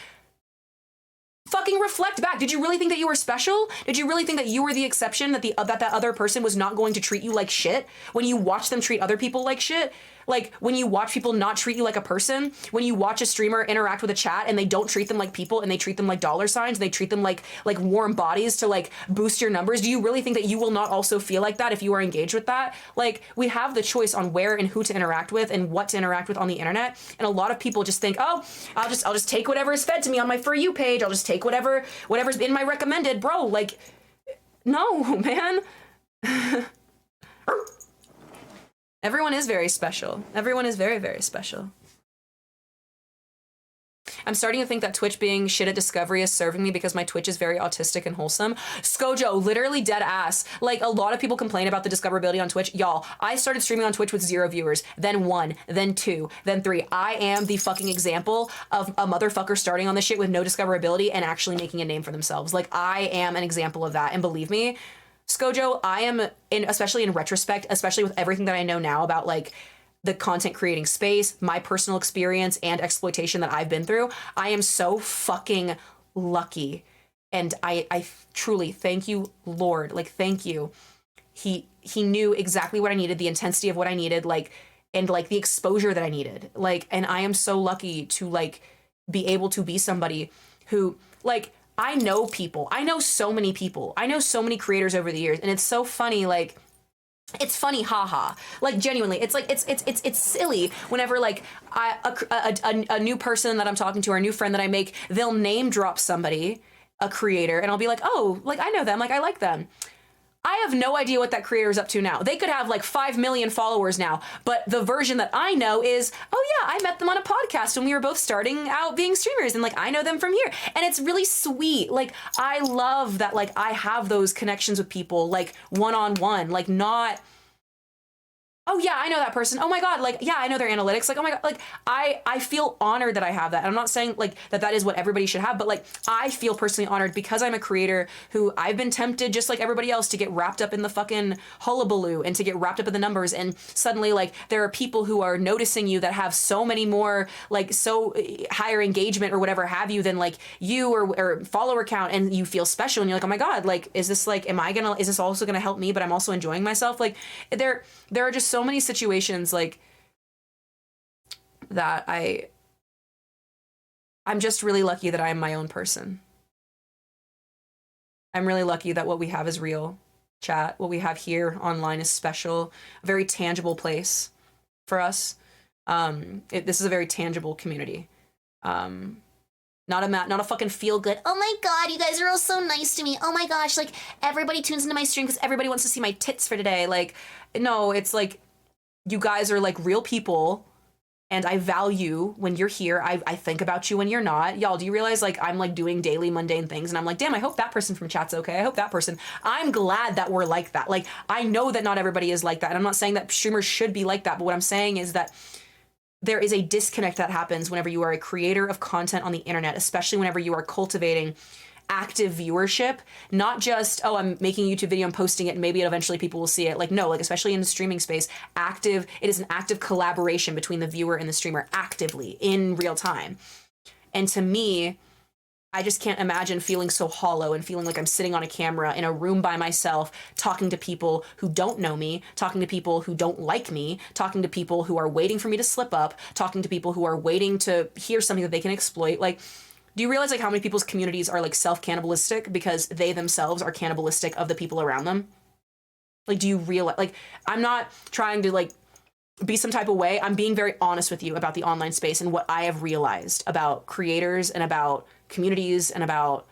fucking reflect back. Did you really think that you were special? Did you really think that you were the exception, that that other person was not going to treat you like shit when you watch them treat other people like shit? Like, when you watch people not treat you like a person, when you watch a streamer interact with a chat and they don't treat them like people and they treat them like dollar signs, they treat them like warm bodies to like boost your numbers, do you really think that you will not also feel like that if you are engaged with that? Like, we have the choice on where and who to interact with and what to interact with on the internet, and a lot of people just think, oh, I'll just take whatever is fed to me on my For You page, I'll just take whatever's in my recommended. Bro, like, no, man. Everyone is very special. Everyone is very, very special. I'm starting to think that Twitch being shit at discovery is serving me because my Twitch is very autistic and wholesome. Skojo, literally dead ass. Like, a lot of people complain about the discoverability on Twitch. Y'all, I started streaming on Twitch with 0 viewers, then 1, then 2, then 3. I am the fucking example of a motherfucker starting on this shit with no discoverability and actually making a name for themselves. Like, I am an example of that. And believe me, Skojo, I am, especially in retrospect, especially with everything that I know now about, like, the content creating space, my personal experience and exploitation that I've been through, I am so fucking lucky. And I truly thank you, Lord. Like, thank you. He knew exactly what I needed, the intensity of what I needed, like, and like the exposure that I needed. Like, and I am so lucky to, like, be able to be somebody who, like, I know people. I know so many people. I know so many creators over the years. And it's so funny, like, it's funny, haha. Like, genuinely, it's like, it's silly whenever, like, a new person that I'm talking to or a new friend that I make, they'll name drop somebody, a creator, and I'll be like, oh, like, I know them, like, I like them. I have no idea what that creator is up to now. They could have like 5 million followers now, but the version that I know is, oh yeah, I met them on a podcast when we were both starting out being streamers, and like, I know them from here. And it's really sweet. Like, I love that, like, I have those connections with people, like, one-on-one, like, not, oh yeah, I know that person. Oh my God, like, yeah, I know their analytics. Like, oh my God, like, I feel honored that I have that. And I'm not saying like that is what everybody should have, but like, I feel personally honored because I'm a creator who I've been tempted just like everybody else to get wrapped up in the fucking hullabaloo and to get wrapped up in the numbers. And suddenly, like, there are people who are noticing you that have so many more, like, so higher engagement or whatever have you than like you or follower count, and you feel special and you're like, oh my God, like, is this like, is this also gonna help me, but I'm also enjoying myself? Like, there are just so many situations like that I'm just really lucky that I am my own person. I'm really lucky that what we have is real, chat. What we have here online is special, a very tangible place for us. This is a very tangible community. Not a fucking feel good, Oh my God, you guys are all so nice to me. Oh my gosh, like, everybody tunes into my stream because everybody wants to see my tits for today. Like, no, it's like, you guys are like real people, and I value when you're here. I think about you when you're not. Y'all, do you realize, like, I'm like doing daily mundane things and I'm like, damn, I hope that person from chat's okay. I hope that person. I'm glad that we're like that. Like, I know that not everybody is like that. And I'm not saying that streamers should be like that, but what I'm saying is that there is a disconnect that happens whenever you are a creator of content on the internet, especially whenever you are cultivating active viewership, not just, oh, I'm making a YouTube video and posting it and maybe eventually people will see it. Like, no, like, especially in the streaming space, it is an active collaboration between the viewer and the streamer, actively in real time. And to me, I just can't imagine feeling so hollow and feeling like I'm sitting on a camera in a room by myself, talking to people who don't know me, talking to people who don't like me, talking to people who are waiting for me to slip up, talking to people who are waiting to hear something that they can exploit. Like, do you realize, like, how many people's communities are, like, self-cannibalistic because they themselves are cannibalistic of the people around them? Like, do you realize, like, I'm not trying to, like, be some type of way. I'm being very honest with you about the online space and what I have realized about creators and about communities and about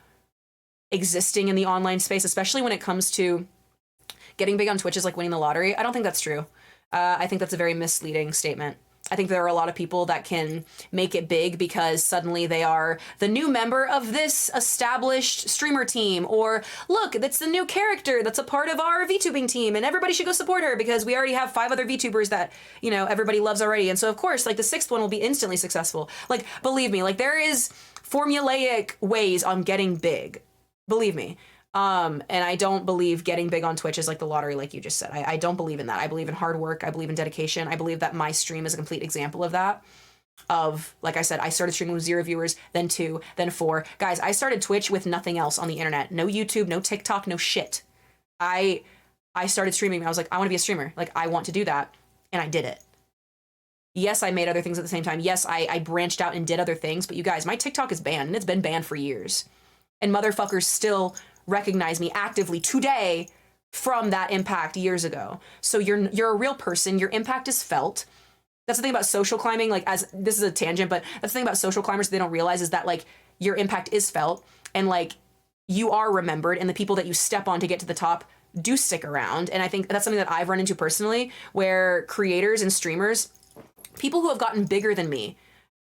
existing in the online space, especially when it comes to getting big on Twitch is like winning the lottery. I don't think that's true. I think that's a very misleading statement. I think there are a lot of people that can make it big because suddenly they are the new member of this established streamer team, or look, that's the new character that's a part of our VTubing team and everybody should go support her because we already have 5 other VTubers that, you know, everybody loves already. And so of course, like, the 6th one will be instantly successful. Like, believe me, like, there is formulaic ways on getting big. Believe me. And I don't believe getting big on Twitch is like the lottery, like you just said. I don't believe in that. I believe in hard work. I believe in dedication. I believe that my stream is a complete example of that. Of, like I said, I started streaming with 0 viewers, then 2, then 4. Guys, I started Twitch with nothing else on the internet. No YouTube, no TikTok, no shit. I started streaming. I was like, I want to be a streamer. Like, I want to do that. And I did it. Yes, I made other things at the same time. Yes, I branched out and did other things. But you guys, my TikTok is banned, and it's been banned for years. And motherfuckers still recognize me actively today from that impact years ago. So you're a real person. Your impact is felt. That's the thing about social climbing. Like, as this is a tangent, but that's the thing about social climbers they don't realize is that, like, your impact is felt, and, like, you are remembered, and the people that you step on to get to the top do stick around. And I think that's something that I've run into personally, where creators and streamers, people who have gotten bigger than me,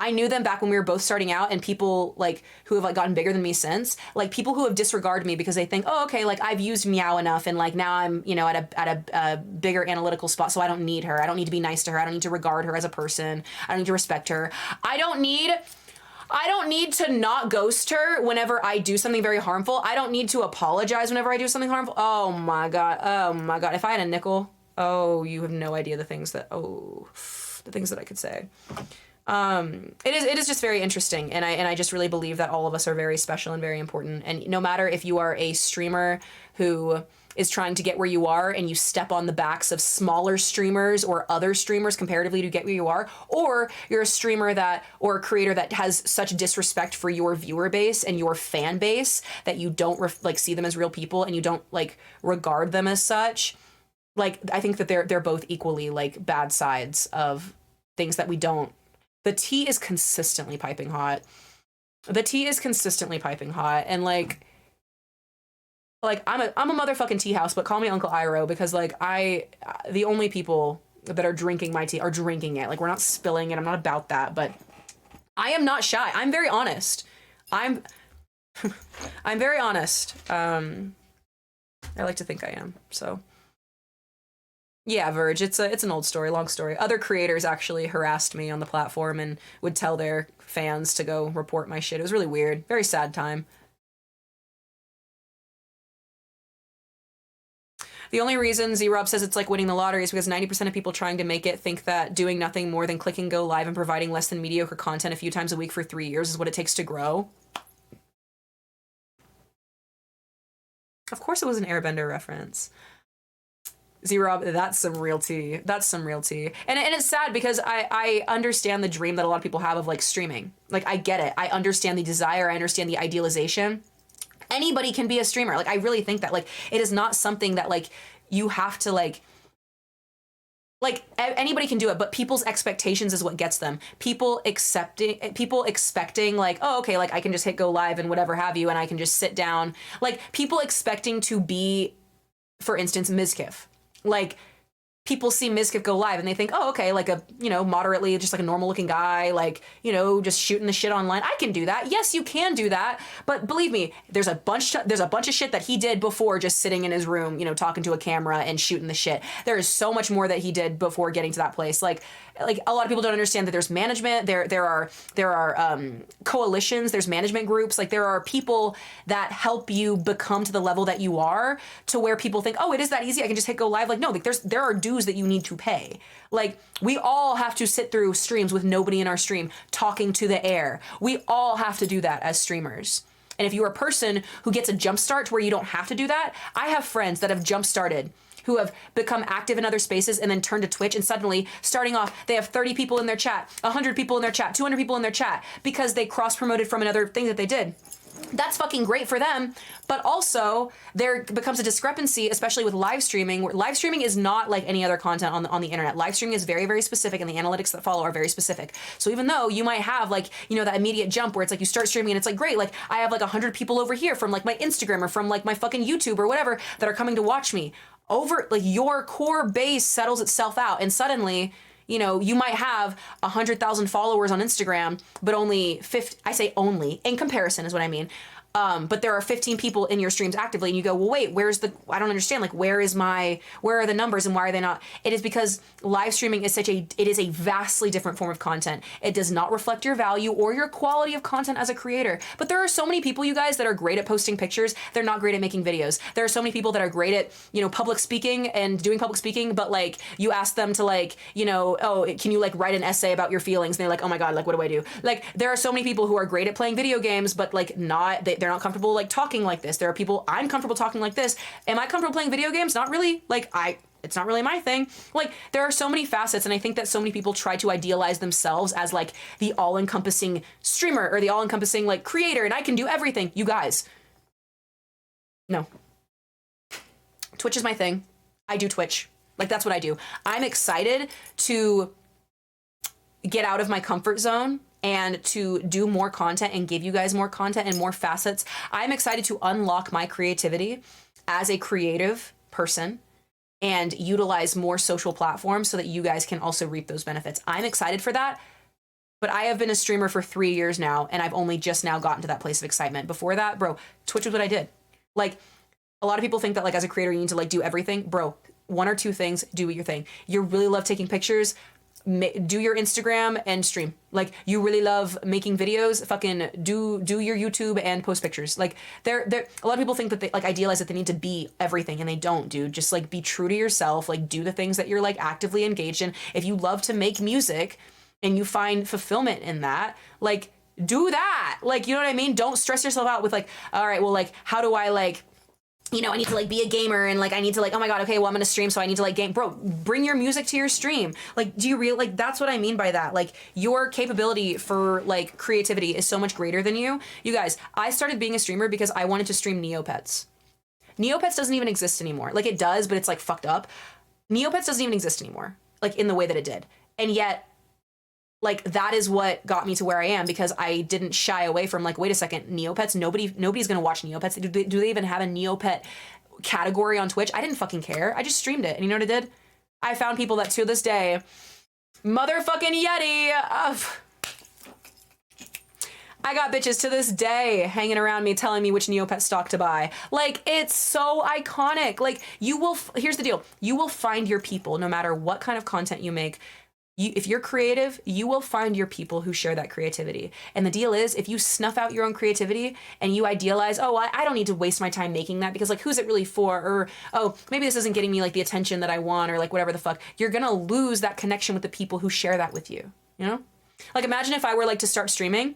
I knew them back when we were both starting out, and people like who have like gotten bigger than me since, like people who have disregarded me because they think, oh, okay, like I've used Meow enough, and like now I'm, you know, at a bigger analytical spot, so I don't need her. I don't need to be nice to her. I don't need to regard her as a person. I don't need to respect her. I don't need to not ghost her whenever I do something very harmful. I don't need to apologize whenever I do something harmful. Oh my God. Oh my God. If I had a nickel, oh, you have no idea the things that I could say. It is just very interesting, and I just really believe that all of us are very special and very important. And no matter if you are a streamer who is trying to get where you are and you step on the backs of smaller streamers or other streamers comparatively to get where you are, or you're a streamer or a creator that has such disrespect for your viewer base and your fan base that you don't like see them as real people and you don't like regard them as such. Like, I think that they're both equally like bad sides of things that we don't. The tea is consistently piping hot. And like I'm a motherfucking tea house, but call me Uncle Iroh, because like the only people that are drinking my tea are drinking it. Like, we're not spilling it. I'm not about that, but I am not shy. I'm very honest. I'm very honest. I like to think I am. So yeah, Verge, it's an old story, long story. Other creators actually harassed me on the platform and would tell their fans to go report my shit. It was really weird. Very sad time. The only reason Z-Rob says it's like winning the lottery is because 90% of people trying to make it think that doing nothing more than clicking go live and providing less than mediocre content a few times a week for 3 years is what it takes to grow. Of course it was an Airbender reference. Z-Rob, that's some real tea. That's some real tea. And it's sad because I understand the dream that a lot of people have of like streaming. Like, I get it. I understand the desire. I understand the idealization. Anybody can be a streamer. Like, I really think that like it is not something that like you have to like anybody can do it, but people's expectations is what gets them. People expecting like, oh, okay, like I can just hit go live and whatever have you, and I can just sit down. Like, people expecting to be, for instance, Mizkif. Like, people see Mizkif go live and they think, oh, okay, like a, you know, moderately just like a normal looking guy, like, you know, just shooting the shit online. I can do that. Yes, you can do that. But believe me, there's a bunch of shit that he did before just sitting in his room, you know, talking to a camera and shooting the shit. There is so much more that he did before getting to that place. Like a lot of people don't understand that there's management, there are coalitions, there's management groups, like there are people that help you become to the level that you are, to where people think, oh, it is that easy, I can just hit go live. Like, no, like there are dues that you need to pay. Like, we all have to sit through streams with nobody in our stream talking to the air. We all have to do that as streamers. And if you're a person who gets a jump start to where you don't have to do that, I have friends that have jump started who have become active in other spaces and then turned to Twitch, and suddenly, starting off, they have 30 people in their chat, 100 people in their chat, 200 people in their chat, because they cross-promoted from another thing that they did. That's fucking great for them, but also there becomes a discrepancy, especially with live streaming, where live streaming is not like any other content on the internet. Live streaming is very, very specific, and the analytics that follow are very specific. So even though you might have like, you know, that immediate jump where it's like you start streaming and it's like, great, like I have like 100 people over here from like my Instagram or from like my fucking YouTube or whatever that are coming to watch me. Over, like, your core base settles itself out, and suddenly, you know, you might have 100,000 followers on Instagram, but only 50, I say only, in comparison is what I mean. But there are 15 people in your streams actively, and you go, well, wait, I don't understand, like, where are the numbers and why are they not? It is because live streaming is it is a vastly different form of content. It does not reflect your value or your quality of content as a creator. But there are so many people, you guys, that are great at posting pictures. They're not great at making videos. There are so many people that are great at, you know, public speaking and doing public speaking, but like, you ask them to like, you know, oh, can you like write an essay about your feelings? And they're like, oh my God, like, what do I do? Like, there are so many people who are great at playing video games, but like they're not comfortable like talking like this. There are people, I'm comfortable talking like this. Am I comfortable playing video games? Not really. Like, it's not really my thing. Like, there are so many facets, and I think that so many people try to idealize themselves as like the all-encompassing streamer or the all-encompassing like creator, and I can do everything. You guys, no. Twitch is my thing. I do Twitch. Like, that's what I do. I'm excited to get out of my comfort zone and to do more content and give you guys more content and more facets. I'm excited to unlock my creativity as a creative person and utilize more social platforms so that you guys can also reap those benefits. I'm excited for that. But I have been a streamer for 3 years now, and I've only just now gotten to that place of excitement. Before that, bro, Twitch was what I did. Like, a lot of people think that, like, as a creator, you need to, like, do everything. Bro, 1 or 2 things, do your thing. You really love taking pictures, do your Instagram and stream. Like, you really love making videos, fucking do your YouTube and post pictures. Like, a lot of people think that they, like, idealize that they need to be everything, and they don't, dude. Just, like, be true to yourself. Like, do the things that you're, like, actively engaged in. If you love to make music and you find fulfillment in that, like, do that. Like, you know what I mean? Don't stress yourself out with, like, all right, well, like, how do I, like, you know, I need to, like, be a gamer, and, like, I need to, like, oh my God, okay, well, I'm gonna stream, so I need to, like, game. Bro, bring your music to your stream. Like, do you like, that's what I mean by that. Like, your capability for, like, creativity is so much greater than you. You guys, I started being a streamer because I wanted to stream Neopets. Neopets doesn't even exist anymore. Like, it does, but it's, like, fucked up. Neopets doesn't even exist anymore, like, in the way that it did. And yet, like, that is what got me to where I am, because I didn't shy away from, like, wait a second, Neopets? Nobody's gonna watch Neopets. Do they even have a Neopet category on Twitch? I didn't fucking care. I just streamed it. And you know what I did? I found people that to this day, motherfucking Yeti. I got bitches to this day hanging around me telling me which Neopet stock to buy. Like, it's so iconic. Like, you will, here's the deal. You will find your people no matter what kind of content you make. If you're creative, you will find your people who share that creativity. And the deal is, if you snuff out your own creativity and you idealize, oh, I don't need to waste my time making that because, like, who's it really for? Or, oh, maybe this isn't getting me, like, the attention that I want, or, like, whatever the fuck. You're gonna lose that connection with the people who share that with you, you know? Like, imagine if I were, like, to start streaming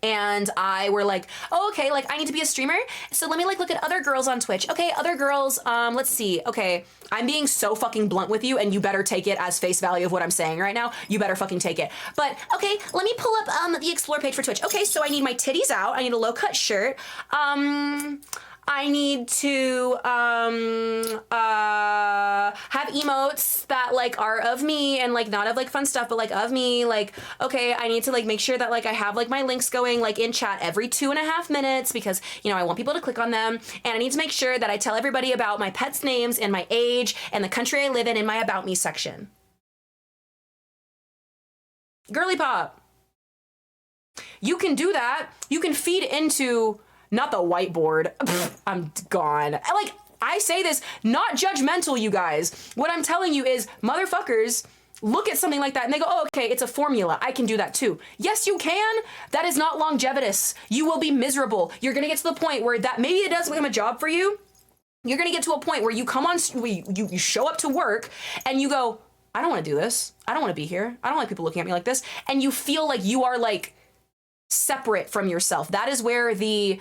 and I were like, oh, okay, like, I need to be a streamer, so let me, like, look at other girls on Twitch. Okay, other girls, let's see. Okay, I'm being so fucking blunt with you, and you better take it as face value of what I'm saying right now. You better fucking take it. But, okay, let me pull up the explore page for Twitch. Okay, so I need my titties out. I need a low-cut shirt. I need to have emotes that, like, are of me, and, like, not of, like, fun stuff, but, like, of me. Like, okay, I need to, like, make sure that, like, I have, like, my links going, like, in chat every 2.5 minutes, because, you know, I want people to click on them. And I need to make sure that I tell everybody about my pets' names and my age and the country I live in my About Me section. Girly pop. You can do that. You can feed into... not the whiteboard. I'm gone. Like, I say this not judgmental, you guys. What I'm telling you is, motherfuckers look at something like that and they go, oh, okay, it's a formula. I can do that too. Yes, you can. That is not longevitous. You will be miserable. You're going to get to the point where that maybe it does become a job for you. You're going to get to a point where you come on, you show up to work and you go, I don't want to do this. I don't want to be here. I don't like people looking at me like this. And you feel like you are, like, separate from yourself. That is where the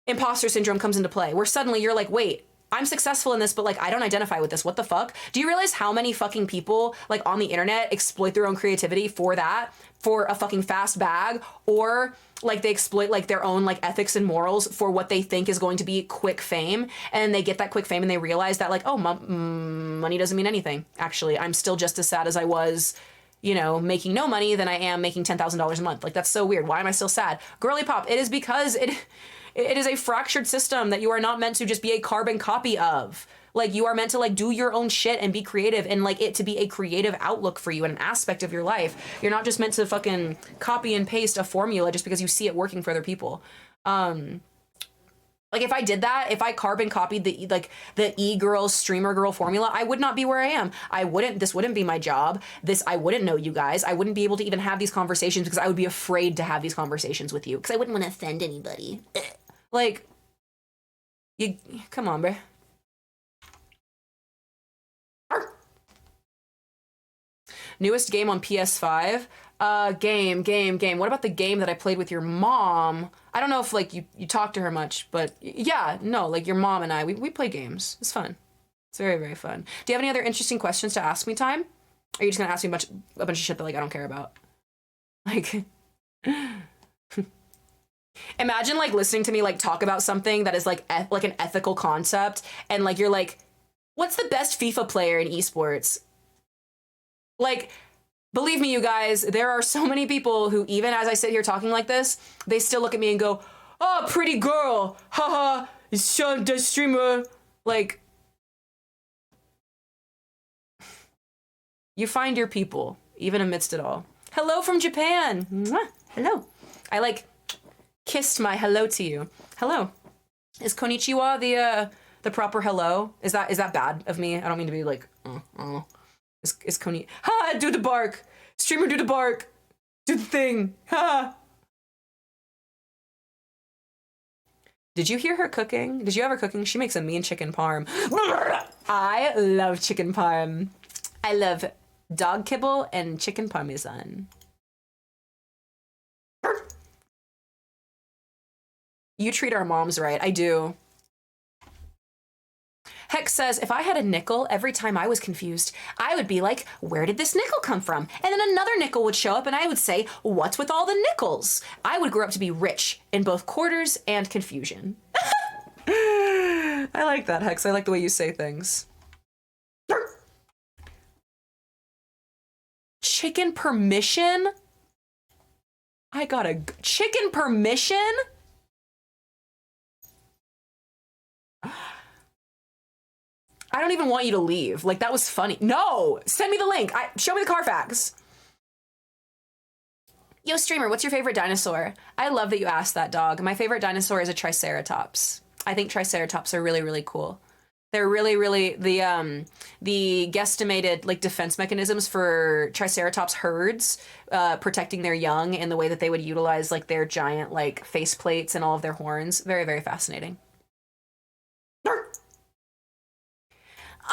imposter syndrome comes into play, where suddenly you're like, wait, I'm successful in this, but, like, I don't identify with this. What the fuck? Do you realize how many fucking people, like, on the internet exploit their own creativity for that, for a fucking fast bag, or, like, they exploit, like, their own, like, ethics and morals for what they think is going to be quick fame, and they get that quick fame and they realize that, like, oh, money doesn't mean anything. Actually, I'm still just as sad as I was, you know, making no money than I am making $10,000 a month. Like, that's so weird. Why am I still sad? Girly pop, it is because it is a fractured system that you are not meant to just be a carbon copy of. Like, you are meant to, like, do your own shit and be creative, and, like, it to be a creative outlook for you and an aspect of your life. You're not just meant to fucking copy and paste a formula just because you see it working for other people. Like, if I did that, if I carbon copied the e-girl, streamer girl formula, I would not be where I am. This wouldn't be my job. I wouldn't know you guys. I wouldn't be able to even have these conversations because I would be afraid to have these conversations with you because I wouldn't want to offend anybody. Like, come on, bruh. Newest game on PS5? Game. What about the game that I played with your mom? I don't know if, like, you talk to her much, but yeah, no, like, your mom and I, we play games. It's fun. It's very, very fun. Do you have any other interesting questions to ask me, Time? Or are you just gonna ask me a bunch of shit that, like, I don't care about? Like, imagine, like, listening to me, like, talk about something that is, like, like an ethical concept, and, like, you're like, what's the best FIFA player in esports? Like, believe me, you guys, there are so many people who, even as I sit here talking like this, they still look at me and go, oh, pretty girl, haha, the streamer. Like, you find your people, even amidst it all. Hello from Japan. Mwah. Hello. I like kissed my hello to you. Hello. Is konnichiwa the proper hello? Is that bad of me? I don't mean to be like, Is koni? Ha! Do the bark. Streamer, do the bark. Do the thing. Ha! Did you hear her cooking? Did you have her cooking? She makes a mean chicken parm. I love chicken parm. I love dog kibble and chicken parmesan. You treat our moms right. I do. Hex says, if I had a nickel every time I was confused, I would be like, where did this nickel come from? And then another nickel would show up and I would say, what's with all the nickels? I would grow up to be rich in both quarters and confusion. I like that, Hex. I like the way you say things. Chicken permission? I got a chicken permission? I don't even want you to leave. Like, that was funny. No! Send me the link. Show me the Carfax. Yo, streamer, what's your favorite dinosaur? I love that you asked that, dog. My favorite dinosaur is a Triceratops. I think Triceratops are really, really cool. They're really, really, the guesstimated, like, defense mechanisms for Triceratops herds, protecting their young and the way that they would utilize, like, their giant, like, face plates and all of their horns. Very, very fascinating.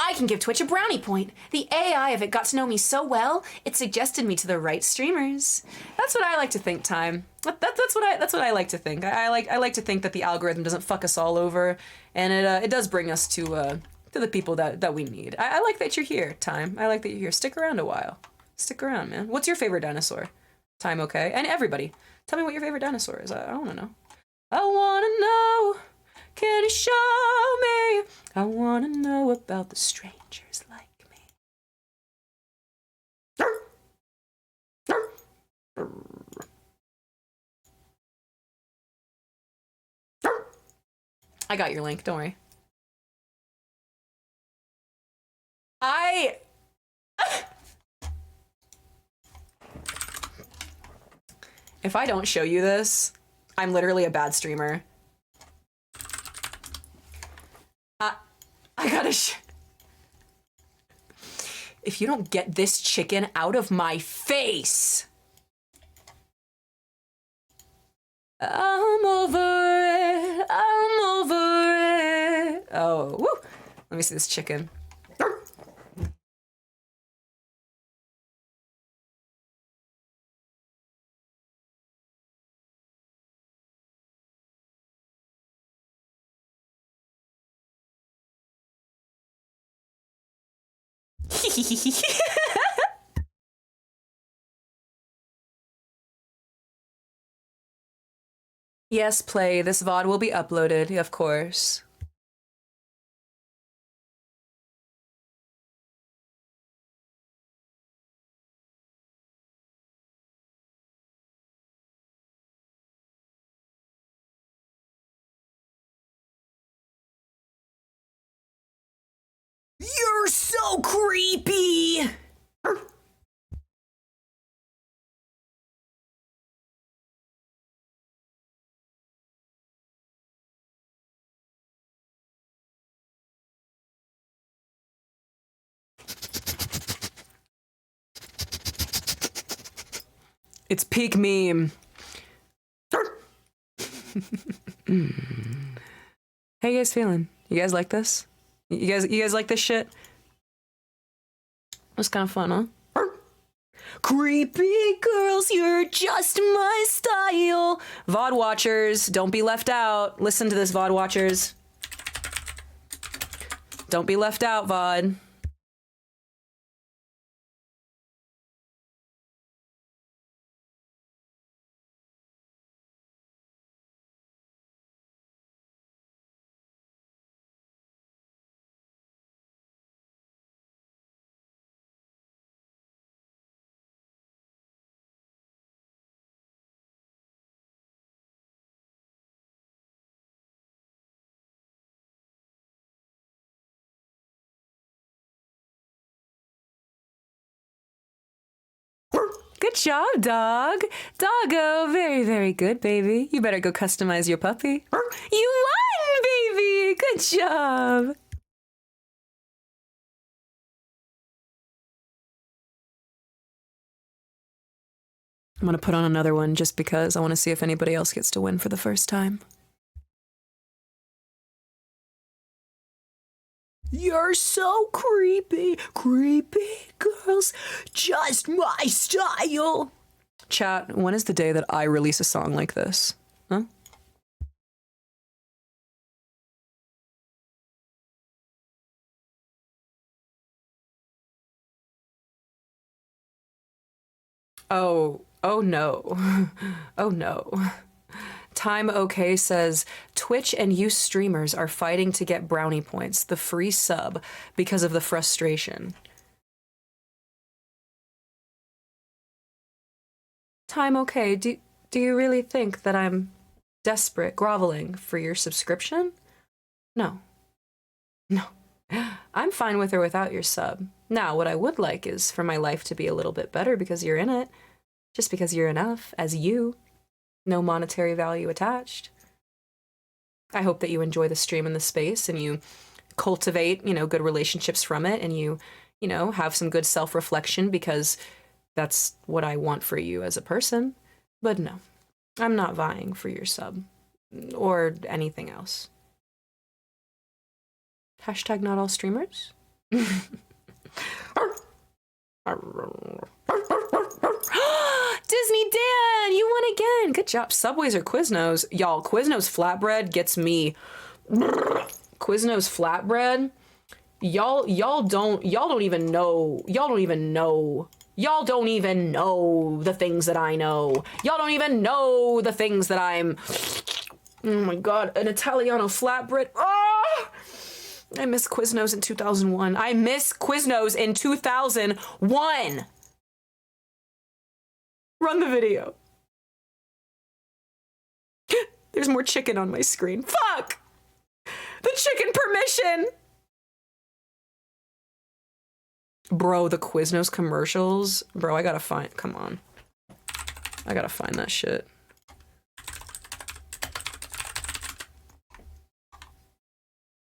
I can give Twitch a brownie point. The AI of it got to know me so well, it suggested me to the right streamers. That's what I like to think, Time. That's what I like to think. I like to think that the algorithm doesn't fuck us all over, and it does bring us to the people that we need. I like that you're here, Time. I like that you're here. Stick around a while. Stick around, man. What's your favorite dinosaur? Time, okay? And everybody, tell me what your favorite dinosaur is. I want to know. I want to know. Can you show me? I want to know about the strangers like me. I got your link, don't worry. If I don't show you this, I'm literally a bad streamer. I gotta if you don't get this chicken out of my face. I'm over it. I'm over it. Oh, woo. Let me see this chicken. Yes, play. This VOD will be uploaded, of course. You're so creepy! It's peak meme. How you guys feeling? You guys like this? You guys like this shit? It was kind of fun, huh? Creepy girls, you're just my style. VOD watchers, don't be left out. Listen to this, VOD watchers. Don't be left out, VOD. Good job, dog. Doggo. Very, very good, baby. You better go customize your puppy. You won, baby. Good job. I'm gonna put on another one just because I want to see if anybody else gets to win for the first time. You're so creepy. Creepy girls, just my style. Chat, when is the day that I release a song like this? Huh? Oh no. Oh no. Time OK says, Twitch and you streamers are fighting to get brownie points, the free sub, because of the frustration. Time OK, do you really think that I'm desperate, groveling for your subscription? No. No. I'm fine with or without your sub. Now, what I would like is for my life to be a little bit better because you're in it. Just because you're enough, as you. No monetary value attached. I hope that you enjoy the stream and the space and you cultivate, good relationships from it and you have some good self-reflection because that's what I want for you as a person. But no, I'm not vying for your sub or anything else. Hashtag not all streamers. Disney Dan, you won again. Good job. Subways or Quiznos? Y'all, Quiznos flatbread gets me. Quiznos flatbread. Y'all don't even know the things that I know. Y'all don't even know the things that I'm. Oh my god, an Italiano flatbread. Oh! I miss Quiznos in 2001. I miss Quiznos in 2001. Run the video. There's more chicken on my screen. Fuck! The chicken permission! Bro, the Quiznos commercials. Bro, I gotta find. Come on. I gotta find that shit.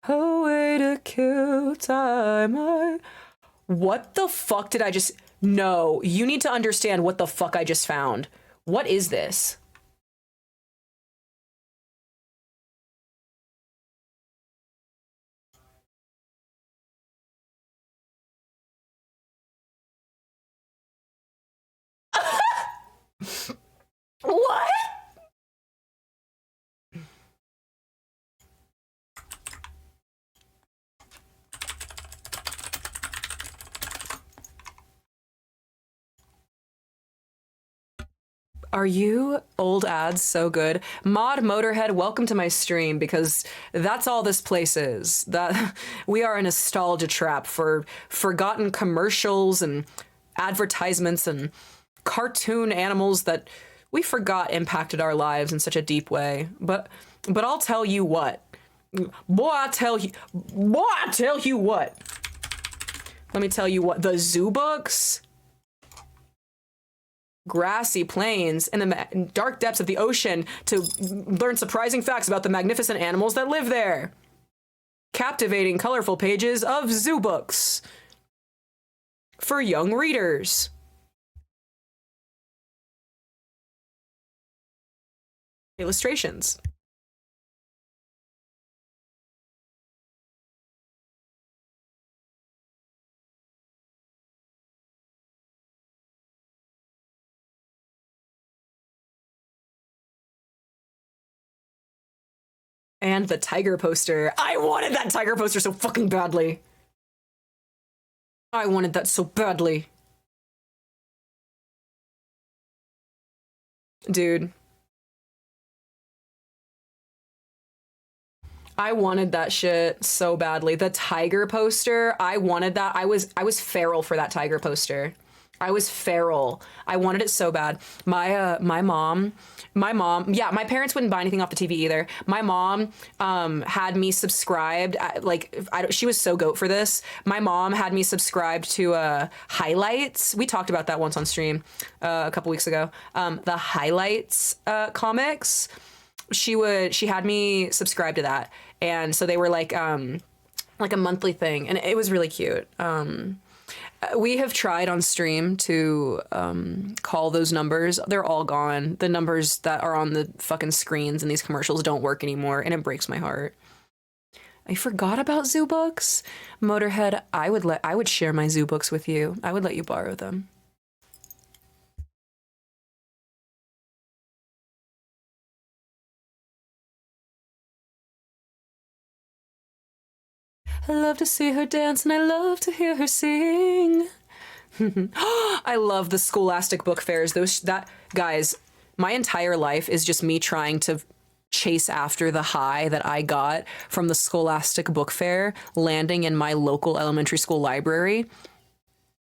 Oh, way to kill time. What the fuck did I just... No, you need to understand what the fuck I just found. What is this? What? Are you old ads so good? Mod Motorhead, welcome to my stream because that's all this place is. That we are a nostalgia trap for forgotten commercials and advertisements and cartoon animals that we forgot impacted our lives in such a deep way. But I'll tell you what. Boy, I tell you what. Let me tell you what. The zoo books, grassy plains, and the dark depths of the ocean to learn surprising facts about the magnificent animals that live there. Captivating, colorful pages of zoo books for young readers. Illustrations. And the tiger poster. I wanted that tiger poster so fucking badly. I wanted that so badly. Dude. I wanted that shit so badly. The tiger poster, I wanted that. I was feral for that tiger poster. I was feral. I wanted it so bad. My mom, yeah, my parents wouldn't buy anything off the TV either. My mom had me subscribed, she was so goat for this. My mom had me subscribed to Highlights. We talked about that once on stream a couple weeks ago. The Highlights comics. She had me subscribe to that. And so they were like a monthly thing, and it was really cute. We have tried on stream to call those numbers. They're all gone. The numbers that are on the fucking screens in these commercials don't work anymore, and it breaks my heart. I forgot about zoo books. Motorhead, I would share my zoo books with you. I would let you borrow them. I love to see her dance and I love to hear her sing. I love the Scholastic book fairs. Guys, my entire life is just me trying to chase after the high that I got from the Scholastic book fair landing in my local elementary school library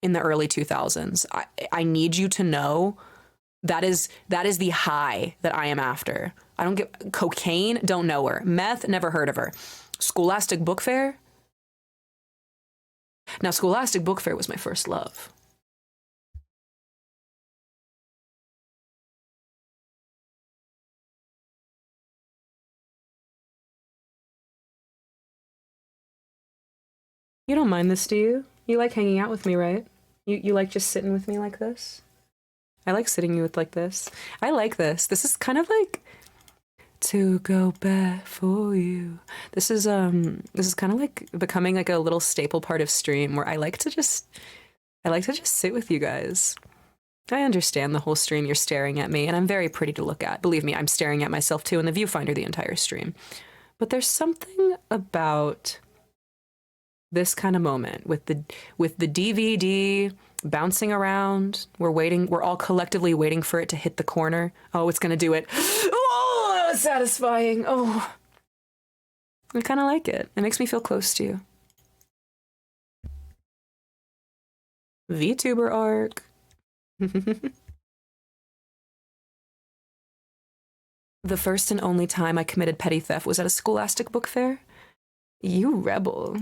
in the early 2000s. I need you to know that is the high that I am after. I don't get cocaine, don't know her. Meth, never heard of her. Scholastic book fair? Now, Scholastic book fair was my first love. You don't mind this, do you? You like hanging out with me, right? You like just sitting with me like this? I like sitting with like this. I like this. This is kind of like to go back for you. This is kind of like becoming like a little staple part of stream where I like to just sit with you guys. I understand the whole stream you're staring at me, and I'm very pretty to look at. Believe me, I'm staring at myself too in the viewfinder the entire stream. But there's something about this kind of moment with the DVD bouncing around. We're all collectively waiting for it to hit the corner. Oh, it's gonna do it. Oh, that was satisfying. Oh, I kind of like it. It makes me feel close to you. VTuber arc. The first and only time I committed petty theft was at a Scholastic book fair. You rebel.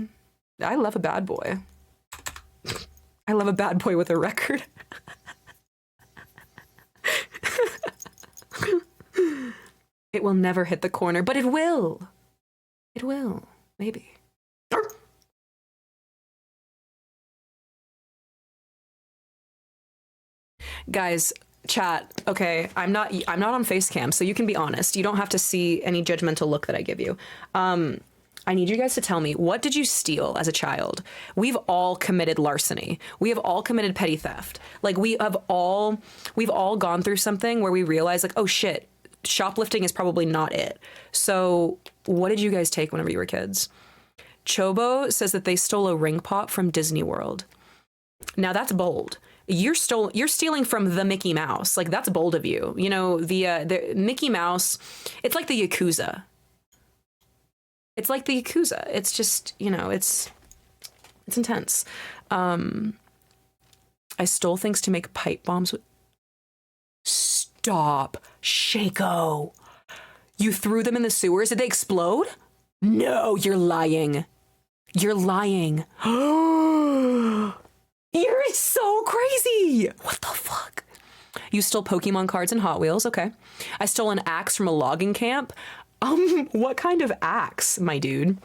I love a bad boy. I love a bad boy with a record. It will never hit the corner, but it will. It will. Maybe. Guys, chat. Okay, I'm not on Facecam, so you can be honest. You don't have to see any judgmental look that I give you. I need you guys to tell me, what did you steal as a child? We've all committed larceny. We have all committed petty theft. Like we've all gone through something where we realize like, oh shit, shoplifting is probably not it. So what did you guys take whenever you were kids? Chobo says that they stole a ring pop from Disney World. Now that's bold. You're stealing from the Mickey Mouse. Like that's bold of you. You know, the Mickey Mouse, it's like the Yakuza. It's like the Yakuza. It's just, you know, it's intense. I stole things to make pipe bombs with... Stop. Shaco. You threw them in the sewers? Did they explode? No, you're lying. You're lying. You're so crazy. What the fuck? You stole Pokemon cards and Hot Wheels. Okay. I stole an axe from a logging camp. What kind of axe, my dude?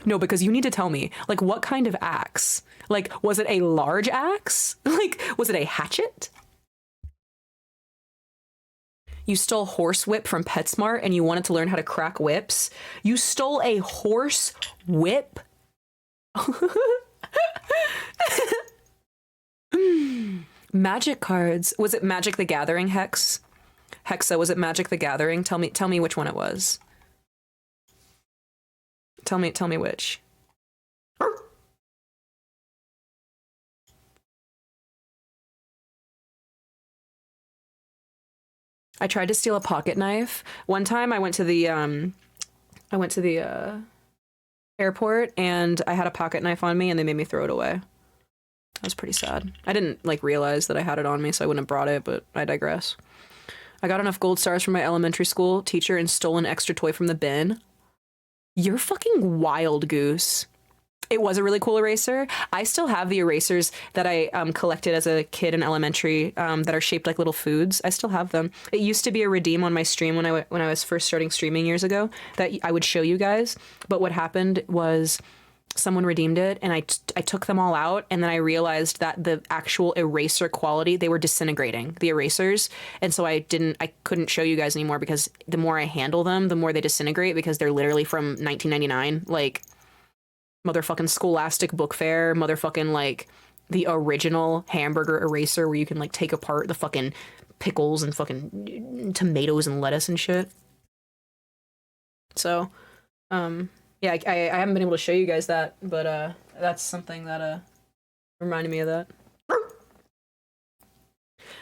No, because you need to tell me, like, what kind of axe? Like, was it a large axe? Like, was it a hatchet? You stole horse whip from PetSmart and you wanted to learn how to crack whips. You stole a horse whip? Magic cards. Was it Magic the Gathering, Hex? Hexa, was it Magic the Gathering? Tell me which one it was. Tell me which. I tried to steal a pocket knife. One time I went to the airport and I had a pocket knife on me and they made me throw it away. That was pretty sad. I didn't like realize that I had it on me, so I wouldn't have brought it, but I digress. I got enough gold stars from my elementary school teacher and stole an extra toy from the bin. You're fucking wild, Goose. It was a really cool eraser. I still have the erasers that I collected as a kid in elementary that are shaped like little foods. I still have them. It used to be a redeem on my stream when I was first starting streaming years ago that I would show you guys. But what happened was someone redeemed it and I took them all out, and then I realized that the actual eraser quality, they were disintegrating, the erasers, and so I couldn't show you guys anymore because the more I handle them, the more they disintegrate because they're literally from 1999, like motherfucking Scholastic Book Fair, motherfucking like the original hamburger eraser where you can like take apart the fucking pickles and fucking tomatoes and lettuce and shit. So, yeah, I haven't been able to show you guys that, but that's something that reminded me of that.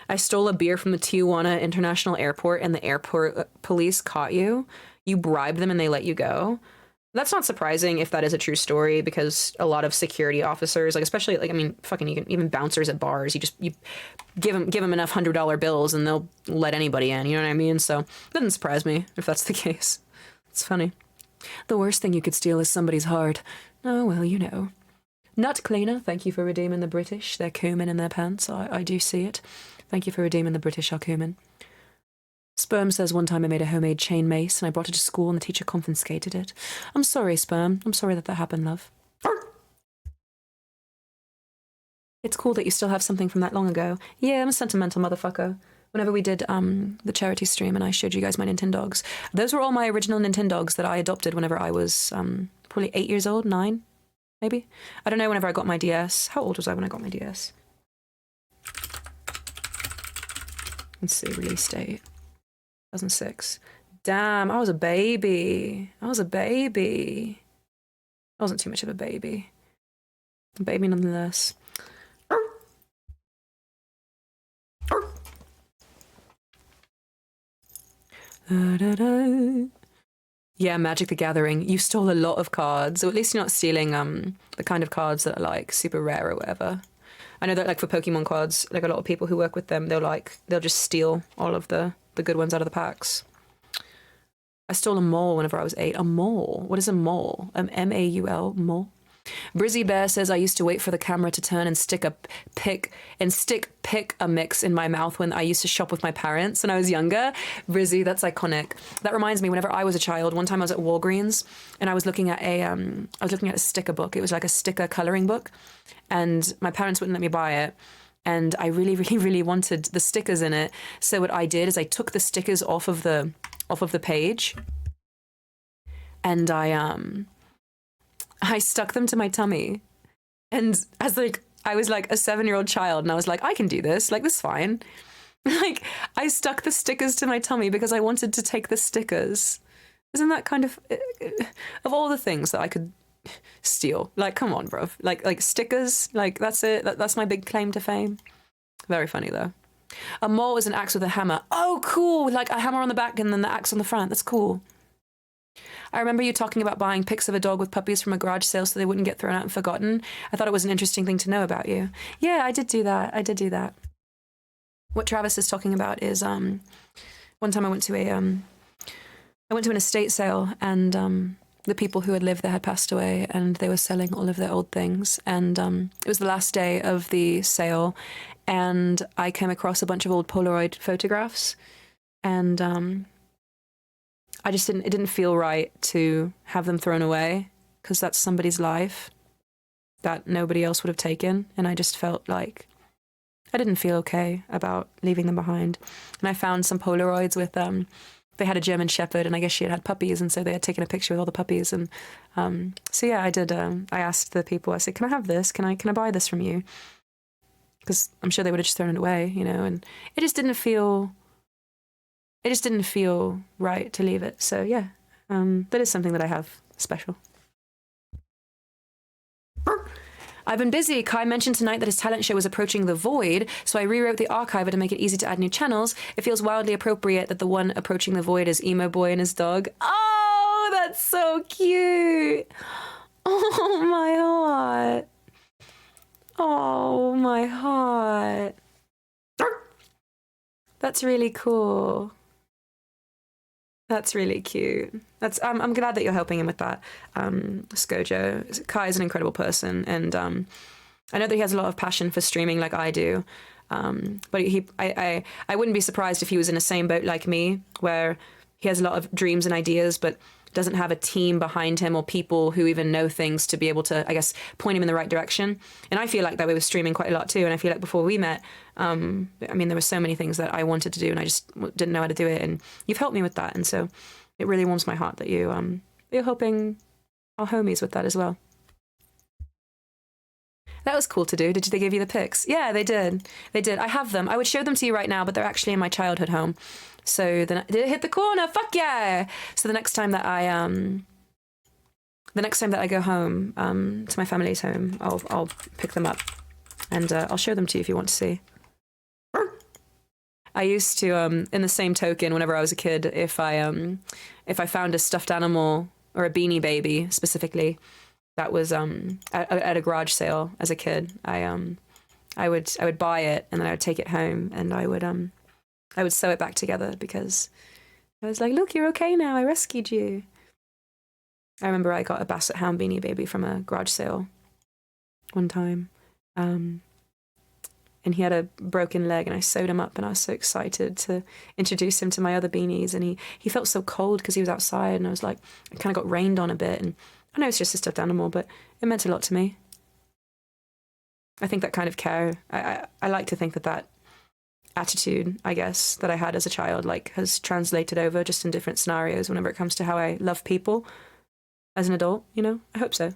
I stole a beer from the Tijuana International Airport and the airport police caught you. You bribed them and they let you go. That's not surprising if that is a true story, because a lot of security officers, like especially like, I mean, fucking you can, even bouncers at bars, you give them enough $100 bills and they'll let anybody in, you know what I mean? So it doesn't surprise me if that's the case. It's funny. The worst thing you could steal is somebody's heart. Oh, well, you know. Nut Cleaner, thank you for redeeming the British. Their cumin in their pants. I do see it. Thank you for redeeming the British our cumin. Sperm says one time I made a homemade chain mace and I brought it to school and the teacher confiscated it. I'm sorry, Sperm. I'm sorry that happened, love. It's cool that you still have something from that long ago. Yeah, I'm a sentimental motherfucker. Whenever we did the charity stream and I showed you guys my Nintendogs, those were all my original Nintendogs that I adopted whenever I was probably 8 years old, 9, maybe. I don't know, whenever I got my DS. How old was I when I got my DS? Let's see, release date. 2006. Damn, I was a baby. I was a baby. I wasn't too much of a baby. A baby nonetheless. Yeah, Magic the Gathering. You stole a lot of cards, or at least you're not stealing the kind of cards that are like super rare or whatever. I know that like for Pokemon cards, like a lot of people who work with them, they'll just steal all of the good ones out of the packs. I stole a mole whenever I was 8. A mole? What is a mole? M-A-U-L, mole? Brizzy Bear says I used to wait for the camera to turn and stick pick a mix in my mouth when I used to shop with my parents when I was younger. Brizzy, that's iconic. That reminds me, whenever I was a child, one time I was at Walgreens and I was looking at a sticker book. It was like a sticker coloring book, and my parents wouldn't let me buy it. And I really, really, really wanted the stickers in it. So what I did is I took the stickers off of the page, and I stuck them to my tummy. And as like I was like a 7-year-old child, and I was like, I can do this. Like, this is fine. Like, I stuck the stickers to my tummy because I wanted to take the stickers. Isn't that kind of all the things that I could steal? Like, come on, bro. Like stickers. Like, that's it. That's my big claim to fame. Very funny though. A mole is an axe with a hammer. Oh, cool. Like a hammer on the back and then the axe on the front. That's cool. I remember you talking about buying pics of a dog with puppies from a garage sale so they wouldn't get thrown out and forgotten. I thought it was an interesting thing to know about you. Yeah, I did do that. What Travis is talking about is one time I went to an estate sale, and the people who had lived there had passed away, and they were selling all of their old things. And it was the last day of the sale, and I came across a bunch of old Polaroid photographs, and it didn't feel right to have them thrown away, because that's somebody's life that nobody else would have taken. And I just felt like I didn't feel okay about leaving them behind. And I found some Polaroids with, they had a German Shepherd, and I guess she had puppies, and so they had taken a picture with all the puppies. And so yeah, I did, I asked the people, I said, can I have this? Can I buy this from you? Because I'm sure they would have just thrown it away, you know, and it just didn't feel right to leave it. So yeah, that is something that I have special. I've been busy. Kai mentioned tonight that his talent show was approaching the void, so I rewrote the archiver to make it easy to add new channels. It feels wildly appropriate that the one approaching the void is Emo Boy and his dog. Oh, that's so cute. Oh, my heart. Oh, my heart. That's really cool. That's really cute. I'm glad that you're helping him with that, Skojo. Kai is an incredible person, and I know that he has a lot of passion for streaming like I do. But I wouldn't be surprised if he was in the same boat like me, where he has a lot of dreams and ideas, but doesn't have a team behind him or people who even know things to be able to, I guess, point him in the right direction. And I feel like that way with streaming quite a lot too. And I feel like before we met, I mean, there were so many things that I wanted to do and I just didn't know how to do it. And you've helped me with that. And so it really warms my heart that you're helping our homies with that as well. That was cool to do. Did they give you the pics? Yeah, they did. They did. I have them. I would show them to you right now, but they're actually in my childhood home. So then, did it hit the corner? Fuck yeah! So the next time that I go home to my family's home, I'll pick them up and I'll show them to you if you want to see. I used to, in the same token, whenever I was a kid, if I found a stuffed animal or a Beanie Baby specifically that was at a garage sale as a kid, I would buy it and then I would take it home and I would sew it back together because I was like, look, you're okay now. I rescued you. I remember I got a Basset Hound Beanie Baby from a garage sale one time. And he had a broken leg and I sewed him up and I was so excited to introduce him to my other beanies. And he felt so cold because he was outside and I was like, I kind of got rained on a bit. And I know it's just a stuffed animal, but it meant a lot to me. I think that kind of care, I like to think that attitude, I guess, that I had as a child, like, has translated over just in different scenarios whenever it comes to how I love people as an adult, you know? I hope so.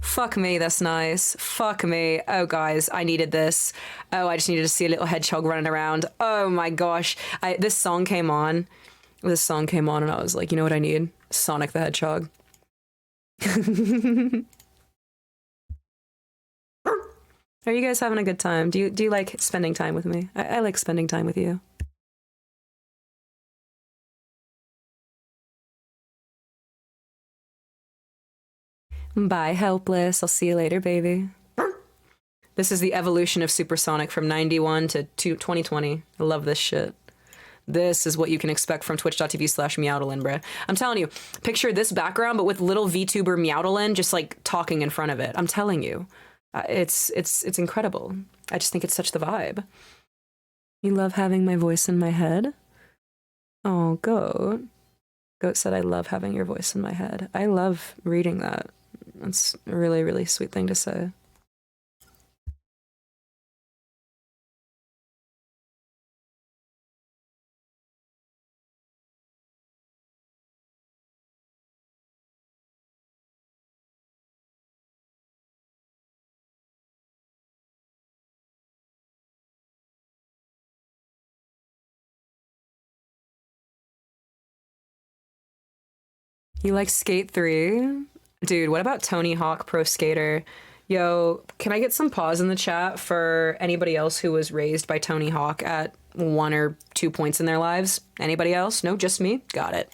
Fuck me, that's nice. Fuck me. Oh, guys, I needed this. Oh, I just needed to see a little hedgehog running around. Oh my gosh. This song came on. This song came on and I was like, you know what I need? Sonic the Hedgehog. Are you guys having a good time? Do you like spending time with me? I like spending time with you. Bye, helpless. I'll see you later, baby. This is the evolution of Supersonic from 91 to 2020. I love this shit. This is what you can expect from twitch.tv/MEOWDALYN, bruh. I'm telling you, picture this background, but with little VTuber MEOWDALYN just like talking in front of it. I'm telling you. It's incredible. I just think it's such the vibe. You love having my voice in my head? Oh, Goat. Goat said, I love having your voice in my head. I love reading that. That's a really, really sweet thing to say. You like Skate 3? Dude, what about Tony Hawk Pro Skater? Yo, can I get some pause in the chat for anybody else who was raised by Tony Hawk at 1 or 2 points in their lives? Anybody else? No, just me? Got it.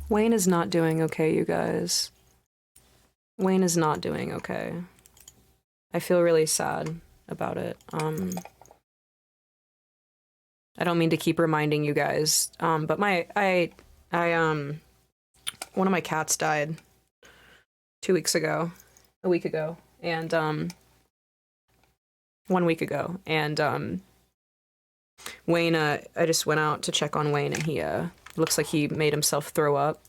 Wayne is not doing okay, you guys. Wayne is not doing okay. I feel really sad about it. I don't mean to keep reminding you guys, but one of my cats died 2 weeks ago, a week ago, and 1 week ago, and Wayne, I just went out to check on Wayne, and he looks like he made himself throw up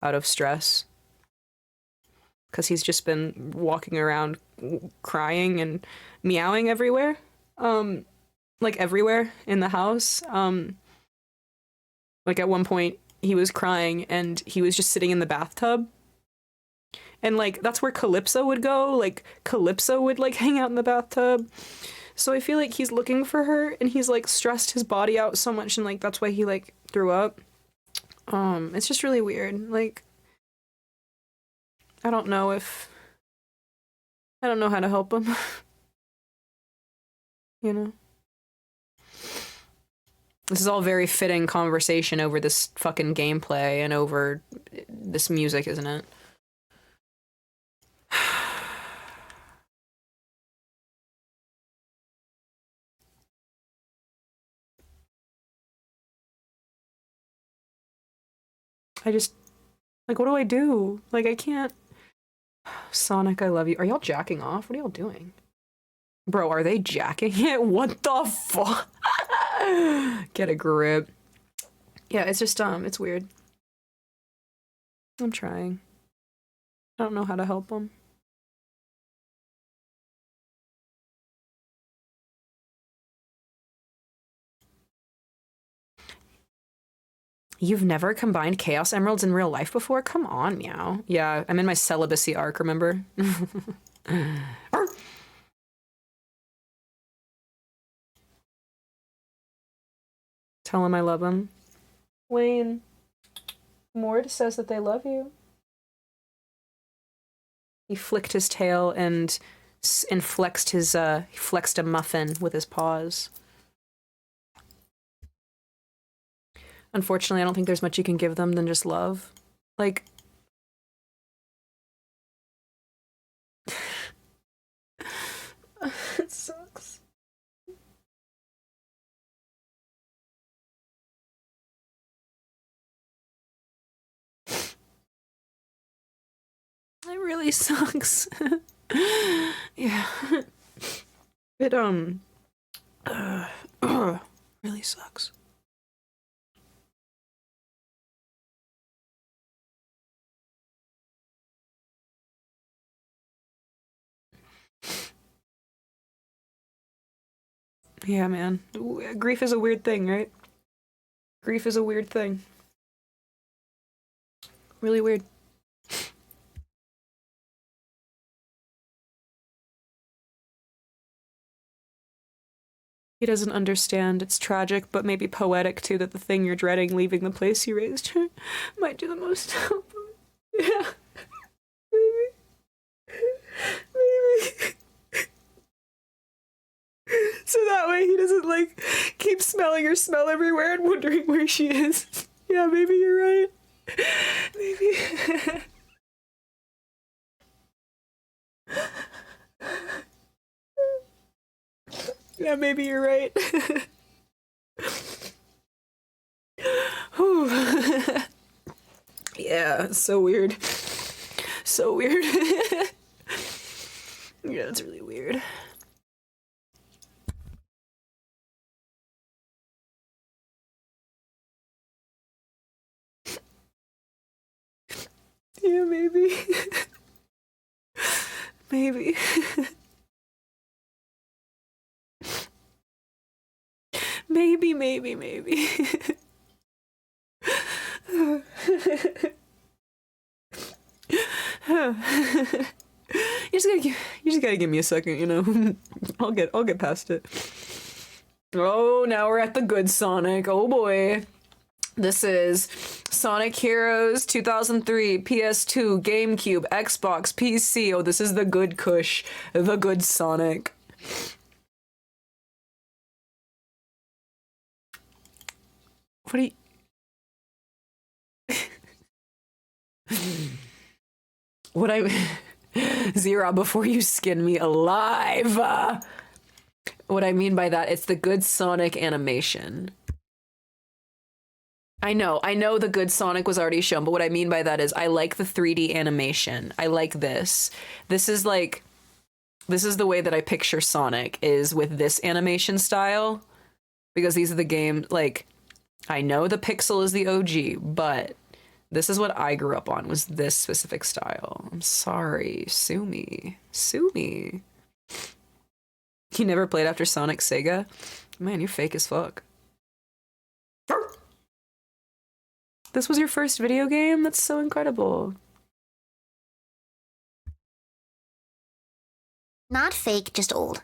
out of stress because he's just been walking around crying and meowing everywhere, like everywhere in the house. Like at one point he was crying and he was just sitting in the bathtub, and like that's where Calypso would go. Like Calypso would like hang out in the bathtub. So I feel like he's looking for her, and he's like stressed his body out so much, and like that's why he like threw up. It's just really weird. Like I don't know how to help him. You know? This is all very fitting conversation over this fucking gameplay and over this music, isn't it? I just, like, what do I do? Like, I can't. Sonic, I love you. Are y'all jacking off? What are y'all doing? Bro, are they jacking it? What the fuck? Get a grip. Yeah, it's just, it's weird. I'm trying. I don't know how to help them. You've never combined Chaos Emeralds in real life before? Come on, Meow. Yeah, I'm in my celibacy arc, remember? Tell him I love him. Wayne. Mord says that they love you. He flicked his tail and flexed his, he flexed a muffin with his paws. Unfortunately, I don't think there's much you can give them than just love. Like... It sucks. It really sucks. Yeah. It, really sucks. Yeah, man. Grief is a weird thing, right? Grief is a weird thing. Really weird. He doesn't understand. It's tragic, but maybe poetic too, that the thing you're dreading, leaving the place you raised her, might do the most to help him. Yeah. Maybe. Maybe. So that way he doesn't, like, keep smelling her smell everywhere and wondering where she is. Yeah, maybe you're right. Maybe. Yeah, maybe you're right. Yeah, so weird. So weird. Yeah, it's really weird. Yeah, maybe. Maybe. Maybe. You just gotta give me a second, you know. I'll get past it. Oh, now we're at the good Sonic. Oh boy. This is Sonic Heroes 2003, PS2, GameCube, Xbox, PC. Oh, this is the good Kush, the good Sonic. What are you... What I Zira, before you skin me alive. What I mean by that, it's the good Sonic animation. I know the good Sonic was already shown, but what I mean by that is I like the 3D animation. I like this. This is the way that I picture Sonic, is with this animation style, because these are the games, like, I know the Pixel is the OG, but this is what I grew up on, was this specific style. I'm sorry. Sue me. Sue me. You never played after Sonic Sega? Man, you're fake as fuck. This was your first video game? That's so incredible. Not fake, just old.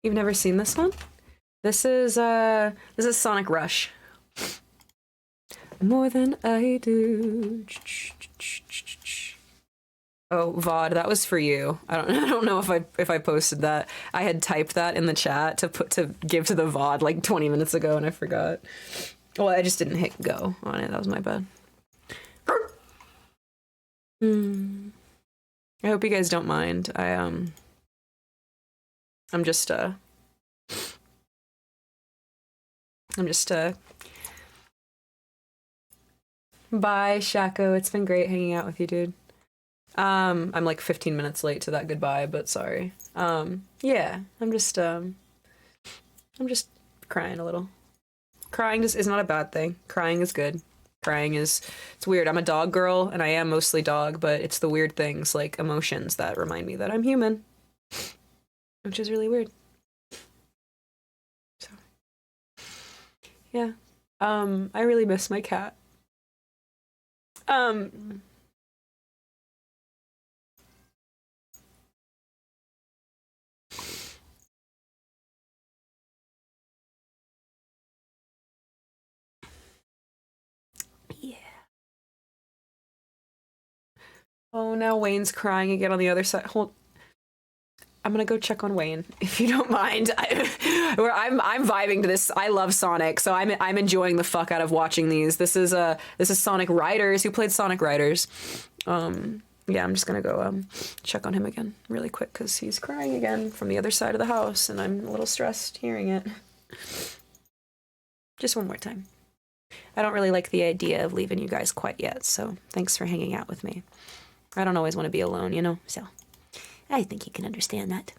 You've never seen this one? This is Sonic Rush. More than I do. Oh, VOD, that was for you. I don't know if I posted that. I had typed that in the chat to give to the VOD like 20 minutes ago, and I forgot. Well, I just didn't hit go on it. That was my bad. I hope you guys don't mind. I'm just bye, Shaco. It's been great hanging out with you, dude. I'm like 15 minutes late to that goodbye, but sorry. Yeah, I'm just crying a little. Crying just is not a bad thing. Crying is good. It's weird. I'm a dog girl, and I am mostly dog, but it's the weird things, like emotions, that remind me that I'm human. Which is really weird. So, yeah. I really miss my cat. Yeah. Oh, now Wayne's crying again on the other side. I'm gonna go check on Wayne, if you don't mind. I'm vibing to this. I love Sonic, so I'm enjoying the fuck out of watching these. This is Sonic Riders. Who played Sonic Riders? Yeah, I'm just gonna go check on him again really quick, because he's crying again from the other side of the house, and I'm a little stressed hearing it. Just one more time. I don't really like the idea of leaving you guys quite yet, so thanks for hanging out with me. I don't always want to be alone, you know, so I think you can understand that.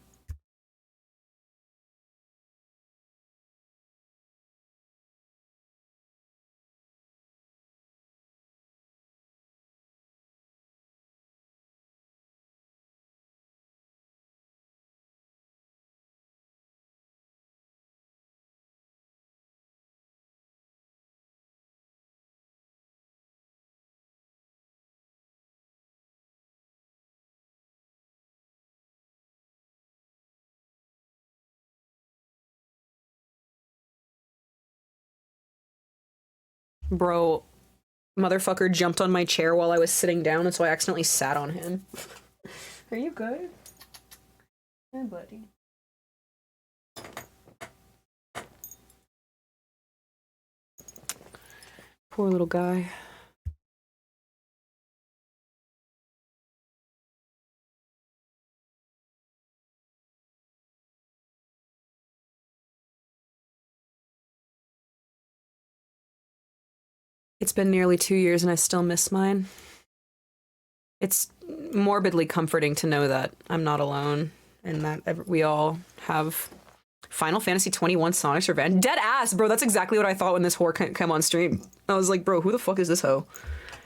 Bro, motherfucker jumped on my chair while I was sitting down, and so I accidentally sat on him. Are you good? Hey, buddy. Poor little guy. It's been nearly 2 years and I still miss mine. It's morbidly comforting to know that I'm not alone and that we all have Final Fantasy 21 Sonic's Revenge. Dead ass, bro. That's exactly what I thought when this whore came on stream. I was like, bro, who the fuck is this hoe?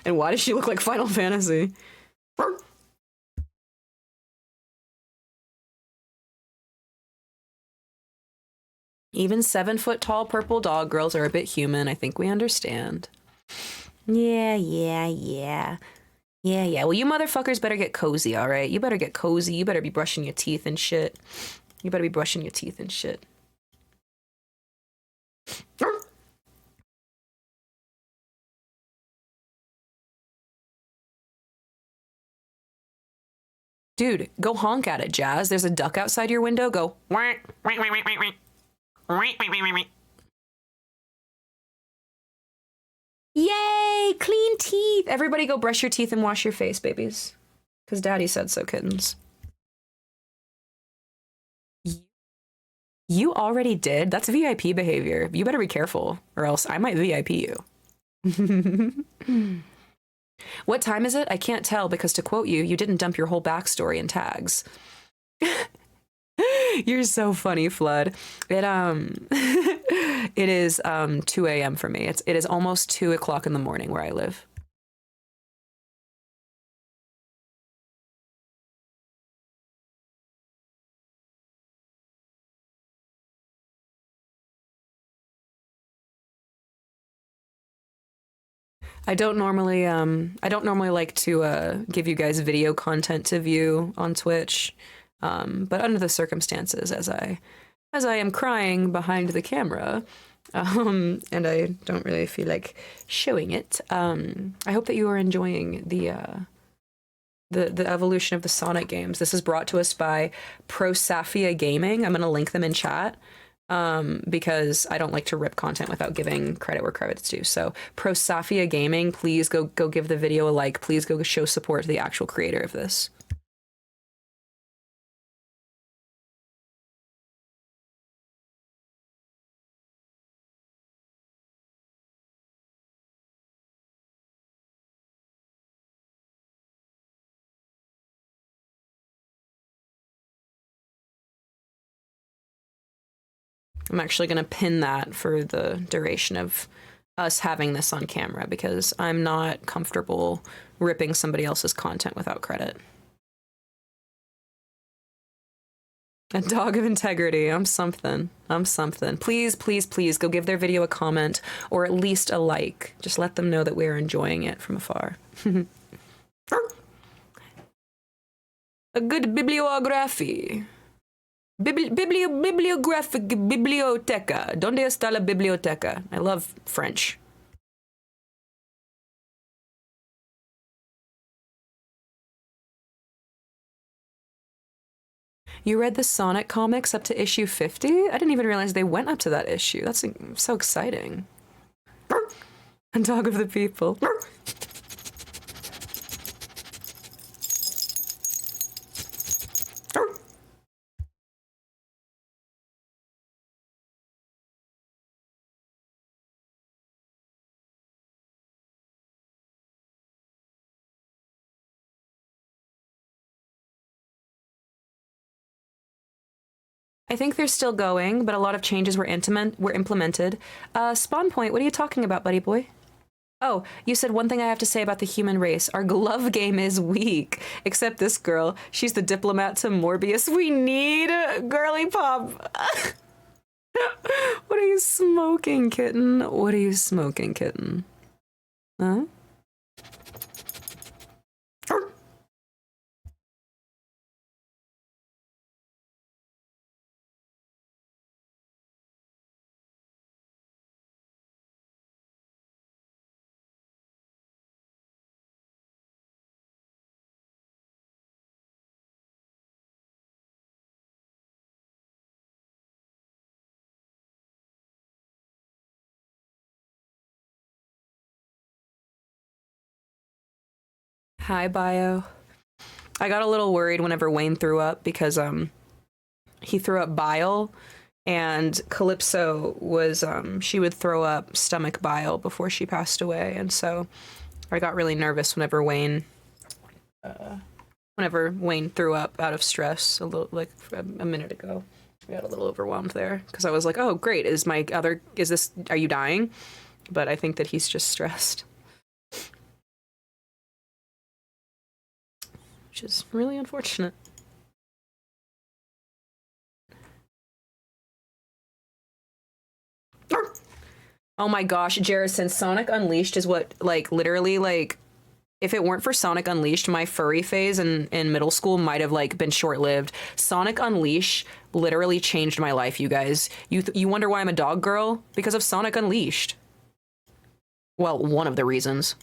And why does she look like Final Fantasy? Even 7-foot-tall purple dog girls are a bit human. I think we understand. Yeah. Well, you motherfuckers better get cozy, all right? You better get cozy. You better be brushing your teeth and shit. Dude, go honk at it, Jazz. There's a duck outside your window. Go. Yay! Clean teeth! Everybody go brush your teeth and wash your face, babies. Because Daddy said so, kittens. You already did? That's VIP behavior. You better be careful, or else I might VIP you. What time is it? I can't tell because, to quote you, you didn't dump your whole backstory in tags. You're so funny, Flood. It is 2 a.m. for me. It is almost 2 o'clock in the morning where I live. I don't normally like to give you guys video content to view on Twitch, but under the circumstances, as I am crying behind the camera, and I don't really feel like showing it. I hope that you are enjoying the evolution of the Sonic games. This is brought to us by Prosafia Gaming. I'm gonna link them in chat. Because I don't like to rip content without giving credit where credit's due. So Prosafia Gaming, please go give the video a like. Please go show support to the actual creator of this. I'm actually going to pin that for the duration of us having this on camera because I'm not comfortable ripping somebody else's content without credit. A dog of integrity. I'm something. Please, please, please go give their video a comment or at least a like. Just let them know that we're enjoying it from afar. A good bibliography. Bibliographic biblioteca. ¿Dónde está la biblioteca? I love French. You read the Sonic comics up to issue 50? I didn't even realize they went up to that issue. That's so exciting. A dog of the people. I think they're still going, but a lot of changes were implemented. Spawn Point, what are you talking about, buddy boy? Oh, you said one thing I have to say about the human race. Our glove game is weak. Except this girl. She's the diplomat to Morbius. We need girly pop. What are you smoking, kitten? What are you smoking, kitten? Huh? Hi, Bio. I got a little worried whenever Wayne threw up because he threw up bile And Calypso was, she would throw up stomach bile before she passed away. And so I got really nervous whenever Wayne threw up out of stress a little, like a minute ago. I got a little overwhelmed there because I was like, oh, great. Are you dying? But I think that he's just stressed. Which is really unfortunate. Oh my gosh, Jarrison, Sonic Unleashed is what, like, literally, like, if it weren't for Sonic Unleashed, my furry phase in middle school might have, like, been short-lived. Sonic Unleashed literally changed my life, you guys. You wonder why I'm a dog girl? Because of Sonic Unleashed. Well, one of the reasons.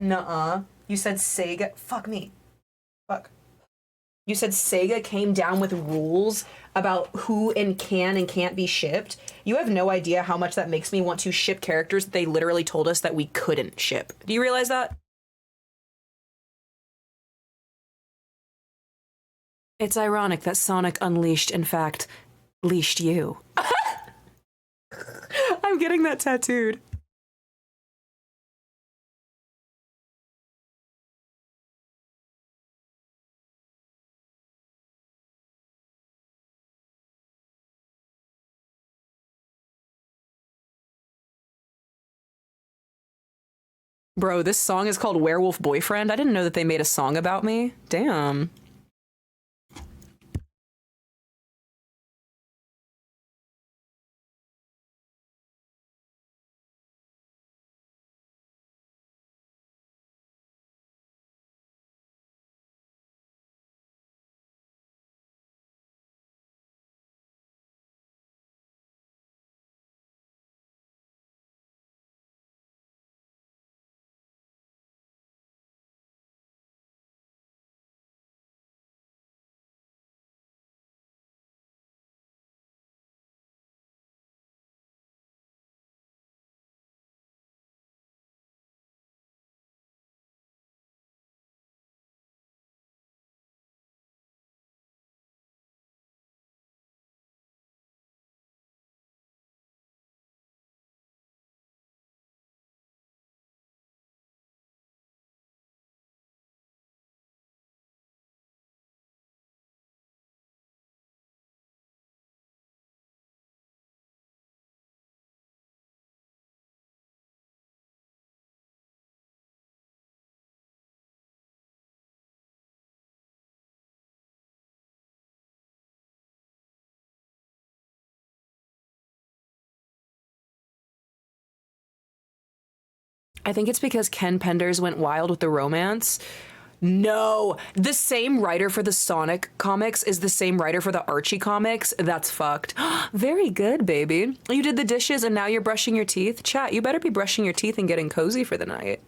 Nuh-uh. You said Sega? Fuck me. Fuck. You said Sega came down with rules about who can and can't be shipped. You have no idea how much that makes me want to ship characters that they literally told us that we couldn't ship. Do you realize that? It's ironic that Sonic Unleashed, in fact, leashed you. I'm getting that tattooed. Bro, this song is called Werewolf Boyfriend. I didn't know that they made a song about me. Damn. I think it's because Ken Penders went wild with the romance. No, the same writer for the Sonic comics is the same writer for the Archie comics. That's fucked. Very good, baby. You did the dishes and now you're brushing your teeth? Chat, you better be brushing your teeth and getting cozy for the night.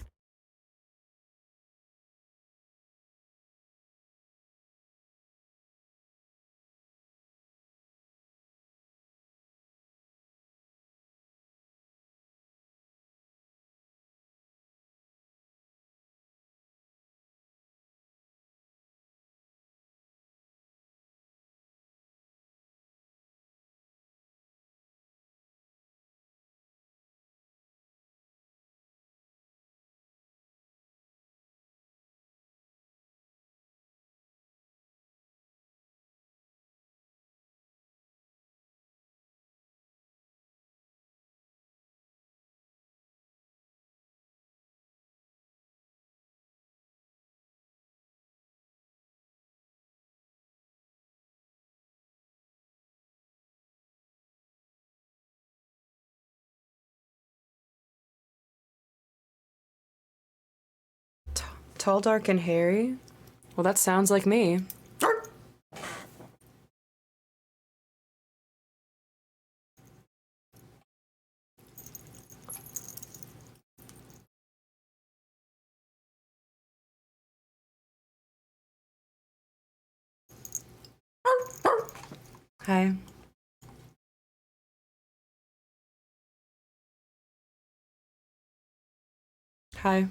Tall, dark, and hairy? Well, that sounds like me. Hi. Hi.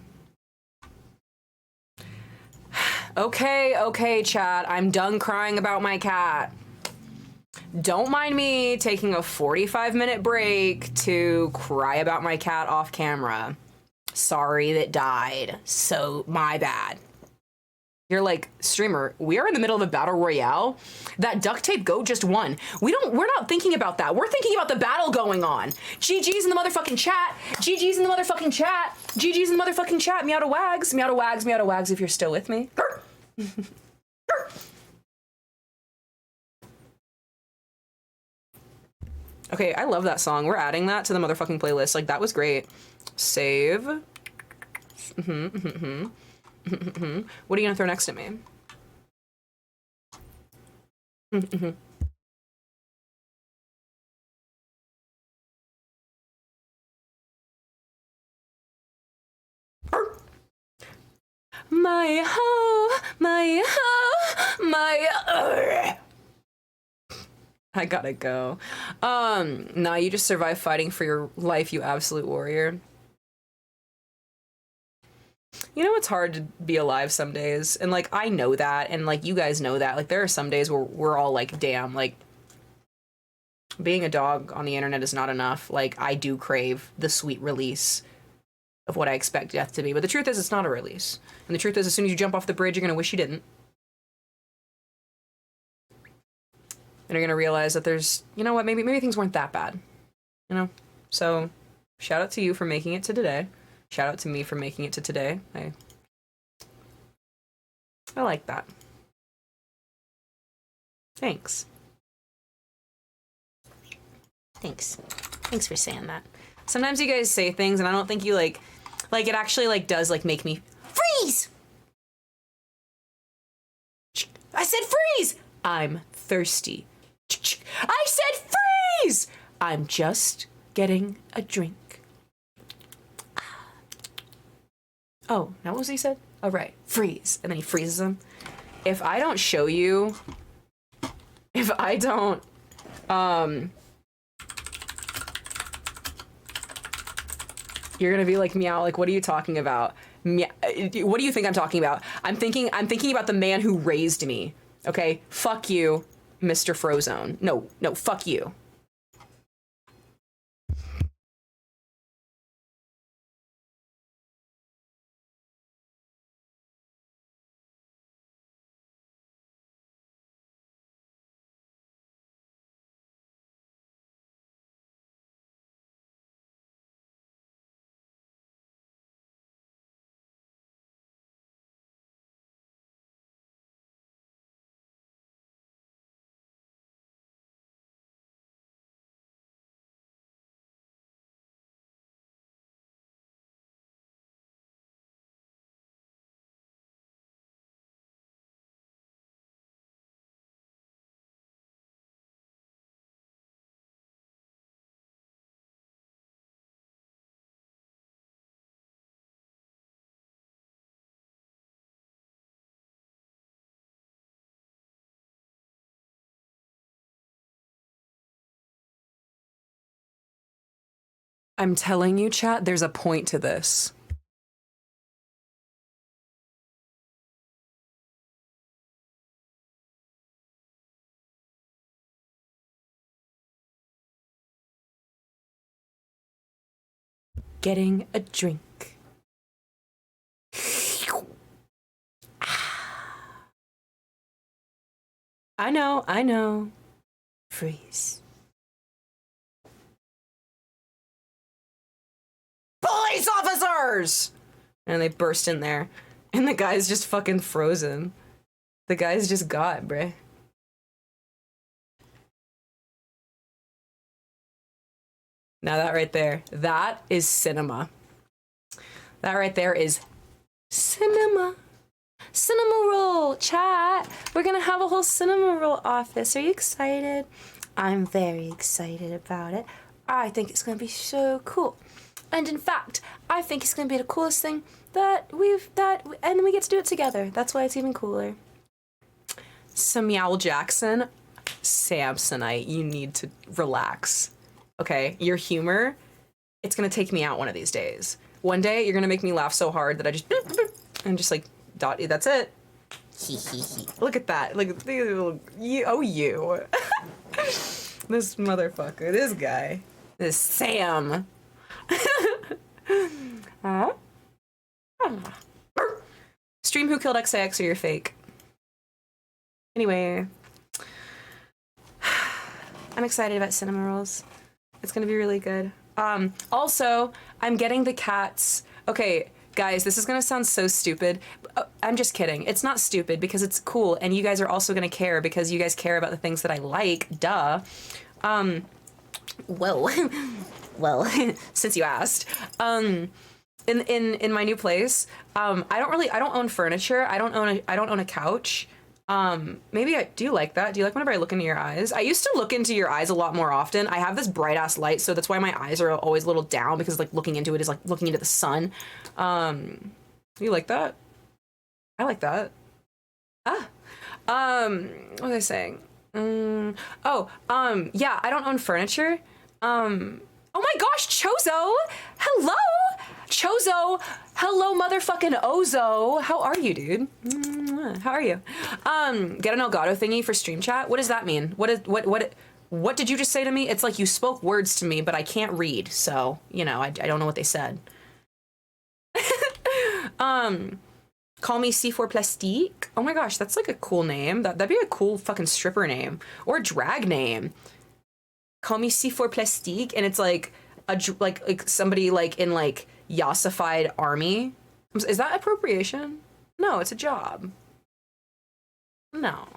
Okay, chat. I'm done crying about my cat. Don't mind me taking a 45-minute break to cry about my cat off camera. Sorry that died. So, my bad. You're like, streamer, we are in the middle of a battle royale. That duct tape goat just won. We're not thinking about that. We're thinking about the battle going on. GG's in the motherfucking chat. GG's in the motherfucking chat. GG's in the motherfucking chat. Meow to wags. Meow to wags. Meow to wags if you're still with me. Okay, I love that song. We're adding that to the motherfucking playlist. Like, that was great. Save. What are you gonna throw next to me? My ho, my ho, my. I gotta go. Nah, you just survived fighting for your life, you absolute warrior. You know, it's hard to be alive some days, and like I know that, and like you guys know that. Like there are some days where we're all like, damn, like being a dog on the internet is not enough. Like I do crave the sweet release of what I expect death to be, but the truth is it's not a release. And the truth is as soon as you jump off the bridge, you're gonna wish you didn't. And you're gonna realize that there's, you know what, maybe things weren't that bad, you know? So shout out to you for making it to today. Shout out to me for making it to today. I like that. Thanks. Thanks for saying that. Sometimes you guys say things and I don't think you like it actually like does like make me freeze. I said freeze. I'm thirsty. I said freeze. I'm just getting a drink. Oh, now what was he said? Oh, right. Freeze. And then he freezes him. If I don't show you, if I don't, you're gonna be like, meow, like, what are you talking about? Meow, what do you think I'm talking about? I'm thinking about the man who raised me. Okay? Fuck you, Mr. Frozone. No, fuck you. I'm telling you, chat, there's a point to this. Getting a drink. I know. Freeze. Police officers! And they burst in there. And the guy's just fucking frozen. The guy's just got, bruh. Now that right there, that is cinema. That right there is cinema. Cinema roll, chat. We're gonna have a whole cinema roll office. Are you excited? I'm very excited about it. I think it's gonna be so cool. And in fact, I think it's gonna be the coolest thing and we get to do it together. That's why it's even cooler. Samuel Jackson, Samsonite, you need to relax. Okay, your humor It's gonna take me out one of these days. One day you're gonna make me laugh so hard that I just and just like dot. That's it. Look at that. Look at the little you. Oh, you. This motherfucker. This guy. This Sam. Stream Who Killed XIX or you're fake. Anyway, I'm excited about cinema rolls. It's gonna be really good. Also, I'm getting the cats. Okay, guys, this is gonna sound so stupid. I'm just kidding. It's not stupid because it's cool, and you guys are also gonna care because you guys care about the things that I like. Duh. Well, since you asked, in my new place, I don't own furniture. I don't own a couch. Maybe I do like that. Do you like whenever I look into your eyes? I used to look into your eyes a lot more often. I have this bright ass light, so that's why my eyes are always a little down because like looking into it is like looking into the sun. You like that? I like that. What was I saying? Yeah, I don't own furniture. Oh my gosh, Chozo! Hello! Chozo! Hello, motherfucking Ozo! How are you, dude? How are you? Get an Elgato thingy for stream chat? What does that mean? What did you just say to me? It's like you spoke words to me, but I can't read, so, you know, I don't know what they said. Call me C4 Plastique? Oh my gosh, that's like a cool name. That'd be a cool fucking stripper name. Or a drag name. Call me C4 Plastique, and it's like like somebody like in like yassified army. Is that appropriation? No, it's a job. No.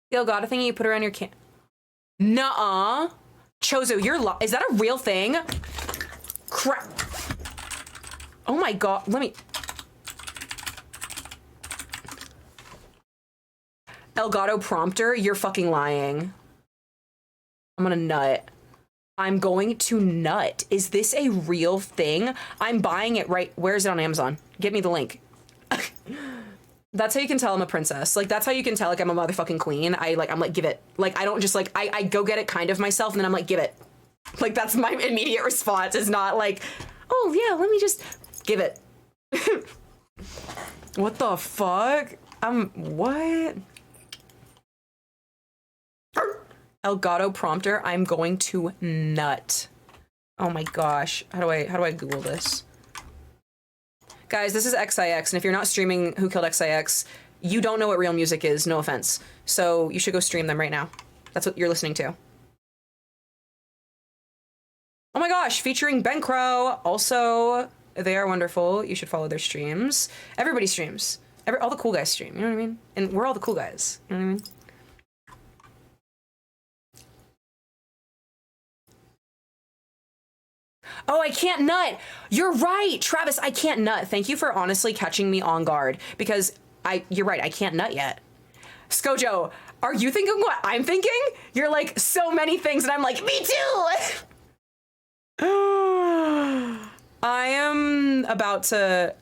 The Elgato thing you put around your Nuh-uh. Chozo, is that a real thing? Crap. Oh my god, let me... Elgato prompter, you're fucking lying. I'm gonna nut. I'm going to nut. Is this a real thing? I'm buying it right. Where is it on Amazon? Get me the link. That's how you can tell I'm a princess. Like, that's how you can tell, like, I'm a motherfucking queen. I'm like, give it. Like, I don't just, like, I go get it kind of myself, and then I'm like, give it. Like, that's my immediate response. Is not like, oh, yeah, let me just give it. What the fuck? What? Elgato prompter, I'm going to nut. Oh my gosh. How do I Google this? Guys, this is XIX, and if you're not streaming Who Killed XIX, you don't know what real music is, no offense. So you should go stream them right now. That's what you're listening to. Oh my gosh, featuring Ben Crow. Also, they are wonderful. You should follow their streams. Everybody streams. All the cool guys stream, you know what I mean? And we're all the cool guys, you know what I mean? Oh, I can't nut. You're right, Travis, I can't nut. Thank you for honestly catching me on guard because you're right, I can't nut yet. Skojo, are you thinking what I'm thinking? You're like so many things and I'm like, me too. I am about to...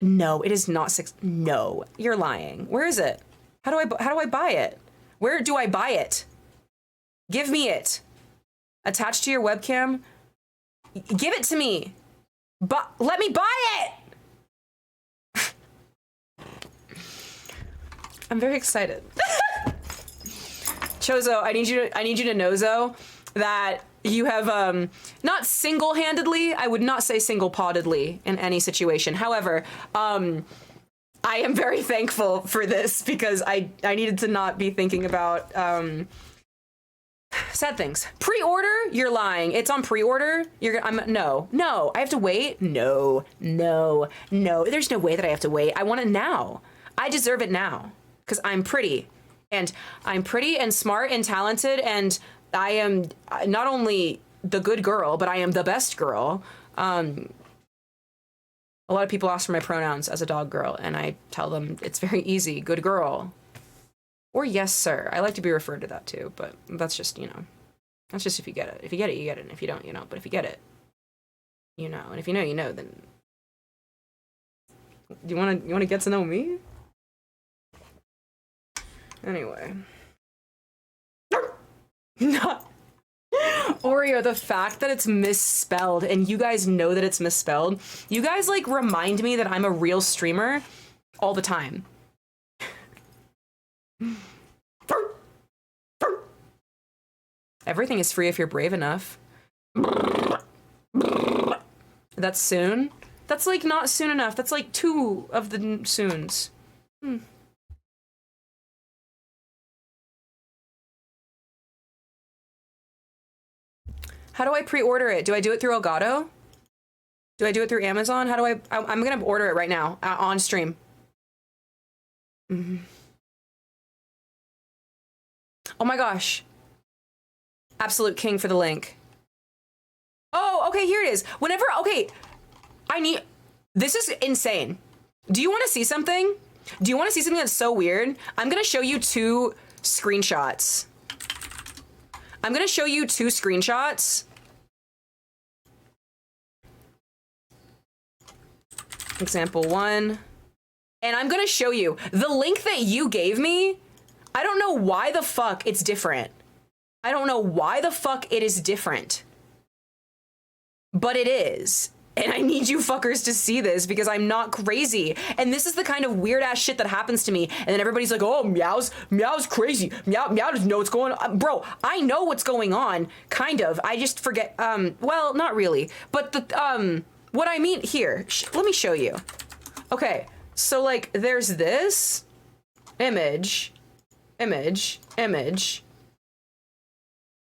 No, it is not 6. No, you're lying. Where is it? How do I buy it? Where do I buy it? Give me it. Attached to your webcam. Give it to me. But let me buy it. I'm very excited. Chozo, I need you to know, Zo, that you have not single-handedly, I would not say single-poddedly in any situation. However, I am very thankful for this because I needed to not be thinking about sad things. Pre-order? You're lying. It's on pre-order? No. I have to wait? No. There's no way that I have to wait. I want it now. I deserve it now because I'm pretty. And I'm pretty and smart and talented, and I am not only the good girl, but I am the best girl. A lot of people ask for my pronouns as a dog girl, and I tell them it's very easy, good girl. Or yes, sir. I like to be referred to that too, but that's just, that's just if you get it. If you get it, you get it, and if you don't, you don't. But if you get it, you know. And if you know, you know, then... You wanna get to know me? Anyway. Oreo, the fact that it's misspelled and you guys know that it's misspelled, you guys like remind me that I'm a real streamer all the time. Everything is free if you're brave enough. That's soon? That's like not soon enough. That's like 2 of the soons. How do I pre-order it? Do I do it through Elgato? Do I do it through Amazon? How do I'm gonna order it right now on stream. Oh my gosh. Absolute king for the link. Oh, okay, here it is. Whenever, okay, this is insane. Do you want to see something? Do you want to see something that's so weird? I'm gonna show you 2 screenshots. I'm gonna show you 2 screenshots. Example 1. And I'm gonna show you the link that you gave me. I don't know why the fuck it's different. I don't know why the fuck it is different. But it is. And I need you fuckers to see this because I'm not crazy. And this is the kind of weird ass shit that happens to me. And then everybody's like, oh, Meow's crazy. Meow doesn't know what's going on. Bro, I know what's going on. Kind of. I just forget. Well, not really. But what I mean here, let me show you. Okay. So like, there's this image.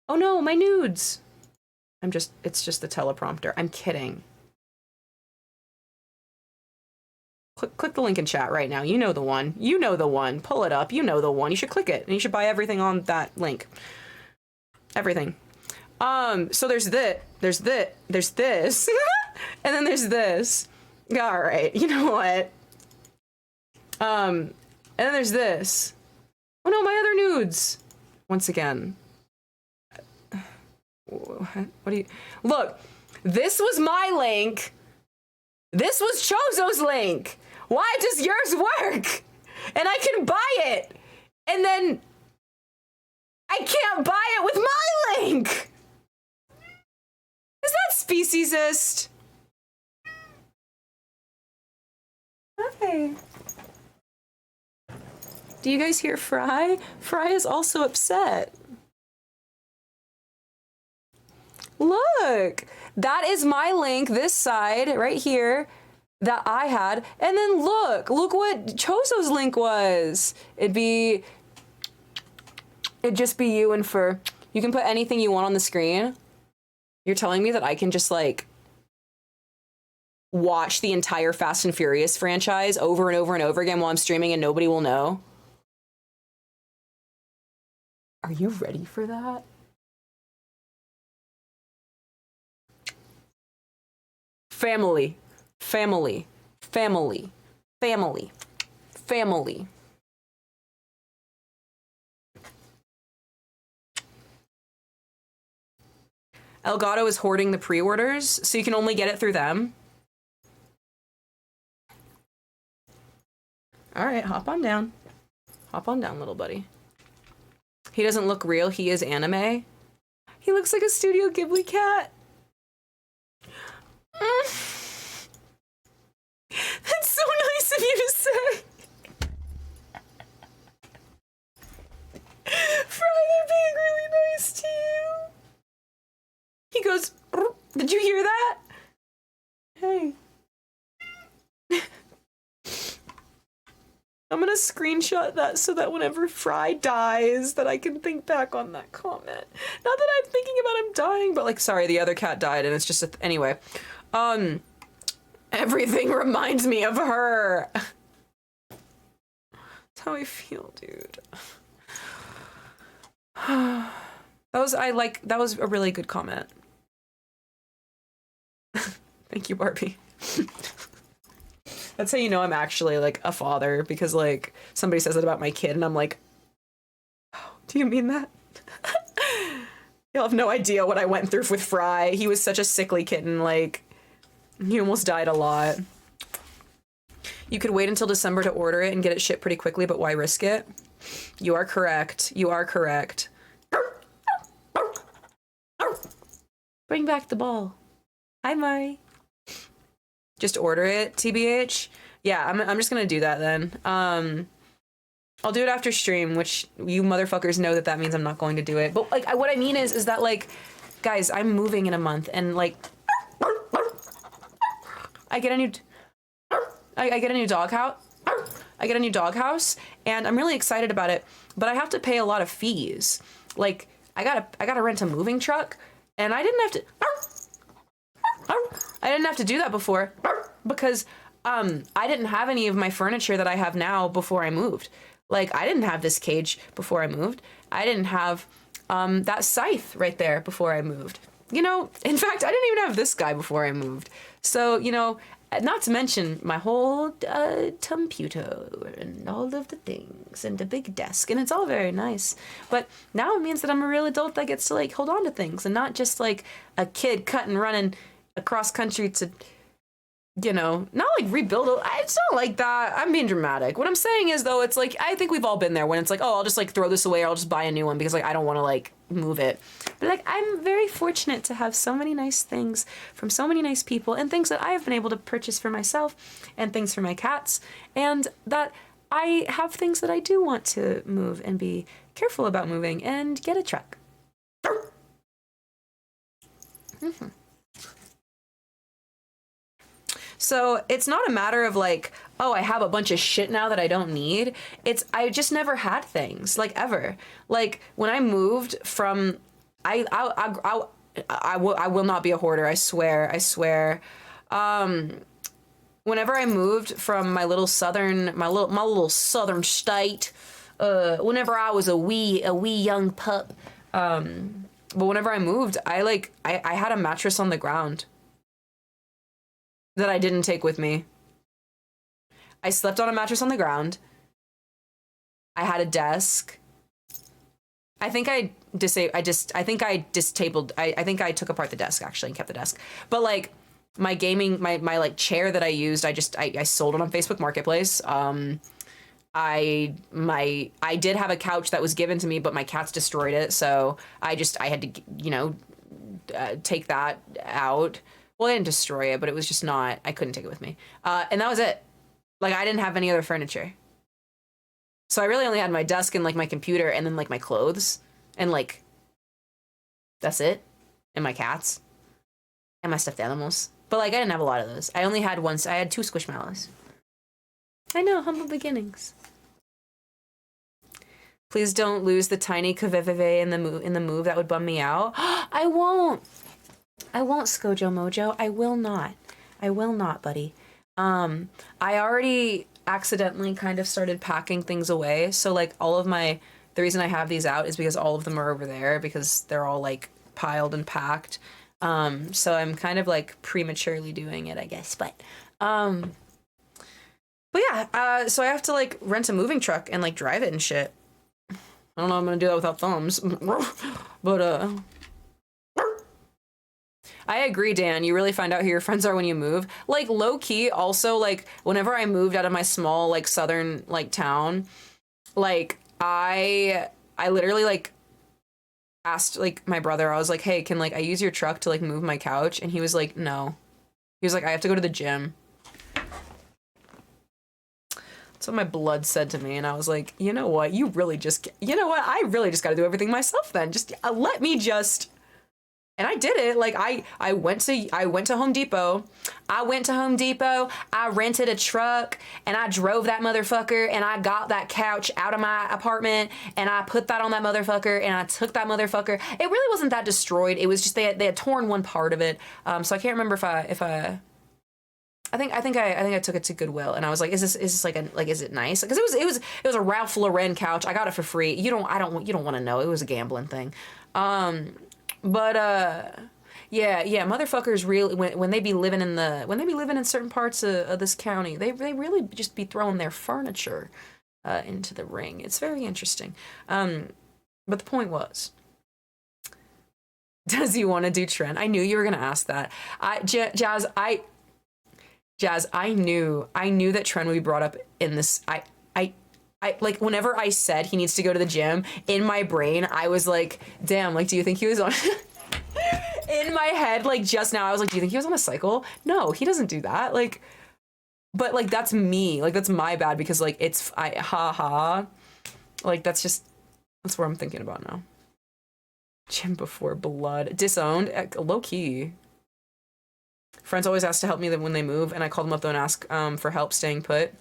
Oh no, my nudes. It's just the teleprompter. I'm kidding. Click the link in chat right now. You know the one. You know the one. Pull it up. You know the one. You should click it and you should buy everything on that link. Everything. So there's this, and then there's this. All right. You know what? And then there's this. Oh no, my other nudes. Once again. What do you... Look, this was my link. This was Chozo's link. Why does yours work? And I can buy it. And then I can't buy it with my link. Is that speciesist? Okay. Do you guys hear Fry? Fry is also upset. Look, that is my link, this side right here that I had. And then look what Chozo's link was. It'd just be you and Fur. You can put anything you want on the screen. You're telling me that I can just like watch the entire Fast and Furious franchise over and over and over again while I'm streaming and nobody will know? Are you ready for that? Family. Elgato is hoarding the pre-orders, so you can only get it through them. All right, hop on down. Hop on down, little buddy. He doesn't look real, he is anime. He looks like a Studio Ghibli cat. That's so nice of you to say. Fry, being really nice to you. He goes, did you hear that? Hey. I'm gonna screenshot that so that whenever Fry dies, that I can think back on that comment. Not that I'm thinking about him dying, but like, sorry, the other cat died and it's just, anyway. Everything reminds me of her. That's how I feel, dude. That was a really good comment. Thank you, Barbie. That's how you know I'm actually like a father, because like somebody says it about my kid and I'm like, oh, do you mean that? You'll have no idea what I went through with Fry. He was such a sickly kitten, like he almost died a lot. You could wait until December to order it and get it shipped pretty quickly, but why risk it? You are correct. You are correct. Bring back the ball. Hi, Mari. Just order it, TBH. Yeah, I'm just gonna do that then. I'll do it after stream, which you motherfuckers know that means I'm not going to do it. But like, what I mean is that like, guys, I'm moving in a month, and like, I get a new doghouse. I get a new doghouse, and I'm really excited about it. But I have to pay a lot of fees. Like, I gotta rent a moving truck, and I didn't have to do that before because I didn't have any of my furniture that I have now before I moved. Like, I didn't have this cage before I moved. I didn't have that scythe right there before I moved. You know, in fact, I didn't even have this guy before I moved. So, you know, not to mention my whole computer and all of the things and the big desk, and it's all very nice. But now it means that I'm a real adult that gets to like hold on to things and not just like a kid cutting running across country to, you know, not like rebuild. It's not like that. I'm being dramatic. What I'm saying is, though, it's like, I think we've all been there when it's like, oh, I'll just like throw this away or I'll just buy a new one because like I don't want to like move it. But like, I'm very fortunate to have so many nice things from so many nice people and things that I have been able to purchase for myself and things for my cats, and that I have things that I do want to move and be careful about moving and get a truck. Mm-hmm. So it's not a matter of like, oh, I have a bunch of shit now that I don't need. It's, I just never had things, like, ever. Like, when I moved from, I will not be a hoarder, I swear. Whenever I moved from my little southern state, whenever I was a wee young pup, but whenever I moved, I had a mattress on the ground that I didn't take with me. I slept on a mattress on the ground. I had a desk. I think I took apart the desk actually and kept the desk. But like my gaming, my like chair that I used, I sold it on Facebook Marketplace. I did have a couch that was given to me, but my cats destroyed it. So I had to, you know, take that out. Well, I didn't destroy it, but it was just not, I couldn't take it with me. And that was it. Like, I didn't have any other furniture. So I really only had my desk and like my computer and then like my clothes and like, that's it. And my cats and my stuffed animals. But like, I didn't have a lot of those. I had 2 Squishmallows. I know, humble beginnings. Please don't lose the tiny Kavivive in the move. That would bum me out. I won't, Skojo Mojo. I will not, buddy. I already accidentally kind of started packing things away. So like the reason I have these out is because all of them are over there because they're all like piled and packed. So I'm kind of like prematurely doing it, I guess. But yeah, so I have to like rent a moving truck and like drive it and shit. I don't know how I'm gonna do that without thumbs. But I agree, Dan. You really find out who your friends are when you move. Like, low-key, also, like, whenever I moved out of my small, like, southern, like, town, like, I literally, like, asked, like, my brother, I was like, hey, can, like, I use your truck to, like, move my couch? And he was like, no. He was like, I have to go to the gym. That's what my blood said to me, and I was like, you know what? I really just gotta do everything myself then. Just, let me just... And I did it. Like I went to Home Depot. I rented a truck and I drove that motherfucker and I got that couch out of my apartment and I put that on that motherfucker and I took that motherfucker. It really wasn't that destroyed. It was just they had torn one part of it. So I can't remember if I think I took it to Goodwill and I was like, is this like is it nice? Because it was a Ralph Lauren couch. I got it for free. You don't want to know. It was a gambling thing. But yeah, motherfuckers really when they be living in certain parts of this county, they really just be throwing their furniture into the ring. It's very interesting. But the point was, does he want to do Trent? I knew you were gonna ask that. Jazz, I knew that Trent would be brought up in this. I like whenever I said he needs to go to the gym, in my brain I was like, damn, like, do you think he was on in my head, like just now, I was like, do you think he was on a cycle? No, he doesn't do that. Like, but like, that's me. Like, that's my bad because like, like, that's what I'm thinking about now. Gym before blood. Disowned. Low key. Friends always ask to help me when they move, and I call them up though and ask for help staying put.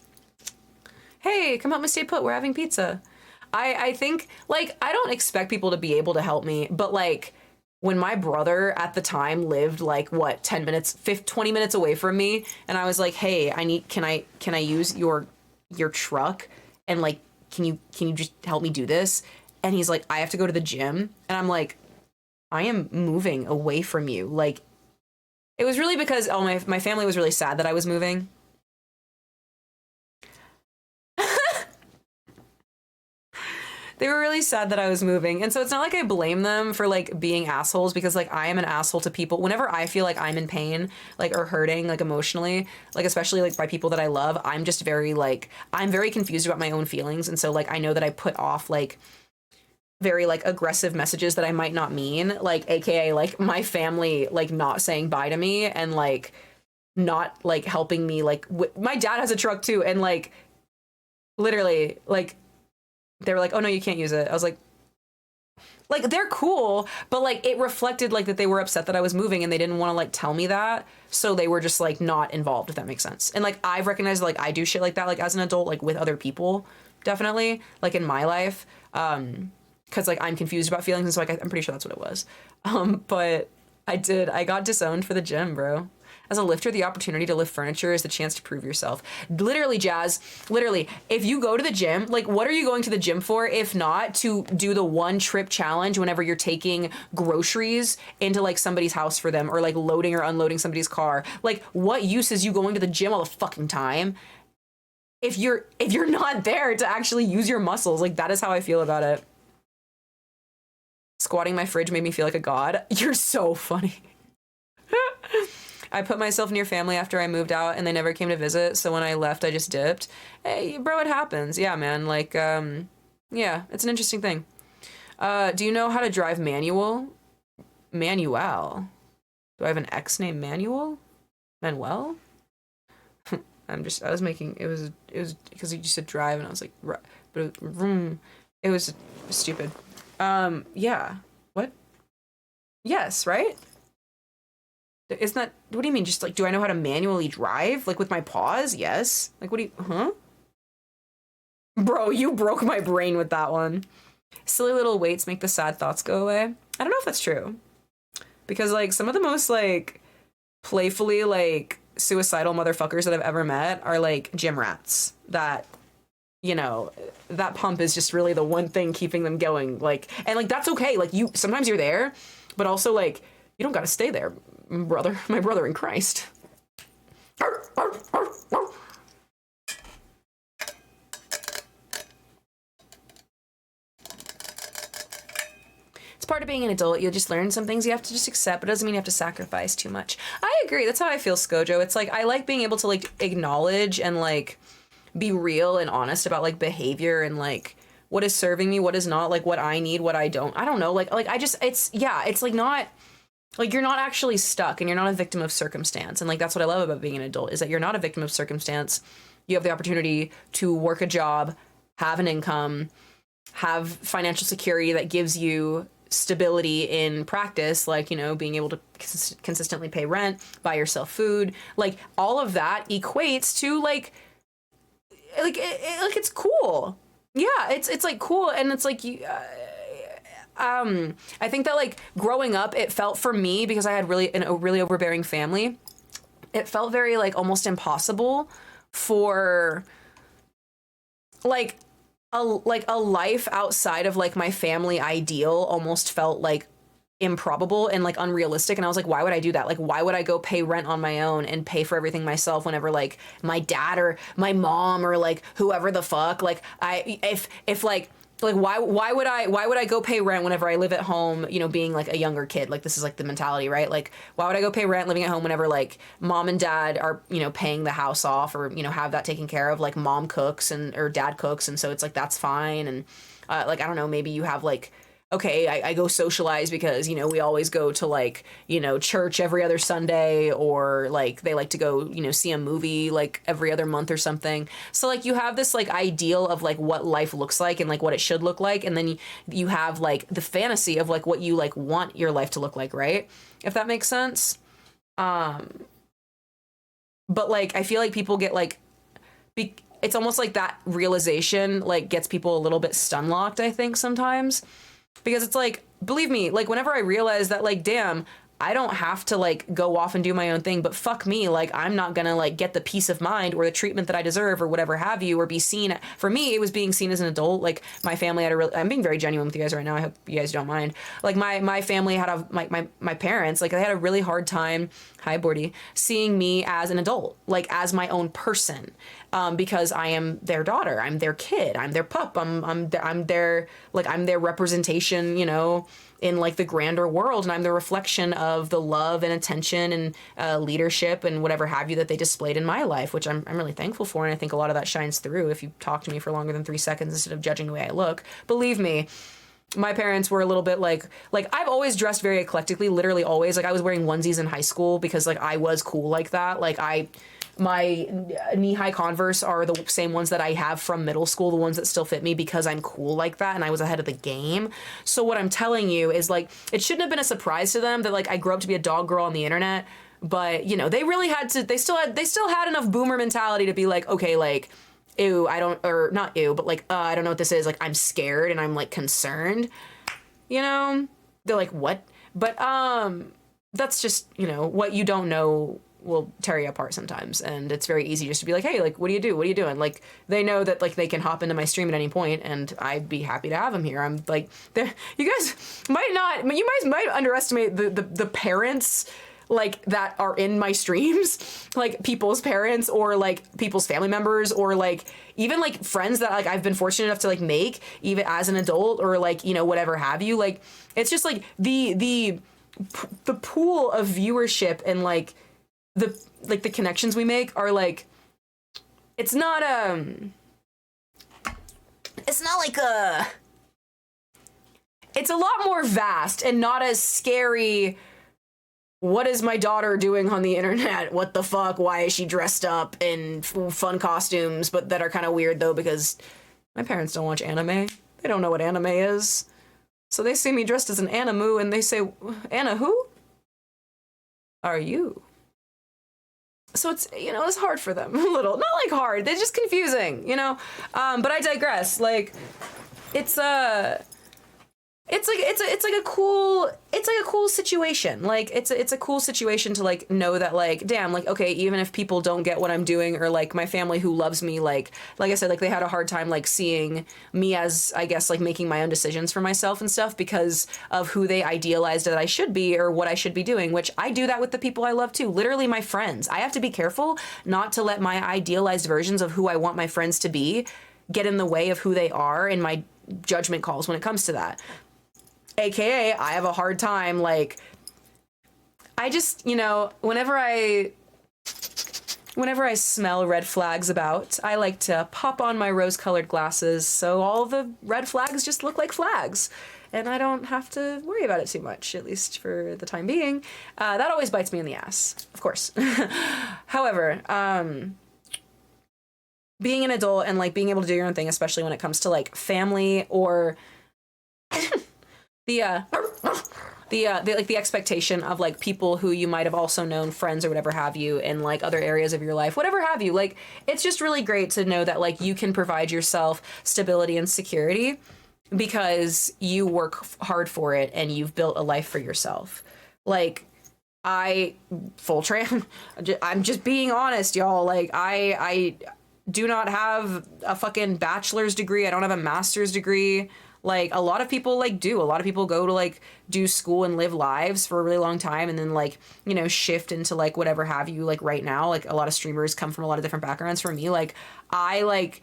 Hey, come help me stay put. We're having pizza. I think, like, I don't expect people to be able to help me, but like, when my brother at the time lived like what 20 minutes away from me, and I was like, hey, can I use your truck, and like, can you just help me do this? And he's like, I have to go to the gym, and I'm like, I am moving away from you. Like, it was really because my family was really sad that I was moving. They were really sad that I was moving. And so it's not like I blame them for like being assholes, because like I am an asshole to people whenever I feel like I'm in pain, like, or hurting, like emotionally, like especially like by people that I love. I'm just very like, I'm very confused about my own feelings. And so like I know that I put off like very like aggressive messages that I might not mean, like AKA like my family like not saying bye to me and like not like helping me. Like my dad has a truck too, and like literally like they were like, oh no, you can't use it. I was like they're cool, but like it reflected like that they were upset that I was moving and they didn't want to like tell me that, so they were just like not involved, if that makes sense. And like I've recognized like I do shit like that like as an adult, like with other people, definitely like in my life, because like I'm confused about feelings, and so like I'm pretty sure that's what it was. But I got disowned for the gym, bro. As a lifter, the opportunity to lift furniture is the chance to prove yourself. Literally, Jazz, literally, if you go to the gym, like, what are you going to the gym for if not to do the one trip challenge whenever you're taking groceries into like somebody's house for them, or like loading or unloading somebody's car? Like, what use is you going to the gym all the fucking time if you're not there to actually use your muscles? Like, that is how I feel about it. Squatting my fridge made me feel like a god. You're so funny. I put myself near family after I moved out, and they never came to visit, so when I left, I just dipped. Hey, bro, it happens. Yeah, man. Like, yeah, it's an interesting thing. Do you know how to drive manual? Manuel. Do I have an ex named Manuel? Manuel? I was making, it was because you just said drive, and I was like, but it was stupid. Yeah. What? Yes, right? Isn't that, what do you mean? Just like, do I know how to manually drive? Like with my paws? Yes. Like, what do you, huh? Bro, you broke my brain with that one. Silly little weights make the sad thoughts go away. I don't know if that's true. Because like some of the most like playfully like suicidal motherfuckers that I've ever met are like gym rats that, you know, that pump is just really the one thing keeping them going. Like, and like, that's okay. Like sometimes you're there, but also like, you don't gotta stay there, brother. My brother in Christ. It's part of being an adult. You'll just learn some things you have to just accept, but it doesn't mean you have to sacrifice too much. I agree. That's how I feel, Skojo. It's like, I like being able to like acknowledge and like be real and honest about like behavior and like what is serving me, what is not, like what I need, what I don't. I don't know. Like I just, it's like not, like you're not actually stuck and you're not a victim of circumstance. And like, that's what I love about being an adult, is that you're not a victim of circumstance. You have the opportunity to work a job, have an income, have financial security that gives you stability in practice, like, you know, being able to consistently pay rent, buy yourself food, like all of that equates to like it's cool. Yeah, it's like cool. And it's like, I think that like growing up, it felt for me, because I had a really overbearing family, it felt very like almost impossible for like a life outside of like my family ideal almost felt like improbable and like unrealistic. And I was like, why would I do that? Like, why would I go pay rent on my own and pay for everything myself whenever like my dad or my mom or like whoever the fuck, like if why would I go pay rent whenever I live at home, you know, being like a younger kid? Like, this is like the mentality, right? Like, why would I go pay rent living at home whenever like mom and dad are, you know, paying the house off, or, you know, have that taken care of? Like mom cooks or dad cooks. And so it's like, that's fine. And like, I don't know, maybe you have like okay, I go socialize because, you know, we always go to like, you know, church every other Sunday, or like they like to go, you know, see a movie like every other month or something. So like you have this like ideal of like what life looks like and like what it should look like. And then you have like the fantasy of like what you like want your life to look like, right? If that makes sense. But like I feel like people get like, it's almost like that realization like gets people a little bit stun locked, I think, sometimes. Because it's like, believe me, like whenever I realize that like, damn, I don't have to like go off and do my own thing, but fuck me, like I'm not gonna like get the peace of mind or the treatment that I deserve or whatever have you, or be seen. For me, it was being seen as an adult. Like my family had I'm being very genuine with you guys right now. I hope you guys don't mind. Like my family had my parents, like they had a really hard time, hi Bordy, seeing me as an adult, like as my own person. Because I am their daughter, I'm their kid, I'm their pup, I'm their representation, you know, in like the grander world, and I'm the reflection of the love and attention and leadership and whatever have you that they displayed in my life, which I'm really thankful for, and I think a lot of that shines through if you talk to me for longer than 3 seconds instead of judging the way I look. Believe me, my parents were a little bit like I've always dressed very eclectically, literally always. Like I was wearing onesies in high school because like I was cool like that. Like my knee-high Converse are the same ones that I have from middle school, the ones that still fit me because I'm cool like that and I was ahead of the game. So what I'm telling you is like, it shouldn't have been a surprise to them that like I grew up to be a dog girl on the internet, but you know, they really had to, they still had enough boomer mentality to be like, okay, like, ew, I don't, or not ew, but like, I don't know what this is. Like, I'm scared and I'm like concerned, you know? They're like, what? But, that's just, you know, what you don't know will tear you apart sometimes, and it's very easy just to be like, hey, like, what do you do? What are you doing? Like, they know that like they can hop into my stream at any point, and I'd be happy to have them here. I'm like, you guys might underestimate the parents like that are in my streams, like people's parents or like people's family members or like even like friends that like I've been fortunate enough to like make even as an adult or like, you know, whatever have you. Like, it's just like the pool of viewership and like the connections we make are like, it's not like it's a lot more vast and not as scary. What is my daughter doing on the internet? What the fuck? Why is she dressed up in fun costumes, but that are kind of weird though, because my parents don't watch anime. They don't know what anime is. So they see me dressed as an Animu and they say, Anna, who are you? So it's, you know, it's hard for them a little. Not like hard, they're just confusing, you know? But I digress. Like, it's like a cool situation. Like it's a cool situation to like know that like, damn, like, okay, even if people don't get what I'm doing, or like my family who loves me, like I said, like they had a hard time like seeing me as, I guess, like making my own decisions for myself and stuff because of who they idealized that I should be or what I should be doing, which I do that with the people I love too. Literally my friends. I have to be careful not to let my idealized versions of who I want my friends to be get in the way of who they are and my judgment calls when it comes to that. AKA, I have a hard time, like, I just, you know, whenever I smell red flags about, I like to pop on my rose-colored glasses so all the red flags just look like flags. And I don't have to worry about it too much, at least for the time being. That always bites me in the ass, of course. However, being an adult and, like, being able to do your own thing, especially when it comes to, like, family or... the expectation of like people who you might have also known, friends or whatever have you, in like other areas of your life, whatever have you, like it's just really great to know that like you can provide yourself stability and security because you work hard for it and you've built a life for yourself. Like I'm just being honest, y'all. Like I do not have a fucking bachelor's degree. I don't have a master's degree. Like, a lot of people, like, do. A lot of people go to, like, do school and live lives for a really long time and then, like, you know, shift into, like, whatever have you, like, right now. Like, a lot of streamers come from a lot of different backgrounds. For me, like, I, like,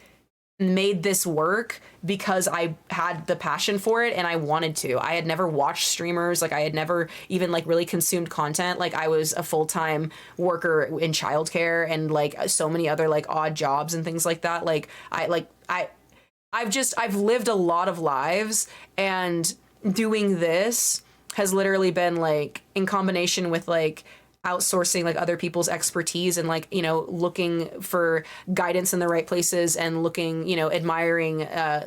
made this work because I had the passion for it and I wanted to. I had never watched streamers. Like, I had never even, like, really consumed content. Like, I was a full-time worker in childcare and, like, so many other, like, odd jobs and things like that. Like, I've lived a lot of lives, and doing this has literally been like in combination with like outsourcing like other people's expertise and like, you know, looking for guidance in the right places and looking, you know, admiring,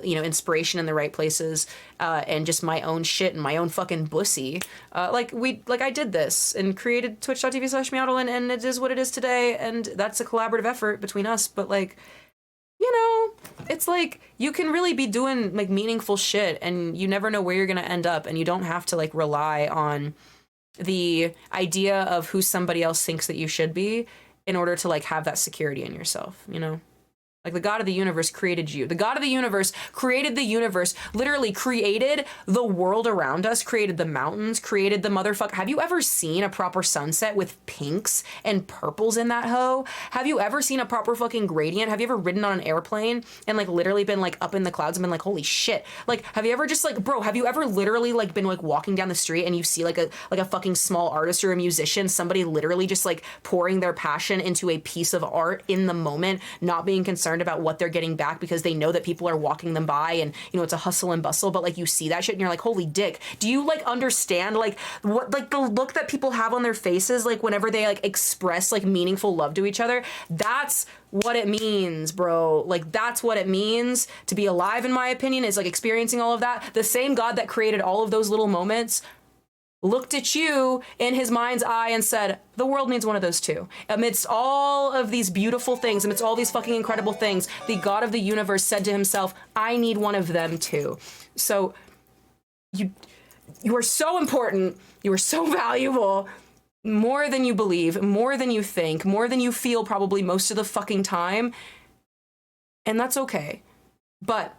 you know, inspiration in the right places, and just my own shit and my own fucking bussy. Like I did this and created twitch.tv/meowdalyn, and it is what it is today. And that's a collaborative effort between us. But like, you know, it's like you can really be doing like meaningful shit and you never know where you're going to end up, and you don't have to like rely on the idea of who somebody else thinks that you should be in order to like have that security in yourself, you know? Like the God of the universe created you. The God of the universe created the universe, literally created the world around us, created the mountains, created the motherfucker. Have you ever seen a proper sunset with pinks and purples in that hoe? Have you ever seen a proper fucking gradient? Have you ever ridden on an airplane and like literally been like up in the clouds and been like, holy shit? Like, have you ever just like, bro, have you ever literally like been like walking down the street and you see like a fucking small artist or a musician, somebody literally just like pouring their passion into a piece of art in the moment, not being concerned about what they're getting back because they know that people are walking them by and, you know, it's a hustle and bustle, but like you see that shit and you're like, holy dick. Do you like understand like what like the look that people have on their faces like whenever they like express like meaningful love to each other? That's what it means, bro. Like that's what it means to be alive, in my opinion, is like experiencing all of that. The same God that created all of those little moments looked at you in his mind's eye and said, the world needs one of those too. Amidst all of these beautiful things, amidst all these fucking incredible things, the God of the universe said to himself, I need one of them too. So you are so important. You are so valuable. More than you believe, more than you think, more than you feel probably most of the fucking time. And that's okay. But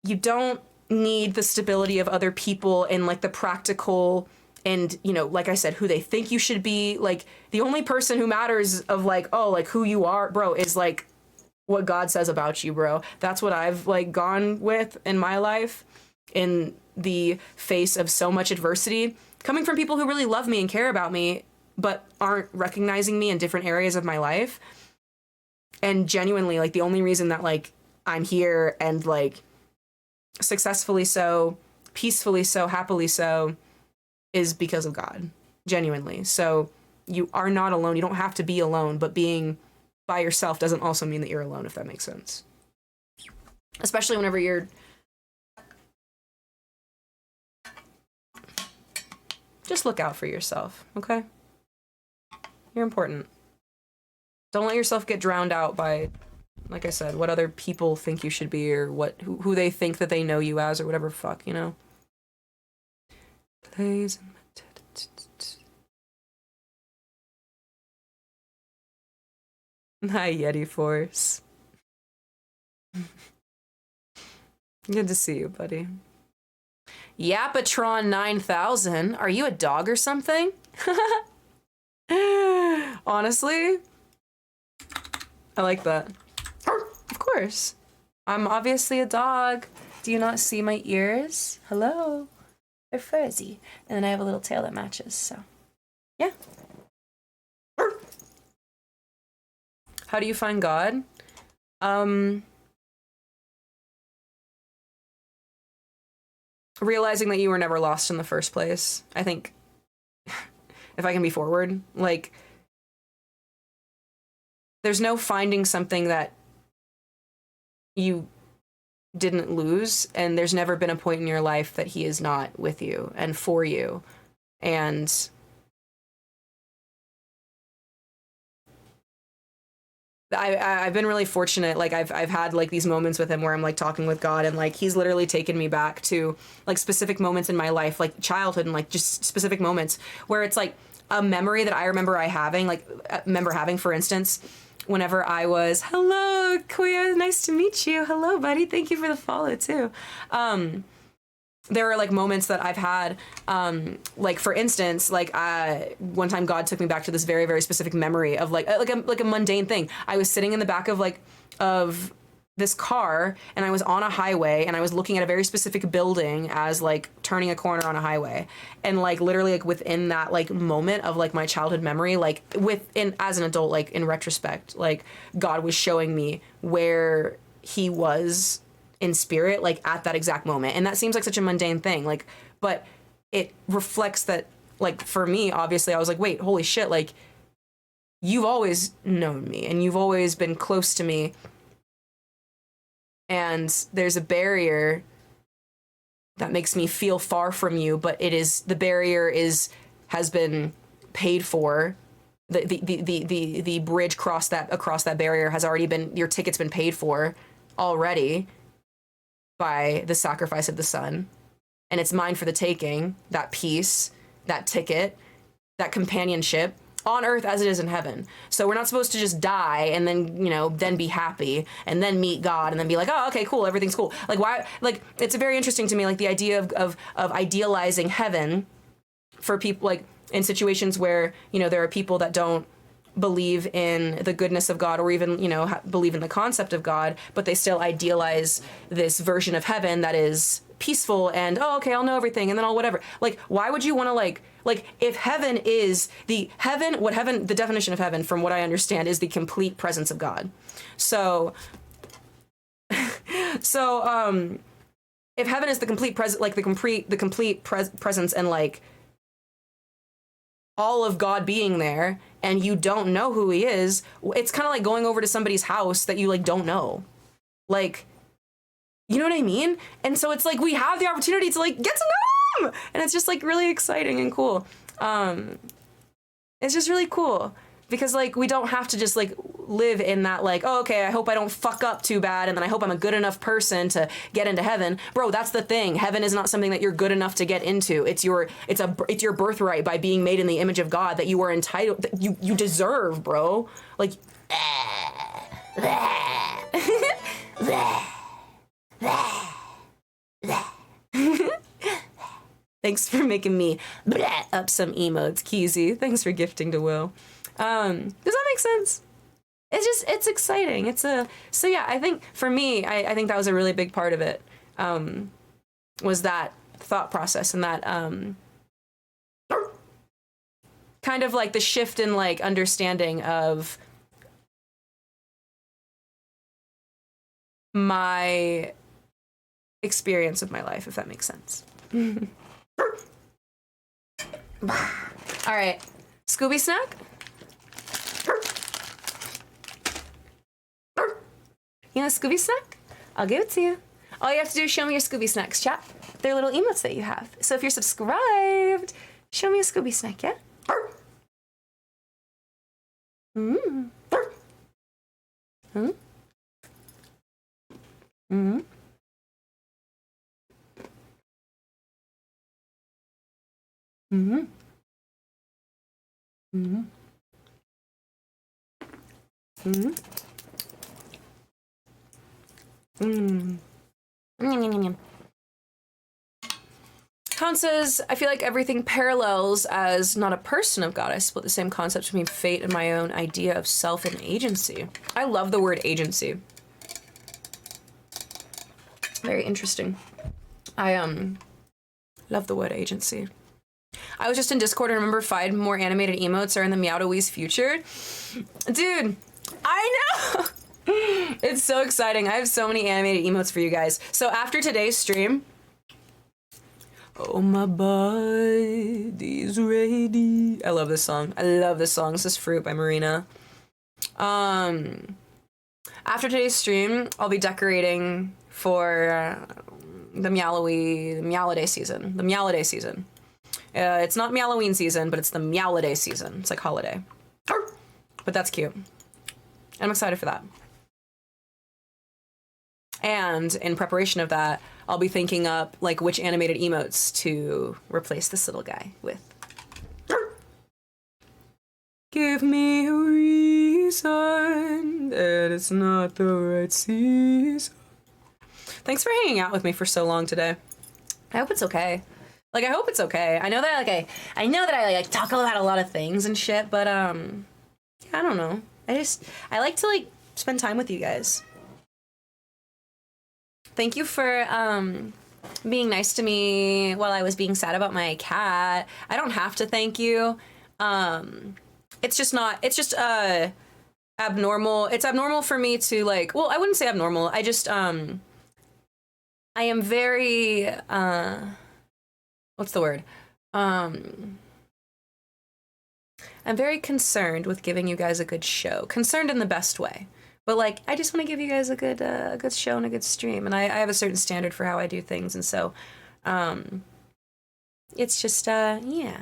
you don't need the stability of other people and like the practical and, you know, like I said, who they think you should be. Like the only person who matters of like, oh, like who you are, bro, is like what God says about you, bro. That's what I've like gone with in my life in the face of so much adversity coming from people who really love me and care about me, but aren't recognizing me in different areas of my life. And genuinely, like the only reason that like I'm here and like successfully so, peacefully so, happily so, is because of God, genuinely. So you are not alone. You don't have to be alone, but being by yourself doesn't also mean that you're alone, if that makes sense. Especially whenever you're just look out for yourself, okay? You're important. Don't let yourself get drowned out by, like I said, what other people think you should be or what who they think that they know you as or whatever fuck, you know? Plays. Hi, Yeti Force. Good to see you, buddy. Yapatron 9000. Are you a dog or something? Honestly, I like that. Of course. I'm obviously a dog. Do you not see my ears? Hello. They're fuzzy. And then I have a little tail that matches, so. Yeah. How do you find God? Realizing that you were never lost in the first place. I think, if I can be forward, like, there's no finding something that you didn't lose, and there's never been a point in your life that he is not with you and for you. And I've been really fortunate. Like I've had like these moments with him where I'm like talking with God, and like he's literally taken me back to like specific moments in my life, like childhood, and like just specific moments where it's like a memory that I remember having, for instance, whenever I was, hello, Kuya, nice to meet you. Hello, buddy. Thank you for the follow too. There are like moments that I've had, like for instance, like one time God took me back to this very, very specific memory of like a mundane thing. I was sitting in the back of this car, and I was on a highway, and I was looking at a very specific building as like turning a corner on a highway, and like literally like within that like moment of like my childhood memory, like as an adult, like in retrospect, like God was showing me where he was in spirit, like at that exact moment. And that seems like such a mundane thing, like, but it reflects that, like, for me, obviously I was like, wait, holy shit, like, you've always known me and you've always been close to me. And there's a barrier that makes me feel far from you, but the barrier has been paid for. The bridge across that barrier has already been, your ticket's been paid for already by the sacrifice of the Son. And it's mine for the taking, that peace, that ticket, that companionship on earth as it is in heaven. So we're not supposed to just die and then, then be happy and then meet God and then be like, oh, okay, cool, everything's cool. Like, why? Like, it's very interesting to me, like the idea of idealizing heaven for people, like in situations where, there are people that don't believe in the goodness of God or even, believe in the concept of God, but they still idealize this version of heaven that is peaceful and, oh, okay, I'll know everything and then I'll whatever. Like, why would you want to like if heaven is the definition of heaven, from what I understand, is the complete presence of God. So if heaven is the complete presence, like the complete presence and like all of God being there, and you don't know who he is, it's kind of like going over to somebody's house that you like don't know. Like, you know what I mean? And so it's like we have the opportunity to like get to know him, and it's just like really exciting and cool. It's just really cool because like we don't have to just like live in that like, oh, okay, I hope I don't fuck up too bad, and then I hope I'm a good enough person to get into heaven. Bro, that's the thing. Heaven is not something that you're good enough to get into. It's your birthright by being made in the image of God that you are entitled, that you deserve, bro. Like, thanks for making me up some emotes, Keezy. Thanks for gifting to Will. Does that make sense? It's exciting. So yeah, I think for me, I think that was a really big part of it, was that thought process and that, kind of like the shift in like understanding of my experience of my life, if that makes sense. All right, Scooby snack. You want a Scooby snack? I'll give it to you. All you have to do is show me your Scooby snacks, chat. They're little emotes that you have. So if you're subscribed, show me a Scooby snack, yeah? Mm. Mm. Mm. Mm. Mm. Mm. Mm. Kant says, I feel like everything parallels as not a person of God. I split the same concept between fate and my own idea of self and agency. I love the word agency. Very interesting. I love the word agency. I was just in Discord and remember 5 more animated emotes are in the MEOWDALY'S future. Dude, I know! It's so exciting. I have so many animated emotes for you guys. So after today's stream, oh, my body's ready. I love this song. This is Fruit by Marina. After today's stream, I'll be decorating for the Meowdaly season. The Meowdaly season. It's not Meowoween season, but it's the Meowdaly season. It's like holiday. But that's cute. I'm excited for that. And in preparation of that, I'll be thinking up like which animated emotes to replace this little guy with. Give me a reason that it's not the right season. Thanks for hanging out with me for so long today. I hope it's okay. Like, I hope it's okay. I know that I talk about a lot of things and shit, but yeah, I don't know. I like to like spend time with you guys. Thank you for being nice to me while I was being sad about my cat. I don't have to thank you. It's just abnormal. It's abnormal for me to like, well, I wouldn't say abnormal. I just I am very, what's the word? I'm very concerned with giving you guys a good show. Concerned in the best way. But like, I just want to give you guys a good show and a good stream. And I have a certain standard for how I do things. And so, it's just, yeah.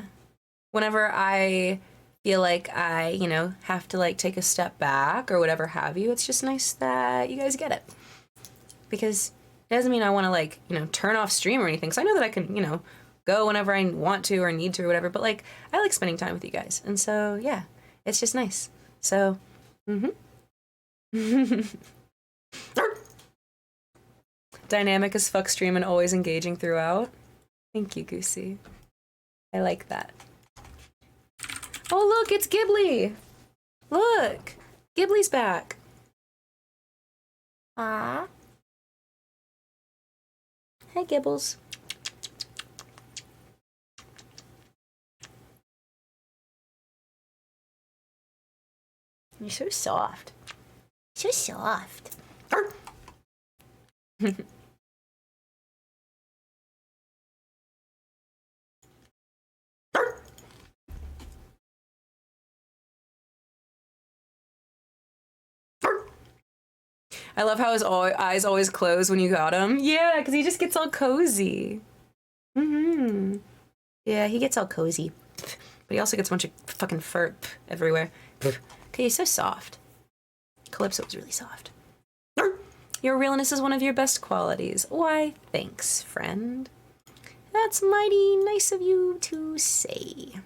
Whenever I feel like I, you know, have to like take a step back or whatever have you, it's just nice that you guys get it. Because it doesn't mean I want to like, you know, turn off stream or anything. So I know that I can, you know, go whenever I want to or need to or whatever. But like, I like spending time with you guys. And so, yeah, it's just nice. So, dynamic as fuck stream and always engaging throughout. Thank you, Goosey. I like that. Oh, look, it's Ghibli. Look, Ghibli's back. Ah. Hi, Gibbles. You're so soft. So soft. I love how his eyes always close when you got him. Yeah, because he just gets all cozy. Yeah, he gets all cozy. But he also gets a bunch of fucking fur everywhere. Okay, he's so soft. Calypso was really soft. Your realness is one of your best qualities. Why, thanks, friend. That's mighty nice of you to say.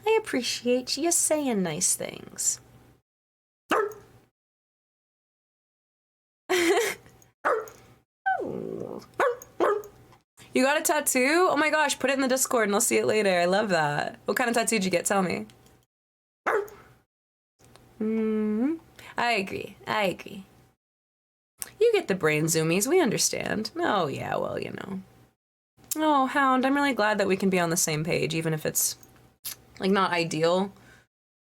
I appreciate you saying nice things. You got a tattoo? Oh my gosh, put it in the Discord and I'll see it later. I love that. What kind of tattoo did you get? Tell me. I agree. You get the brain zoomies, we understand. Oh yeah, well, you know. Oh, Hound, I'm really glad that we can be on the same page, even if it's, like, not ideal.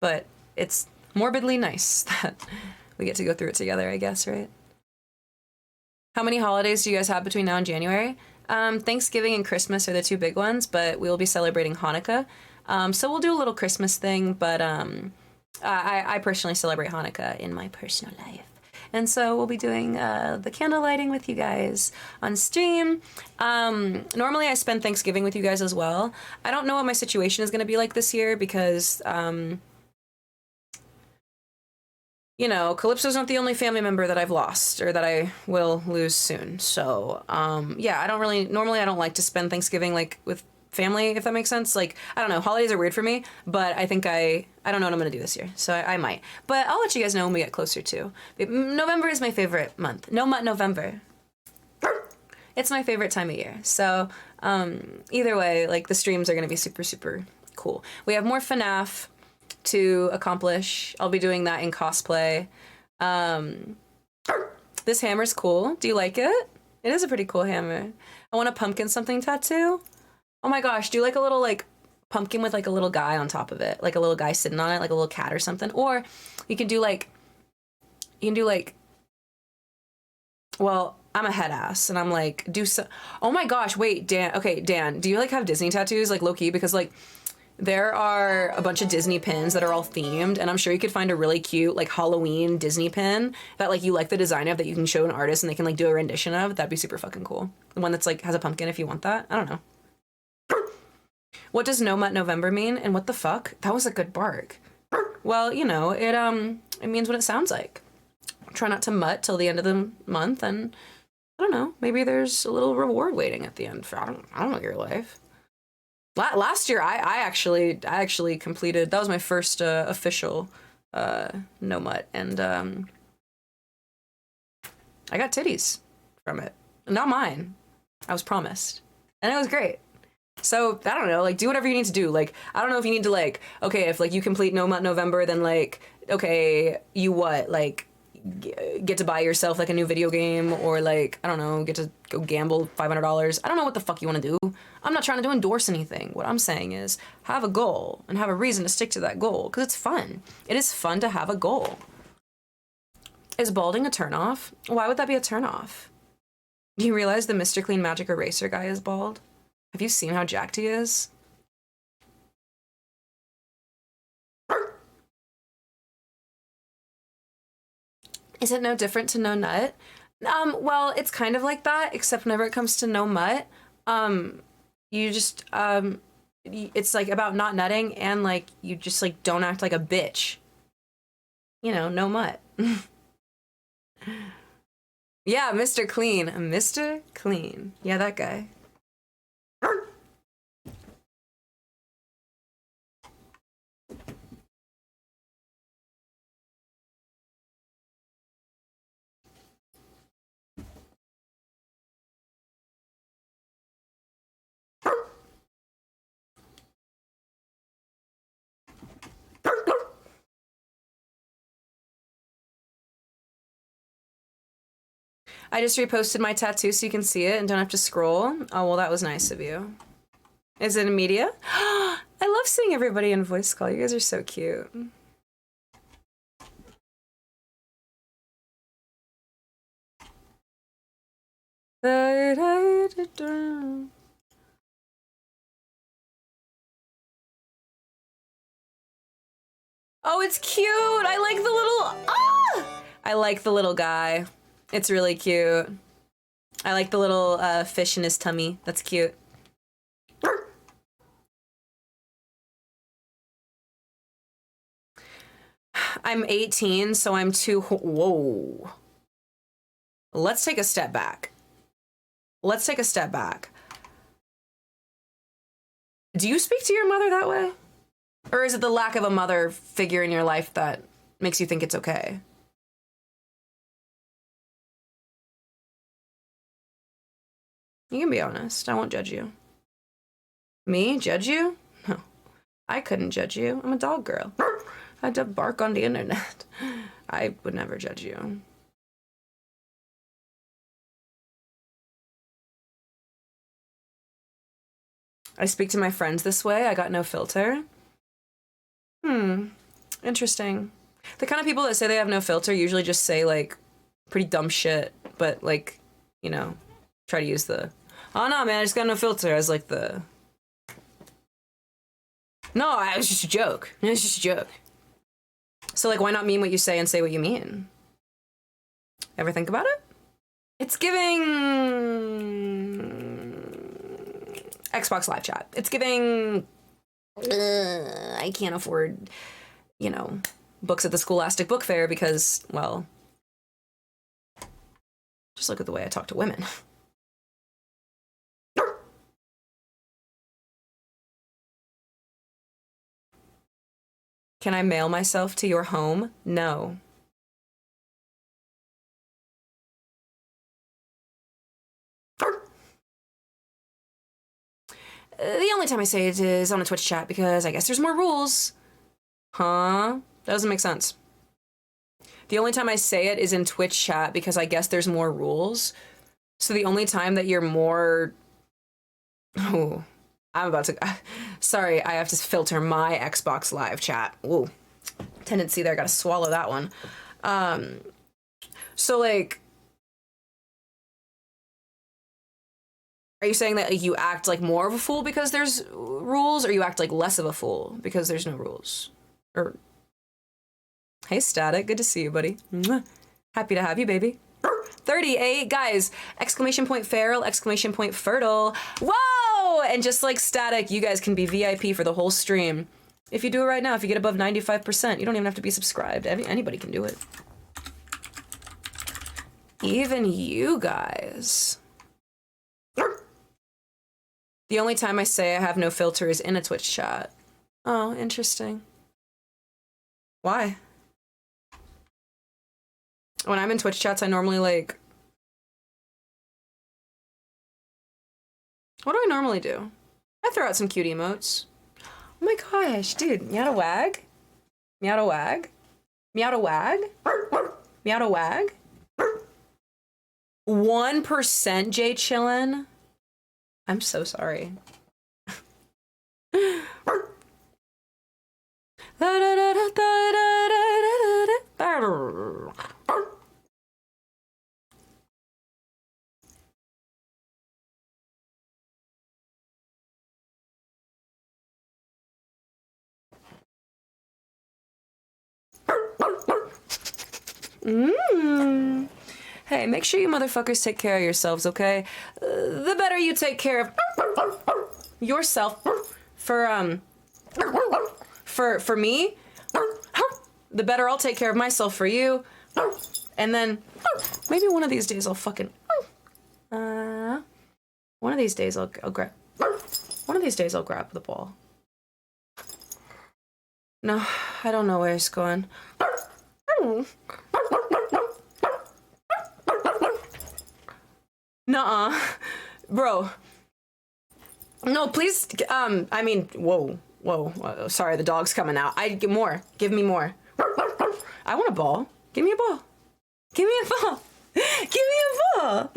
But it's morbidly nice that we get to go through it together, I guess, right? How many holidays do you guys have between now and January? Thanksgiving and Christmas are the two big ones, but we will be celebrating Hanukkah. So we'll do a little Christmas thing, but I personally celebrate Hanukkah in my personal life. And so we'll be doing the candle lighting with you guys on stream. Normally I spend Thanksgiving with you guys as well. I don't know what my situation is going to be like this year because, you know, Calypso's not the only family member that I've lost or that I will lose soon. So, yeah, I don't like to spend Thanksgiving like with family, if that makes sense. Like, I don't know, holidays are weird for me, but I think I don't know what I'm gonna do this year, so I might. But I'll let you guys know when we get closer to. November is my favorite month. No Mutt November. It's my favorite time of year. So either way, like the streams are gonna be super, super cool. We have more FNAF to accomplish. I'll be doing that in cosplay. This hammer's cool. Do you like it? It is a pretty cool hammer. I want a pumpkin something tattoo. Oh my gosh, do like a little like pumpkin with like a little guy on top of it, like a little guy sitting on it, like a little cat or something. Or you can do like, well, I'm a head ass and I'm like, oh my gosh, wait, Dan, okay, Dan, do you like have Disney tattoos, like low key? Because like there are a bunch of Disney pins that are all themed, and I'm sure you could find a really cute like Halloween Disney pin that like you like the design of, that you can show an artist and they can like do a rendition of. That'd be super fucking cool. The one that's like has a pumpkin if you want that. I don't know. What does No Mutt November mean? And what the fuck? That was a good bark. Well, you know, it means what it sounds like. Try not to mutt till the end of the month, and I don't know, maybe there's a little reward waiting at the end for I don't know your life. Last year I actually completed, that was my first official No Mutt, and I got titties from it. Not mine. I was promised. And it was great. So, I don't know, like, do whatever you need to do. Like, I don't know if you need to, like, okay, if, like, you complete No Mutt November, then, like, okay, you what? Like, get to buy yourself, like, a new video game, or, like, I don't know, get to go gamble $500. I don't know what the fuck you want to do. I'm not trying to endorse anything. What I'm saying is, have a goal, and have a reason to stick to that goal, because it's fun. It is fun to have a goal. Is balding a turnoff? Why would that be a turnoff? Do you realize the Mr. Clean Magic Eraser guy is bald? Have you seen how jacked he is? Is it no different to no nut? Well, it's kind of like that, except whenever it comes to no mutt, you just, it's like about not nutting and like, you just like don't act like a bitch. You know, no mutt. Yeah, Mr. Clean. Mr. Clean. Yeah, that guy. I just reposted my tattoo so you can see it and don't have to scroll. Oh, well, that was nice of you. Is it in media? I love seeing everybody in voice call. You guys are so cute. Oh, it's cute. I like the little, I like the little guy. It's really cute. I like the little fish in his tummy. That's cute. I'm 18, so I'm too, whoa. Let's take a step back. Let's take a step back. Do you speak to your mother that way? Or is it the lack of a mother figure in your life that makes you think it's okay? You can be honest. I won't judge you. Me? Judge you? No. I couldn't judge you. I'm a dog girl. I had to bark on the internet. I would never judge you. I speak to my friends this way. I got no filter. Interesting. The kind of people that say they have no filter usually just say, like, pretty dumb shit, but, like, you know, try to use the, oh, no, man, I just got no filter as, like, the... No, it was just a joke. It was just a joke. So, like, why not mean what you say and say what you mean? Ever think about it? It's giving... Xbox Live Chat. It's giving... I can't afford, you know, books at the Scholastic Book Fair because, well... Just look at the way I talk to women. Can I mail myself to your home? No. The only time I say it is on a Twitch chat because I guess there's more rules. Huh? That doesn't make sense. The only time I say it is in Twitch chat because I guess there's more rules. So the only time that you're more... Oh, I'm about to... Sorry, I have to filter my Xbox Live chat. Ooh, tendency there, gotta swallow that one. So, like... Are you saying that like, you act like more of a fool because there's rules, or you act like less of a fool because there's no rules? Or... Hey, Static, good to see you, buddy. Mwah. Happy to have you, baby. 38, guys, exclamation point feral, exclamation point fertile. Whoa! And just like Static, you guys can be VIP for the whole stream. If you do it right now, if you get above 95%, you don't even have to be subscribed. Anybody can do it. Even you guys. The only time I say I have no filter is in a Twitch chat. Oh, interesting. Why? When I'm in Twitch chats, I normally, like... What do I normally do? I throw out some cute emotes. Oh my gosh, dude. Meow to wag? Meow to wag? Meow to wag? Meow to wag? 1% J chillin'? I'm so sorry. Hey, make sure you motherfuckers take care of yourselves, okay? The better you take care of yourself for me, the better I'll take care of myself for you. And then maybe one of these days I'll fucking one of these days I'll grab the ball. No, I don't know where it's going. Nuh-uh. Bro. No, please, I mean, whoa. Sorry, the dog's coming out. Give me more. I want a ball. Give me a ball. Give me a ball. Give me a ball.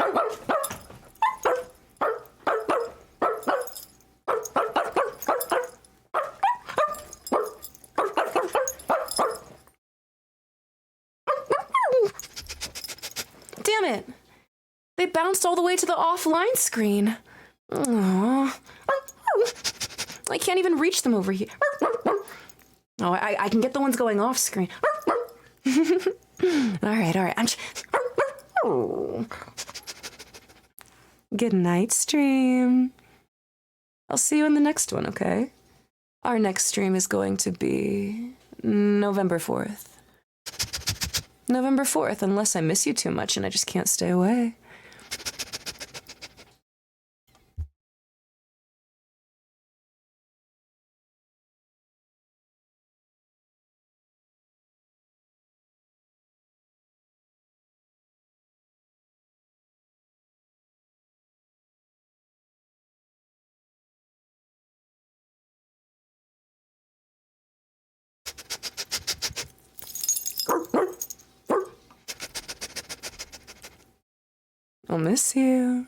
Damn it. They bounced all the way to the offline screen. Aww. I can't even reach them over here. Oh, I can get the ones going off screen. All right. Good night, stream. I'll see you in the next one, okay? Our next stream is going to be November 4th. November 4th, unless I miss you too much and I just can't stay away. I'll miss you.